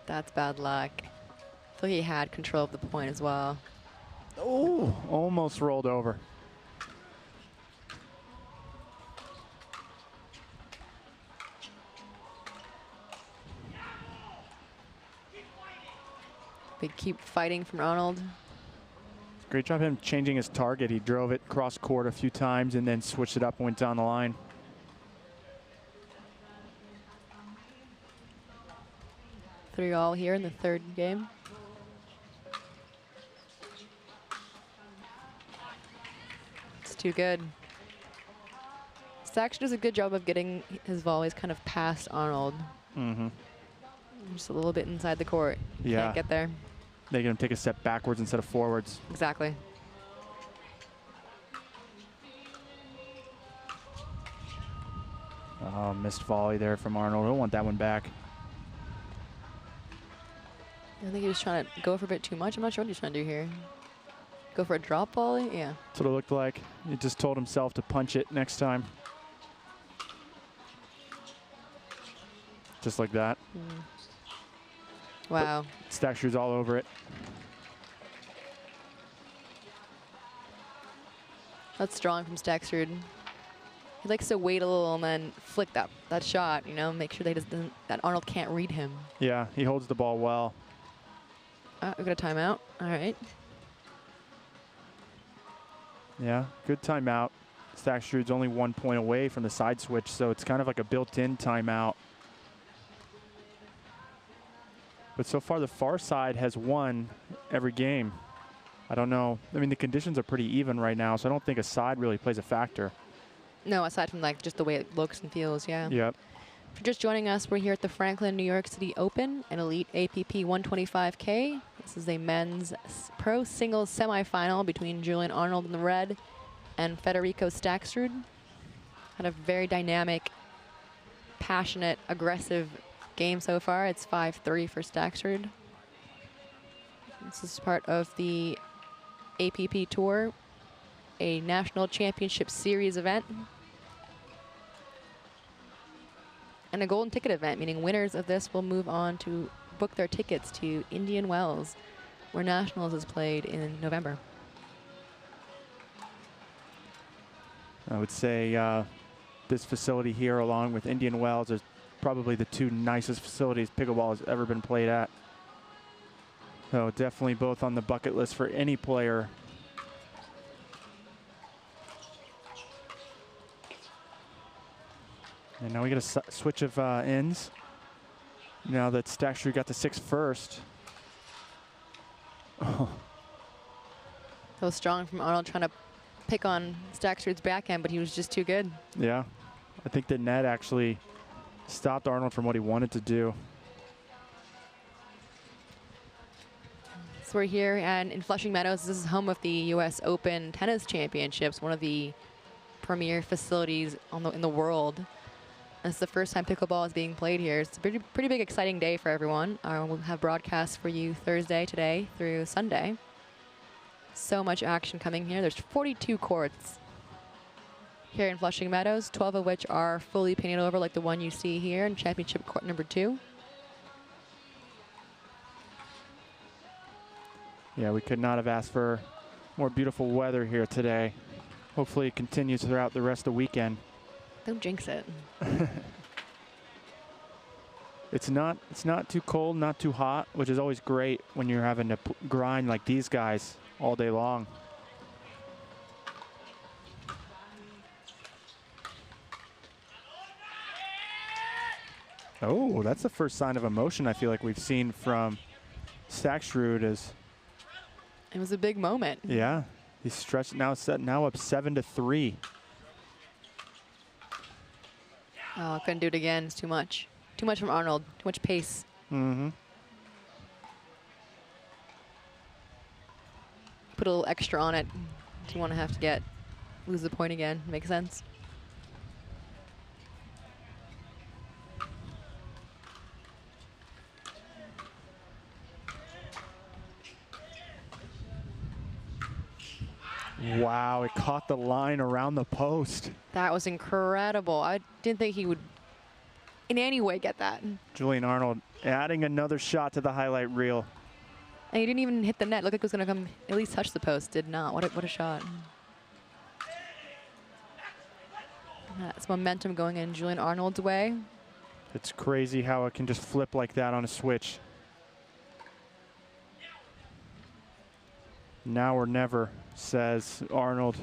That's bad luck. I feel he had control of the point as well. Oh, almost rolled over. They keep fighting from Arnold. Great job him changing his target. He drove it cross court a few times and then switched it up and went down the line. 3-all here in the third game. It's too good. Stax does a good job of getting his volleys kind of past Arnold. Mm-hmm. Just a little bit inside the court. Yeah. Can't get there. They're going to take a step backwards instead of forwards. Exactly. Oh, missed volley there from Arnold. Don't want that one back. I think he was trying to go for a bit too much. I'm not sure what he's trying to do here. Go for a drop volley? Yeah. That's what it looked like. He just told himself to punch it next time. Just like that. Wow. But Stack shoes all over it. That's strong from Staxrud. He likes to wait a little and then flick that shot, you know, make sure that Arnold can't read him. Yeah, he holds the ball well. We've got a timeout. All right. Yeah, good timeout. Staxrud's only 1 point away from the side switch, so it's kind of like a built-in timeout. But so far, the far side has won every game. I don't know. I mean, the conditions are pretty even right now, so I don't think a side really plays a factor. No, aside from like just the way it looks and feels, yeah. Yep. If you're just joining us, we're here at the Franklin New York City Open, an elite APP 125K. This is a men's pro singles semifinal between Julian Arnold in the red and Federico Staxrud. Had a very dynamic, passionate, aggressive game so far. It's 5-3 for Staxrud. This is part of the APP Tour, a national championship series event. And a golden ticket event, meaning winners of this will move on to book their tickets to Indian Wells, where Nationals is played in November. I would say this facility here, along with Indian Wells, is probably the two nicest facilities pickleball has ever been played at. So definitely both on the bucket list for any player. And now we get a switch of ends. Now that Staxrud got the 6 first. Oh. That was strong from Arnold trying to pick on Staksrud's backhand, but he was just too good. Yeah. I think the net actually stopped Arnold from what he wanted to do. So we're here and in Flushing Meadows. This is home of the U.S. Open Tennis Championships, one of the premier facilities in the world. And it's the first time pickleball is being played here. It's a pretty big, exciting day for everyone. We'll have broadcasts for you Thursday, today, through Sunday. So much action coming here. There's 42 courts here in Flushing Meadows, 12 of which are fully painted over like the one you see here in championship court number 2. Yeah, we could not have asked for more beautiful weather here today. Hopefully it continues throughout the rest of the weekend. Don't jinx it. It's not too cold, not too hot, which is always great when you're having to grind like these guys all day long. Oh, that's the first sign of emotion I feel like we've seen from Staksrud. It was a big moment. Yeah, he's stretched now, now up 7-3. Oh, couldn't do it again. It's too much. Too much from Arnold. Too much pace. Mm-hmm. Put a little extra on it. Do you want to have to lose the point again? Makes sense. Wow, it caught the line around the post. That was incredible. I didn't think he would in any way get that. Julian Arnold adding another shot to the highlight reel. And he didn't even hit the net. Looked like it was going to come at least touch the post. Did not. What a shot. That's momentum going in Julian Arnold's way. It's crazy how it can just flip like that on a switch. Now or never, says Arnold,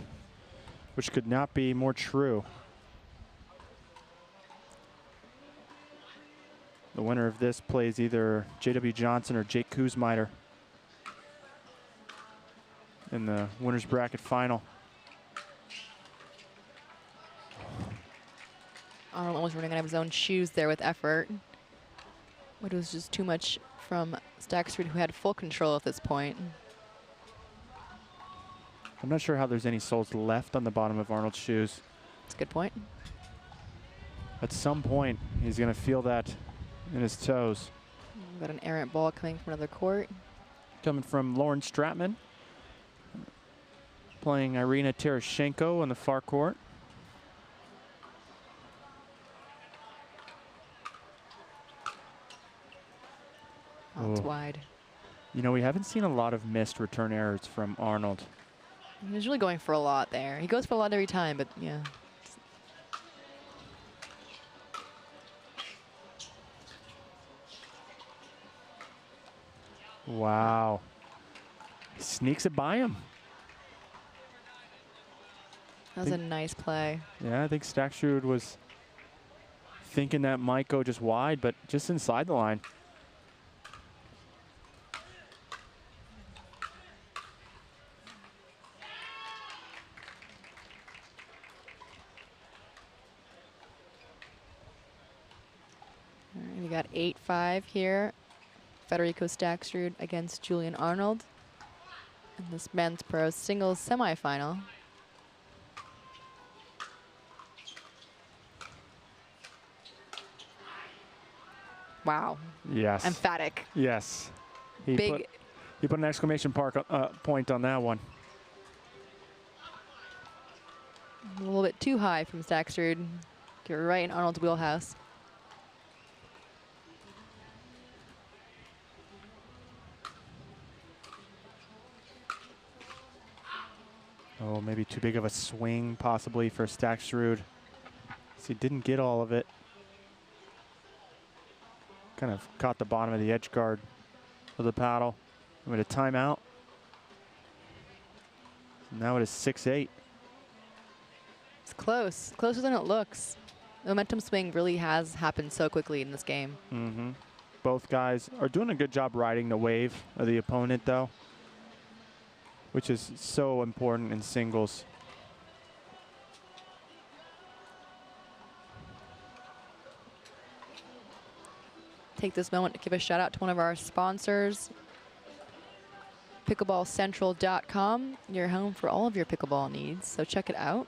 which could not be more true. The winner of this plays either J.W. Johnson or Jake Kuzmiter in the winner's bracket final. Arnold almost running out of his own shoes there with effort. But it was just too much from Staksrud, who had full control at this point. I'm not sure how there's any soles left on the bottom of Arnold's shoes. That's a good point. At some point, he's going to feel that in his toes. We've got an errant ball coming from another court. Coming from Lauren Stratman. Playing Irina Tereshchenko on the far court. Oh, it's wide. You know, we haven't seen a lot of missed return errors from Arnold. He was really going for a lot there. He goes for a lot every time, but yeah. Wow. He sneaks it by him. That was a nice play. Yeah, I think Staksrud was thinking that might go just wide, but just inside the line. We got 8-5 here. Federico Staksrud against Julian Arnold in this men's pro singles semifinal. Wow. Yes. Emphatic. Yes. He Big. put an exclamation point on that one. A little bit too high from Staksrud. Get right in Arnold's wheelhouse. Oh, maybe too big of a swing possibly for Staksrud. So he didn't get all of it. Kind of caught the bottom of the edge guard of the paddle. With a timeout. Now it is 6-8. It's close. Closer than it looks. The momentum swing really has happened so quickly in this game. Mm-hmm. Both guys are doing a good job riding the wave of the opponent, though. which is so important in singles. Take this moment to give a shout out to one of our sponsors, pickleballcentral.com, your home for all of your pickleball needs. So check it out.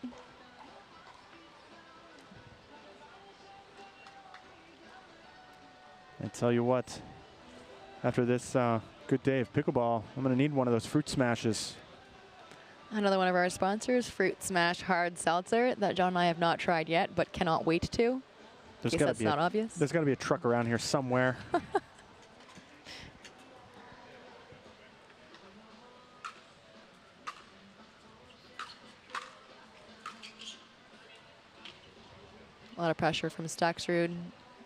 I tell you what, after this good day of pickleball, I'm going to need one of those fruit smashes. Another one of our sponsors, Fruit Smash Hard Seltzer, that John and I have not tried yet, but cannot wait to. In case that's not obvious. There's got to be a truck around here somewhere. A lot of pressure from Staksrud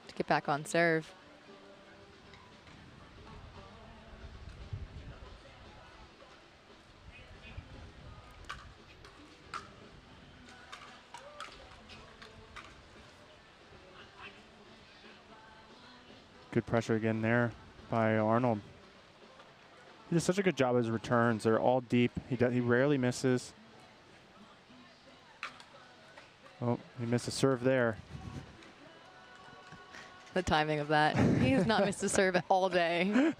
to get back on serve. Good pressure again there by Arnold. He does such a good job of his returns. They're all deep. He rarely misses. Oh, he missed a serve there. The timing of that. He has not missed a serve all day.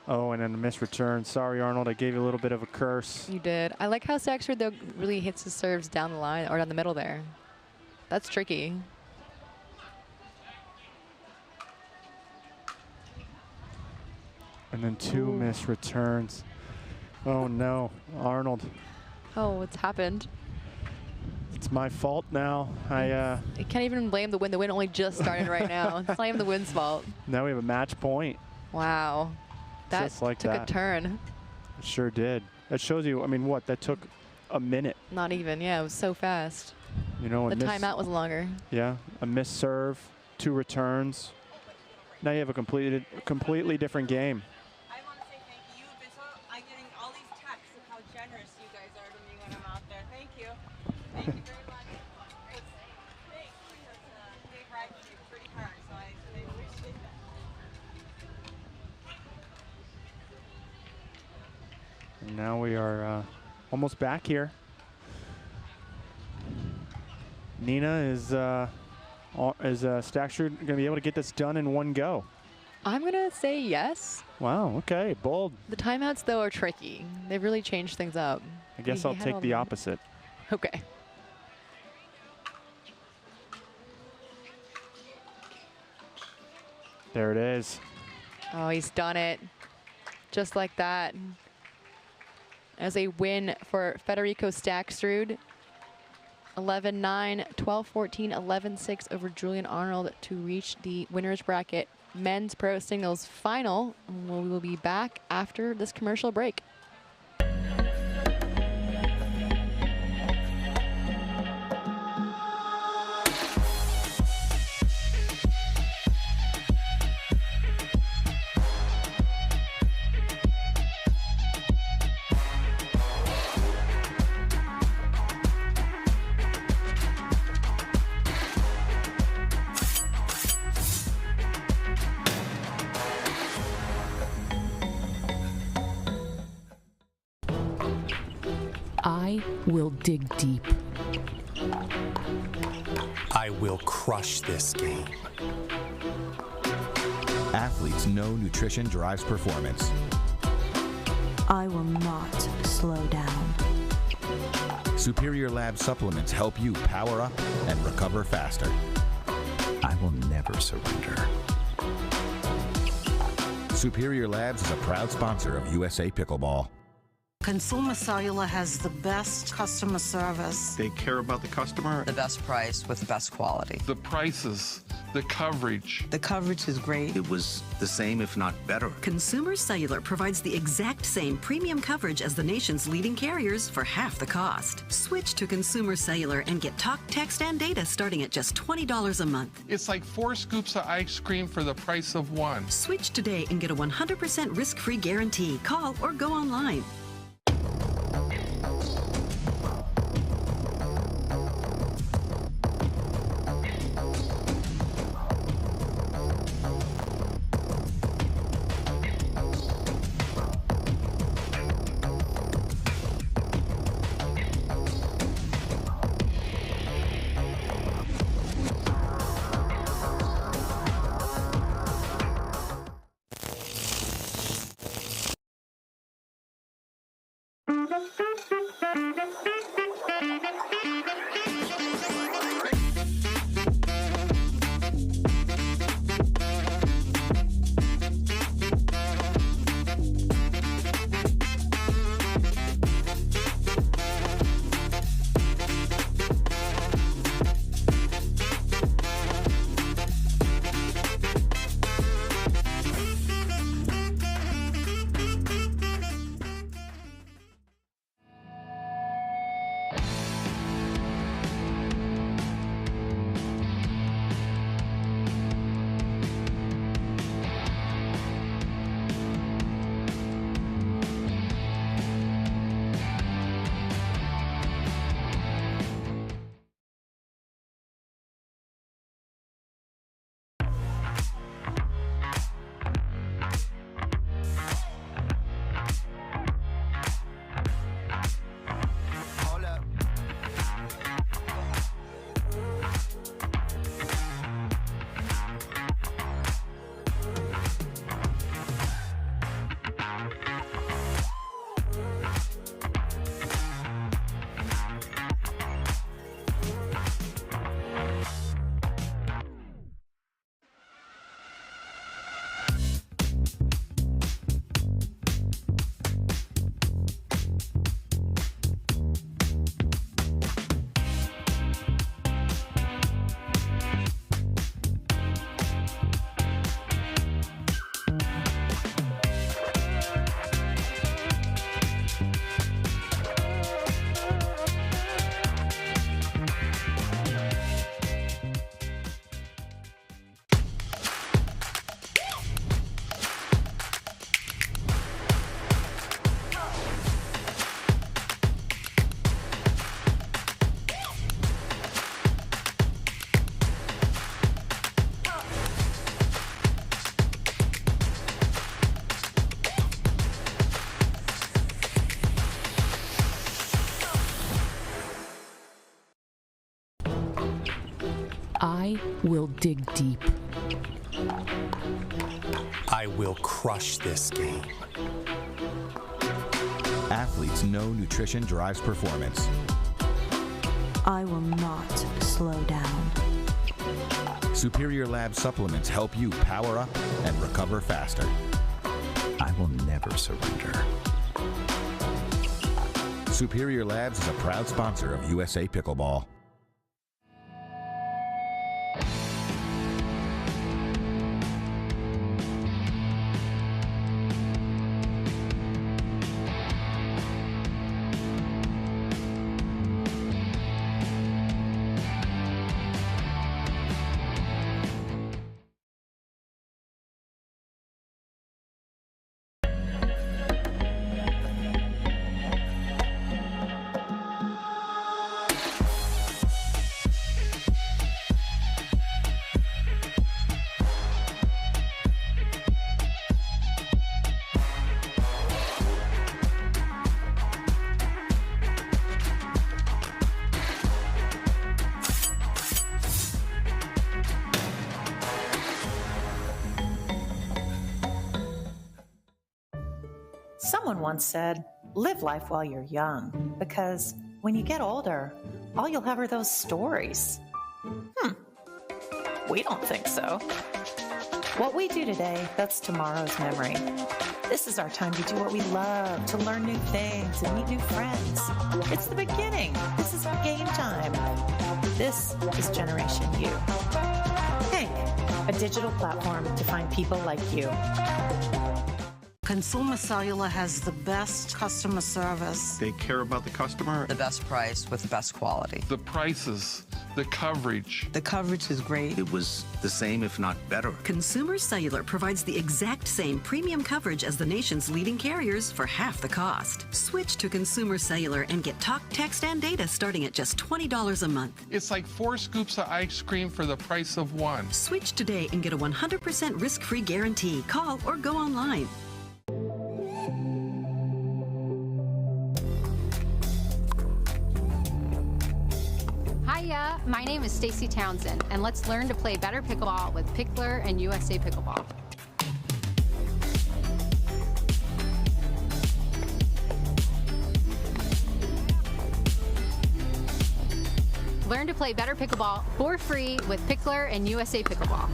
Oh, and then a missed return. Sorry, Arnold. I gave you a little bit of a curse. You did. I like how Staksrud, though, really hits his serves down the line or down the middle there. That's tricky. And then two missed returns. Oh, no. Arnold. Oh, what's happened? It's my fault now. I can't even blame the win. The win only just started right now. It's not even the win's fault. Now we have a match point. Wow. That Just like took that. a turn. It sure did. That shows you, I mean, what? That took a minute. Not even. Yeah, it was so fast. You know, the timeout was longer. Yeah, a missed serve, two returns. Now you have a completely different game. I want to say thank you. You've been so, I'm getting all these texts of how generous you guys are to me when I'm out there. Thank you. Thank you very much. Thanks, because they ride me pretty hard, so I appreciate that. And now we are almost back here. Nina is Staksrud going to be able to get this done in one go? I'm going to say yes. Wow, okay, bold. The timeouts, though, are tricky. They've really changed things up. I guess I'll take the opposite. Okay. There it is. Oh, he's done it. Just like that. As a win for Federico Staksrud. 11-9, 12-14, 11-6 over Julian Arnold to reach the winner's bracket men's pro singles final. We will be back after this commercial break. I will dig deep. I will crush this game. Athletes know nutrition drives performance. I will not slow down. Superior Lab supplements help you power up and recover faster. I will never surrender. Superior Labs is a proud sponsor of USA Pickleball. Consumer Cellular has the best customer service. They care about the customer. The best price with the best quality. The prices, the coverage. The coverage is great. It was the same, if not better. Consumer Cellular provides the exact same premium coverage as the nation's leading carriers for half the cost. Switch to Consumer Cellular and get talk, text, and data starting at just $20 a month. It's like 4 scoops of ice cream for the price of 1. Switch today and get a 100% risk-free guarantee. Call or go online. I will dig deep. I will crush this game. Athletes know nutrition drives performance. I will not slow down. Superior Lab supplements help you power up and recover faster. I will never surrender. Superior Labs is a proud sponsor of USA Pickleball. Someone once said, live life while you're young, because when you get older, all you'll have are those stories. We don't think so. What we do today, that's tomorrow's memory. This is our time to do what we love, to learn new things and meet new friends. It's the beginning. This is game time. This is Generation U. Hank, a digital platform to find people like you. Consumer Cellular has the best customer service. They care about the customer. The best price with the best quality. The prices, the coverage. The coverage is great. It was the same, if not better. Consumer Cellular provides the exact same premium coverage as the nation's leading carriers for half the cost. Switch to Consumer Cellular and get talk, text, and data starting at just $20 a month. It's like 4 scoops of ice cream for the price of 1. Switch today and get a 100% risk-free guarantee. Call or go online. Hiya, my name is Stacy Townsend, and let's learn to play better pickleball with Pickler and USA Pickleball. Learn to play better pickleball for free with Pickler and USA Pickleball.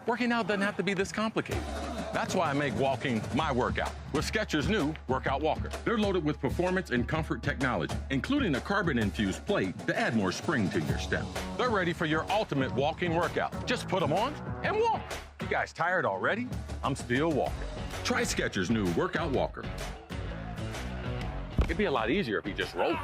Working out doesn't have to be this complicated. That's why I make walking my workout with Skechers' new Workout Walker. They're loaded with performance and comfort technology, including a carbon-infused plate to add more spring to your step. They're ready for your ultimate walking workout. Just put them on and walk. You guys tired already? I'm still walking. Try Skechers' new Workout Walker. It'd be a lot easier if you just rolled.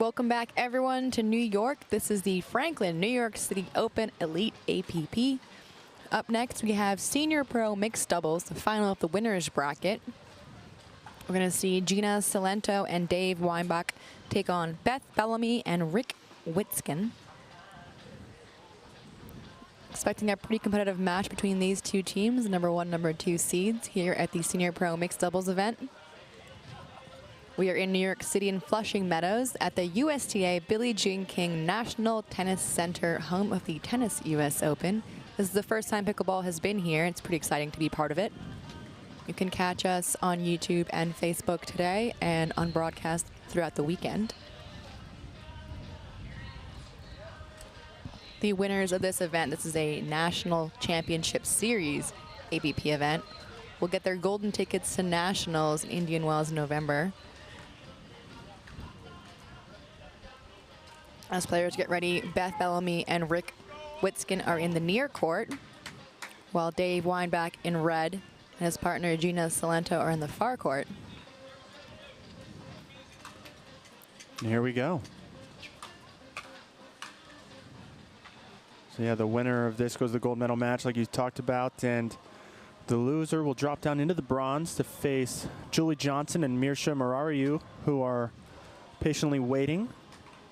Welcome back, everyone, to New York. This is the Franklin New York City Open Elite APP. Up next, we have Senior Pro Mixed Doubles, the final of the winners bracket. We're going to see Gina Salento and Dave Weinbach take on Beth Bellamy and Rick Witskin. Expecting a pretty competitive match between these two teams, number 1, number 2 seeds here at the Senior Pro Mixed Doubles event. We are in New York City in Flushing Meadows at the USTA Billie Jean King National Tennis Center, home of the Tennis US Open. This is the first time pickleball has been here. It's pretty exciting to be part of it. You can catch us on YouTube and Facebook today and on broadcast throughout the weekend. The winners of this event, this is a National Championship Series APP event, will get their golden tickets to Nationals in Indian Wells in November. As players get ready, Beth Bellamy and Rick Witskin are in the near court, while Dave Weinbach in red and his partner Gina Salento are in the far court. And here we go. So yeah, the winner of this goes to the gold medal match like you talked about, and the loser will drop down into the bronze to face Julie Johnson and Mirsha Marariu, who are patiently waiting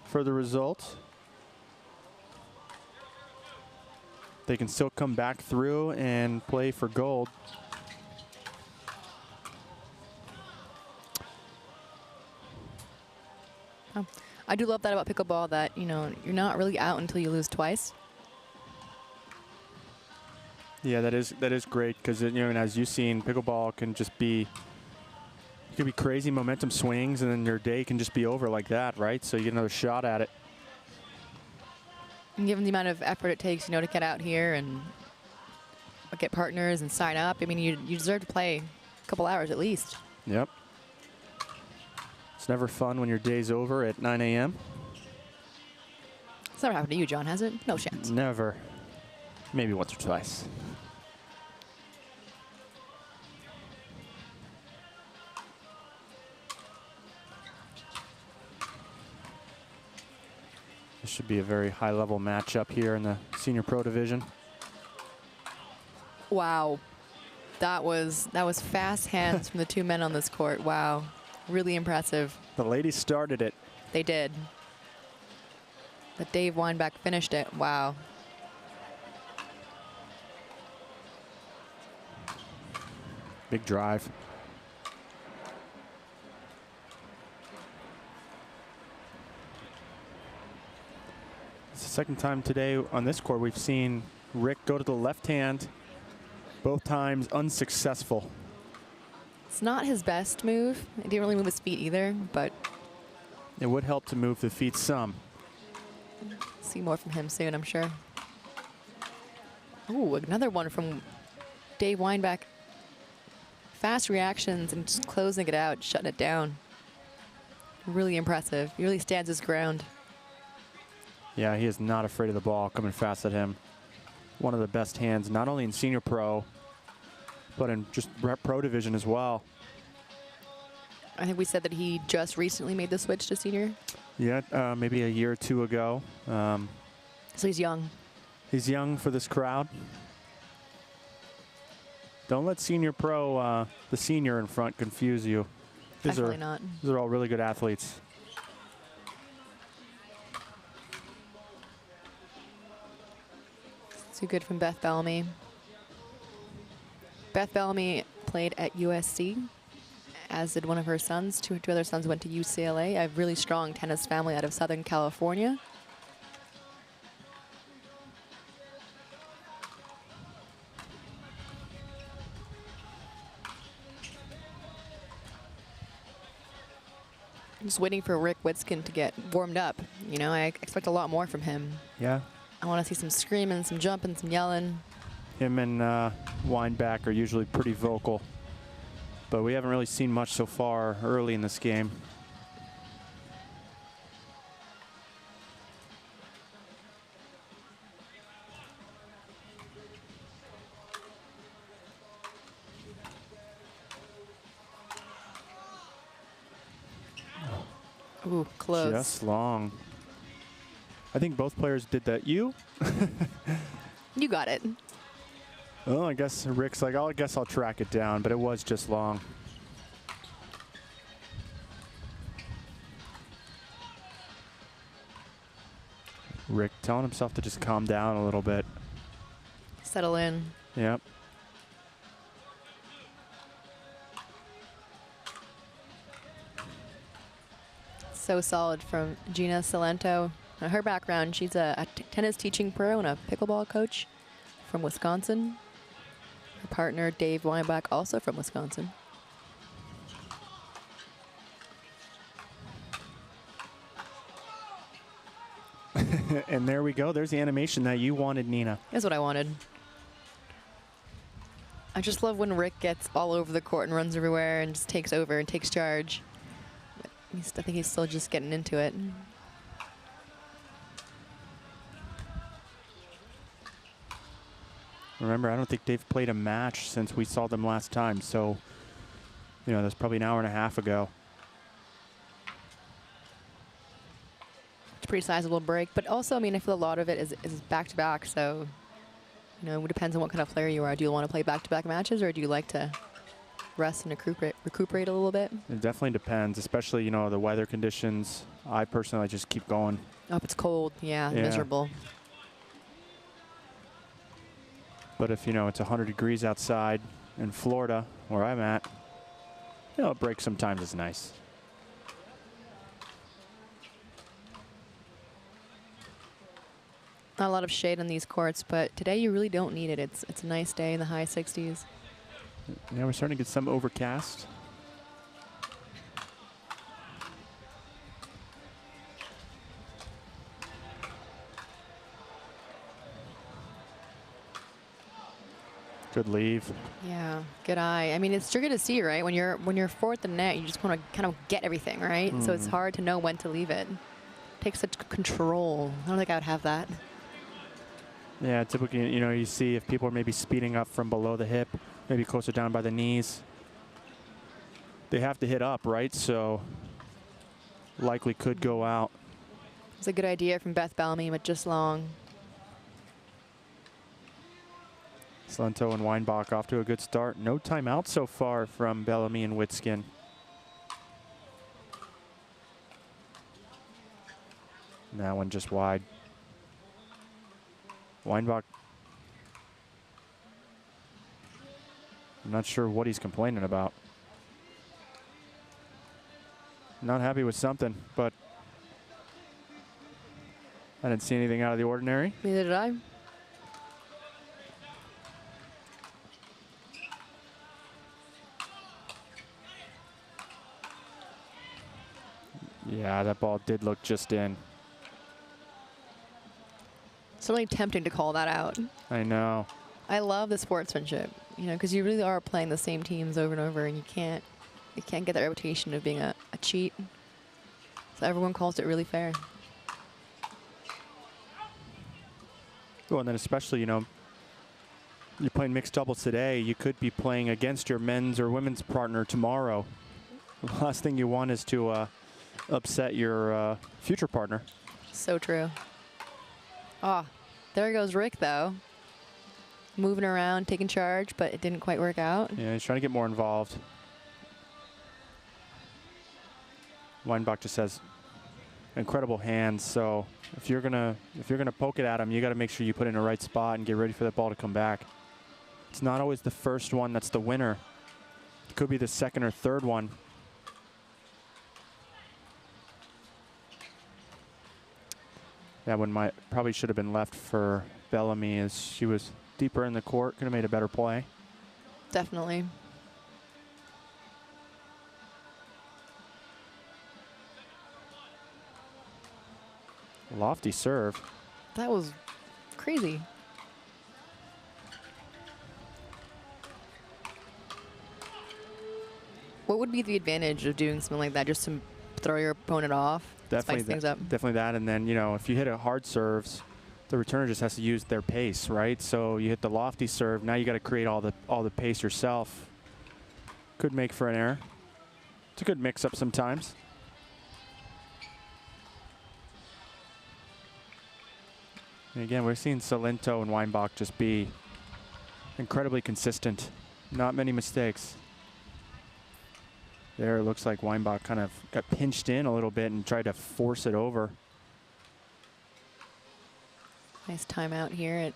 for the results. They can still come back through and play for gold. Oh, I do love that about pickleball, that, you know, you're not really out until you lose twice. Yeah, that is great, because, you know, and as you've seen, pickleball can just be, it can be crazy momentum swings, and then your day can just be over like that, right? So you get another shot at it. And given the amount of effort it takes, you know, to get out here and get partners and sign up, I mean, you deserve to play a couple hours at least. Yep. It's never fun when your day's over at 9 a.m. It's never happened to you, John, has it? No chance. Never. Maybe once or twice. This should be a very high-level matchup here in the Senior Pro division. Wow, that was fast hands from the two men on this court. Wow, really impressive. The ladies started it. They did. But Dave Weinbach finished it. Wow. Big drive. It's the second time today on this court we've seen Rick go to the left hand, both times unsuccessful. It's not his best move. He didn't really move his feet either, but it would help to move the feet some. See more from him soon, I'm sure. Ooh, another one from Dave Weinbach. Fast reactions and just closing it out, shutting it down. Really impressive. He really stands his ground. Yeah, he is not afraid of the ball coming fast at him. One of the best hands, not only in senior pro, but in just pro division as well. I think we said that he just recently made the switch to senior. Yeah, maybe a year or two ago. So he's young. He's young for this crowd. Don't let senior pro, the senior in front, confuse you. Definitely not. These are all really good athletes. Too good from Beth Bellamy. Beth Bellamy played at USC, as did one of her sons. Two other sons went to UCLA. A really strong tennis family out of Southern California. I'm just waiting for Rick Witzkin to get warmed up. You know, I expect a lot more from him. Yeah. I want to see some screaming, some jumping, some yelling. Him and Weinbach are usually pretty vocal, but we haven't really seen much so far early in this game. Ooh, close. Just long. I think both players did that. You? You got it. Oh, I guess Rick's like, oh, I guess I'll track it down, but it was just long. Rick telling himself to just calm down a little bit. Settle in. Yep. So solid from Gina Salento. Her background, she's a tennis teaching pro and a pickleball coach from Wisconsin. Her partner, Dave Weinbach, also from Wisconsin. And there we go. There's the animation that you wanted, Nina. That's what I wanted. I just love when Rick gets all over the court and runs everywhere and just takes over and takes charge. I think he's still just getting into it. Remember, I don't think they've played a match since we saw them last time, so, you know, that's probably an hour and a half ago. It's a pretty sizable break, but also, I mean, I feel a lot of it is back-to-back, so, you know, it depends on what kind of player you are. Do you want to play back-to-back matches, or do you like to rest and recuperate a little bit? It definitely depends, especially, you know, the weather conditions. I personally just keep going. Oh, if it's cold, yeah. Miserable. But if, you know, it's 100 degrees outside in Florida, where I'm at, you know, a break sometimes is nice. Not a lot of shade on these courts, but today you really don't need it. It's a nice day in the high 60s. Yeah, we're starting to get some overcast. Good leave. Yeah, good eye. I mean, it's tricky to see, right? When you're fourth in net, you just want to kind of get everything, right? So it's hard to know when to leave it. Takes such control. I don't think I would have that. Yeah, typically, you know, you see if people are maybe speeding up from below the hip, maybe closer down by the knees, they have to hit up, right? So likely could go out. It's a good idea from Beth Bellamy, but just long. Salento and Weinbach off to a good start. No timeout so far from Bellamy and Witzkin. And that one just wide. Weinbach, I'm not sure what he's complaining about. Not happy with something, but I didn't see anything out of the ordinary. Neither did I. Yeah, that ball did look just in. It's really tempting to call that out. I know. I love the sportsmanship, you know, because you really are playing the same teams over and over, and you can't get that reputation of being a cheat. So everyone calls it really fair. Well, and then especially, you know, you're playing mixed doubles today. You could be playing against your men's or women's partner tomorrow. The last thing you want is to upset your future partner. So true. Oh, there goes Rick, though. Moving around, taking charge, but it didn't quite work out. Yeah, he's trying to get more involved. Weinbach just has incredible hands, so if you're gonna poke it at him, you got to make sure you put it in the right spot and get ready for that ball to come back. It's not always the first one that's the winner. It could be the second or third one. That one probably should have been left for Bellamy, as she was deeper in the court. Could have made a better play. Definitely. Lofty serve. That was crazy. What would be the advantage of doing something like that, just to throw your opponent off? Definitely, spice things up. Definitely that. And then, you know, if you hit a hard serves, the returner just has to use their pace, right? So you hit the lofty serve. Now you got to create all the pace yourself. Could make for an error. It's a good mix-up sometimes. And again, we're seeing Salento and Weinbach just be incredibly consistent. Not many mistakes. There, it looks like Weinbach kind of got pinched in a little bit and tried to force it over. Nice timeout here at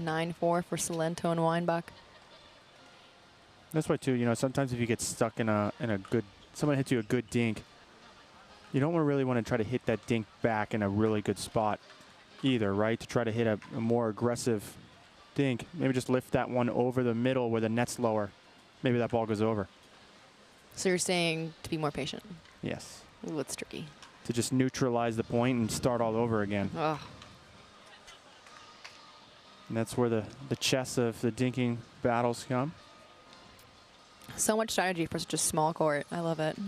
9-4 for Salento and Weinbach. That's why too, you know, sometimes if you get stuck in a good, someone hits you a good dink, you don't really want to try to hit that dink back in a really good spot either, right? To try to hit a more aggressive dink. Maybe just lift that one over the middle where the net's lower. Maybe that ball goes over. So you're saying to be more patient? Yes. Ooh, it's tricky. To just neutralize the point and start all over again. Oh. And that's where the chess of the dinking battles come. So much strategy for such a small court. I love it.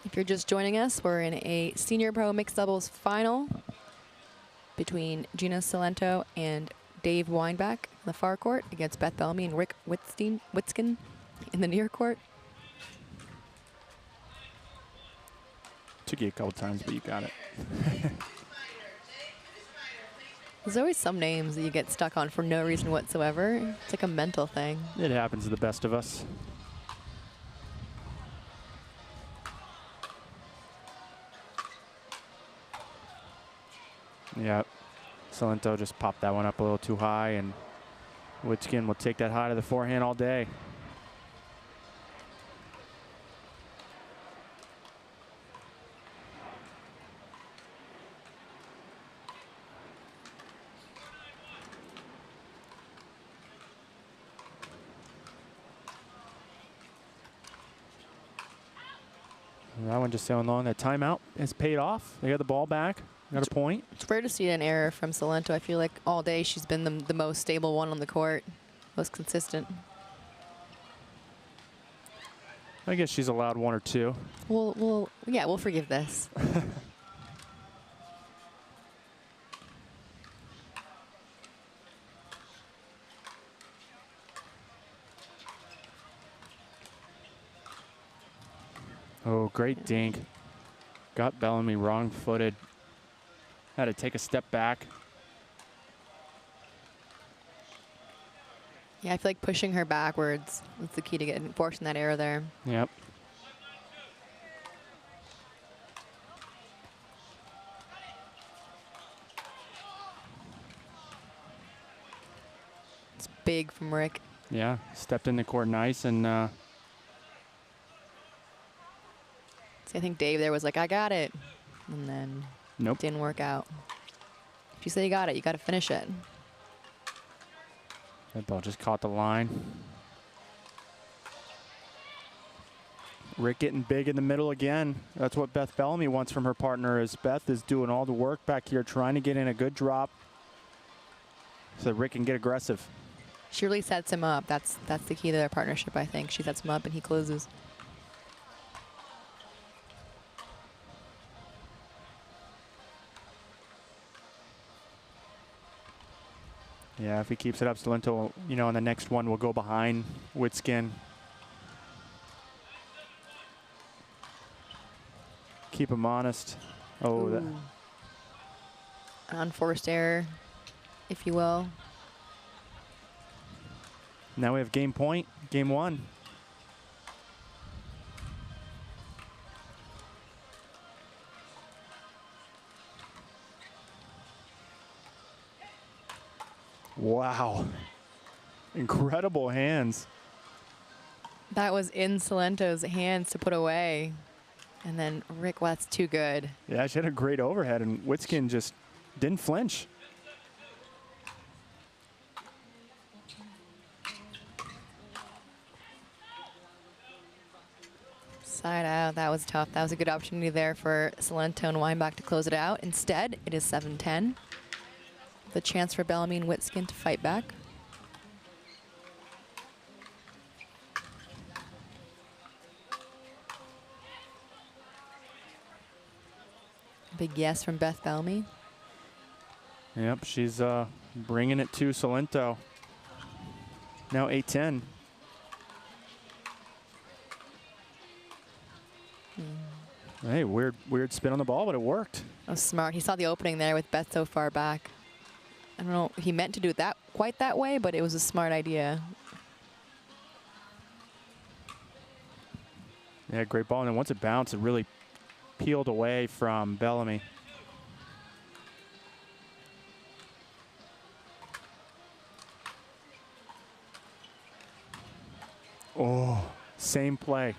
If you're just joining us, we're in a senior pro mixed doubles final between Gina Salento and Dave Weinbach in the far court against Beth Bellamy and Rick Witskin in the near court. Took you a couple times, but you got it. There's always some names that you get stuck on for no reason whatsoever. It's like a mental thing. It happens to the best of us. Yeah, Salento just popped that one up a little too high, and Witskin will take that high to the forehand all day. That one just sailing along. That timeout has paid off. They got the ball back. Got a point. It's rare to see an error from Salento. I feel like all day she's been the most stable one on the court, most consistent. I guess she's allowed one or two. We'll forgive this. Oh, great dink. Got Bellamy wrong-footed. Had to take a step back. Yeah, I feel like pushing her backwards is the key to forcing that error there. Yep. It's big from Rick. Yeah, stepped in the court nice, and See, I think Dave there was like, I got it. And then nope, didn't work out. If you say you got it, you got to finish it. that ball just caught the line. Rick getting big in the middle again. That's what Beth Bellamy wants from her partner, is Beth is doing all the work back here, trying to get in a good drop so Rick can get aggressive. She really sets him up. That's the key to their partnership, I think. She sets him up and he closes. Yeah, if he keeps it up, Salento, you know, on the next one will go behind Witskin. Keep him honest. Oh, that. An unforced error, if you will. Now we have game point, game one. Wow. Incredible hands. That was in Salento's hands to put away. And then Rick, well, that's too good. Yeah, she had a great overhead, and Witskin just didn't flinch. Side out, that was tough. That was a good opportunity there for Salento and Weinbach to close it out. Instead, it is 7-10. The chance for Bellamy and Witskin to fight back. Big yes from Beth Bellamy. Yep, she's bringing it to Salento. Now 8-10. Hey, weird spin on the ball, but it worked. That was smart. He saw the opening there with Beth so far back. I don't know if he meant to do it quite that way, but it was a smart idea. Yeah, great ball. And then once it bounced, it really peeled away from Bellamy. Oh, same play.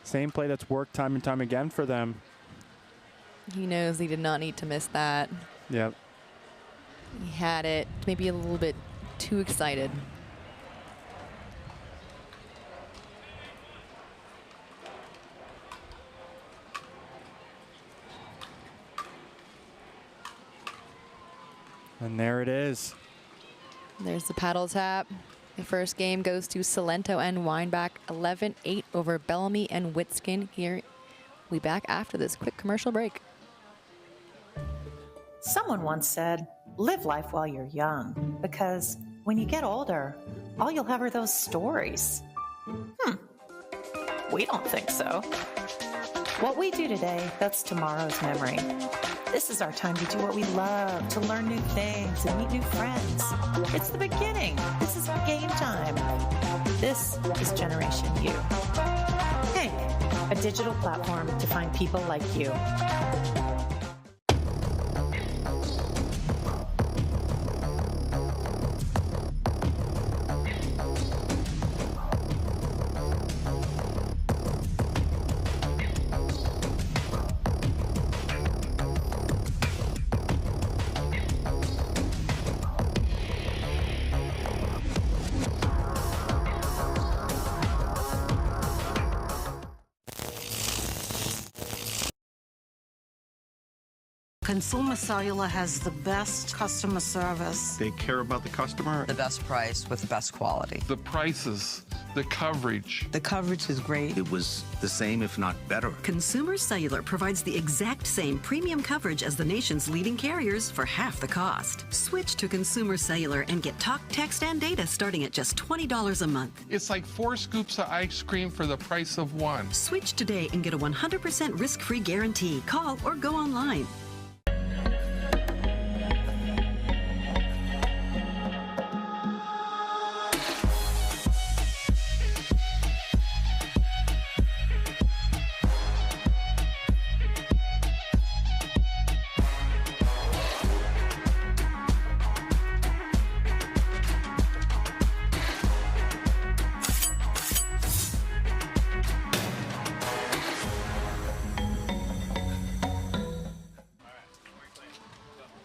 Same play that's worked time and time again for them. He knows he did not need to miss that. Yep. He had it, maybe a little bit too excited. And there it is. There's the paddle tap. The first game goes to Salento and Weinbach, 11-8 over Bellamy and Witskin. Here, we back after this quick commercial break. Someone once said, live life while you're young, because when you get older, all you'll have are those stories. We don't think so. What we do today, that's tomorrow's memory. This is our time to do what we love, to learn new things and meet new friends. It's the beginning. This is our game time. This is Generation U. Hank, a digital platform to find people like you. Consumer Cellular has the best customer service. They care about the customer. The best price with the best quality. The prices, the coverage. The coverage is great. It was the same, if not better. Consumer Cellular provides the exact same premium coverage as the nation's leading carriers for half the cost. Switch to Consumer Cellular and get talk, text, and data starting at just $20 a month. It's like 4 scoops of ice cream for the price of 1. Switch today and get a 100% risk-free guarantee. Call or go online.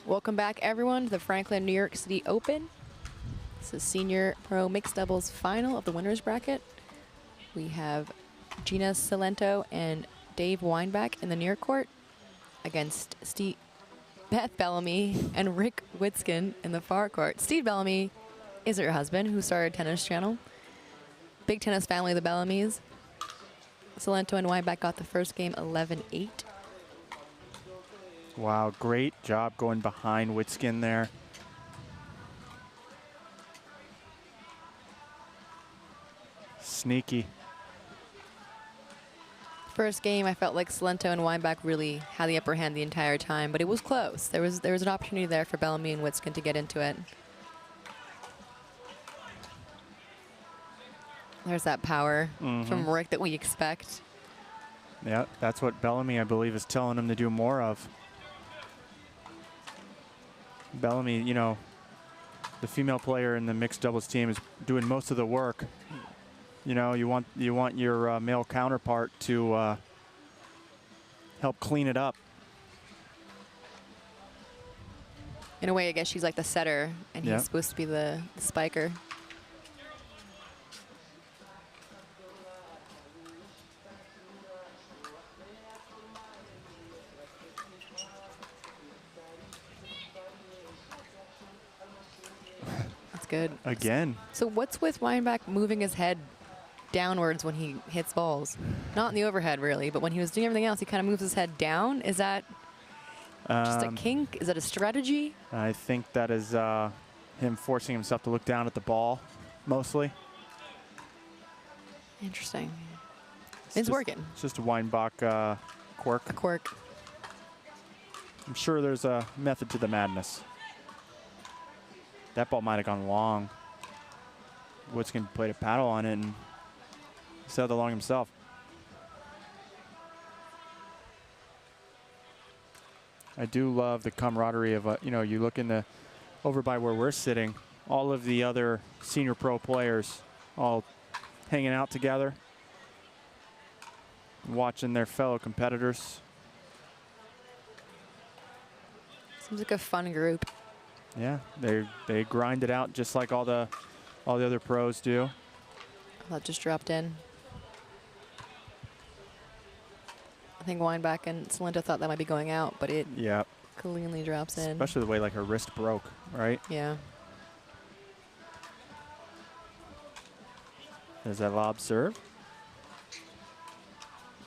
Welcome back, everyone, to the Franklin New York City Open. This is Senior Pro Mixed Doubles Final of the winners bracket. We have Gina Salento and Dave Weinbach in the near court against Beth Bellamy and Rick Witskin in the far court. Steve Bellamy is her husband, who started Tennis Channel. Big tennis family, the Bellamys. Salento and Weinbach got the first game 11-8. Wow, great job going behind Witskin there. Sneaky. First game, I felt like Salento and Weinbach really had the upper hand the entire time, but it was close. There was an opportunity there for Bellamy and Witskin to get into it. There's that power from Rick that we expect. Yeah, that's what Bellamy, I believe, is telling him to do more of. Bellamy, you know, the female player in the mixed doubles team is doing most of the work. You know, you want your male counterpart to help clean it up. In a way, I guess she's like the setter, and he's supposed to be the spiker. That's good. Again. So what's with Weinbach moving his head downwards when he hits balls? Not in the overhead, really, but when he was doing everything else, he kind of moves his head down. Is that just a kink? Is that a strategy? I think that is him forcing himself to look down at the ball, mostly. Interesting. It's working. It's just a Weinbach quirk. A quirk. I'm sure there's a method to the madness. That ball might have gone long. Witskin played a paddle on it and sailed along himself. I do love the camaraderie of, you know, you look in the, over by where we're sitting, all of the other senior pro players all hanging out together, watching their fellow competitors. Seems like a fun group. Yeah, they grind it out just like all the other pros do. That just dropped in. I think Weinbach and Salento thought that might be going out, but it cleanly drops in. Especially the way like her wrist broke, right? Yeah. There's that lob serve.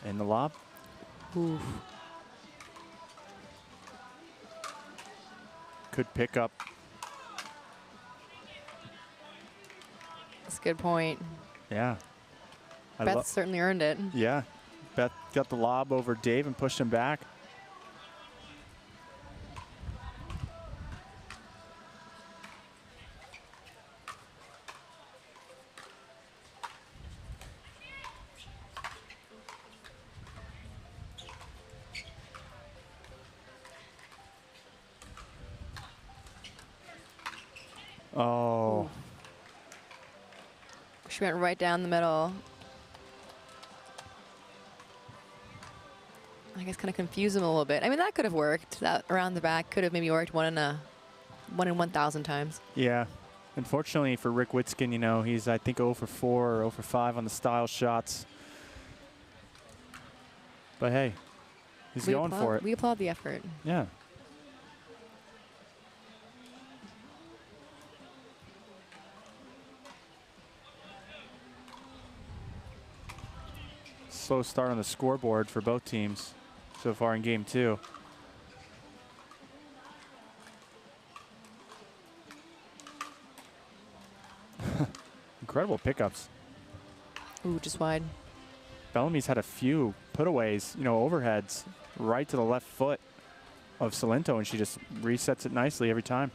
And the lob. Oof. Could pick up. That's a good point. Yeah. Beth certainly earned it. Yeah. Beth got the lob over Dave and pushed him back. Oh. She went right down the middle. I guess kind of confuse him a little bit. I mean, that could have worked. That around the back could have maybe worked 1 in 1,000 times. Yeah. Unfortunately for Rick Witskin, you know, he's, I think, 0 for 4 or 0 for 5 on the style shots. But hey, he's going for it. We applaud the effort. Yeah. Slow start on the scoreboard for both teams so far in game 2. Incredible pickups. Ooh, just wide. Bellamy's had a few putaways, you know, overheads right to the left foot of Salento, and she just resets it nicely every time.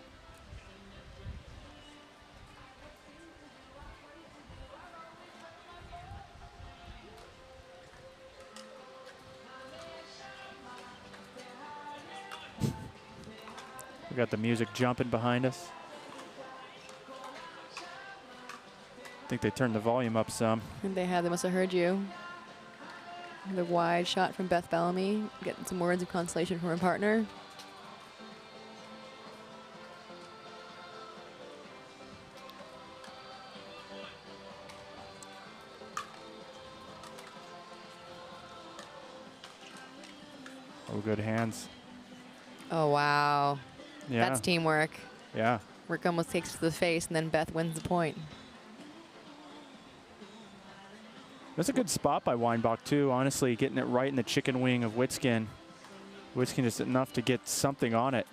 We got the music jumping behind us. I think they turned the volume up some. And they have. They must have heard you. The wide shot from Beth Bellamy, getting some words of consolation from her partner. Oh, good hands. Oh, wow. Yeah. That's teamwork. Yeah. Rick almost takes it to the face, and then Beth wins the point. That's a good spot by Weinbach, too. Honestly, getting it right in the chicken wing of Witskin. Witskin just enough to get something on it.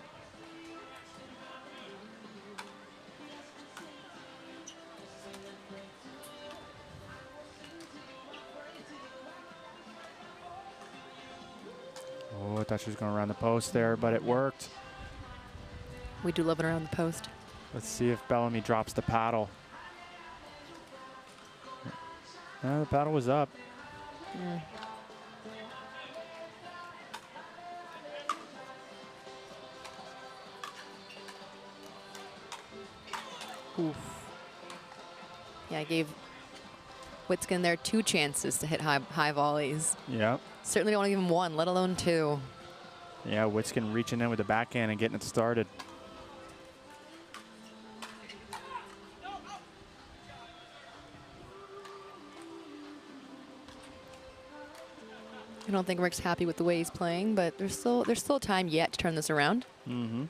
Oh, I thought she was going around the post there, but it worked. We do love it around the post. Let's see if Bellamy drops the paddle. The paddle was up. Mm. Oof. Yeah, I gave Witskin there 2 chances to hit high volleys. Yep. Certainly don't give him 1, let alone 2. Yeah, Witskin reaching in with the backhand and getting it started. I don't think Rick's happy with the way he's playing, but there's still time yet to turn this around. Mm-hmm.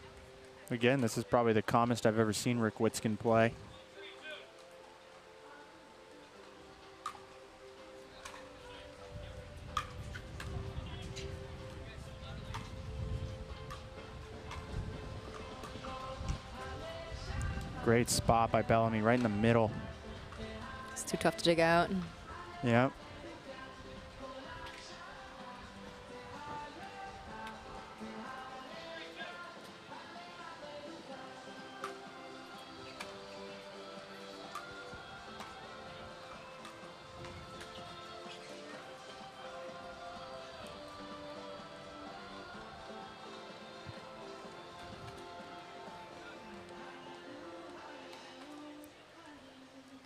Again, this is probably the calmest I've ever seen Rick Witskin play. Great spot by Bellamy, right in the middle. It's too tough to dig out. Yep.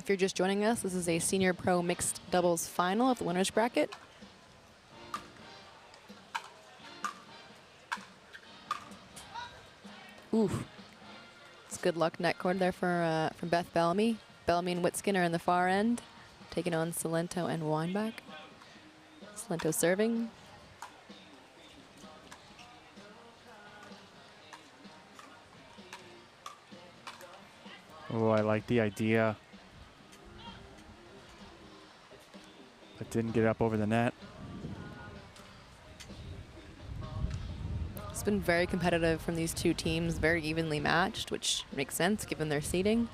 If you're just joining us, this is a senior pro mixed doubles final of the winners bracket. Oof. It's good luck net cord there for Beth Bellamy. Bellamy and Witskin are in the far end, taking on Salento and Weinbach. Salento serving. Oh, I like the idea. But didn't get up over the net. It's been very competitive from these 2 teams, very evenly matched, which makes sense given their seeding.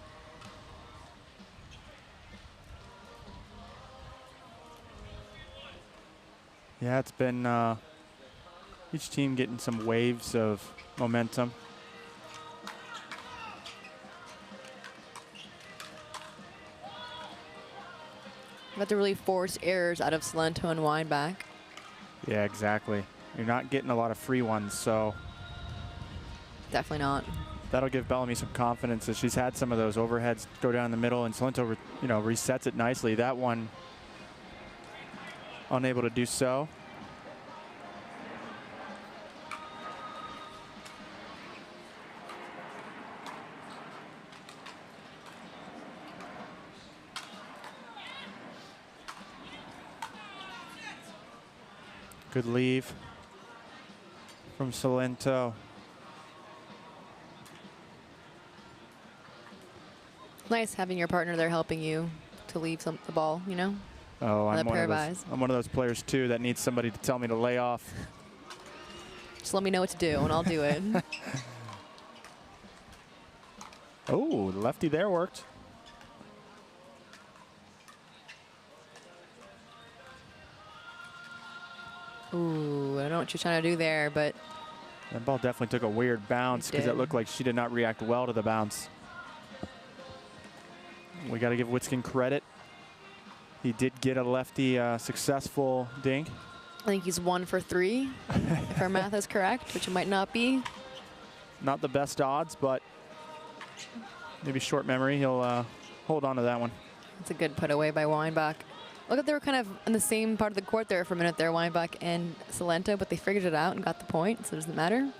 Yeah, it's been each team getting some waves of momentum. About to really force errors out of Salento and Weinbach. Yeah, exactly. You're not getting a lot of free ones, so Definitely not. that'll give Bellamy some confidence as she's had some of those overheads go down the middle, and Salento, resets it nicely. That one unable to do so. Good leave from Salento. Nice having your partner there helping you to leave the ball, you know? Oh, I'm pair of one eyes. of those players too that needs somebody to tell me to lay off. Just let me know what to do and I'll do it. Oh, the lefty there worked. Ooh, I don't know what you're trying to do there, but That ball definitely took a weird bounce because it looked like she did not react well to the bounce. We got to give Witskin credit. He did get a lefty successful dink. I think he's 1 for 3, if our math is correct, which it might not be. Not the best odds, but maybe short memory. He'll hold on to that one. It's a good put away by Weinbach. Look like they were kind of in the same part of the court there for a minute there, Weinbach and Salento, but they figured it out and got the point, so it doesn't matter.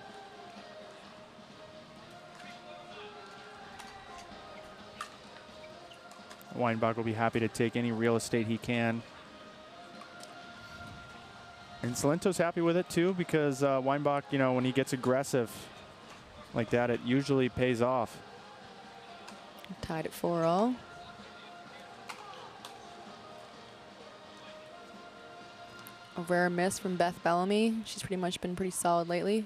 Weinbach will be happy to take any real estate he can. And Salento's happy with it too, because Weinbach, you know, when he gets aggressive like that, it usually pays off. Tied at 4-all. A rare miss from Beth Bellamy. She's pretty much been pretty solid lately.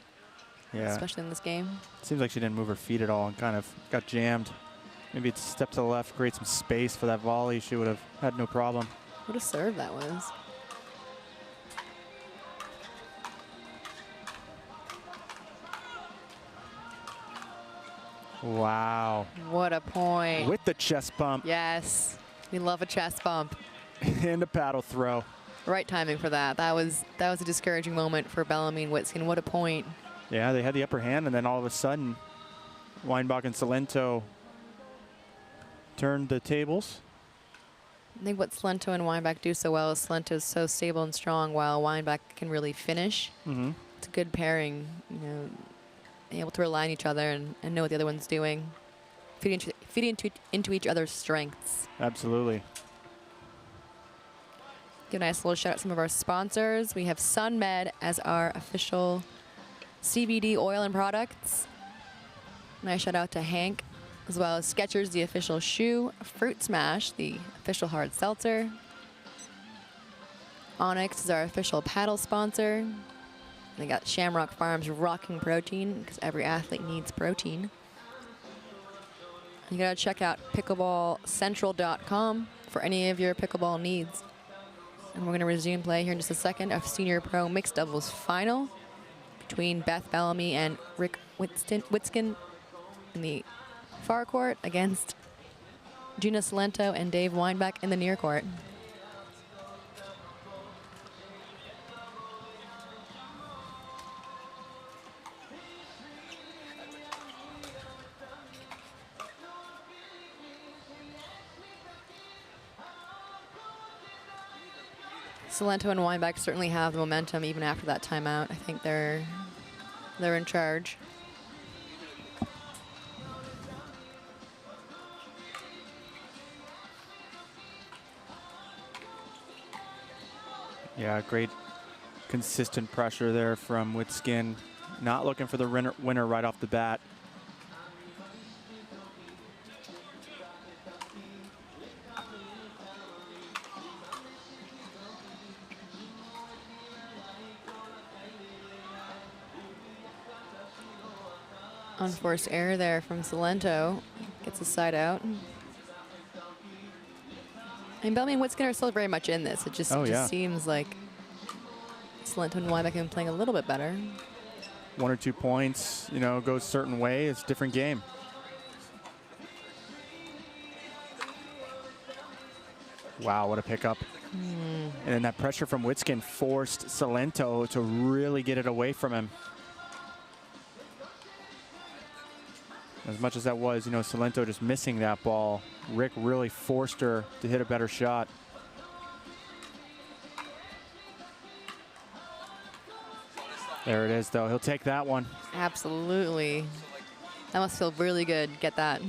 Yeah. Especially in this game. Seems like she didn't move her feet at all and kind of got jammed. Maybe it's a step to the left, create some space for that volley. She would have had no problem. What a serve that was. Wow. What a point. With the chest bump. Yes. We love a chest bump. And a paddle throw. Right timing for that. That was a discouraging moment for Bellamy and Witskin. What a point. Yeah, they had the upper hand, and then all of a sudden, Weinbach and Salento turned the tables. I think what Salento and Weinbach do so well is Salento is so stable and strong, while Weinbach can really finish. Mm-hmm. It's a good pairing, you know, able to rely on each other and know what the other one's doing, feeding into each other's strengths. Absolutely. Give a nice little shout out to some of our sponsors. We have SunMed as our official CBD oil and products. Nice shout out to Hank, as well as Skechers, the official shoe, Fruit Smash, the official hard seltzer. Onyx is our official paddle sponsor. They got Shamrock Farms Rocking Protein, because every athlete needs protein. You gotta check out pickleballcentral.com for any of your pickleball needs. And we're gonna resume play here in just a second of Senior Pro Mixed Doubles Final between Beth Bellamy and Rick Witskin in the far court against Gina Salento and Dave Weinbach in the near court. Salento and Weinbach certainly have the momentum even after that timeout. I think they're in charge. Yeah, great consistent pressure there from Witskin. Not looking for the winner right off the bat. Unforced error there from Salento. Gets the side out. And Bellamy and Witskin are still very much in this. It just, seems like Salento and Weinbach have been playing a little bit better. 1 or 2 points, you know, goes a certain way. It's a different game. Wow, what a pickup. And then that pressure from Witskin forced Salento to really get it away from him. As much as that was, you know, Salento just missing that ball, Rick really forced her to hit a better shot. There it is, though. He'll take that one. Absolutely. That must feel really good. Get that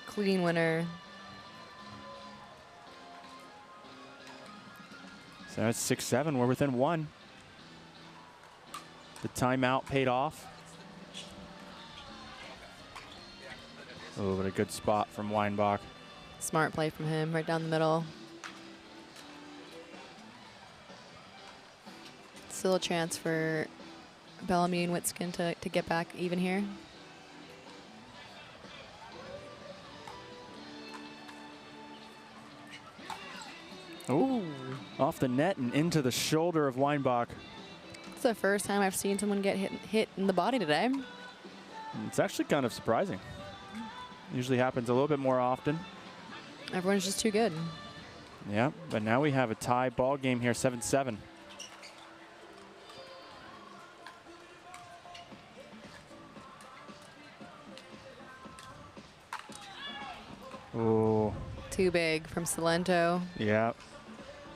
clean winner. So that's 6-7. We're within 1. The timeout paid off. Oh, but a good spot from Weinbach. Smart play from him, right down the middle. Still a chance for Bellamy and Witskin to get back even here. Ooh, off the net and into the shoulder of Weinbach. It's the first time I've seen someone get hit in the body today. It's actually kind of surprising. Usually happens a little bit more often. Everyone's just too good. Yeah, but now we have a tie ball game here, 7-7. Oh. Too big from Salento. Yeah.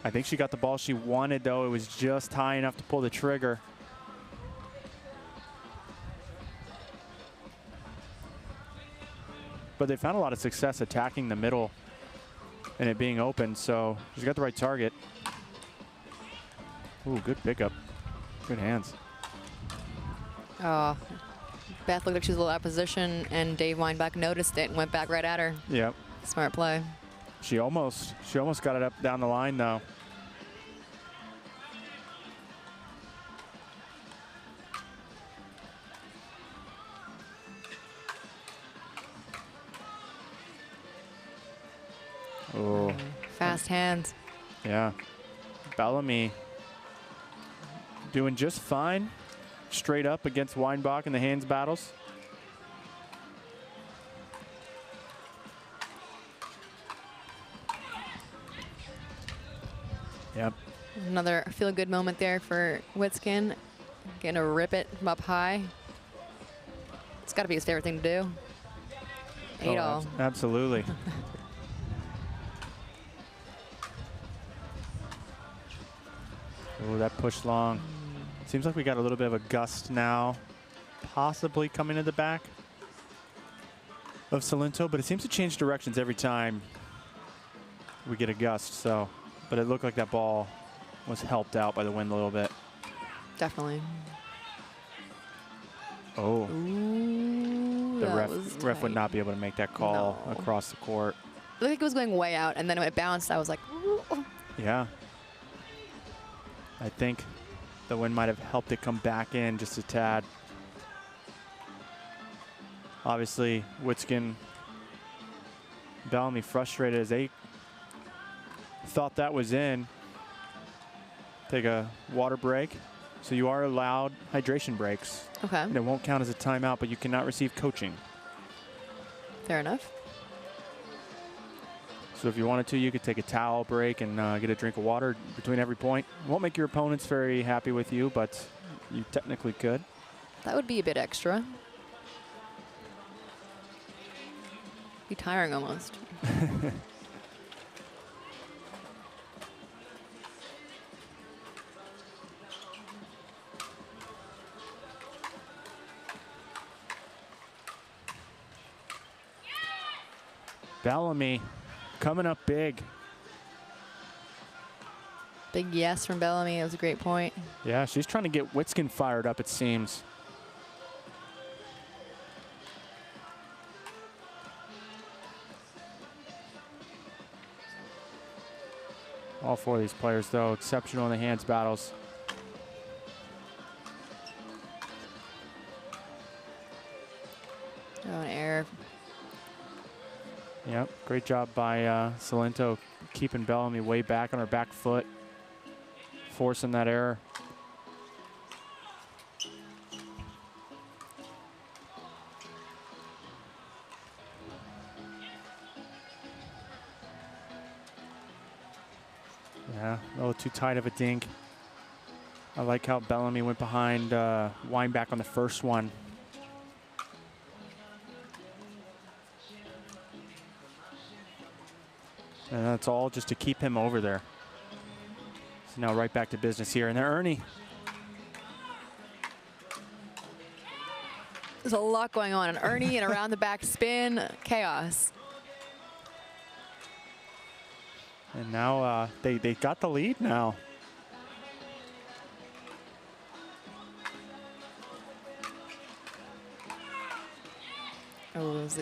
I think she got the ball she wanted, though. It was just high enough to pull the trigger. But they found a lot of success attacking the middle and it being open, so she's got the right target. Ooh, good pickup. Good hands. Oh, Beth looked like she was a little out of position, and Dave Weinbach noticed it and went back right at her. Yep. Smart play. She almost got it up down the line though. Oh. Fast hands. Yeah. Bellamy doing just fine. Straight up against Weinbach in the hands battles. Yep. Another feel-good moment there for Witskin. Getting to rip it from up high. It's got to be his favorite thing to do. Eight all. Absolutely. Oh, that push long. Seems like we got a little bit of a gust now, possibly coming to the back of Salento, but it seems to change directions every time we get a gust. So, but it looked like that ball was helped out by the wind a little bit. Definitely. Oh. Ooh, The that was ref would tight. not be able to make that call across the court. I think it was going way out, and then when it bounced, I was like, ooh. Yeah. I think the wind might have helped it come back in just a tad. Obviously, Witskin, Bellamy frustrated as they thought that was in. Take a water break. So you are allowed hydration breaks. Okay. And it won't count as a timeout, but you cannot receive coaching. Fair enough. So if you wanted to, you could take a towel break and get a drink of water between every point. Won't make your opponents very happy with you, but you technically could. That would be a bit extra. Be tiring almost. Bellamy coming up big. Big yes from Bellamy. That was a great point. Yeah, she's trying to get Witskin fired up, it seems. All four of these players, though, exceptional in the hands battles. Oh, an error. Yep, great job by Salento keeping Bellamy way back on her back foot, forcing that error. Yeah, a little too tight of a dink. I like how Bellamy went behind Weinbach on the first one. And that's all just to keep him over there. So now right back to business here. And there, Ernie. There's a lot going on. An Ernie and around the back spin. Chaos. And now they got the lead now. Oh, it was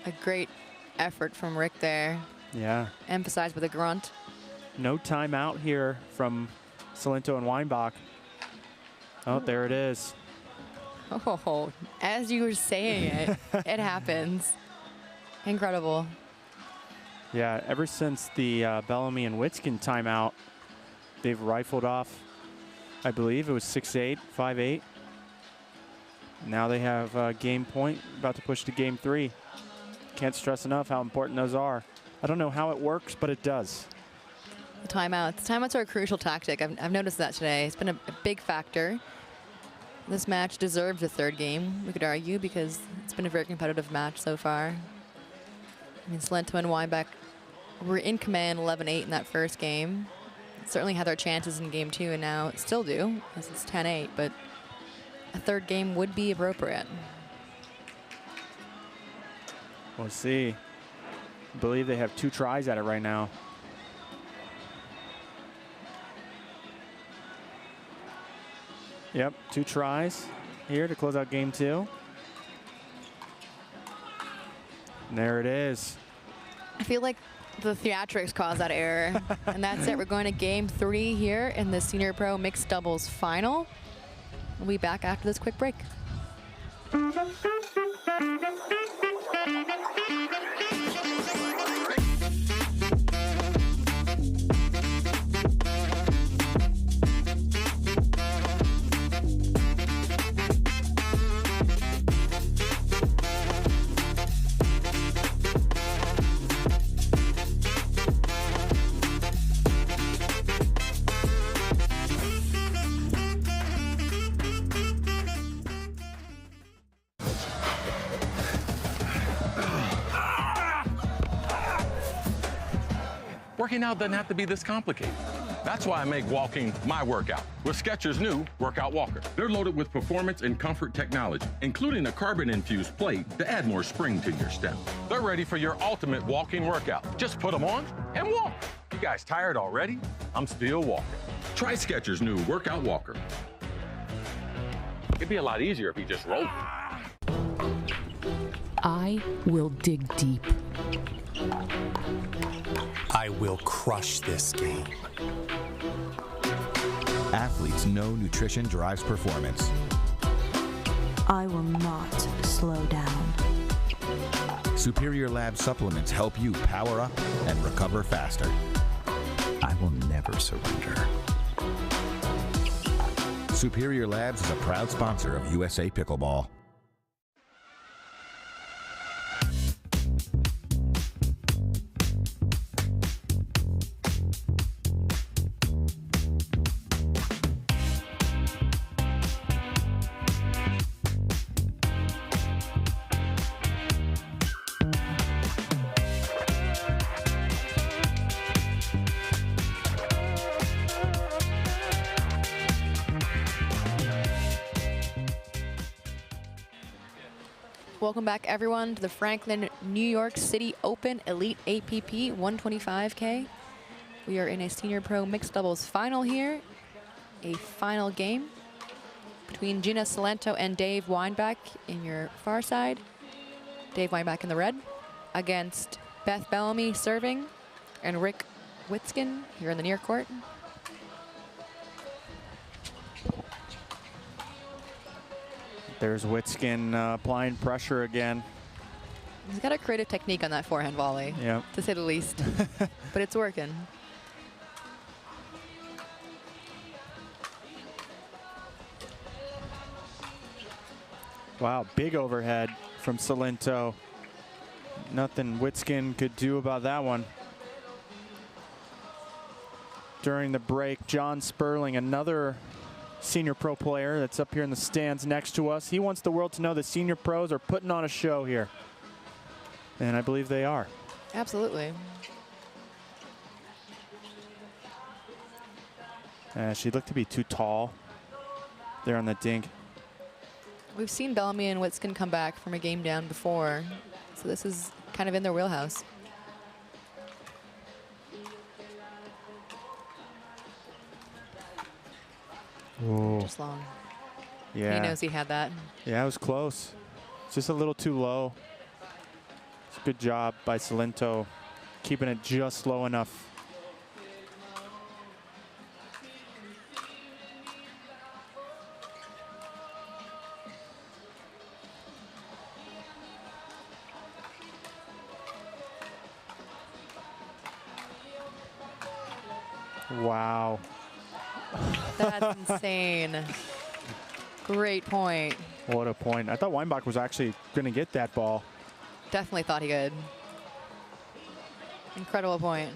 a great effort from Rick there. Yeah. Emphasized with a grunt. No timeout here from Salento and Weinbach. Oh, there it is. Oh, as you were saying it, it happens. Incredible. Yeah, ever since the Bellamy and Witskin timeout, they've rifled off, I believe it was 6-8, 5-8. Now they have game point, about to push to game 3. Can't stress enough how important those are. I don't know how it works, but it does. Timeouts. Timeouts are a crucial tactic. I've noticed that today. It's been a big factor. This match deserves a third game, we could argue, because it's been a very competitive match so far. I mean, Salento and Weinbach were in command 11-8 in that first game. Certainly had their chances in game 2, and now still do, as it's 10-8, but a third game would be appropriate. We'll see. I believe they have 2 tries at it right now. Yep, 2 tries here to close out game 2. And there it is. I feel like the theatrics caused that error. And that's it. We're going to game 3 here in the Senior Pro Mixed Doubles Final. We'll be back after this quick break. Working out doesn't have to be this complicated. That's why I make walking my workout with Skechers' new Workout Walker. They're loaded with performance and comfort technology, including a carbon-infused plate to add more spring to your step. They're ready for your ultimate walking workout. Just put them on and walk. You guys tired already? I'm still walking. Try Skechers' new Workout Walker. It'd be a lot easier if he just rolled. I will dig deep. I will crush this game. Athletes know nutrition drives performance. I will not slow down. Superior Lab supplements help you power up and recover faster. I will never surrender. Superior Labs is a proud sponsor of USA Pickleball. Welcome back, everyone, to the Franklin, New York City Open Elite APP 125K. We are in a Senior Pro Mixed Doubles Final here. A final game between Gina Salento and Dave Weinbach in your far side. Dave Weinbach in the red against Beth Bellamy serving and Rick Witzkin here in the near court. There's Witzkin applying pressure again. He's got a creative technique on that forehand volley, to say the least, but it's working. Wow, big overhead from Salento. Nothing Witzkin could do about that one. During the break, John Sperling, another Senior Pro player that's up here in the stands next to us. He wants the world to know that Senior Pros are putting on a show here. And I believe they are. Absolutely. She looked to be too tall there on the dink. We've seen Bellamy and Witzkin come back from a game down before, so this is kind of in their wheelhouse. Ooh. Just long. Yeah. He knows he had that. Yeah, it was close. It's just a little too low. It's a good job by Salento, keeping it just low enough. Wow. That's insane. Great point. What a point. I thought Weinbach was actually going to get that ball. Definitely thought he could. Incredible point.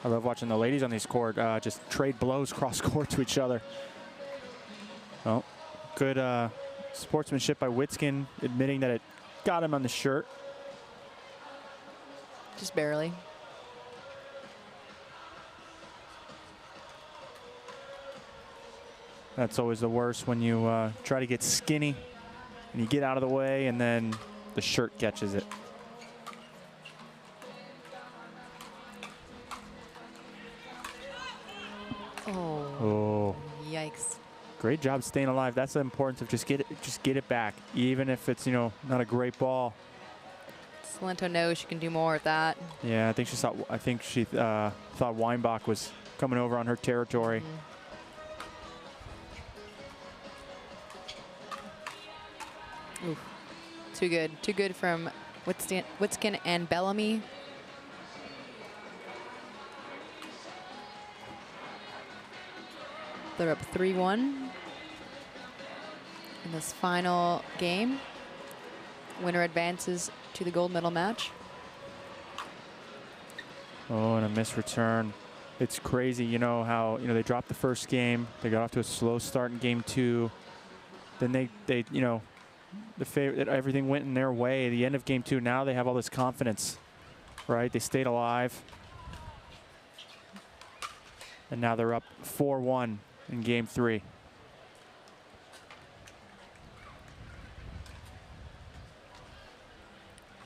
I love watching the ladies on these court just trade blows cross court to each other. Oh, good sportsmanship by Witzkin, admitting that it got him on the shirt. Just barely. That's always the worst when you try to get skinny and you get out of the way and then the shirt catches it. Oh. Yikes. Great job staying alive. That's the importance of just get it back, even if it's, you know, not a great ball. Salento knows she can do more of that. Yeah, I think she thought Weinbach was coming over on her territory. Oof. Too good. Too good from Witskin and Bellamy. They're up 3-1 in this final game. Winner advances to the gold medal match. Oh, and a missed return. It's crazy, you know, how, you know, they dropped the first game. They got off to a slow start in game 2. Then they you know, everything went in their way at the end of game 2. Now they have all this confidence, right? They stayed alive. And now they're up 4-1 in game 3.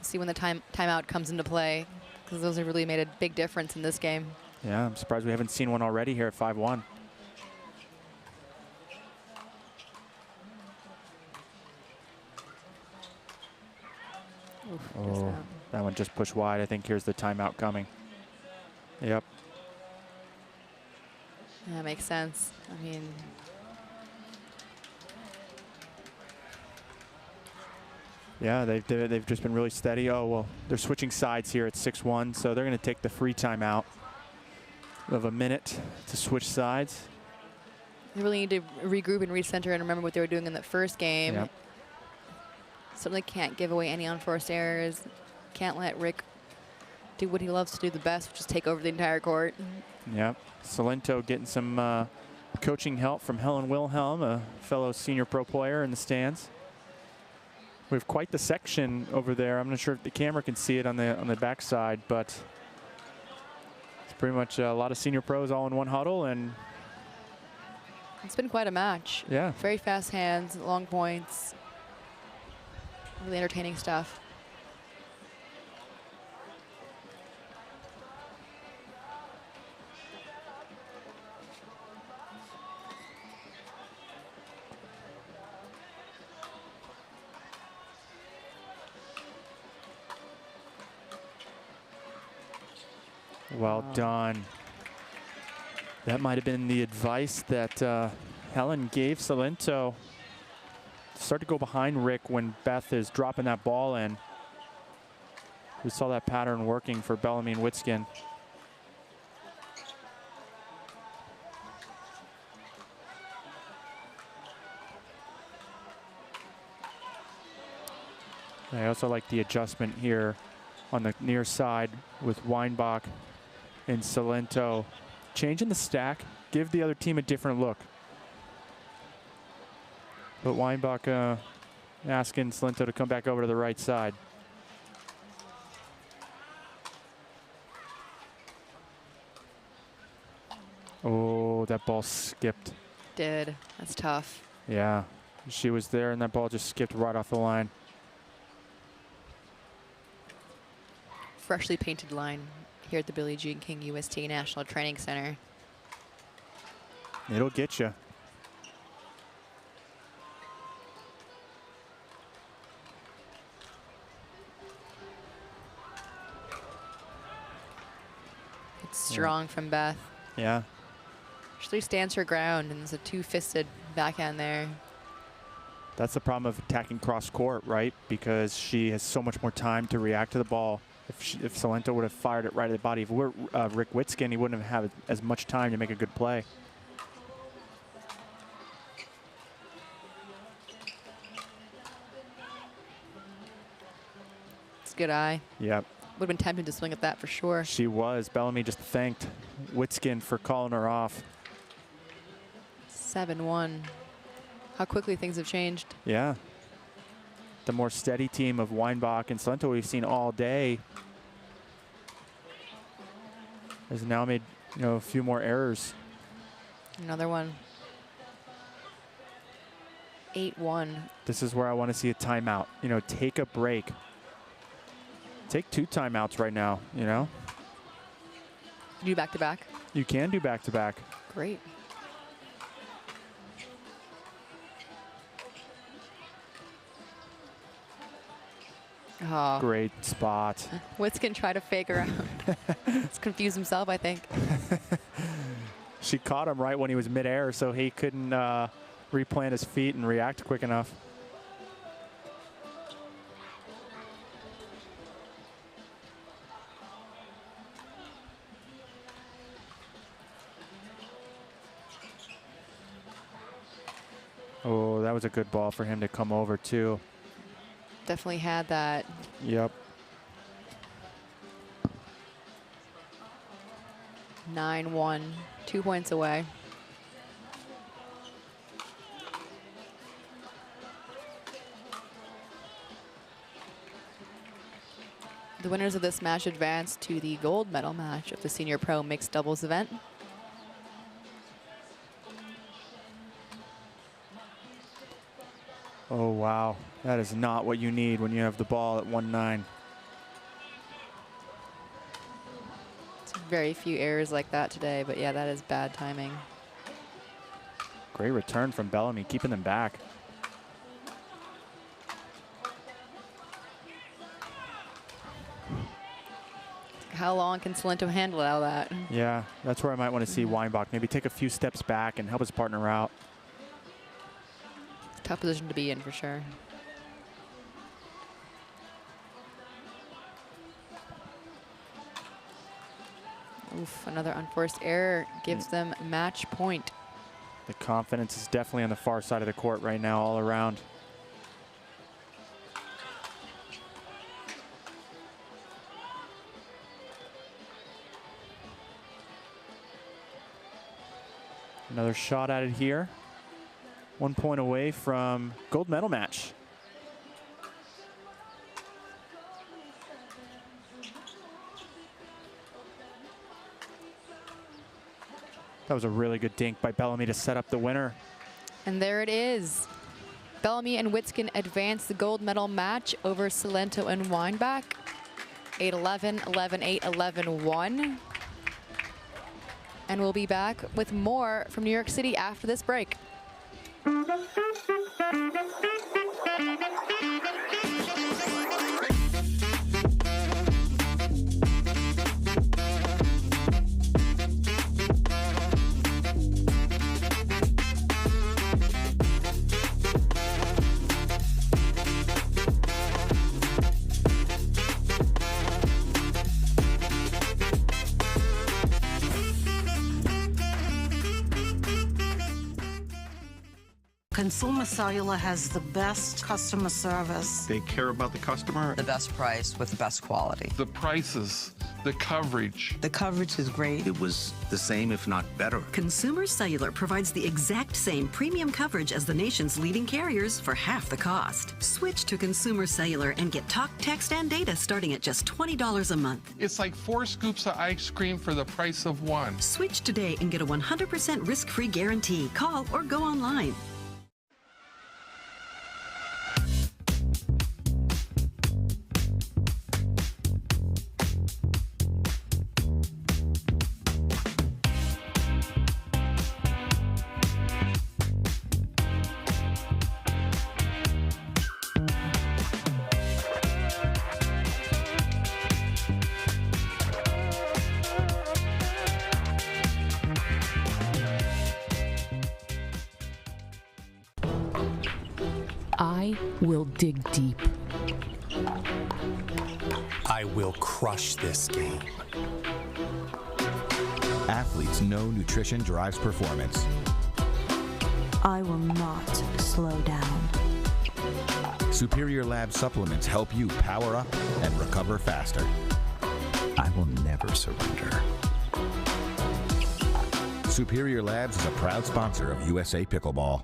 See when the timeout comes into play, because those have really made a big difference in this game. Yeah, I'm surprised we haven't seen one already here at 5-1. Oh, that one just pushed wide. I think here's the timeout coming. Yep. That makes sense. I mean, yeah, they've just been really steady. Oh, well, they're switching sides here at 6-1, so they're going to take the free timeout of a minute to switch sides. they really need to regroup and recenter and remember what they were doing in that first game. Yep. Certainly can't give away any unforced errors. Can't let Rick do what he loves to do the best, which is take over the entire court. Yep. Salento getting some coaching help from Helen Wilhelm, a fellow senior pro player in the stands. We have quite the section over there. I'm not sure if the camera can see it on the backside, but it's pretty much a lot of senior pros all in one huddle, and it's been quite a match. Yeah. Very fast hands, long points. Really entertaining stuff. Well done. That might have been the advice that Helen gave Salento. Start to go behind Rick when Beth is dropping that ball in. We saw that pattern working for Bellamy and Witskin. I also like the adjustment here on the near side with Weinbach and Salento. Changing the stack, give the other team a different look. But Weinbach asking Salento to come back over to the right side. Oh, that ball skipped. Did. That's tough. Yeah, she was there and that ball just skipped right off the line. Freshly painted line here at the Billie Jean King USTA National Training Center. It'll get you. It's strong from Beth. Yeah. She stands her ground, and there's a two-fisted backhand there. That's the problem of attacking cross court, right? Because she has so much more time to react to the ball. If Salento would have fired it right at the body, if we're Rick Witskin, he wouldn't have had as much time to make a good play. It's a good eye. Yep. Would have been tempted to swing at that for sure. She was. Bellamy just thanked Witskin for calling her off. 7-1. How quickly things have changed. Yeah. The more steady team of Weinbach and Salento we've seen all day has now made, you know, a few more errors. Another one. 8-1. This is where I want to see a timeout. You know, take a break. Take 2 timeouts right now, you know. Do back-to-back. You can do back-to-back. Great. Oh. Great spot. Witskin try to fake her out. He's confused himself, I think. She caught him right when he was midair, so he couldn't replant his feet and react quick enough. Oh, that was a good ball for him to come over, too. Definitely had that. Yep. 9-1, 2 points away. The winners of this match advance to the gold medal match of the Senior Pro Mixed Doubles event. Oh, wow. That is not what you need when you have the ball at 1-9. Very few errors like that today, but yeah, that is bad timing. Great return from Bellamy, keeping them back. How long can Salento handle all that? Yeah, that's where I might want to see Weinbach maybe take a few steps back and help his partner out. Tough position to be in for sure. Oof, another unforced error gives them match point. The confidence is definitely on the far side of the court right now, all around. Another shot at it here. 1 point away from gold medal match. That was a really good dink by Bellamy to set up the winner. And there it is. Bellamy and Witskin advance the gold medal match over Salento and Weinbach. 8-11, 11-8, 11-1. And we'll be back with more from New York City after this break. Consumer Cellular has the best customer service. They care about the customer. The best price with the best quality. The prices, the coverage. The coverage is great. It was the same, if not better. Consumer Cellular provides the exact same premium coverage as the nation's leading carriers for half the cost. Switch to Consumer Cellular and get talk, text, and data starting at just $20 a month. It's like 4 scoops of ice cream for the price of 1. Switch today and get a 100% risk-free guarantee. Call or go online. I will dig deep. I will crush this game. Athletes know nutrition drives performance. I will not slow down. Superior Lab supplements help you power up and recover faster. I will never surrender. Superior Labs is a proud sponsor of USA Pickleball.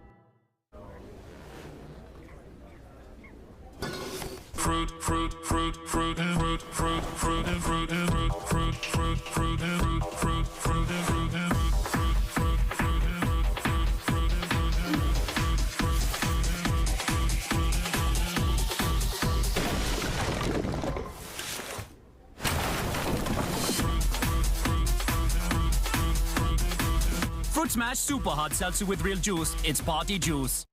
Fruit, fruit, fruit, fruit, and fruit, fruit, fruit, and fruit, and fruit, fruit, fruit, fruit, and fruit, fruit, fruit, and fruit, and fruit, fruit, fruit, and Fruit Smash Super Hard Seltzer with real juice. It's party juice.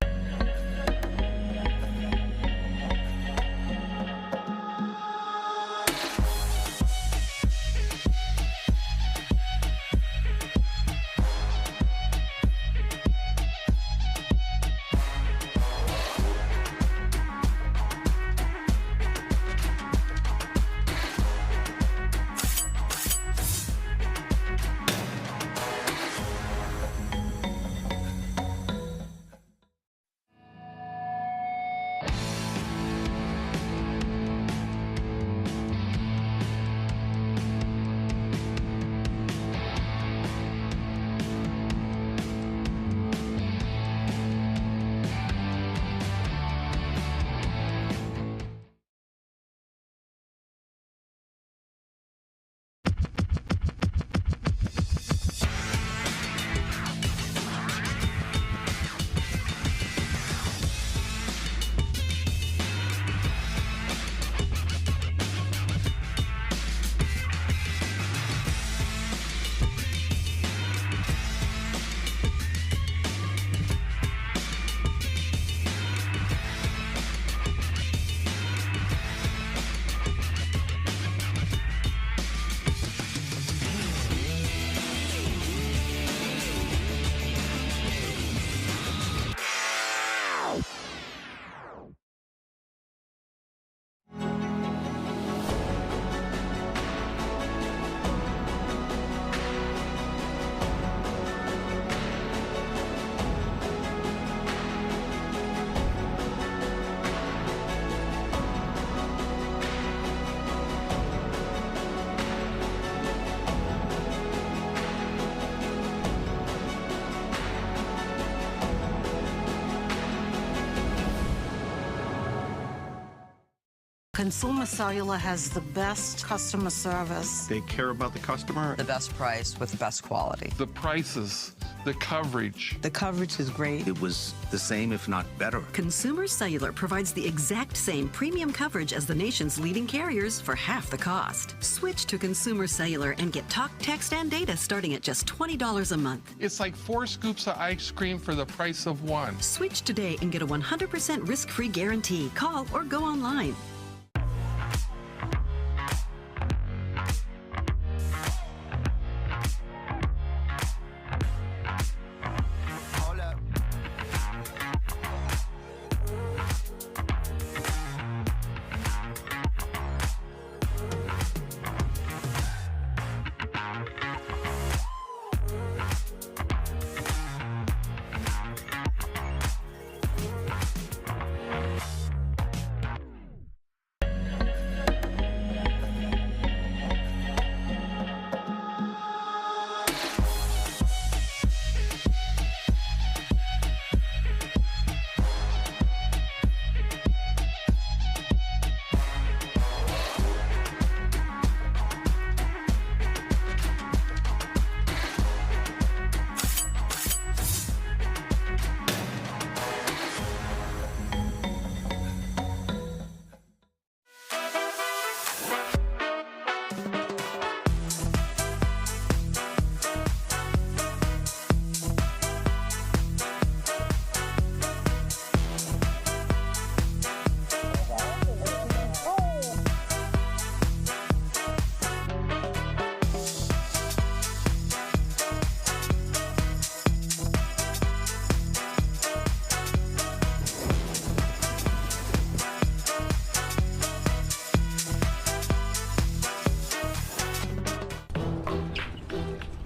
Consumer Cellular has the best customer service. They care about the customer. The best price with the best quality. The prices, the coverage. The coverage is great. It was the same, if not better. Consumer Cellular provides the exact same premium coverage as the nation's leading carriers for half the cost. Switch to Consumer Cellular and get talk, text, and data starting at just $20 a month. It's like 4 scoops of ice cream for the price of 1. Switch today and get a 100% risk-free guarantee. Call or go online.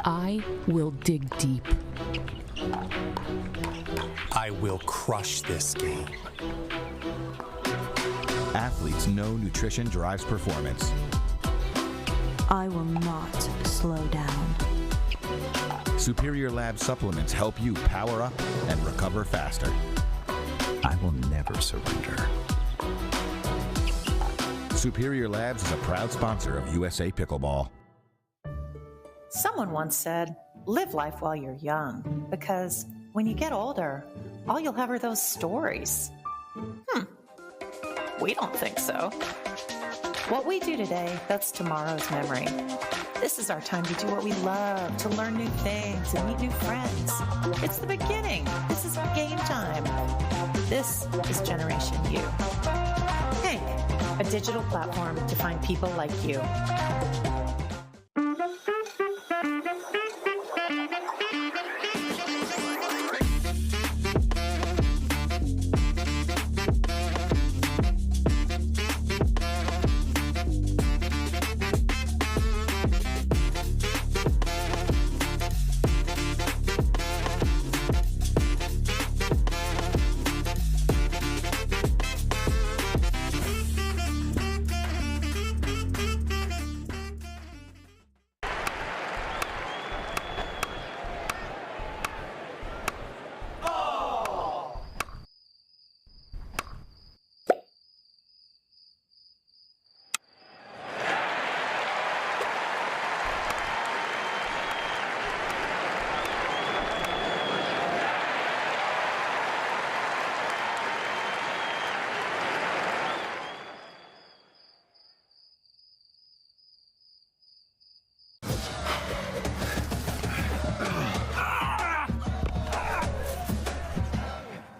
I will dig deep. I will crush this game. Athletes know nutrition drives performance. I will not slow down. Superior Lab supplements help you power up and recover faster. I will never surrender. Superior Labs is a proud sponsor of USA Pickleball. Someone once said, live life while you're young, because when you get older, all you'll have are those stories. We don't think so. What we do today, that's tomorrow's memory. This is our time to do what we love, to learn new things and meet new friends. It's the beginning. This is game time. This is Generation U. Hank, a digital platform to find people like you.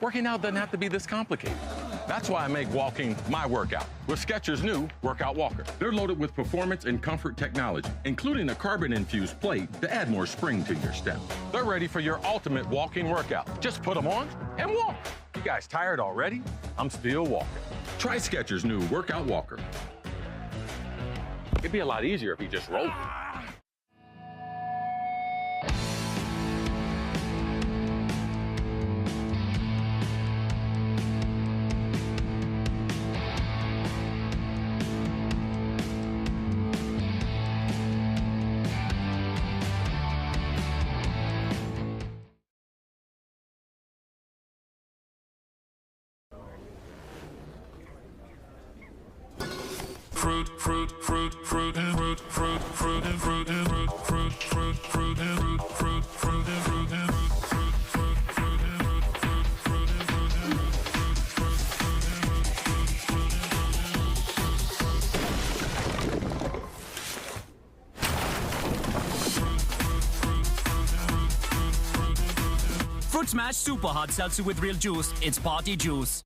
Working out doesn't have to be this complicated. That's why I make walking my workout with Skechers' new Workout Walker. They're loaded with performance and comfort technology, including a carbon-infused plate to add more spring to your step. They're ready for your ultimate walking workout. Just put them on and walk. You guys tired already? I'm still walking. Try Skechers' new Workout Walker. It'd be a lot easier if you just rolled. Fruit Smash Super Hard Seltzer with real juice. It's party juice.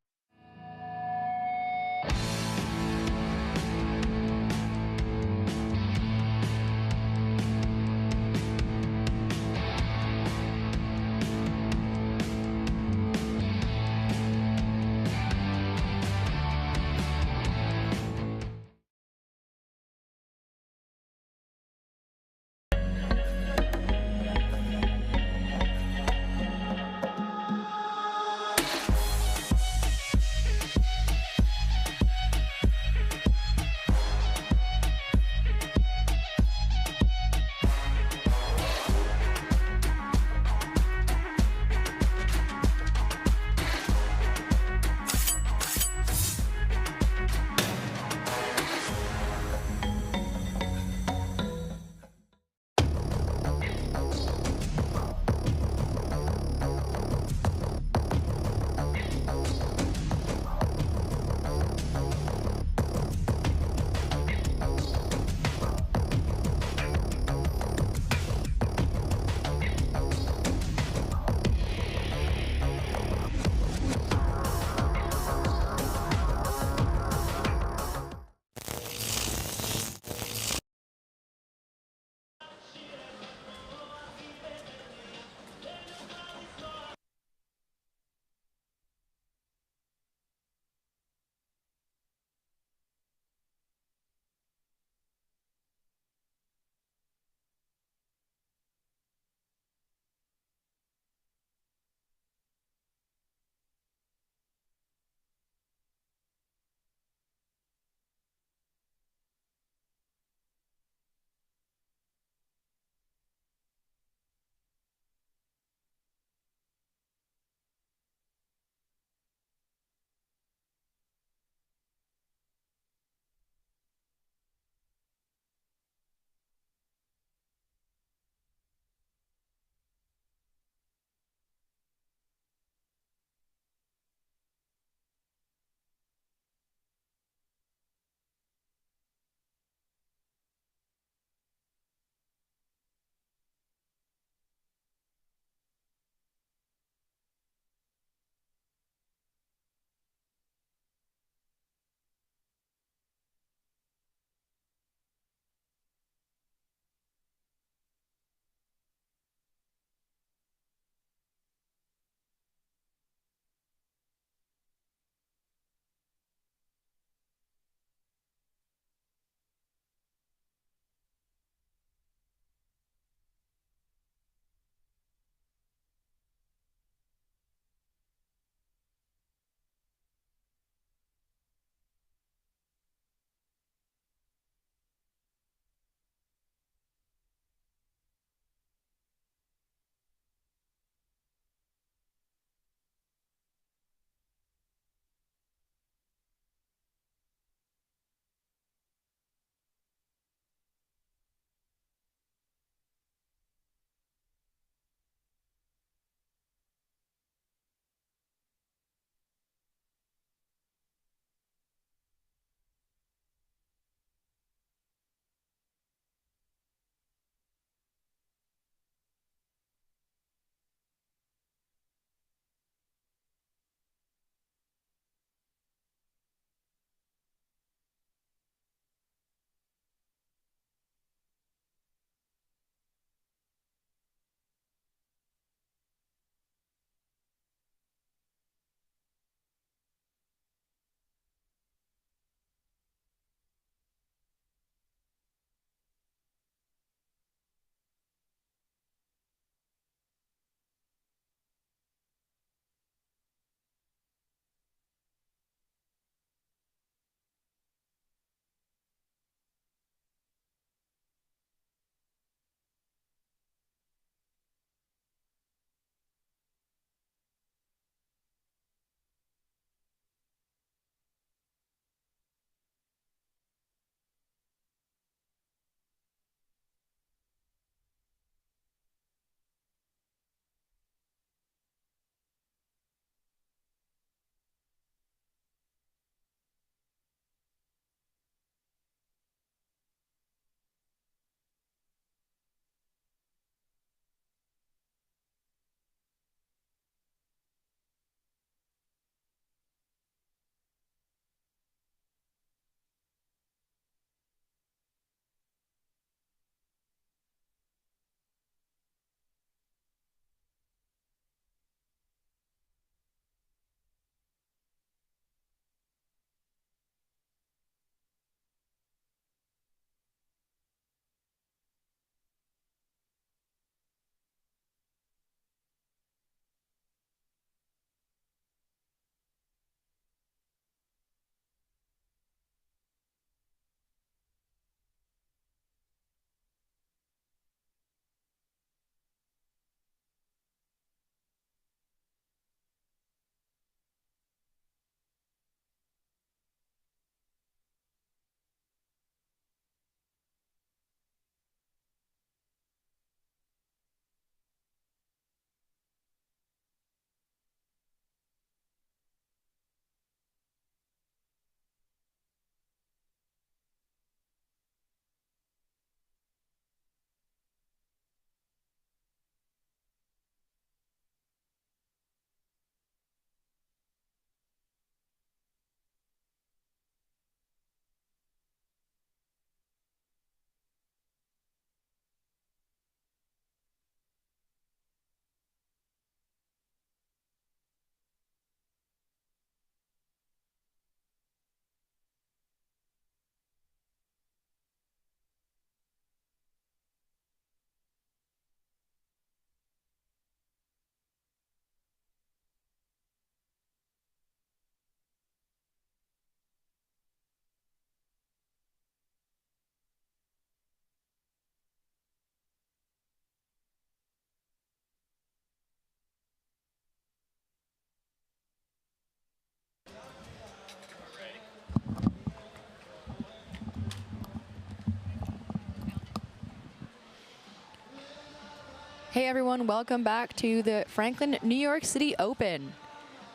Hey everyone, welcome back to the Franklin, New York City Open.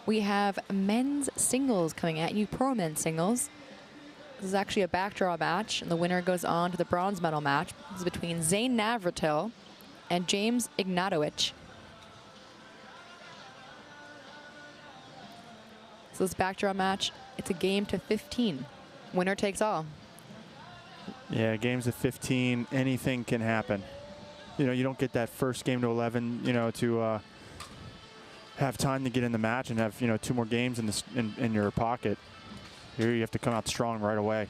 We have men's singles coming at you, pro men's singles. This is actually a backdraw match, and the winner goes on to the bronze medal match. This is between Zane Navratil and James Ignatowicz. So this backdraw match, it's a game to 15. Winner takes all. Yeah, games of 15, anything can happen. You know, you don't get that first game to 11, you know, to have time to get in the match and have, you know, 2 more games in your pocket. Here you have to come out strong right away.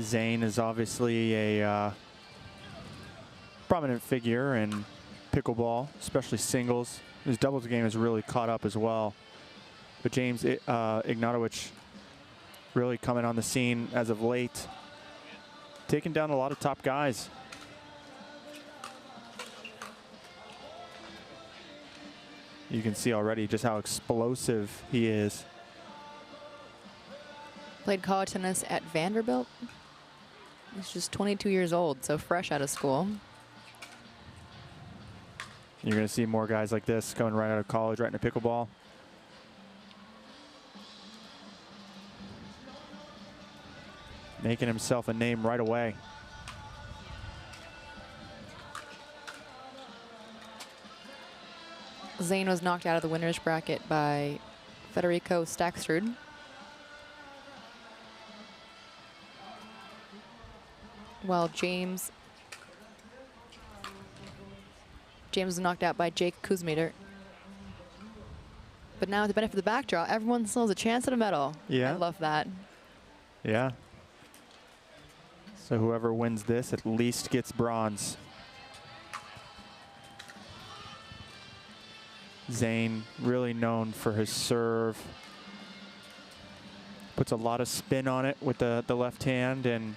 Zane is obviously a prominent figure in pickleball, especially singles. His doubles game has really caught up as well. But James Ignatowicz really coming on the scene as of late, taking down a lot of top guys. You can see already just how explosive he is. Played college tennis at Vanderbilt. He's just 22 years old, so fresh out of school. You're going to see more guys like this coming right out of college, right into pickleball. Making himself a name right away. Zane was knocked out of the winner's bracket by Federico Staksrud. While James was knocked out by Jake Kuzmider. But now with the benefit of the backdraw, everyone still has a chance at a medal. Yeah. I love that. Yeah. So whoever wins this at least gets bronze. Zane, really known for his serve. Puts a lot of spin on it with the left hand, and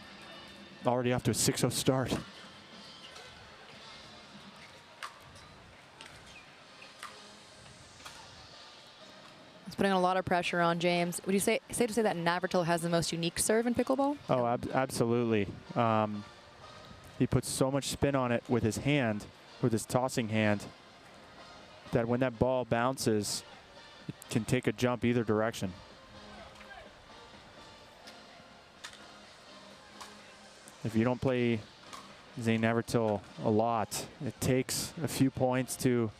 already off to a 6-0 start. It's putting a lot of pressure on James. Would you say safe to say that Navratil has the most unique serve in pickleball? Oh, absolutely. He puts so much spin on it with his hand, with his tossing hand, that when that ball bounces, it can take a jump either direction. If you don't play Zane Navratil a lot, it takes a few points to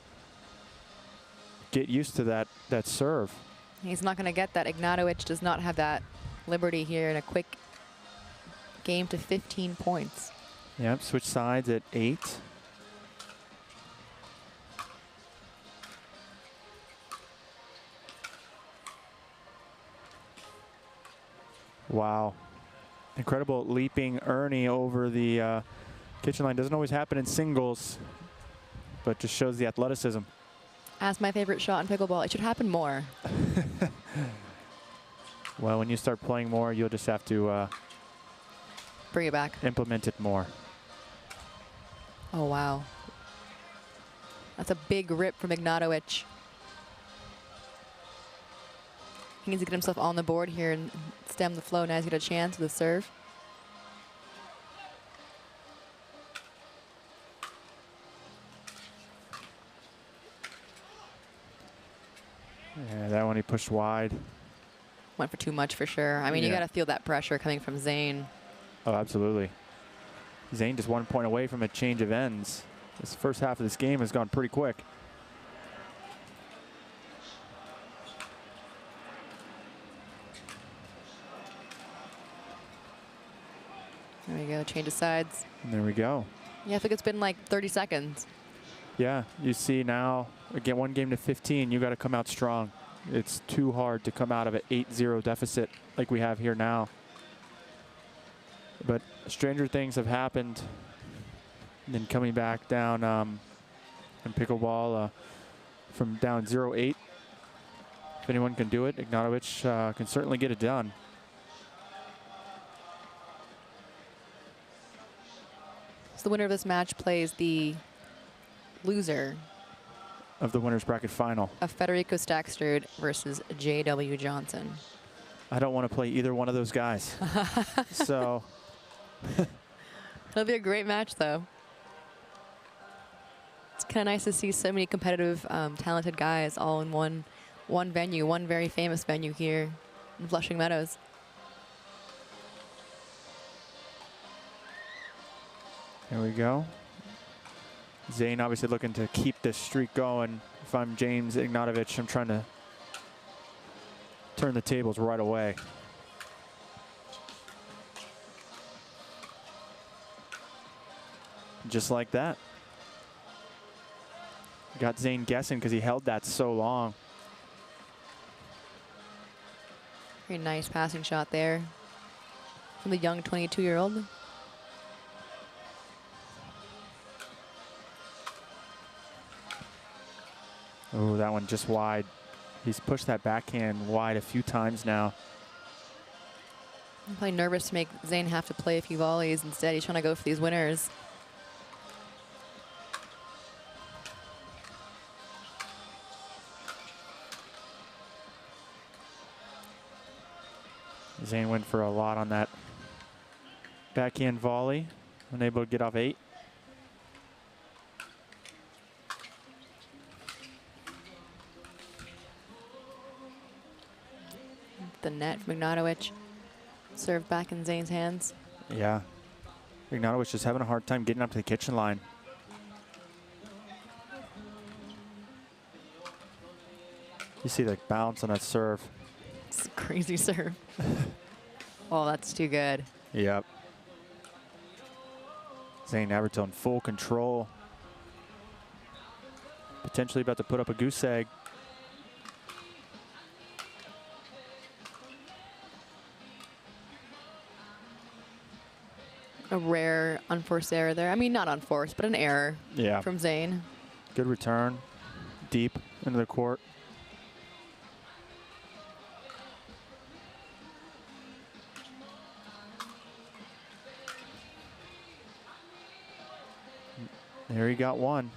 get used to that serve. He's not going to get that. Ignatowicz does not have that liberty here in a quick game to 15 points. Yep, switch sides at 8. Wow. Incredible leaping Ernie over the kitchen line. Doesn't always happen in singles, but just shows the athleticism. That's my favorite shot in pickleball. It should happen more. Well, when you start playing more, you'll just have to bring it back. Implement it more. Oh, wow. That's a big rip from Ignatowicz. He needs to get himself on the board here and stem the flow. Now he's got a chance with the serve. Yeah, that one he pushed wide. Went for too much for sure. I mean, you got to feel that pressure coming from Zane. Oh, absolutely. Zane just 1 point away from a change of ends. This first half of this game has gone pretty quick. There we go, change of sides. And there we go. Yeah, I think it's been like 30 seconds. Yeah, you see now, again, 1 game to 15, you got to come out strong. It's too hard to come out of an 8-0 deficit like we have here now. But stranger things have happened. And then coming back down in pickleball from down 0-8. If anyone can do it, Ignatowicz can certainly get it done. So the winner of this match plays the loser of the winner's bracket final of Federico Staksrud versus J.W. Johnson. I don't want to play either one of those guys. So it'll be a great match, though. It's kind of nice to see so many competitive, talented guys all in one venue, one very famous venue here in Flushing Meadows. Here we go. Zane obviously looking to keep this streak going. If I'm James Ignatovich, I'm trying to turn the tables right away. Just like that. Got Zane guessing because he held that so long. Very nice passing shot there from the young 22-year-old. Oh, that one just wide. He's pushed that backhand wide a few times now. I'm probably nervous to make Zane have to play a few volleys. Instead, he's trying to go for these winners. Zane went for a lot on that backhand volley. Unable to get off 8. The net from Ignatovich. Served back in Zane's hands. Yeah. Ignatovich just having a hard time getting up to the kitchen line. You see the bounce on that serve. It's a crazy serve. Oh, that's too good. Yep. Zane Abertone full control. Potentially about to put up a goose egg. A rare unforced error there. I mean, not unforced, but an error from Zane. Good return. Deep into the court. There he got one.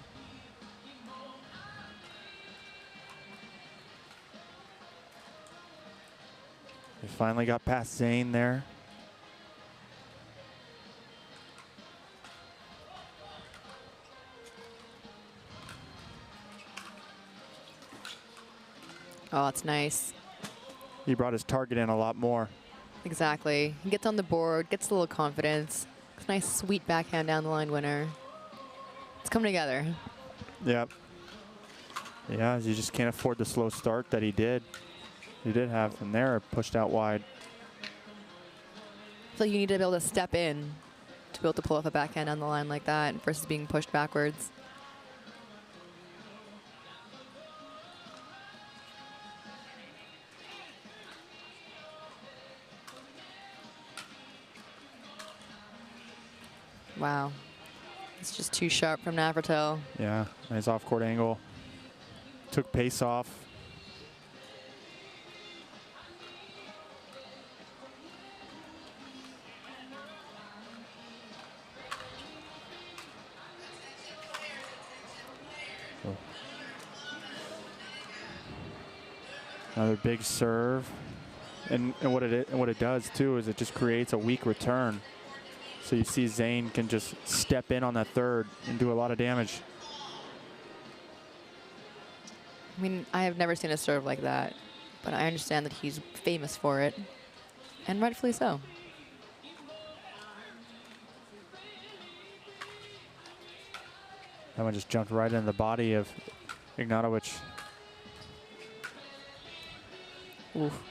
He finally got past Zane there. Oh, that's nice. He brought his target in a lot more. Exactly. He gets on the board, gets a little confidence. It's a nice, sweet backhand down the line winner. It's coming together. Yep. Yeah, you just can't afford the slow start that he did. He did have from there, pushed out wide. I feel like you need to be able to step in to be able to pull off a backhand down the line like that versus being pushed backwards. Wow. It's just too sharp from Navratil. Yeah, nice off-court angle. Took pace off. Oh. Another big serve. And what it does too is it just creates a weak return. So you see Zane can just step in on that third and do a lot of damage. I mean, I have never seen a serve like that, but I understand that he's famous for it, and rightfully so. That one just jumped right in the body of Ignatovich. Oof.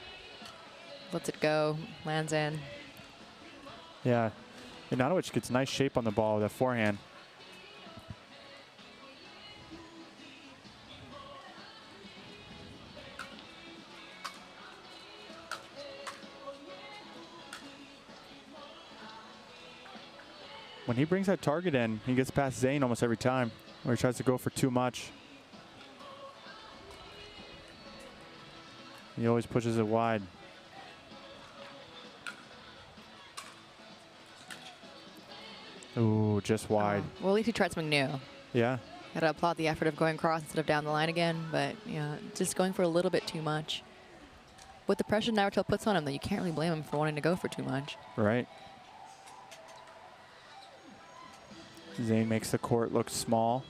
Lets it go, lands in. Yeah. Ignatovich gets nice shape on the ball with a forehand. When he brings that target in, he gets past Zane almost every time, where he tries to go for too much. He always pushes it wide. Ooh, just wide. Well, at least he tried something new. Yeah. Gotta applaud the effort of going across instead of down the line again, but yeah, just going for a little bit too much. with the pressure Navratil puts on him, though, you can't really blame him for wanting to go for too much. Right. Zane makes the court look small.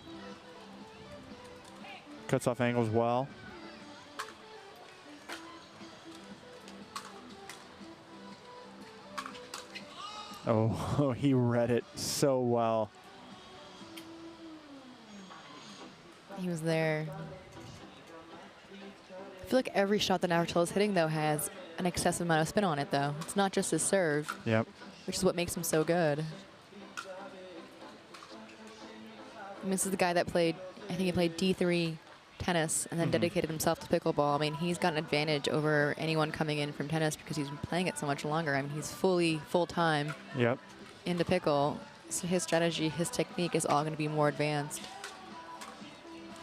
Cuts off angles well. Oh, he read it so well. He was there. I feel like every shot that Navratil is hitting, though, has an excessive amount of spin on it, though. It's not just his serve. Yep. Which is what makes him so good. I mean, this is the guy that played, I think he played D3 tennis and then dedicated himself to pickleball. I mean, he's got an advantage over anyone coming in from tennis because he's been playing it so much longer. I mean, he's full-time into pickle. So his strategy, his technique is all going to be more advanced.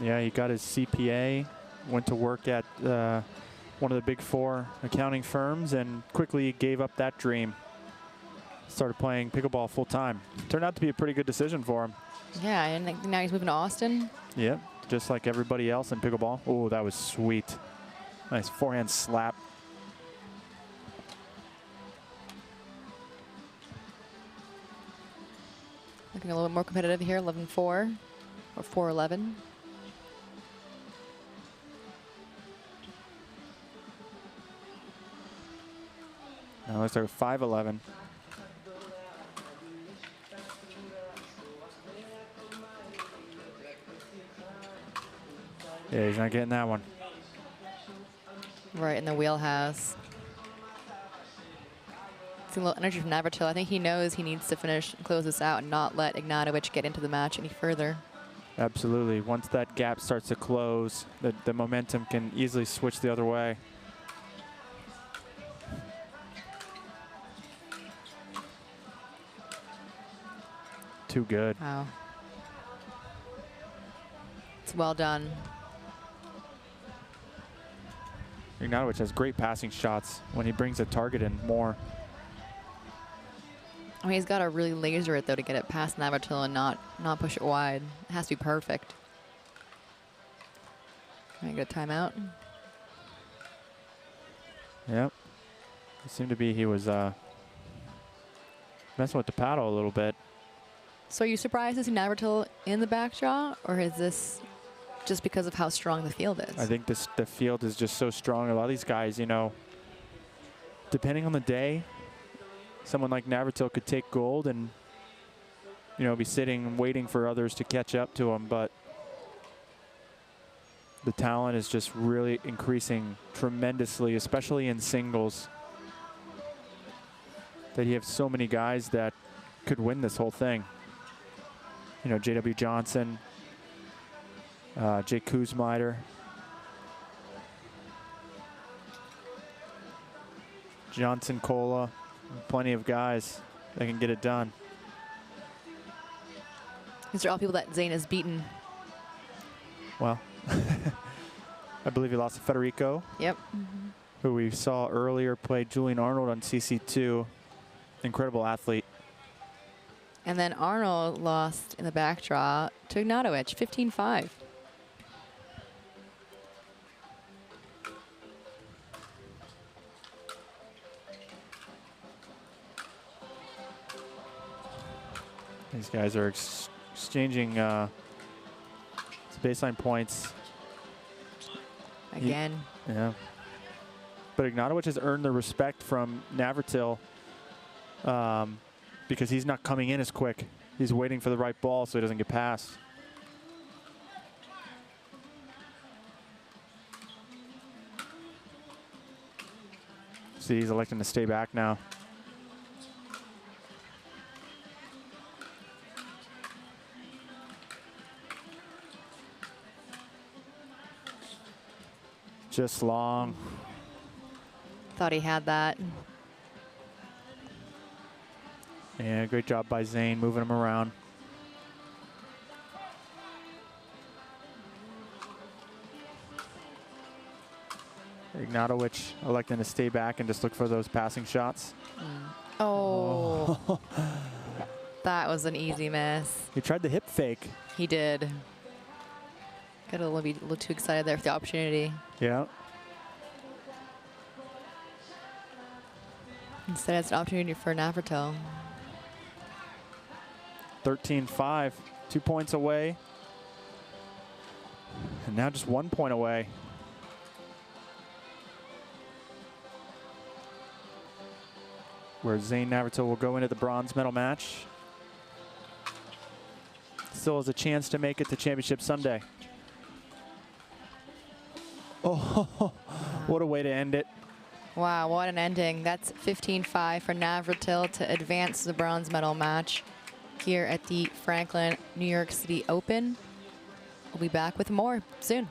Yeah, he got his CPA, went to work at one of the big 4 accounting firms, and quickly gave up that dream. Started playing pickleball full-time. Turned out to be a pretty good decision for him. Yeah, and now he's moving to Austin. Yep, just like everybody else in pickleball. Oh, that was sweet. Nice forehand slap. Looking a little bit more competitive here, 11-4 or 4-11. Now let's start 5-11. Yeah, he's not getting that one. Right in the wheelhouse. It's a little energy from Navratil. I think he knows he needs to finish and close this out and not let Ignatovic get into the match any further. Absolutely. Once that gap starts to close, the momentum can easily switch the other way. Too good. Wow. It's well done. Ignatovic has great passing shots when he brings the target in more. I mean, he's got to really laser it, though, to get it past Navratil and not push it wide. It has to be perfect. Can I get a timeout? Yep. It seemed to be he was messing with the paddle a little bit. So are you surprised to see Navratil in the back draw, or is this just because of how strong the field is? I think the field is just so strong. A lot of these guys, you know, depending on the day, someone like Navratil could take gold and, you know, be sitting and waiting for others to catch up to him. But the talent is just really increasing tremendously, especially in singles. That you have so many guys that could win this whole thing. You know, J.W. Johnson, Jake Kuzmiter, Johnson Cola, plenty of guys that can get it done. These are all people that Zane has beaten. Well, I believe he lost to Federico. Yep. Who we saw earlier played Julian Arnold on CC2. Incredible athlete. And then Arnold lost in the back draw to Ignatovic, 15-5. These guys are exchanging baseline points. Again. Yeah. But Ignatovic has earned the respect from Navratil because he's not coming in as quick. He's waiting for the right ball so he doesn't get past. See, he's electing to stay back now. Just long. Thought he had that. Yeah, great job by Zane moving him around. Ignatovic electing to stay back and just look for those passing shots. Oh. That was an easy miss. He tried the hip fake. He did. Got a little too excited there for the opportunity. Yeah. Instead, it's an opportunity for Navratil. 13-5, 2 points away. And now just 1 point away. Where Zane Navratil will go into the bronze medal match. Still has a chance to make it to championship Sunday. Oh, what a way to end it. Wow, what an ending. That's 15-5 for Navratil to advance the bronze medal match here at the Franklin New York City Open. We'll be back with more soon.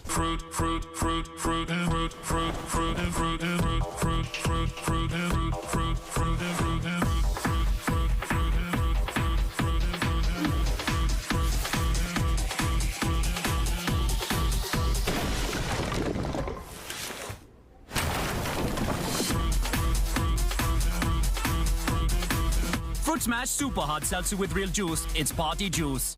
Fruit, fruit, fruit, fruit, and fruit, fruit, fruit, and fruit, and fruit, fruit, fruit, fruit, and fruit, fruit, fruit, and fruit, and fruit, fruit, fruit, fruit, and fruit, fruit, and fruit, Fruit Smash Super Hot Seltzer with real juice. It's party juice.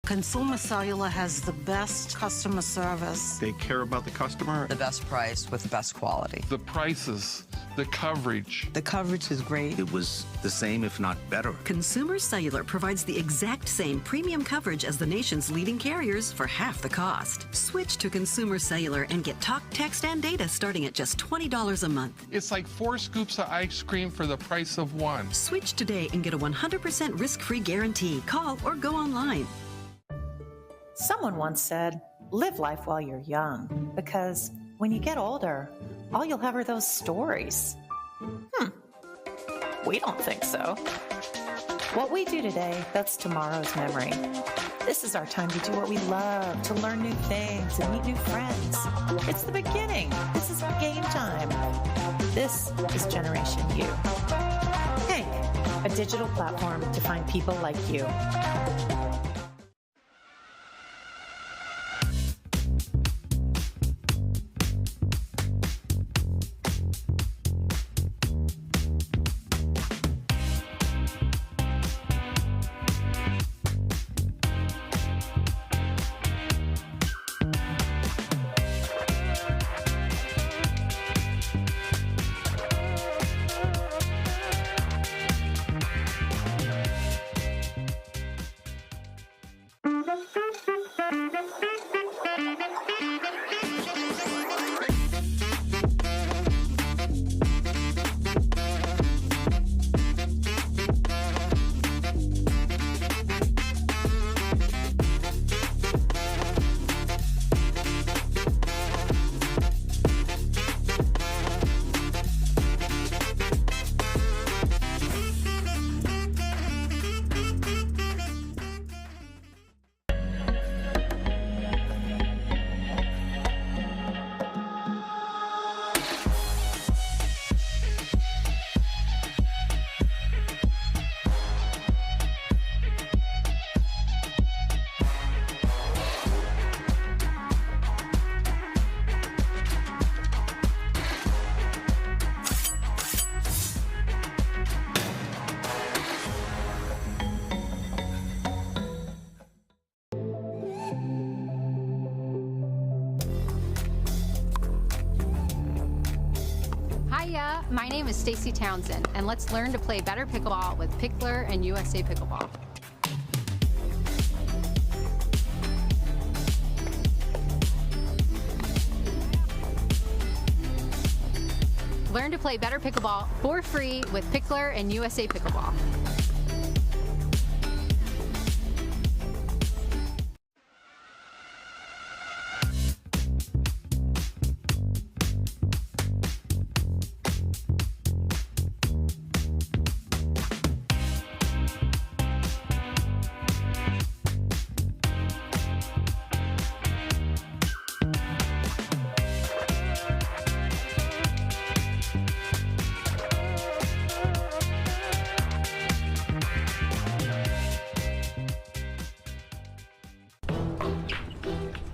Consumer Cellular has the best customer service. They care about the customer. The best price with the best quality. the prices, the coverage. The coverage is great. It was the same, if not better. Consumer Cellular provides the exact same premium coverage as the nation's leading carriers for half the cost. Switch to Consumer Cellular and get talk, text, and data starting at just $20 a month. It's like 4 scoops of ice cream for the price of 1. Switch today and get a 100% risk-free guarantee. Call or go online. Someone once said, live life while you're young, because when you get older, all you'll have are those stories. We don't think so. What we do today, that's tomorrow's memory. This is our time to do what we love, to learn new things and meet new friends. It's the beginning. This is game time. This is Generation U. Hank, a digital platform to find people like you. My name is Stacy Townsend, and let's learn to play better pickleball with Pickler and USA Pickleball. Learn to play better pickleball for free with Pickler and USA Pickleball.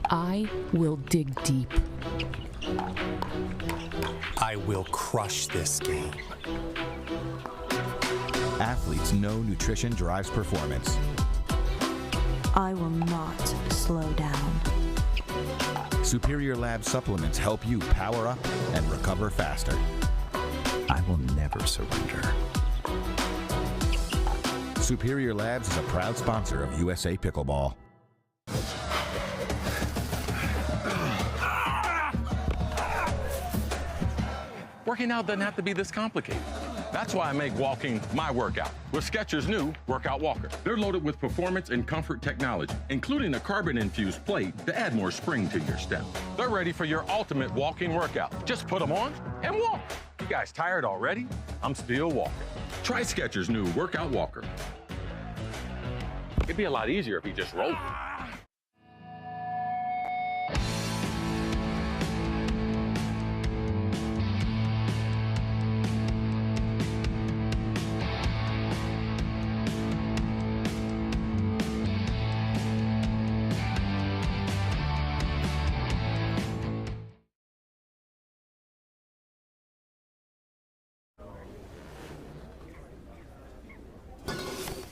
I will dig deep. I will crush this game. Athletes know nutrition drives performance. I will not slow down. Superior Lab supplements help you power up and recover faster. I will never surrender. Superior Labs is a proud sponsor of USA Pickleball. Working out doesn't have to be this complicated. That's why I make walking my workout with Skechers' new Workout Walker. They're loaded with performance and comfort technology, including a carbon-infused plate to add more spring to your step. They're ready for your ultimate walking workout. Just put them on and walk. You guys tired already? I'm still walking. Try Skechers' new Workout Walker. It'd be a lot easier if you just rolled.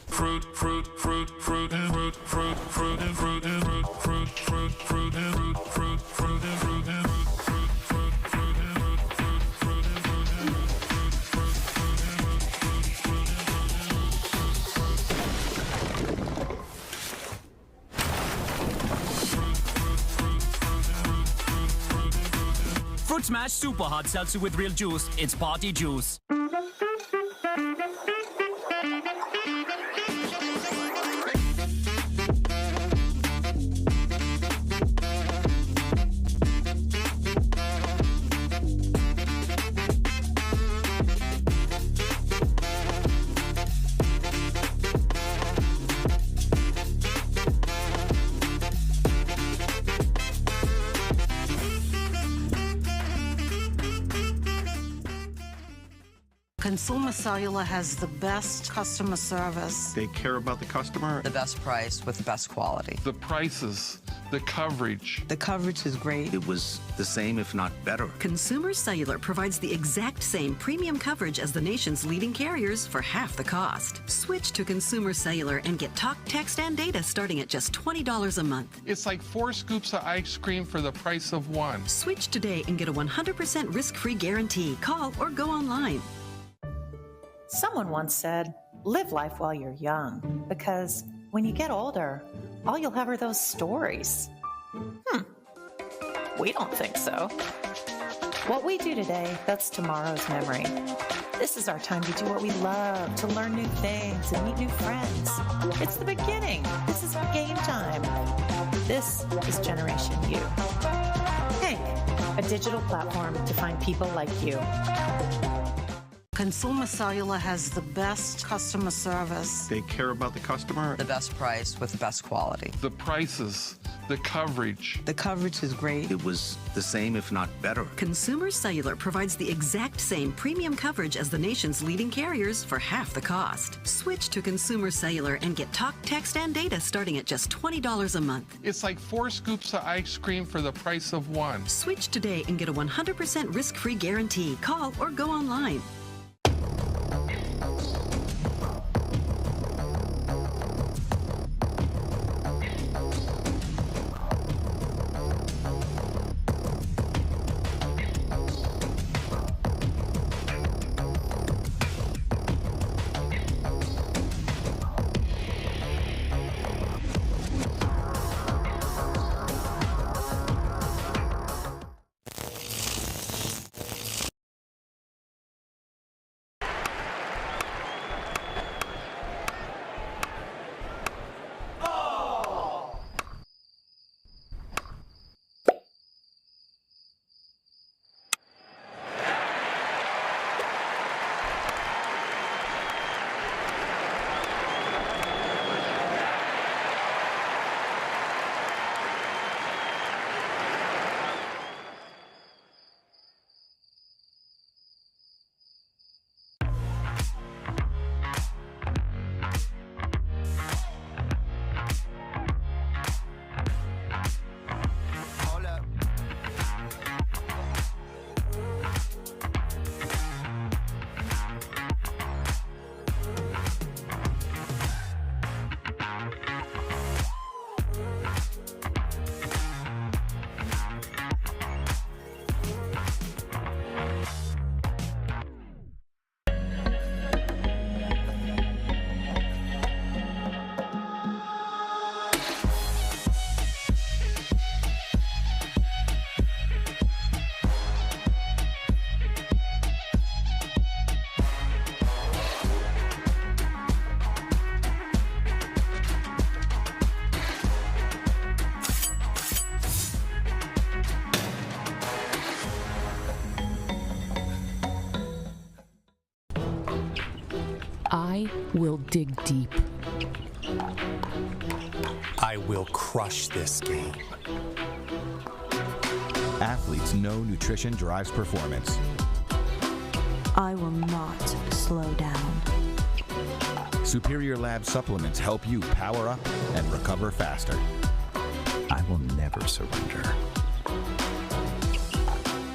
Fruit, fruit, fruit, fruit, and fruit, fruit, fruit, and fruit, and fruit, fruit, fruit, fruit, and fruit, fruit, fruit, and fruit, and fruit, fruit, fruit, and fruit, Fruit Smash Super Hard Seltzer with real juice. It's party juice. Consumer Cellular has the best customer service. They care about the customer. The best price with the best quality. the prices, the coverage. The coverage is great. It was the same, if not better. Consumer Cellular provides the exact same premium coverage as the nation's leading carriers for half the cost. Switch to Consumer Cellular and get talk, text, and data starting at just $20 a month. It's like 4 scoops of ice cream for the price of 1. Switch today and get a 100% risk-free guarantee. Call or go online. Someone once said, live life while you're young, because when you get older, all you'll have are those stories. We don't think so. What we do today, that's tomorrow's memory. This is our time to do what we love, to learn new things and meet new friends. It's the beginning. This is game time. This is Generation U. Hank, a digital platform to find people like you. Consumer Cellular has the best customer service. They care about the customer. The best price with the best quality. The prices, the coverage. The coverage is great. It was the same, if not better. Consumer Cellular provides the exact same premium coverage as the nation's leading carriers for half the cost. Switch to Consumer Cellular and get talk, text, and data starting at just $20 a month. It's like 4 scoops of ice cream for the price of 1. Switch today and get a 100% risk-free guarantee. Call or go online. I will dig deep. I will crush this game. Athletes know nutrition drives performance. I will not slow down. Superior Lab supplements help you power up and recover faster. I will never surrender.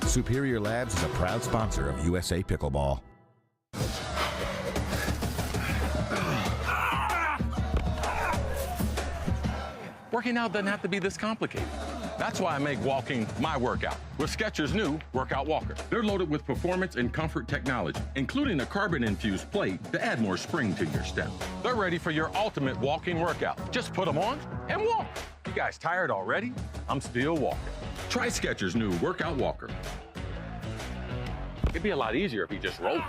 Superior Labs is a proud sponsor of USA Pickleball. Working out doesn't have to be this complicated. That's why I make walking my workout with Skechers' new Workout Walker. They're loaded with performance and comfort technology, including a carbon-infused plate to add more spring to your step. They're ready for your ultimate walking workout. Just put them on and walk. You guys tired already? I'm still walking. Try Skechers' new Workout Walker. It'd be a lot easier if he just rolled.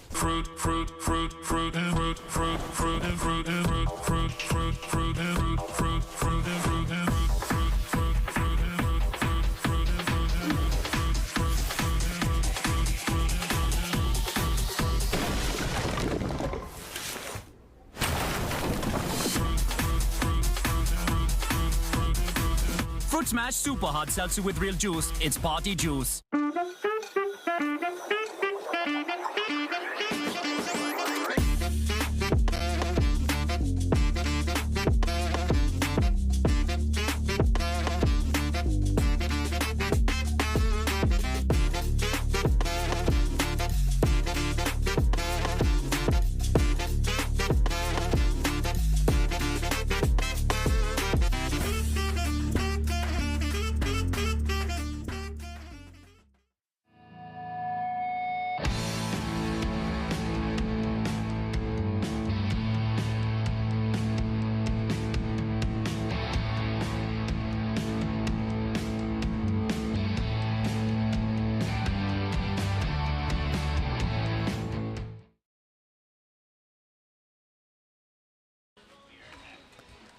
Fruit, fruit, fruit, fruit, and fruit, fruit, fruit, and fruit, and fruit, fruit, fruit, fruit, and fruit, fruit, fruit, and fruit, and fruit, fruit, fruit, and fruit, fruit, and Fruit Smash Super Hard Seltzer with real juice. It's party juice.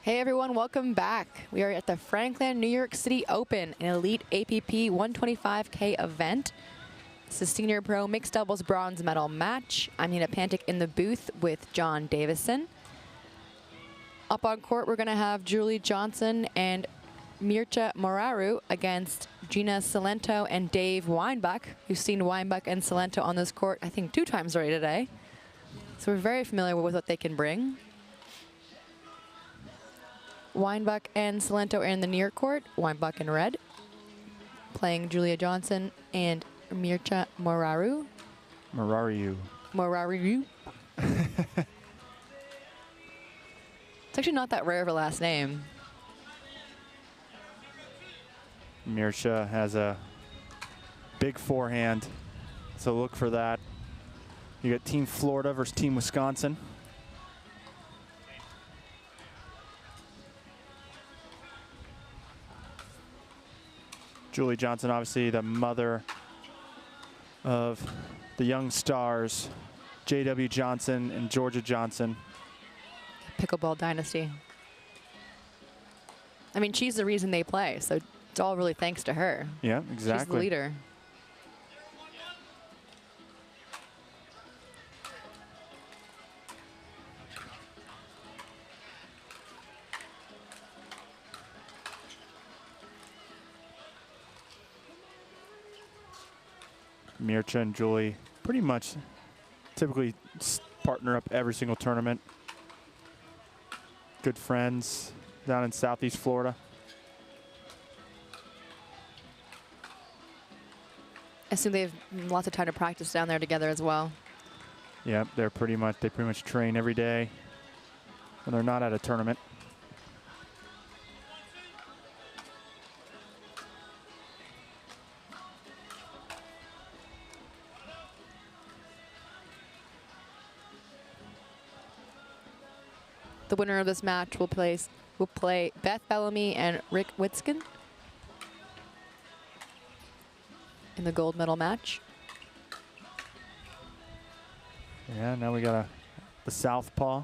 Hey everyone, welcome back. We are at the Franklin New York City Open, an elite APP 125K event. It's a Senior Pro Mixed Doubles Bronze Medal match. I'm Nina Pantic in the booth with John Davison. Up on court, we're gonna have Julie Johnson and Mircea Moraru against Gina Salento and Dave Weinbach. You've seen Weinbach and Salento on this court, I think 2 times already today. So we're very familiar with what they can bring. Weinbach and Salento are in the near court. Weinbach in red, playing Julia Johnson and Mircea Moraru. Moraru. Moraru. It's actually not that rare of a last name. Mircea has a big forehand, so look for that. You got Team Florida versus Team Wisconsin. Julie Johnson, obviously the mother of the young stars, J.W. Johnson and Georgia Johnson. Pickleball dynasty. I mean, she's the reason they play, so it's all really thanks to her. Yeah, exactly. She's the leader. Mircea and Julie pretty much typically partner up every single tournament. Good friends down in Southeast Florida. I assume they have lots of time to practice down there together as well. Yeah, they pretty much train every day when they're not at a tournament. The winner of this match will play Beth Bellamy and Rick Witzkin in the gold medal match. Yeah, now we got the southpaw,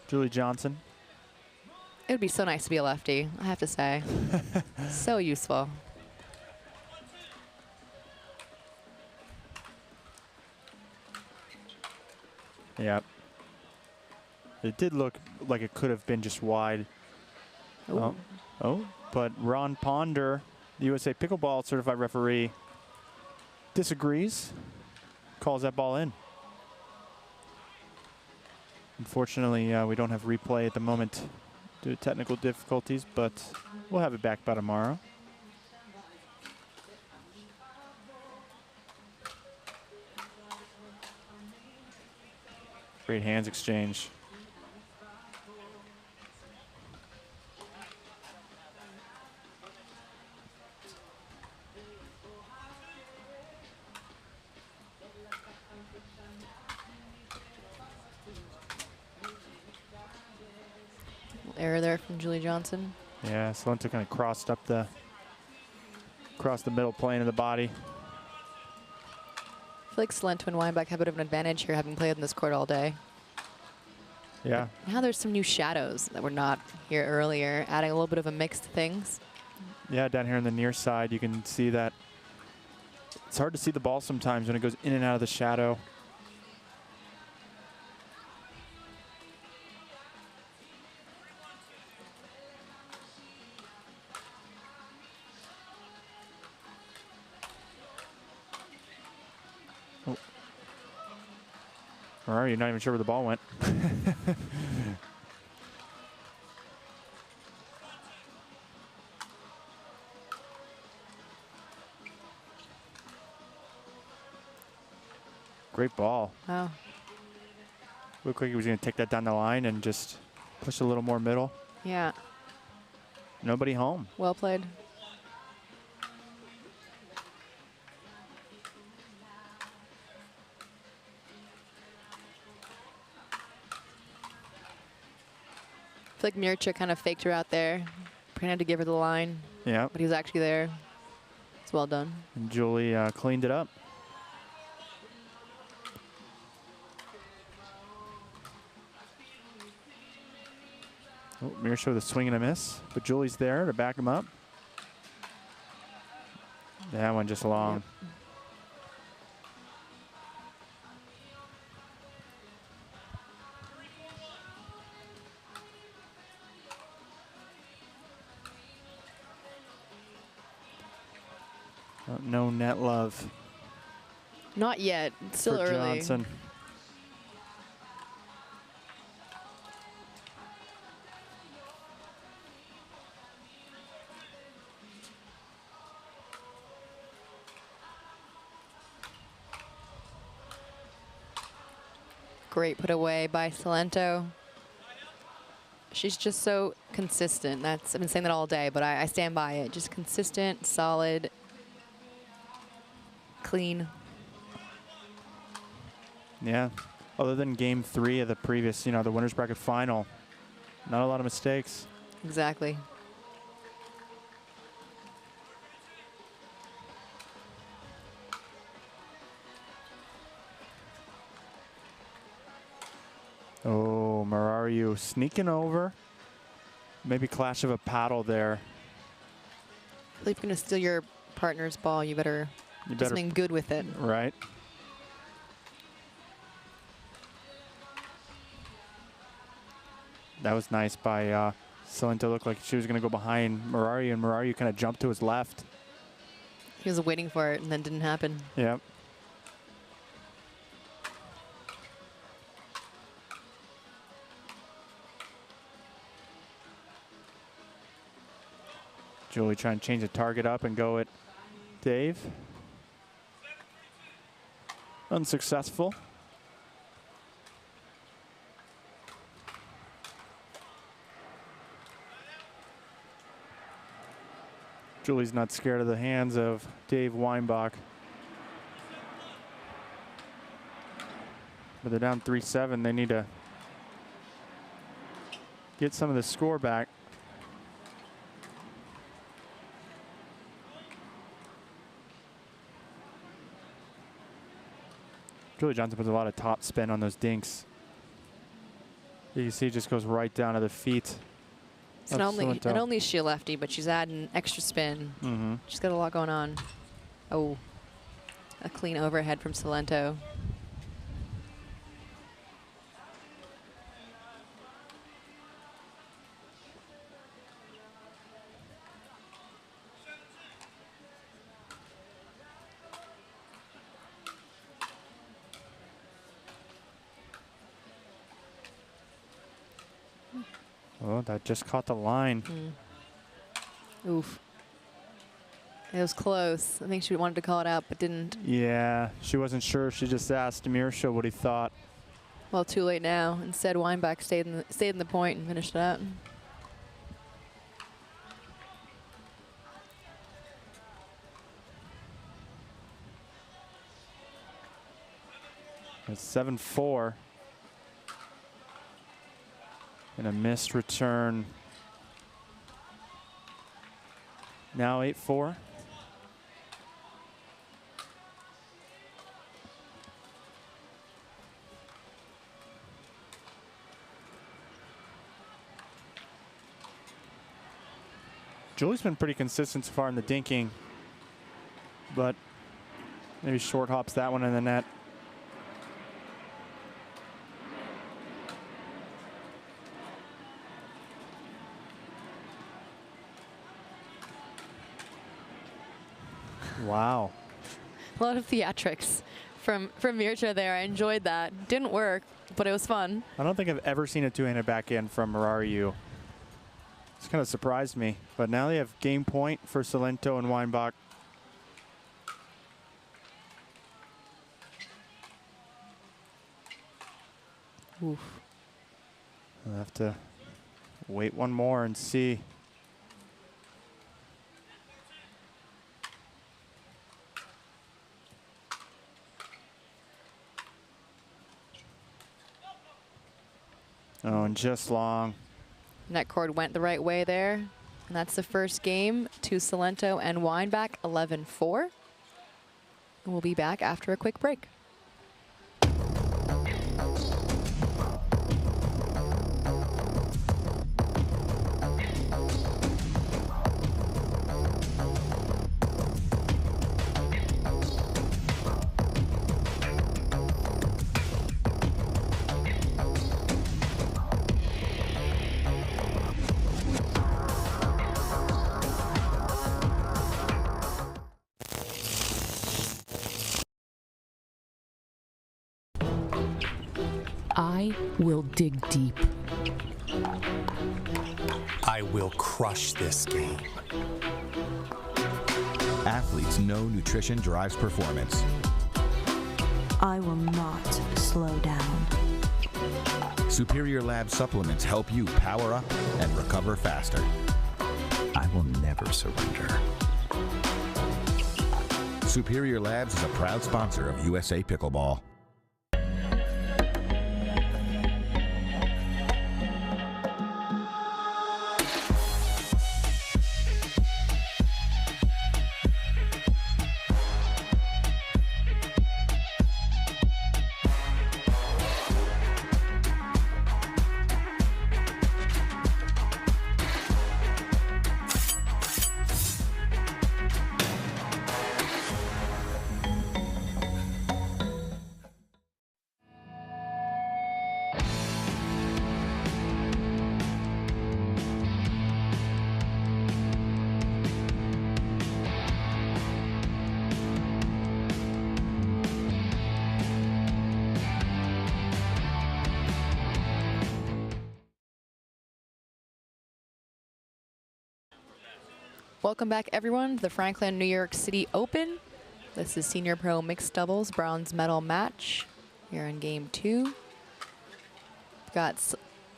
Julie Johnson. It would be so nice to be a lefty, I have to say. So useful. Yep. It did look like it could have been just wide. Ooh. Oh, but Ron Ponder, the USA Pickleball certified referee, disagrees, calls that ball in. Unfortunately, we don't have replay at the moment due to technical difficulties, but we'll have it back by tomorrow. Great hands exchange. Error there from Julie Johnson. Yeah, Salento kind of crossed up the middle plane of the body. I feel like Salento and Weinbach have a bit of an advantage here, having played in this court all day. Yeah. But now there's some new shadows that were not here earlier, adding a little bit of a mix to things. Yeah, down here on the near side, you can see that it's hard to see the ball sometimes when it goes in and out of the shadow. Oh. Or are you not even sure where the ball went? Great ball. Wow. Looked like he was going to take that down the line and just push a little more middle. Yeah. Nobody home. Well played. I feel like Mircea kind of faked her out there, pretended to give her the line. Yeah. But he was actually there. It's well done. And Julie cleaned it up. Oh, Mircea with a swing and a miss, but Julie's there to back him up. That one just long. Yep. No net love. Not yet. It's still for early. Johnson. Great put away by Salento. She's just so consistent. I've been saying that all day, but I stand by it. Just consistent, solid, clean. Yeah. Other than game 3 of the previous, the winner's bracket final, not a lot of mistakes. Exactly. Oh, Marariu sneaking over. Maybe clash of a paddle there. If you're going to steal your partner's ball, you better do something good with it. Right. That was nice by Salento. Looked like she was going to go behind Marariu, and Marariu kind of jumped to his left. He was waiting for it, and then didn't happen. Yep. Julie trying to change the target up and go at Dave. Unsuccessful. Julie's not scared of the hands of Dave Weinbach. But they're down 3-7. They need to get some of the score back. Julie Johnson puts a lot of top spin on those dinks. You can see it just goes right down to the feet. So not only is she a lefty, but she's adding extra spin. Mm-hmm. She's got a lot going on. Oh, a clean overhead from Salento. Oh, that just caught the line. Oof. It was close. I think she wanted to call it out, but didn't. Yeah, she wasn't sure. She just asked Mirsha what he thought. Well, too late now. Instead, Weinbach stayed in the point and finished it out. It's 7-4. And a missed return. Now 8-4. Julie's been pretty consistent so far in the dinking, but maybe short hops that one in the net. Wow. A lot of theatrics from Mircha there. I enjoyed that. Didn't work, but it was fun. I don't think I've ever seen a two-handed backhand from Mirariu. It's kind of surprised me. But now they have game point for Salento and Weinbach. Oof. I'll have to wait one more and see. Oh, and just long. Net cord went the right way there. And that's the first game to Salento and Weinbach, 11-4. And we'll be back after a quick break. I will dig deep. I will crush this game. Athletes know nutrition drives performance. I will not slow down. Superior Lab supplements help you power up and recover faster. I will never surrender. Superior Labs is a proud sponsor of USA Pickleball. Welcome back, everyone, to the Franklin New York City Open. This is Senior Pro Mixed Doubles Bronze Medal Match. Here in Game 2. We've got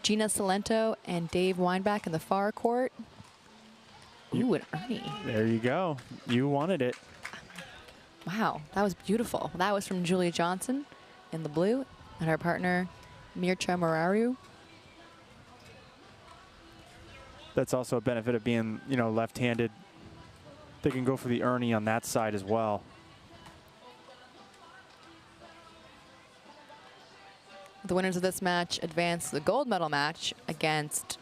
Gina Salento and Dave Weinbach in the far court. Ooh, and Ernie. There you go. You wanted it. Wow, that was beautiful. That was from Julia Johnson in the blue and her partner, Mircha Mirariu. That's also a benefit of being, you know, left-handed. They can go for the Ernie on that side as well. The winners of this match advance to the gold medal match against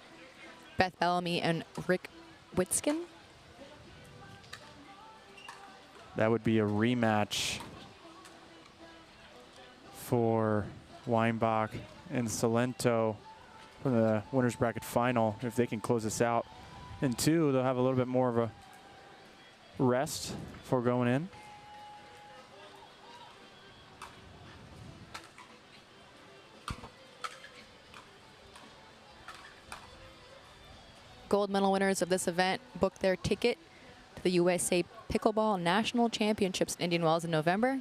Beth Bellamy and Rick Witskin. That would be a rematch for Weinbach and Salento for the winners bracket final. If they can close this out in 2, they'll have a little bit more of a rest before going in. Gold medal winners of this event book their ticket to the USA Pickleball National Championships in Indian Wells in November.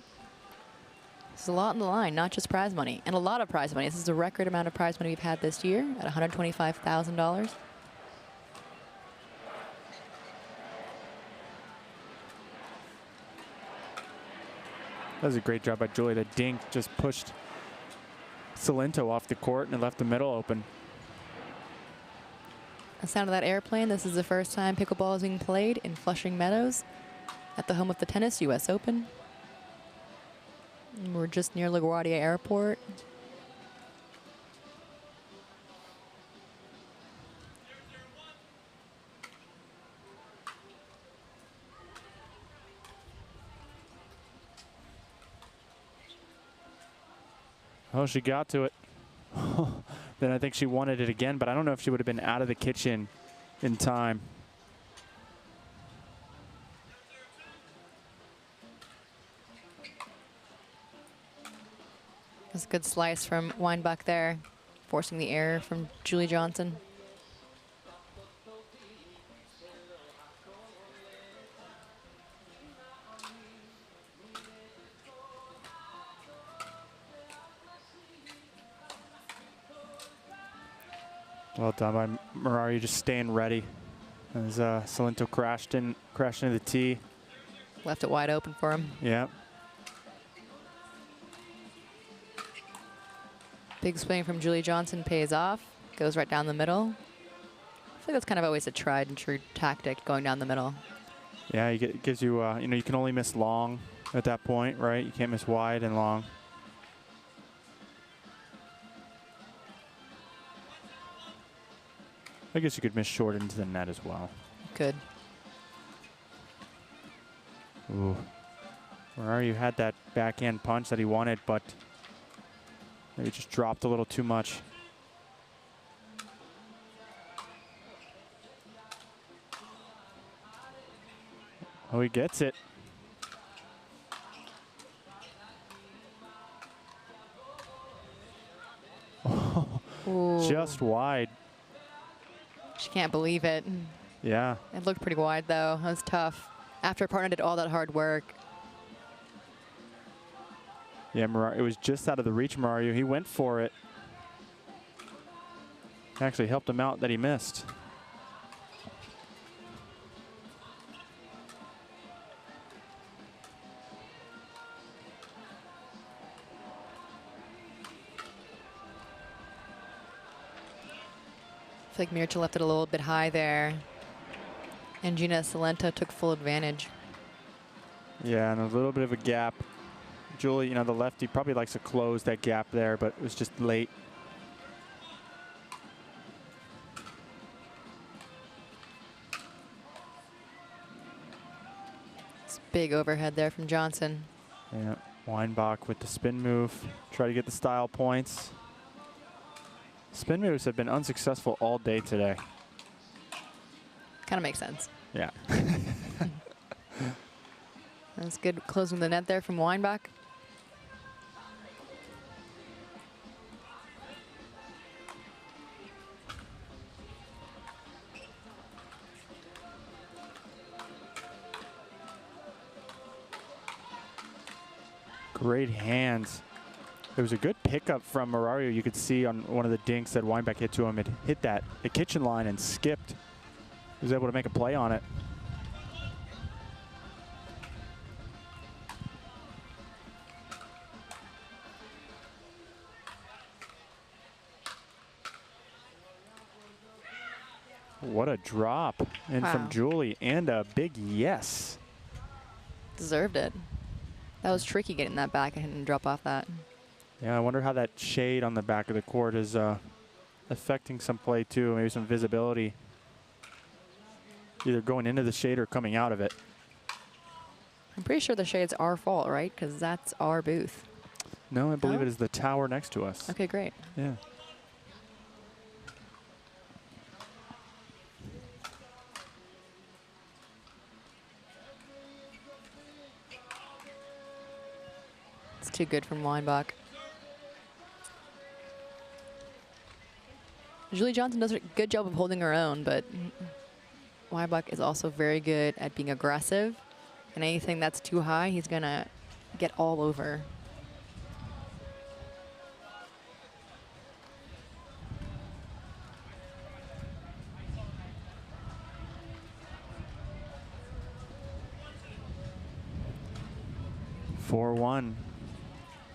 There's a lot on the line, not just prize money, and a lot of prize money. This is a record amount of prize money we've had this year at $125,000. That was a great job by Julie. The dink just pushed Salento off the court and it left the middle open. The sound of that airplane. This is the first time pickleball is being played in Flushing Meadows at the home of the tennis US Open. And we're just near LaGuardia Airport. Oh, she got to it. Then I think she wanted it again, but I don't know if she would have been out of the kitchen in time. That's a good slice from Weinbach there, forcing the error from Julie Johnson. Well done by Mirari, just staying ready as Salento crashed into the tee. Left it wide open for him. Yeah. Big swing from Julie Johnson pays off. Goes right down the middle. I feel like that's kind of always a tried and true tactic, going down the middle. Yeah, it gives you, you know, you can only miss long at that point, right? You can't miss wide and long. I guess you could miss short into the net as well. Good. Ooh. Mirari had that backhand punch that he wanted, but maybe just dropped a little too much. Oh, he gets it. Oh, just wide. She can't believe it. Yeah. It looked pretty wide, though. That was tough. After a partner did all that hard work. Yeah, it was just out of the reach, Mario. He went for it. Actually helped him out that he missed. I feel like Mircha left it a little bit high there. And Gina Salento took full advantage. Yeah, and a little bit of a gap. Julie, you know, the lefty probably likes to close that gap there, but it was just late. It's big overhead there from Johnson. Yeah, Weinbach with the spin move. Try to get the style points. Spin moves have been unsuccessful all day today. Kind of makes sense. Yeah. That's good closing the net there from Weinbach. Great hands. It was a good pickup from Marario. You could see on one of the dinks that Weinbach hit to him. It hit the kitchen line and skipped. He was able to make a play on it. What a drop in from Julie, and a big yes. Deserved it. That was tricky getting that back and drop off that. Yeah, I wonder how that shade on the back of the court is affecting some play too, maybe some visibility. Either going into the shade or coming out of it. I'm pretty sure the shade's our fault, right? Because that's our booth. No, I believe it is the tower next to us. Okay, great. Yeah. Too good from Weinbach. Julie Johnson does a good job of holding her own, but Weinbach is also very good at being aggressive. And anything that's too high, he's going to get all over. 4-1.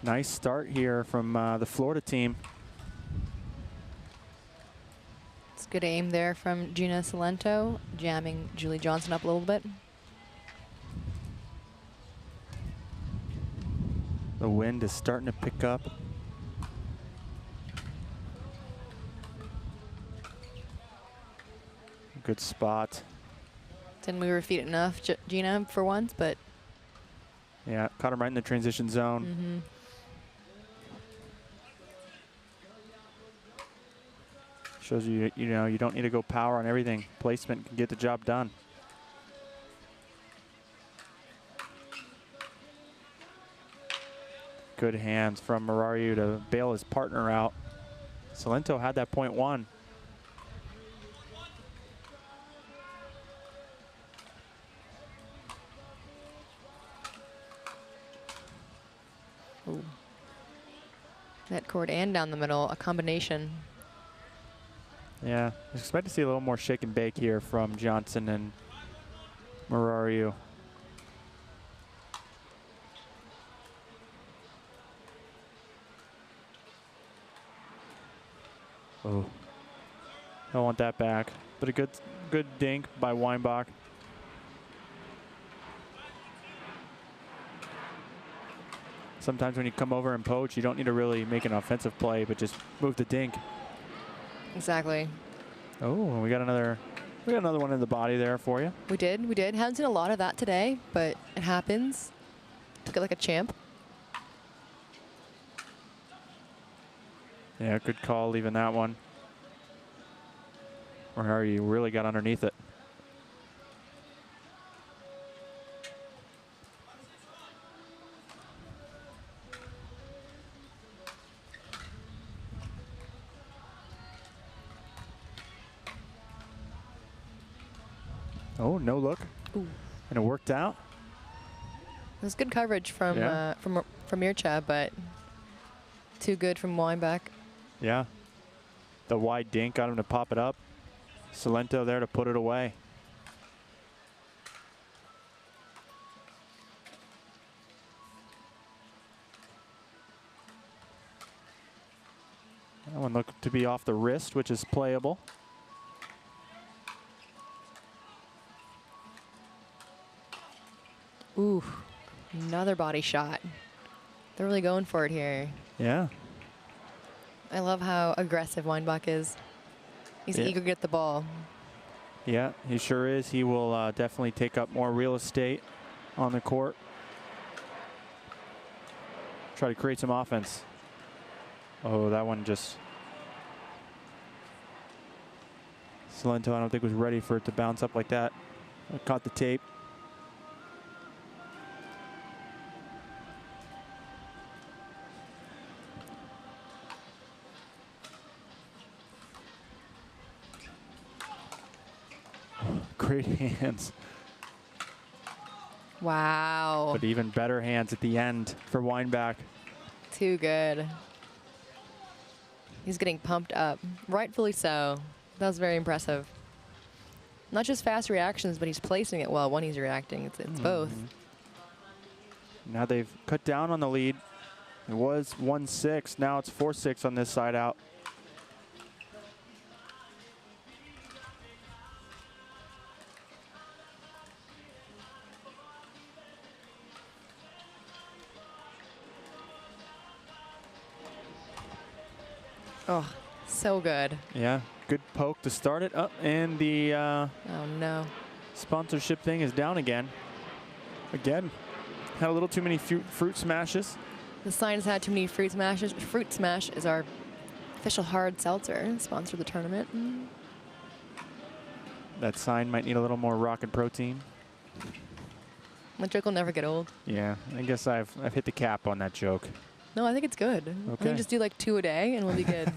Nice start here from the Florida team. It's good aim there from Gina Salento, jamming Julie Johnson up a little bit. The wind is starting to pick up. Good spot. Didn't move her feet enough, Gina, for once, but yeah, caught him right in the transition zone. Mm-hmm. Shows you, you know, you don't need to go power on everything. Placement can get the job done. Good hands from Murariu to bail his partner out. Salento had that point one. Ooh. Net court and down the middle, a combination. Yeah, I expect to see a little more shake and bake here from Johnson and Murariu. Oh, don't want that back, but a good dink by Weinbach. Sometimes when you come over and poach, you don't need to really make an offensive play, but just move the dink. Exactly. Oh, and we got another one in the body there for you. We did. Haven't seen a lot of that today, but it happens. Took it like a champ. Yeah, good call leaving that one. Or you really got underneath it. Oh, no look. Ooh. And it worked out. It was good coverage from Mircha, but too good from Weinbach. Yeah. The wide dink got him to pop it up. Salento there to put it away. That one looked to be off the wrist, which is playable. Ooh, another body shot. They're really going for it here. Yeah. I love how aggressive Weinbach is. He's eager to get the ball. Yeah, he sure is. He will definitely take up more real estate on the court. Try to create some offense. Oh, that one just... Salento, I don't think was ready for it to bounce up like that. I caught the tape. Great hands. Wow. But even better hands at the end for Weinbach. Too good. He's getting pumped up. Rightfully so. That was very impressive. Not just fast reactions, but he's placing it well when he's reacting. It's both. Now they've cut down on the lead. It was 1-6. Now it's 4-6 on this side out. Oh, so good. Yeah, good poke to start it up, and the oh no, sponsorship thing is down again. Again, had a little too many fruit smashes. The sign has had too many fruit smashes. Fruit Smash is our official hard seltzer, sponsor of the tournament. That sign might need a little more rock and protein. The joke will never get old. Yeah, I guess I've hit the cap on that joke. No, I think it's good. I Okay. think just do like 2 a day and we'll be good.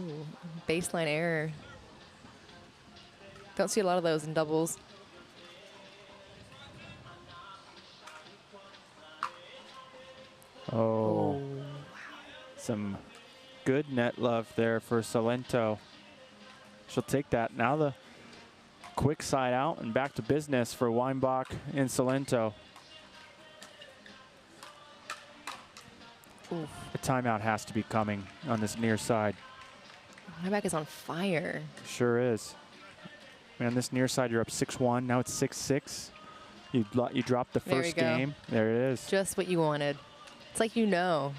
Ooh, baseline error. Don't see a lot of those in doubles. Oh, some good net love there for Salento. She'll take that. Now the quick side out and back to business for Weinbach and Salento. Oof. A timeout has to be coming on this near side. Weinbach is on fire. Sure is. Man, this near side, you're up 6-1. Now it's 6-6. You dropped the first game. There it is. Just what you wanted. It's like you know.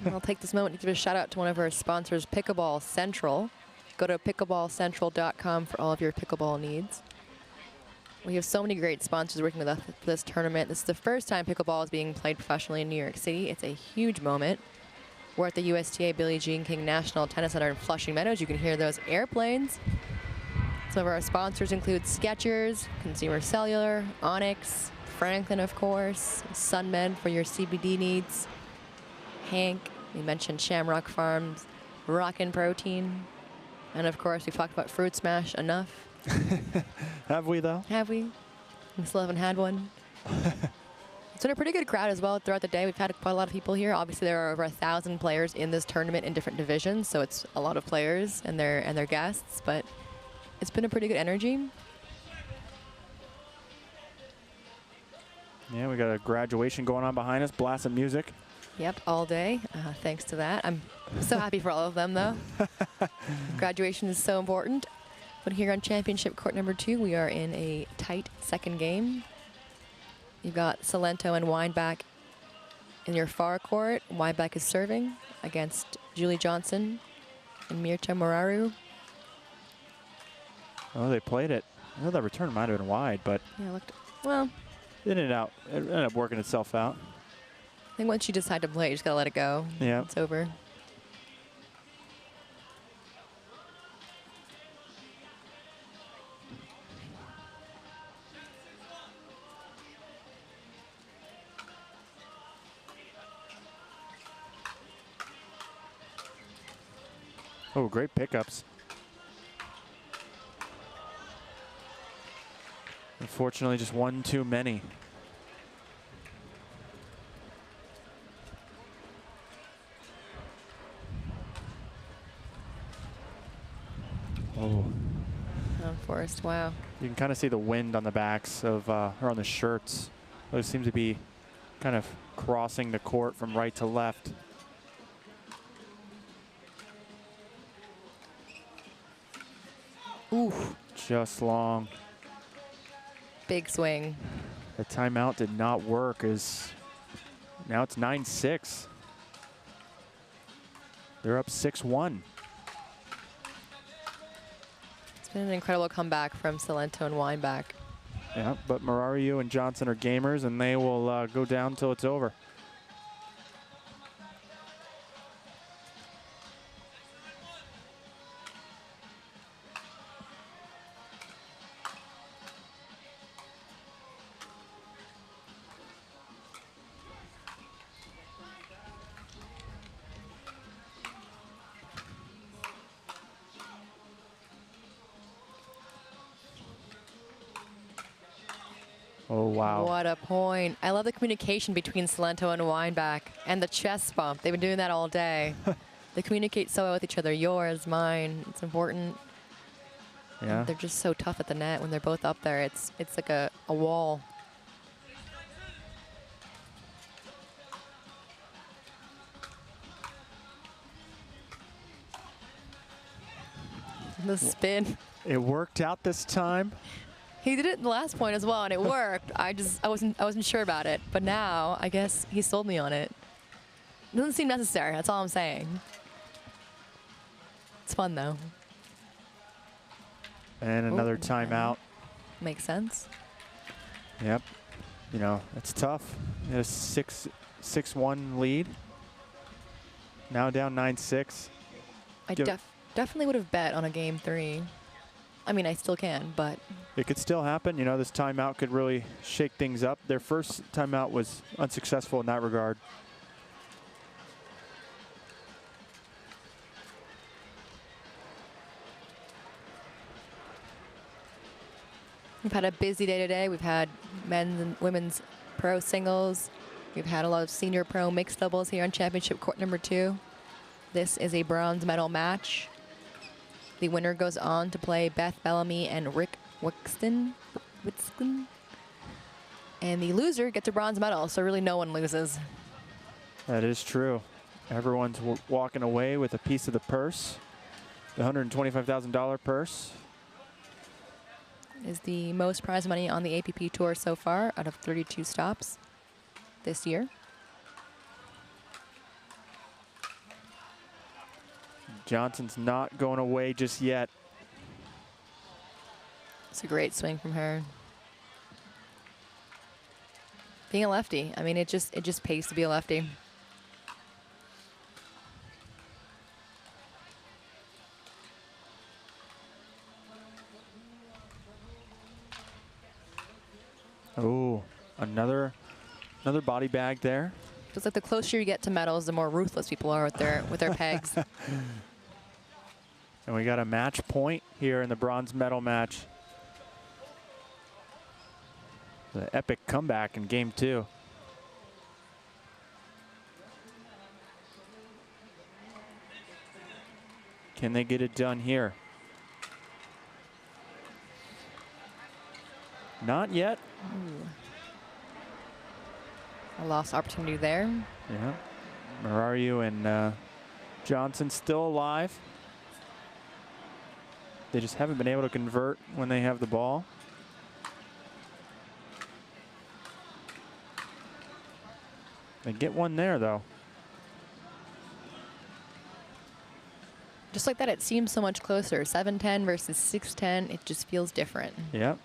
I'll take this moment to give a shout out to one of our sponsors, Pickleball Central. Go to pickleballcentral.com for all of your pickleball needs. We have so many great sponsors working with us for this tournament. This is the first time pickleball is being played professionally in New York City. It's a huge moment. We're at the USTA Billie Jean King National Tennis Center in Flushing Meadows. You can hear those airplanes. Some of our sponsors include Skechers, Consumer Cellular, Onyx, Franklin, of course, SunMed for your CBD needs, Hank, we mentioned Shamrock Farms, Rockin' Protein, and of course we've talked about Fruit Smash enough. Have we though? Have we? We still haven't had one. It's been a pretty good crowd as well throughout the day. We've had quite a lot of people here. Obviously there are over 1,000 players in this tournament in different divisions, so it's a lot of players and their guests, but it's been a pretty good energy. Yeah, we got a graduation going on behind us, blasting music. Yep, all day, thanks to that. I'm so happy for all of them, though. Graduation is so important. But here on championship court number 2, we are in a tight second game. You've got Salento and Weinbach in your far court. Weinbach is serving against Julie Johnson and Mirta Moraru. Oh, they played it. I know that return might have been wide, but yeah, looked well. It ended up working itself out. I think once you decide to play, you just gotta let it go. Yeah, it's over. Oh, great pickups. Unfortunately, just one too many. Oh. Forrest, wow. You can kind of see the wind on the backs of, or on the shirts. Those seem to be kind of crossing the court from right to left. Oof. Just long. Big swing. The timeout did not work. Now it's 9-6. They're up 6-1. It's been an incredible comeback from Salento and Weinbach. Yeah, but Moraru and Johnson are gamers, and they will go down till it's over. Oh, wow. What a point. I love the communication between Salento and Weinbach and the chest bump. They've been doing that all day. They communicate so well with each other. Yours, mine. It's important. Yeah. And they're just so tough at the net when they're both up there. It's like a wall. The spin. It worked out this time. He did it in the last point as well, and it worked. I wasn't sure about it, but now I guess he sold me on it. It doesn't seem necessary. That's all I'm saying. It's fun though. And another timeout. Makes sense. Yep. You know, it's tough. A 6-1 lead. Now down 9-6. I definitely would have bet on a game 3. I mean, I still can, but it could still happen. You know, this timeout could really shake things up. Their first timeout was unsuccessful in that regard. We've had a busy day today. We've had men's and women's pro singles. We've had a lot of senior pro mixed doubles here on championship court number 2. This is a bronze medal match. The winner goes on to play Beth Bellamy and Rick Wixton. And the loser gets a bronze medal, so really no one loses. That is true. Everyone's walking away with a piece of the purse. The $125,000 purse is the most prize money on the APP Tour so far out of 32 stops this year. Johnson's not going away just yet. It's a great swing from her. Being a lefty, I mean, it just pays to be a lefty. Oh, another body bag there. It's like the closer you get to medals, the more ruthless people are with their pegs. And we got a match point here in the bronze medal match. The epic comeback in game 2. Can they get it done here? Not yet. Ooh. A lost opportunity there. Yeah. Marayu and Johnson still alive. They just haven't been able to convert when they have the ball. They get one there, though. Just like that, it seems so much closer. 7-10 versus 6-10. It just feels different. Yep.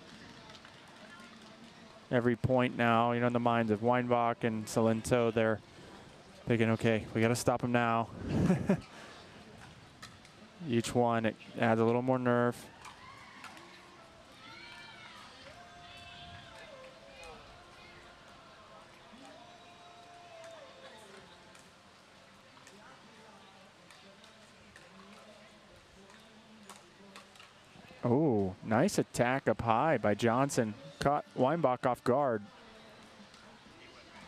Every point now, you know, in the minds of Weinbach and Salento, they're thinking, okay, we got to stop him now. Each one, it adds a little more nerve. Oh, nice attack up high by Johnson. Caught Weinbach off guard.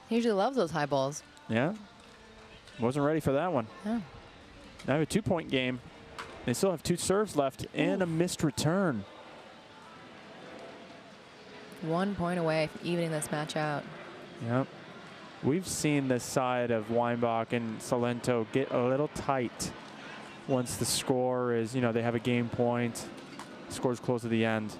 He usually loves those high balls. Yeah. Wasn't ready for that one. Yeah. Now a 2-point game. They still have 2 serves left and a missed return. 1 point away from evening this match out. Yep. We've seen this side of Weinbach and Salento get a little tight once the score is, you know, they have a game point. Score's close to the end.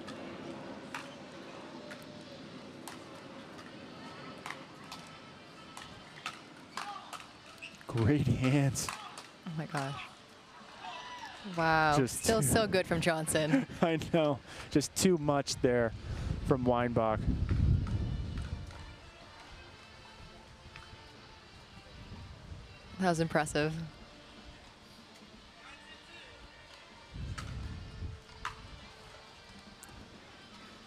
Great hands. Oh my gosh. Wow. Just still so good from Johnson. I know. Just too much there from Weinbach. That was impressive.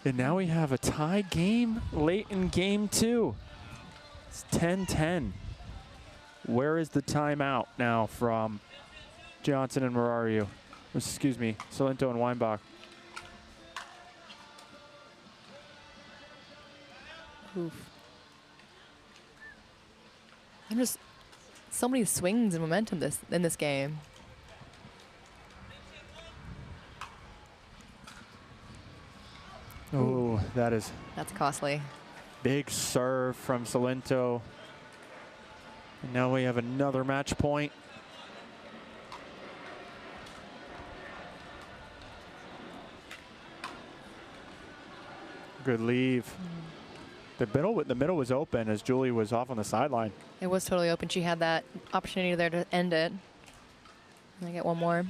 And now we have a tie game late in game 2. It's 10-10. Where is the timeout now from Johnson and Marayu? Excuse me, Salento and Weinbach. Oof. I'm just so many swings and momentum in this game. Oh, that's costly. Big serve from Salento. And now we have another match point. Good leave. The middle was open as Julie was off on the sideline. It was totally open. She had that opportunity there to end it. And I get one more.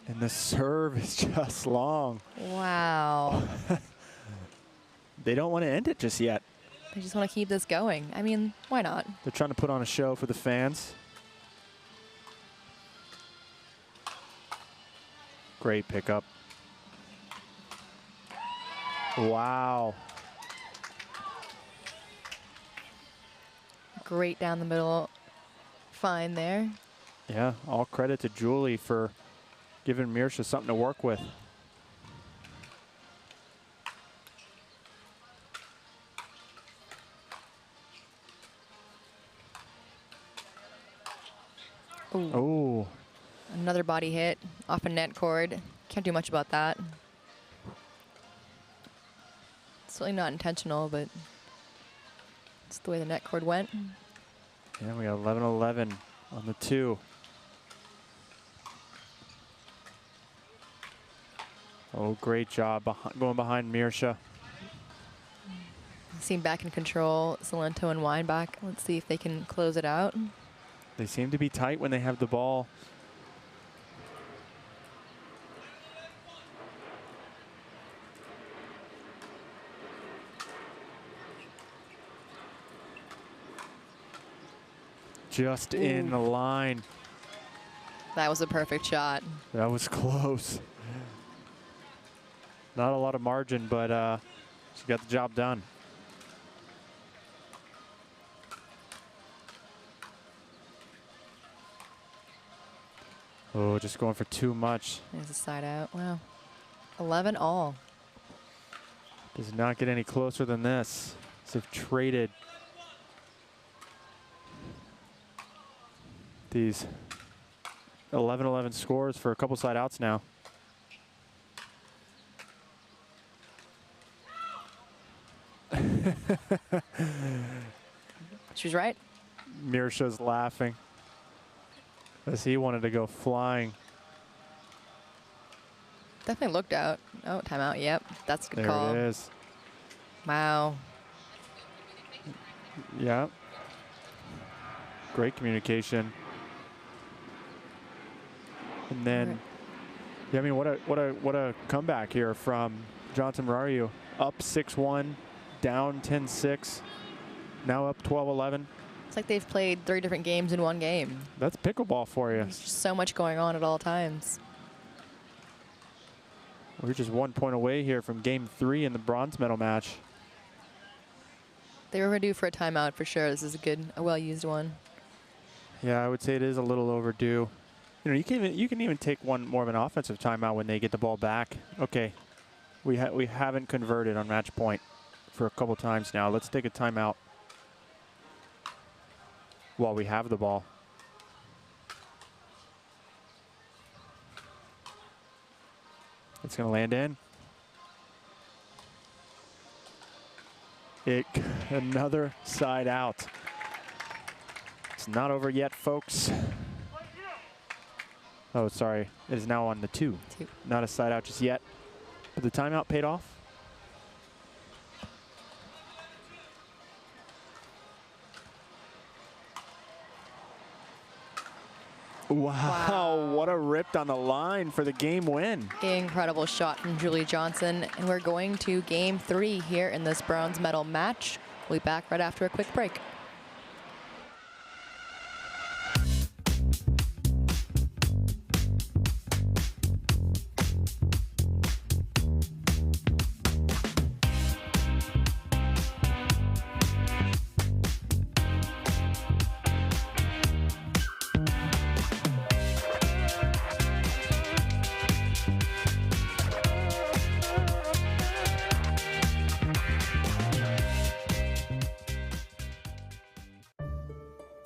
And the serve is just long. Wow. They don't want to end it just yet. They just want to keep this going. I mean, why not? They're trying to put on a show for the fans. Great pickup. Wow. Great down the middle. Fine there. Yeah, all credit to Julie for giving Mirsha something to work with. Oh. Another body hit off a net cord. Can't do much about that. Certainly not intentional, but it's the way the net cord went. Yeah, we got 11-11 on the 2. Oh, great job going behind Mirsha. Seem back in control. Salento and Weinbach. Let's see if they can close it out. They seem to be tight when they have the ball. Just in the line. That was a perfect shot. That was close. Not a lot of margin, but she got the job done. Oh, just going for too much. There's a side out. Wow. 11 all. Does not get any closer than this. So they've traded these 11-11 scores for a couple side outs now. She was right. Mirsha's laughing as he wanted to go flying. Definitely looked out. Oh, timeout. Yep. That's a good There call. it is. Wow. Yeah. Great communication. And then, yeah, I mean, what a comeback here from Johnson Marayu. Up 6-1, down 10-6, now up 12-11. It's like they've played 3 different games in one game. That's pickleball for you. There's just so much going on at all times. We're just 1 point away here from game 3 in the bronze medal match. They were due for a timeout for sure. This is a well-used one. Yeah, I would say it is a little overdue. You know, you can even take one more of an offensive timeout when they get the ball back. Okay, we haven't converted on match point for a couple times now. Let's take a timeout while we have the ball. It's going to land in. Another side out. It's not over yet, folks. Oh, sorry. It is now on the 2. Not a side out just yet. But the timeout paid off. Wow, what a rip down the line for the game win. Incredible shot from Julie Johnson. And we're going to game 3 here in this bronze medal match. We'll be back right after a quick break.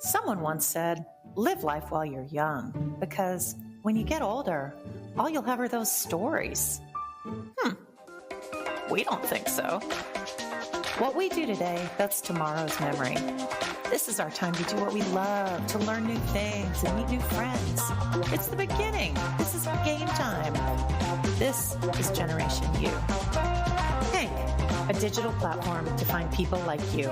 Someone once said, live life while you're young, because when you get older, all you'll have are those stories. We don't think so. What we do today, that's tomorrow's memory. This is our time to do what we love, to learn new things and meet new friends. It's the beginning. This is game time. This is Generation U. Hank, a digital platform to find people like you.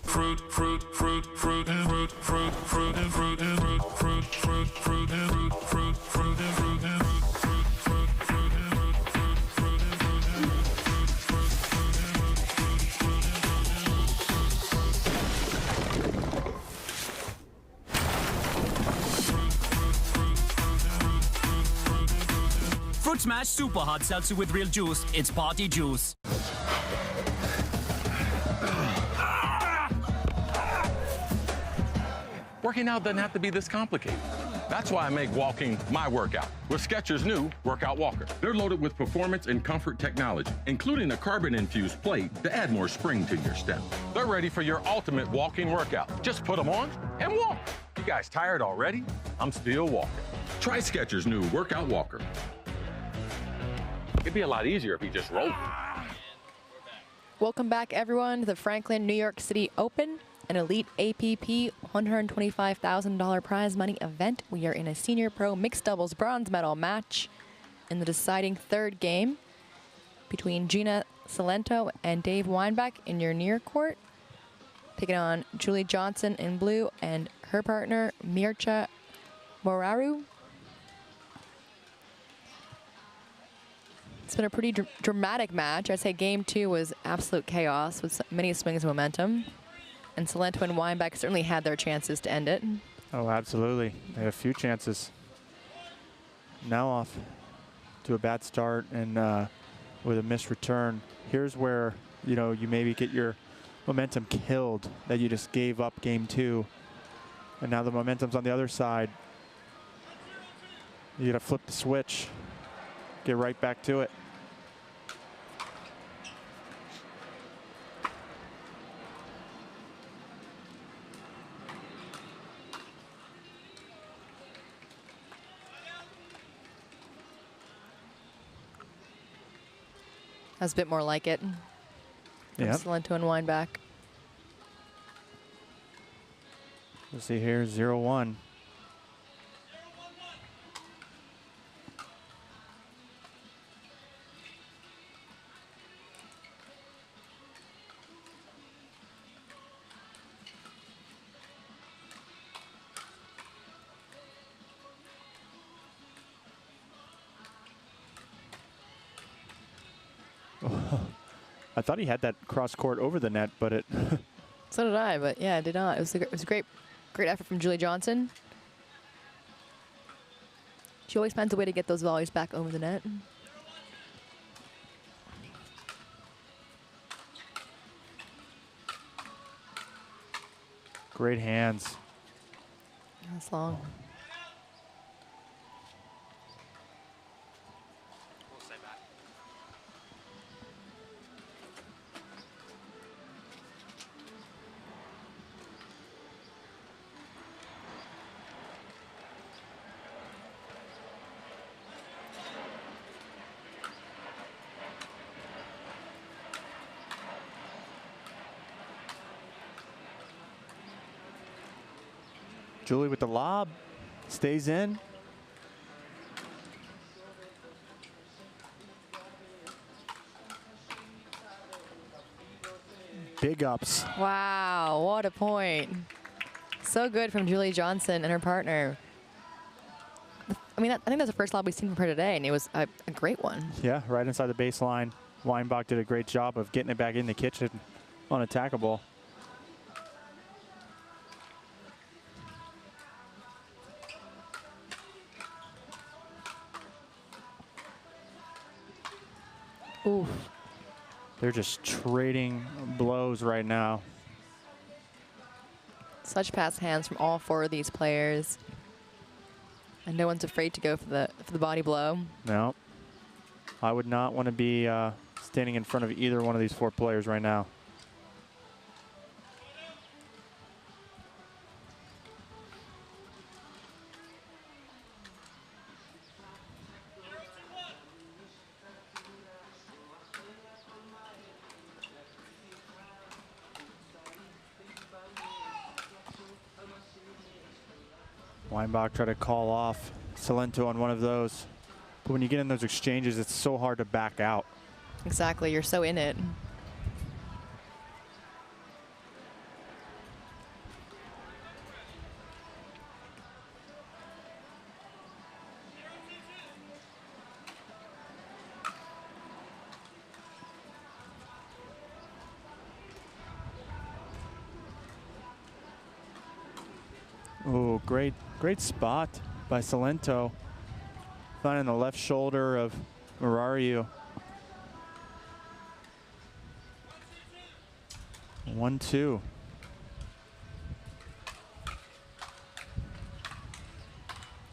Fruit, fruit, fruit, fruit, and fruit, fruit, fruit, and fruit, and fruit, fruit, fruit, fruit, and fruit, fruit, fruit, and fruit, and Fruit Smash Super Hot Seltzer with real juice. It's party juice. Working out doesn't have to be this complicated. That's why I make walking my workout with Skechers' new Workout Walker. They're loaded with performance and comfort technology, including a carbon-infused plate to add more spring to your step. They're ready for your ultimate walking workout. Just put them on and walk. You guys tired already? I'm still walking. Try Skechers' new Workout Walker. It'd be a lot easier if he just rolled. Welcome back, everyone, to the Franklin New York City Open, an elite APP $125,000 prize money event. We are in a senior pro mixed doubles bronze medal match in the deciding third game between Gina Salento and Dave Weinbach in your near court, taking on Julie Johnson in blue and her partner Mircea Moraru. It's been a pretty dramatic match. I'd say game 2 was absolute chaos with many swings of momentum. And Salento and Weinbach certainly had their chances to end it. Oh, absolutely. They had a few chances. Now off to a bad start and with a missed return. Here's where, you maybe get your momentum killed, that you just gave up game 2. And now the momentum's on the other side. You gotta flip the switch. Get right back to it. That's a bit more like it. Yeah. Salento and Weinbach. We'll see here, 0-1. I thought he had that cross court over the net, but it. So did I, but yeah, it did not. It was a great effort from Julie Johnson. She always finds a way to get those volleys back over the net. Great hands. That's long. Julie with the lob, stays in. Big ups. Wow, what a point. So good from Julie Johnson and her partner. I mean, I think that's the first lob we've seen from her today, and it was a great one. Yeah, right inside the baseline. Weinbach did a great job of getting it back in the kitchen on attackable. Oof. They're just trading blows right now. Such fast hands from all 4 of these players. And no one's afraid to go for the body blow. No. I would not want to be standing in front of either one of these 4 players right now. Weinbach tried to call off Salento on one of those. But when you get in those exchanges, it's so hard to back out. Exactly, you're so in it. Oh, great spot by Salento. Finding the left shoulder of Moraru. 1-2.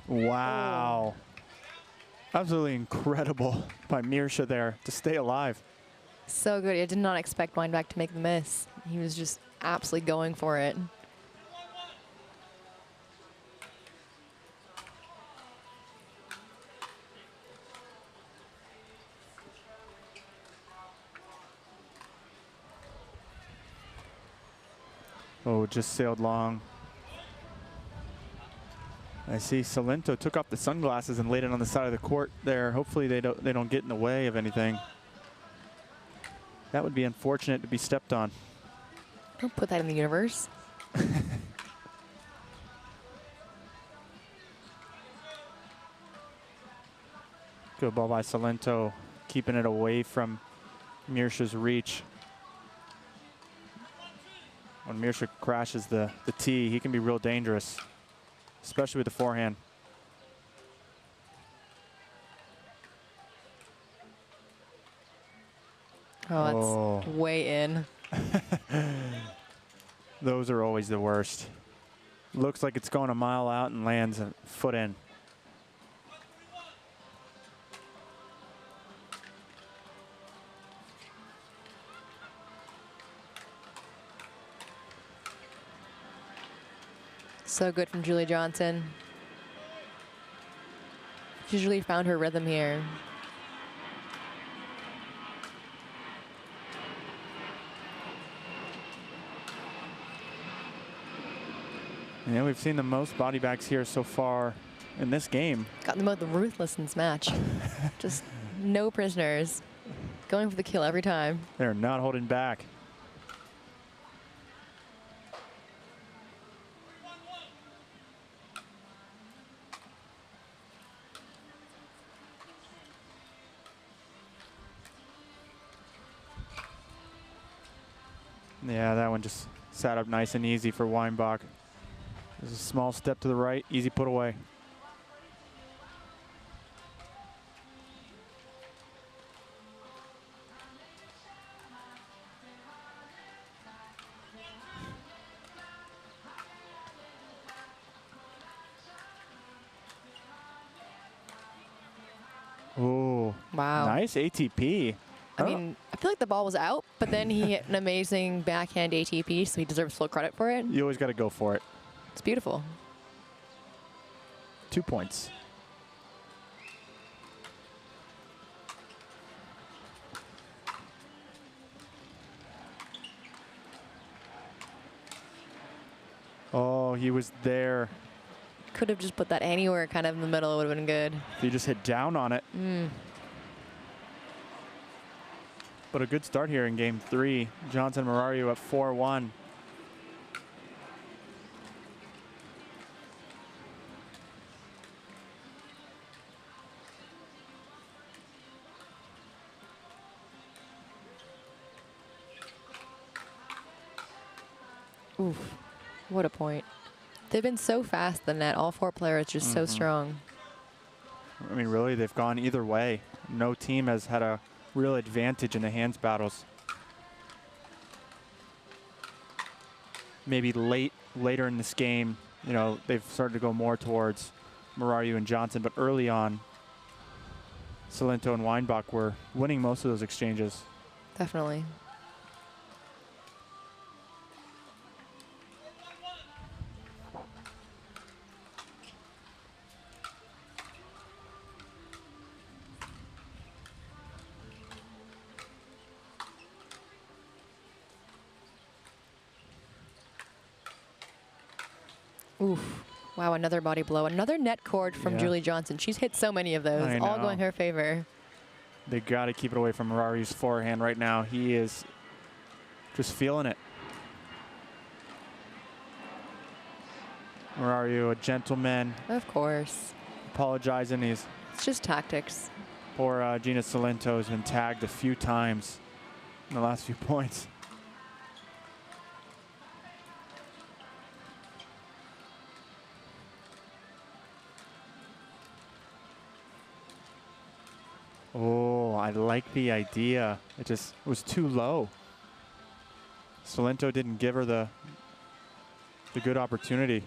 Wow. Absolutely incredible by Mirsha there to stay alive. So good. I did not expect Weinbach to make the miss. He was just absolutely going for it. Oh, just sailed long. I see Salento took off the sunglasses and laid it on the side of the court there. Hopefully they don't get in the way of anything. That would be unfortunate to be stepped on. Don't put that in the universe. Good ball by Salento, keeping it away from Mirsha's reach. When Mirsha crashes the tee, he can be real dangerous, especially with the forehand. Oh, that's way in. Those are always the worst. Looks like it's going a mile out and lands a foot in. So good from Julie Johnson. She's really found her rhythm here. Yeah, we've seen the most body backs here so far in this game. Got the most ruthless match. Just no prisoners. Going for the kill every time. They're not holding back. Yeah, that one just sat up nice and easy for Weinbach. There's a small step to the right, easy put away. Oh, wow. Nice ATP. I mean, I feel like the ball was out, but then he hit an amazing backhand ATP, so he deserves full credit for it. You always got to go for it. It's beautiful. 2 points. Oh, he was there. Could have just put that anywhere kind of in the middle. It would have been good. If he just hit down on it. But a good start here in game 3. Johnson Murario at 4-1. Oof, what a point. They've been so fast, the net. All 4 players just so strong. I mean, really, they've gone either way. No team has had a real advantage in the hands battles. Maybe later in this game, you know, they've started to go more towards Murario and Johnson, but early on, Salento and Weinbach were winning most of those exchanges. Definitely. Oof. Wow, another body blow. Another net cord from Julie Johnson. She's hit so many of those, all going her favor. They got to keep it away from Murario's forehand right now. He is just feeling it. Murario, a gentleman. Of course. Apologizing. It's just tactics. Poor Gina Salento has been tagged a few times in the last few points. Oh, I like the idea. It just was too low. Salento didn't give her the good opportunity.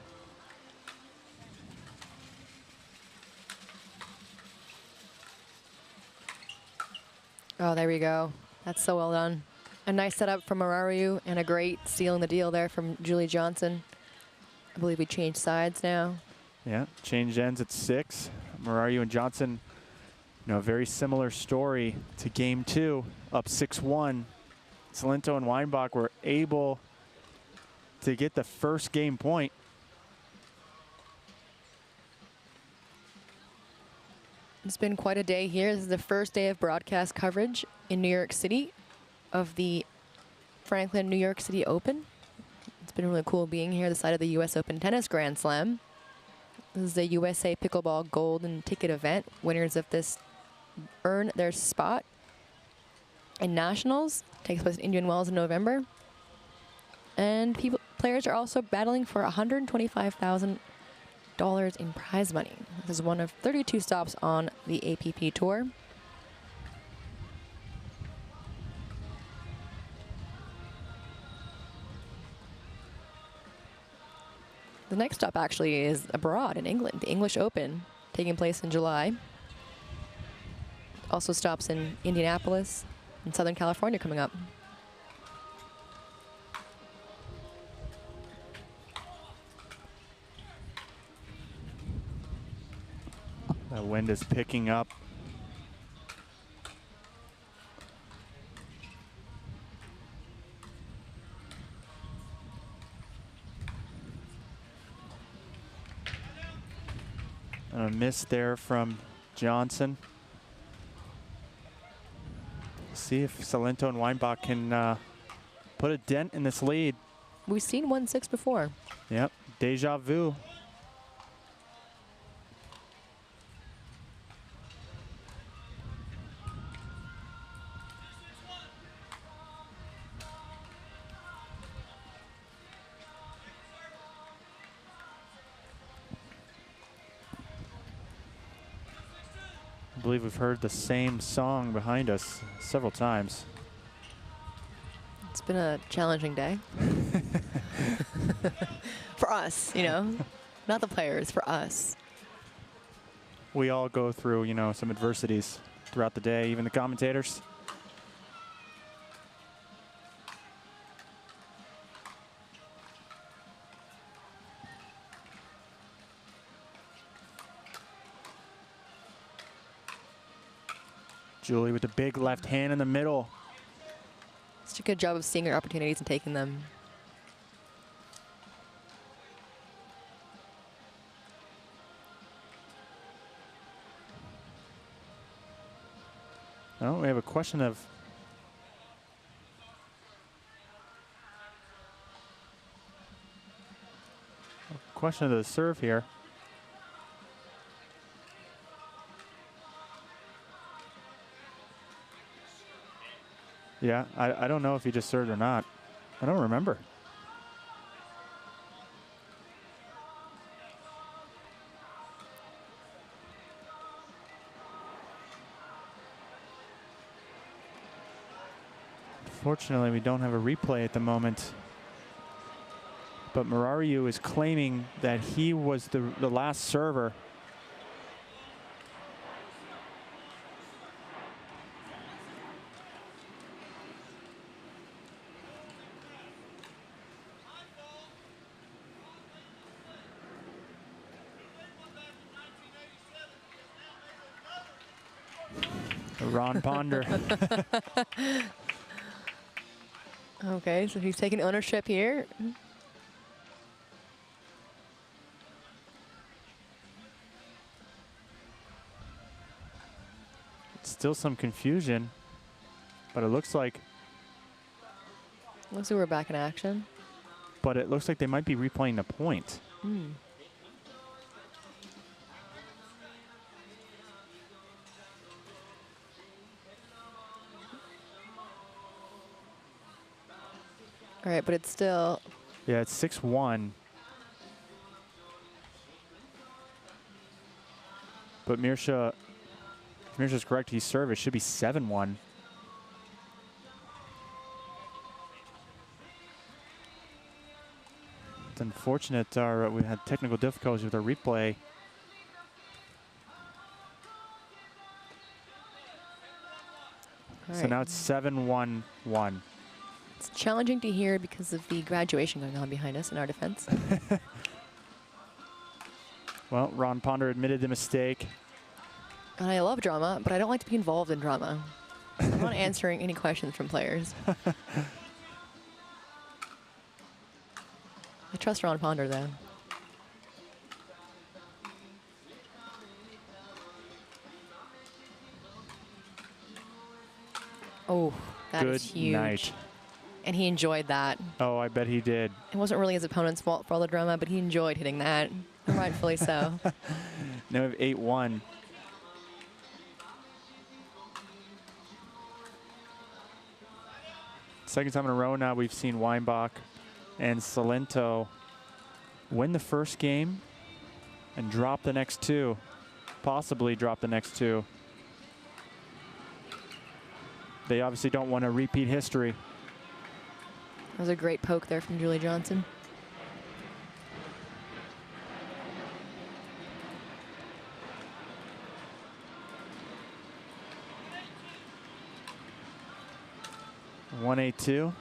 Oh, there we go. That's so well done. A nice setup from Mararu and a great sealing the deal there from Julie Johnson. I believe we changed sides now. Yeah, change ends at 6. Mararu and Johnson, you know, very similar story to game 2, up 6-1. Salento and Weinbach were able to get the first game point. It's been quite a day here. This is the first day of broadcast coverage in New York City of the Franklin New York City Open. It's been really cool being here, the site of the U.S. Open Tennis Grand Slam. This is the USA Pickleball Golden Ticket event. Winners of this earn their spot in Nationals. Takes place in Indian Wells in November. And players are also battling for $125,000 in prize money. This is one of 32 stops on the APP Tour. The next stop actually is abroad in England, the English Open, taking place in July. Also stops in Indianapolis and Southern California coming up. The wind is picking up. A miss there from Johnson. See if Salento and Weinbach can put a dent in this lead. We've seen 1-6 before. Yep, deja vu. I believe we've heard the same song behind us several times. It's been a challenging day. For us, you know, not the players, for us. We all go through, you know, some adversities throughout the day, even the commentators. Julie with the big left hand in the middle. Such a good job of seeing your opportunities and taking them. Oh, we have a question of the serve here. Yeah, I don't know if he just served or not. I don't remember. Fortunately, we don't have a replay at the moment. But Mararu is claiming that he was the last server. Ron Ponder. Okay, so he's taking ownership here. Still some confusion, but it looks like. Looks like we're back in action. But it looks like they might be replaying the point. Mm. All right, but it's still. Yeah, it's 6-1. But Mirsha, if Mirsha's correct, he's served. It should be 7-1. It's unfortunate we had technical difficulties with our replay. All So right. now it's 7-1-1. It's challenging to hear because of the graduation going on behind us in our defense. Well, Ron Ponder admitted the mistake. And I love drama, but I don't like to be involved in drama. I'm not answering any questions from players. I trust Ron Ponder, though. Oh, that is huge. Good night. And he enjoyed that. Oh, I bet he did. It wasn't really his opponent's fault for all the drama, but he enjoyed hitting that. Rightfully so. Now we have 8-1. Second time in a row now we've seen Weinbach and Salento win the first game and drop the next two. Possibly drop the next two. They obviously don't want to repeat history. That was a great poke there from Julie Johnson. One 8-2.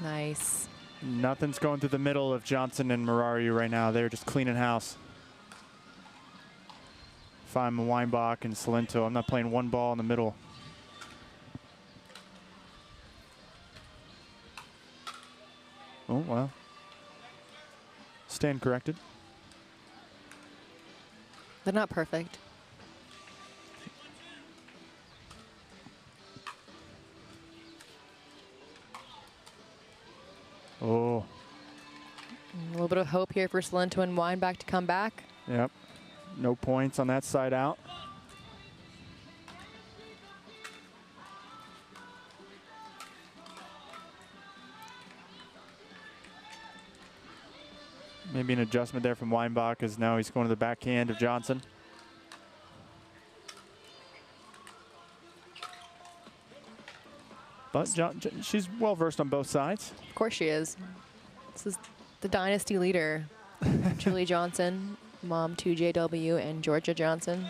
Nice. Nothing's going through the middle of Johnson and Murari right now. They're just cleaning house. If I'm Weinbach and Salento, I'm not playing one ball in the middle. Oh, well. Stand corrected. They're not perfect. Oh. A little bit of hope here for Salento and Weinbach to come back. Yep. No points on that side out. Maybe an adjustment there from Weinbach as now he's going to the backhand of Johnson. But she's well versed on both sides. Of course she is. This is the dynasty leader. Julie Johnson, mom 2JW, and Georgia Johnson.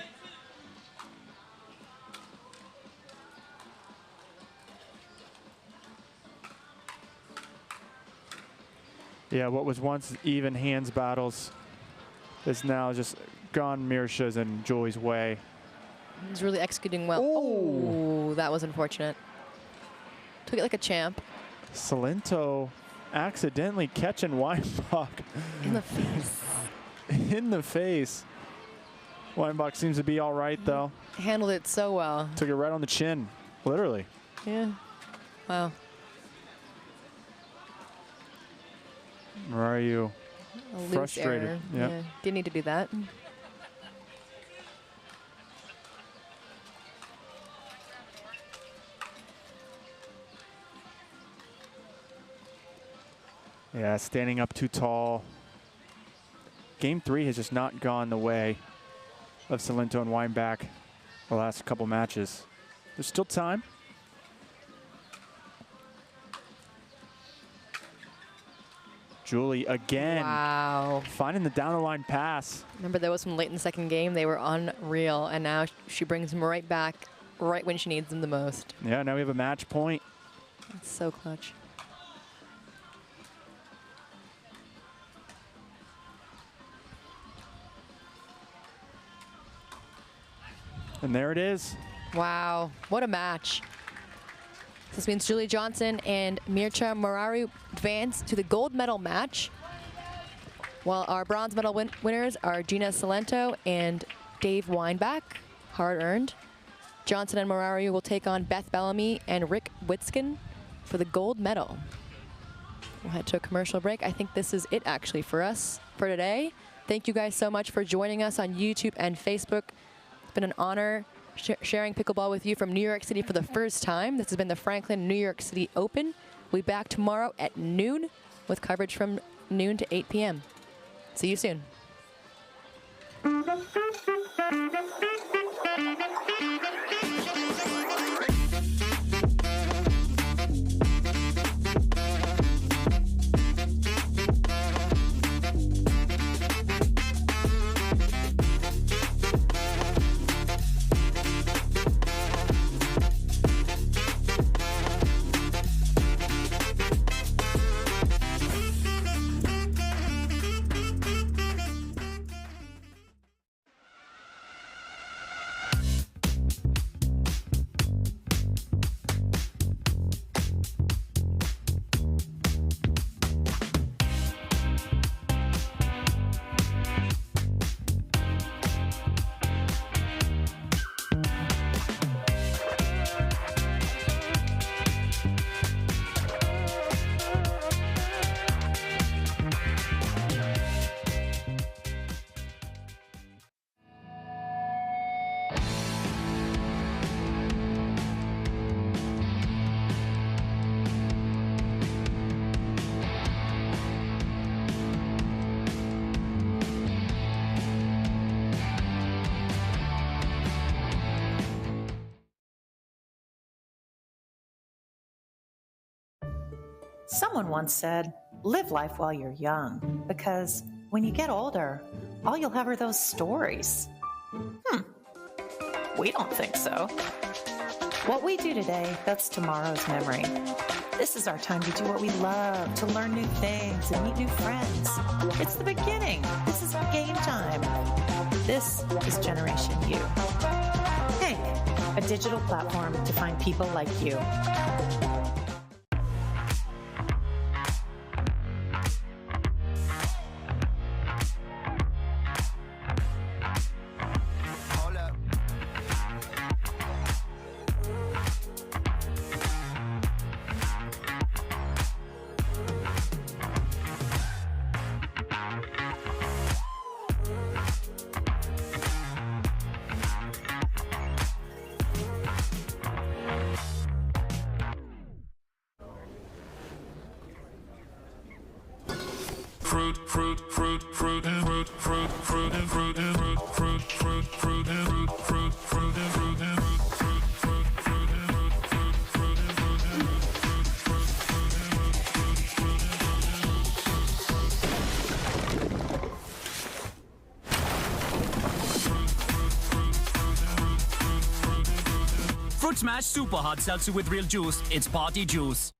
Yeah, what was once even hands battles is now just gone Mirsha's and Julie's way. He's really executing well. Oh, that was unfortunate. Took it like a champ. Salento accidentally catching Weinbach. In the face. In the face. Weinbach seems to be all right, though. Handled it so well. Took it right on the chin, literally. Yeah. Wow. Where are you? A loose Frustrated. error. Yep. Yeah. Didn't need to do that. Yeah, standing up too tall. Game 3 has just not gone the way of Salento and Weinbach the last couple matches. There's still time. Julie again. Wow. Finding the down the line pass. Remember, there was some late in the second game. They were unreal, and now she brings them right back right when she needs them the most. Yeah, now we have a match point. That's so clutch. And there it is. Wow, what a match. This means Julie Johnson and Mircea Murari advance to the gold medal match, while our bronze medal winners are Gina Salento and Dave Weinbach, hard-earned. Johnson and Murari will take on Beth Bellamy and Rick Witskin for the gold medal. We'll head to a commercial break. I think this is it actually for us for today. Thank you guys so much for joining us on YouTube and Facebook. It's been an honor sharing pickleball with you from New York City for the first time. This has been the Franklin New York City Open. We'll be back tomorrow at noon with coverage from noon to 8 p.m. See you soon. Someone once said, live life while you're young, because when you get older, all you'll have are those stories. We don't think so. What we do today, that's tomorrow's memory. This is our time to do what we love, to learn new things and meet new friends. It's the beginning. This is game time. This is Generation U. Hank, a digital platform to find people like you. Fruit, fruit, fruit, fruit, and fruit, fruit, fruit, and fruit, and fruit, fruit, fruit, fruit, and fruit, fruit, fruit, and fruit, and fruit, fruit, fruit, fruit, and fruit, fruit, and fruit, Fruit Smash Super Hot Seltzer with real juice. It's party juice.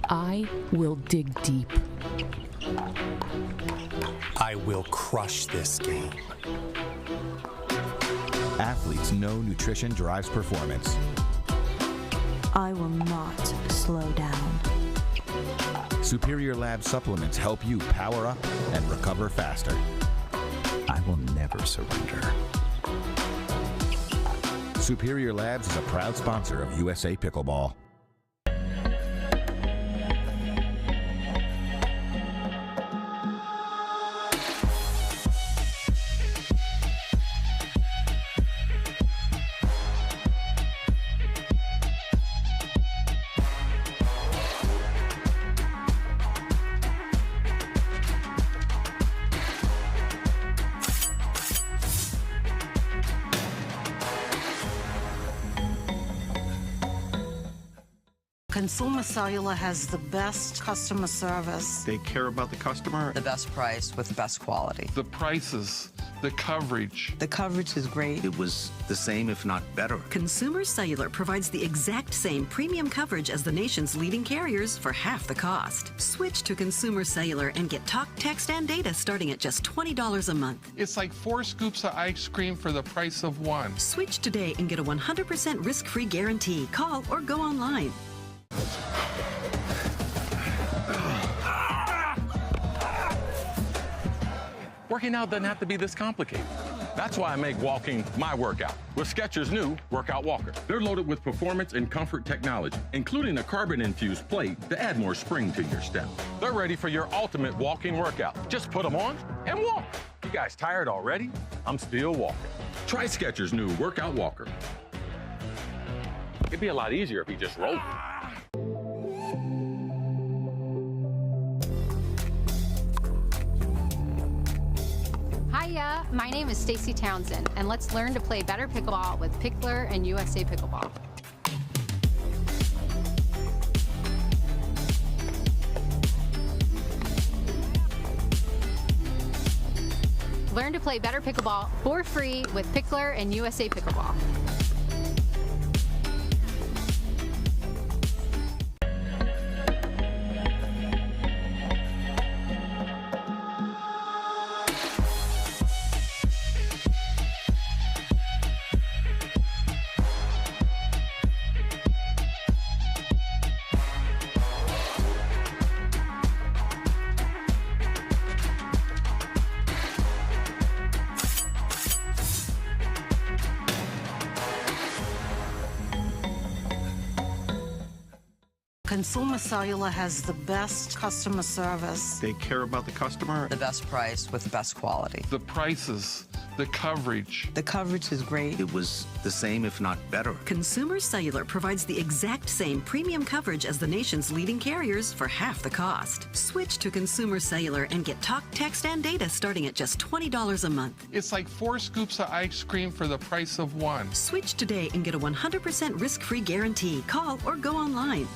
I will dig deep. I will crush this game. Athletes know nutrition drives performance. I will not slow down. Superior Lab supplements help you power up and recover faster. I will never surrender. Superior Labs is a proud sponsor of USA Pickleball. Consumer Cellular has the best customer service. They care about the customer. The best price with the best quality. the prices, the coverage. The coverage is great. It was the same, if not better. Consumer Cellular provides the exact same premium coverage as the nation's leading carriers for half the cost. Switch to Consumer Cellular and get talk, text, and data starting at just $20 a month. It's like 4 scoops of ice cream for the price of 1. Switch today and get a 100% risk-free guarantee. Call or go online. Working out doesn't have to be this complicated. That's why I make walking my workout with Skechers' new Workout Walker. They're loaded with performance and comfort technology, including a carbon-infused plate to add more spring to your step. They're ready for your ultimate walking workout. Just put them on and walk. You guys tired already? I'm still walking. Try Skechers' new Workout Walker. It'd be a lot easier if he just rolled. Hiya, my name is Stacy Townsend, and let's learn to play better pickleball with Pickler and USA Pickleball. Learn to play better pickleball for free with Pickler and USA Pickleball. Consumer Cellular has the best customer service. They care about the customer. The best price with the best quality. The prices, the coverage. The coverage is great. It was the same, if not better. Consumer Cellular provides the exact same premium coverage as the nation's leading carriers for half the cost. Switch to Consumer Cellular and get talk, text, and data starting at just $20 a month. It's like 4 scoops of ice cream for the price of 1. Switch today and get a 100% risk-free guarantee. Call or go online.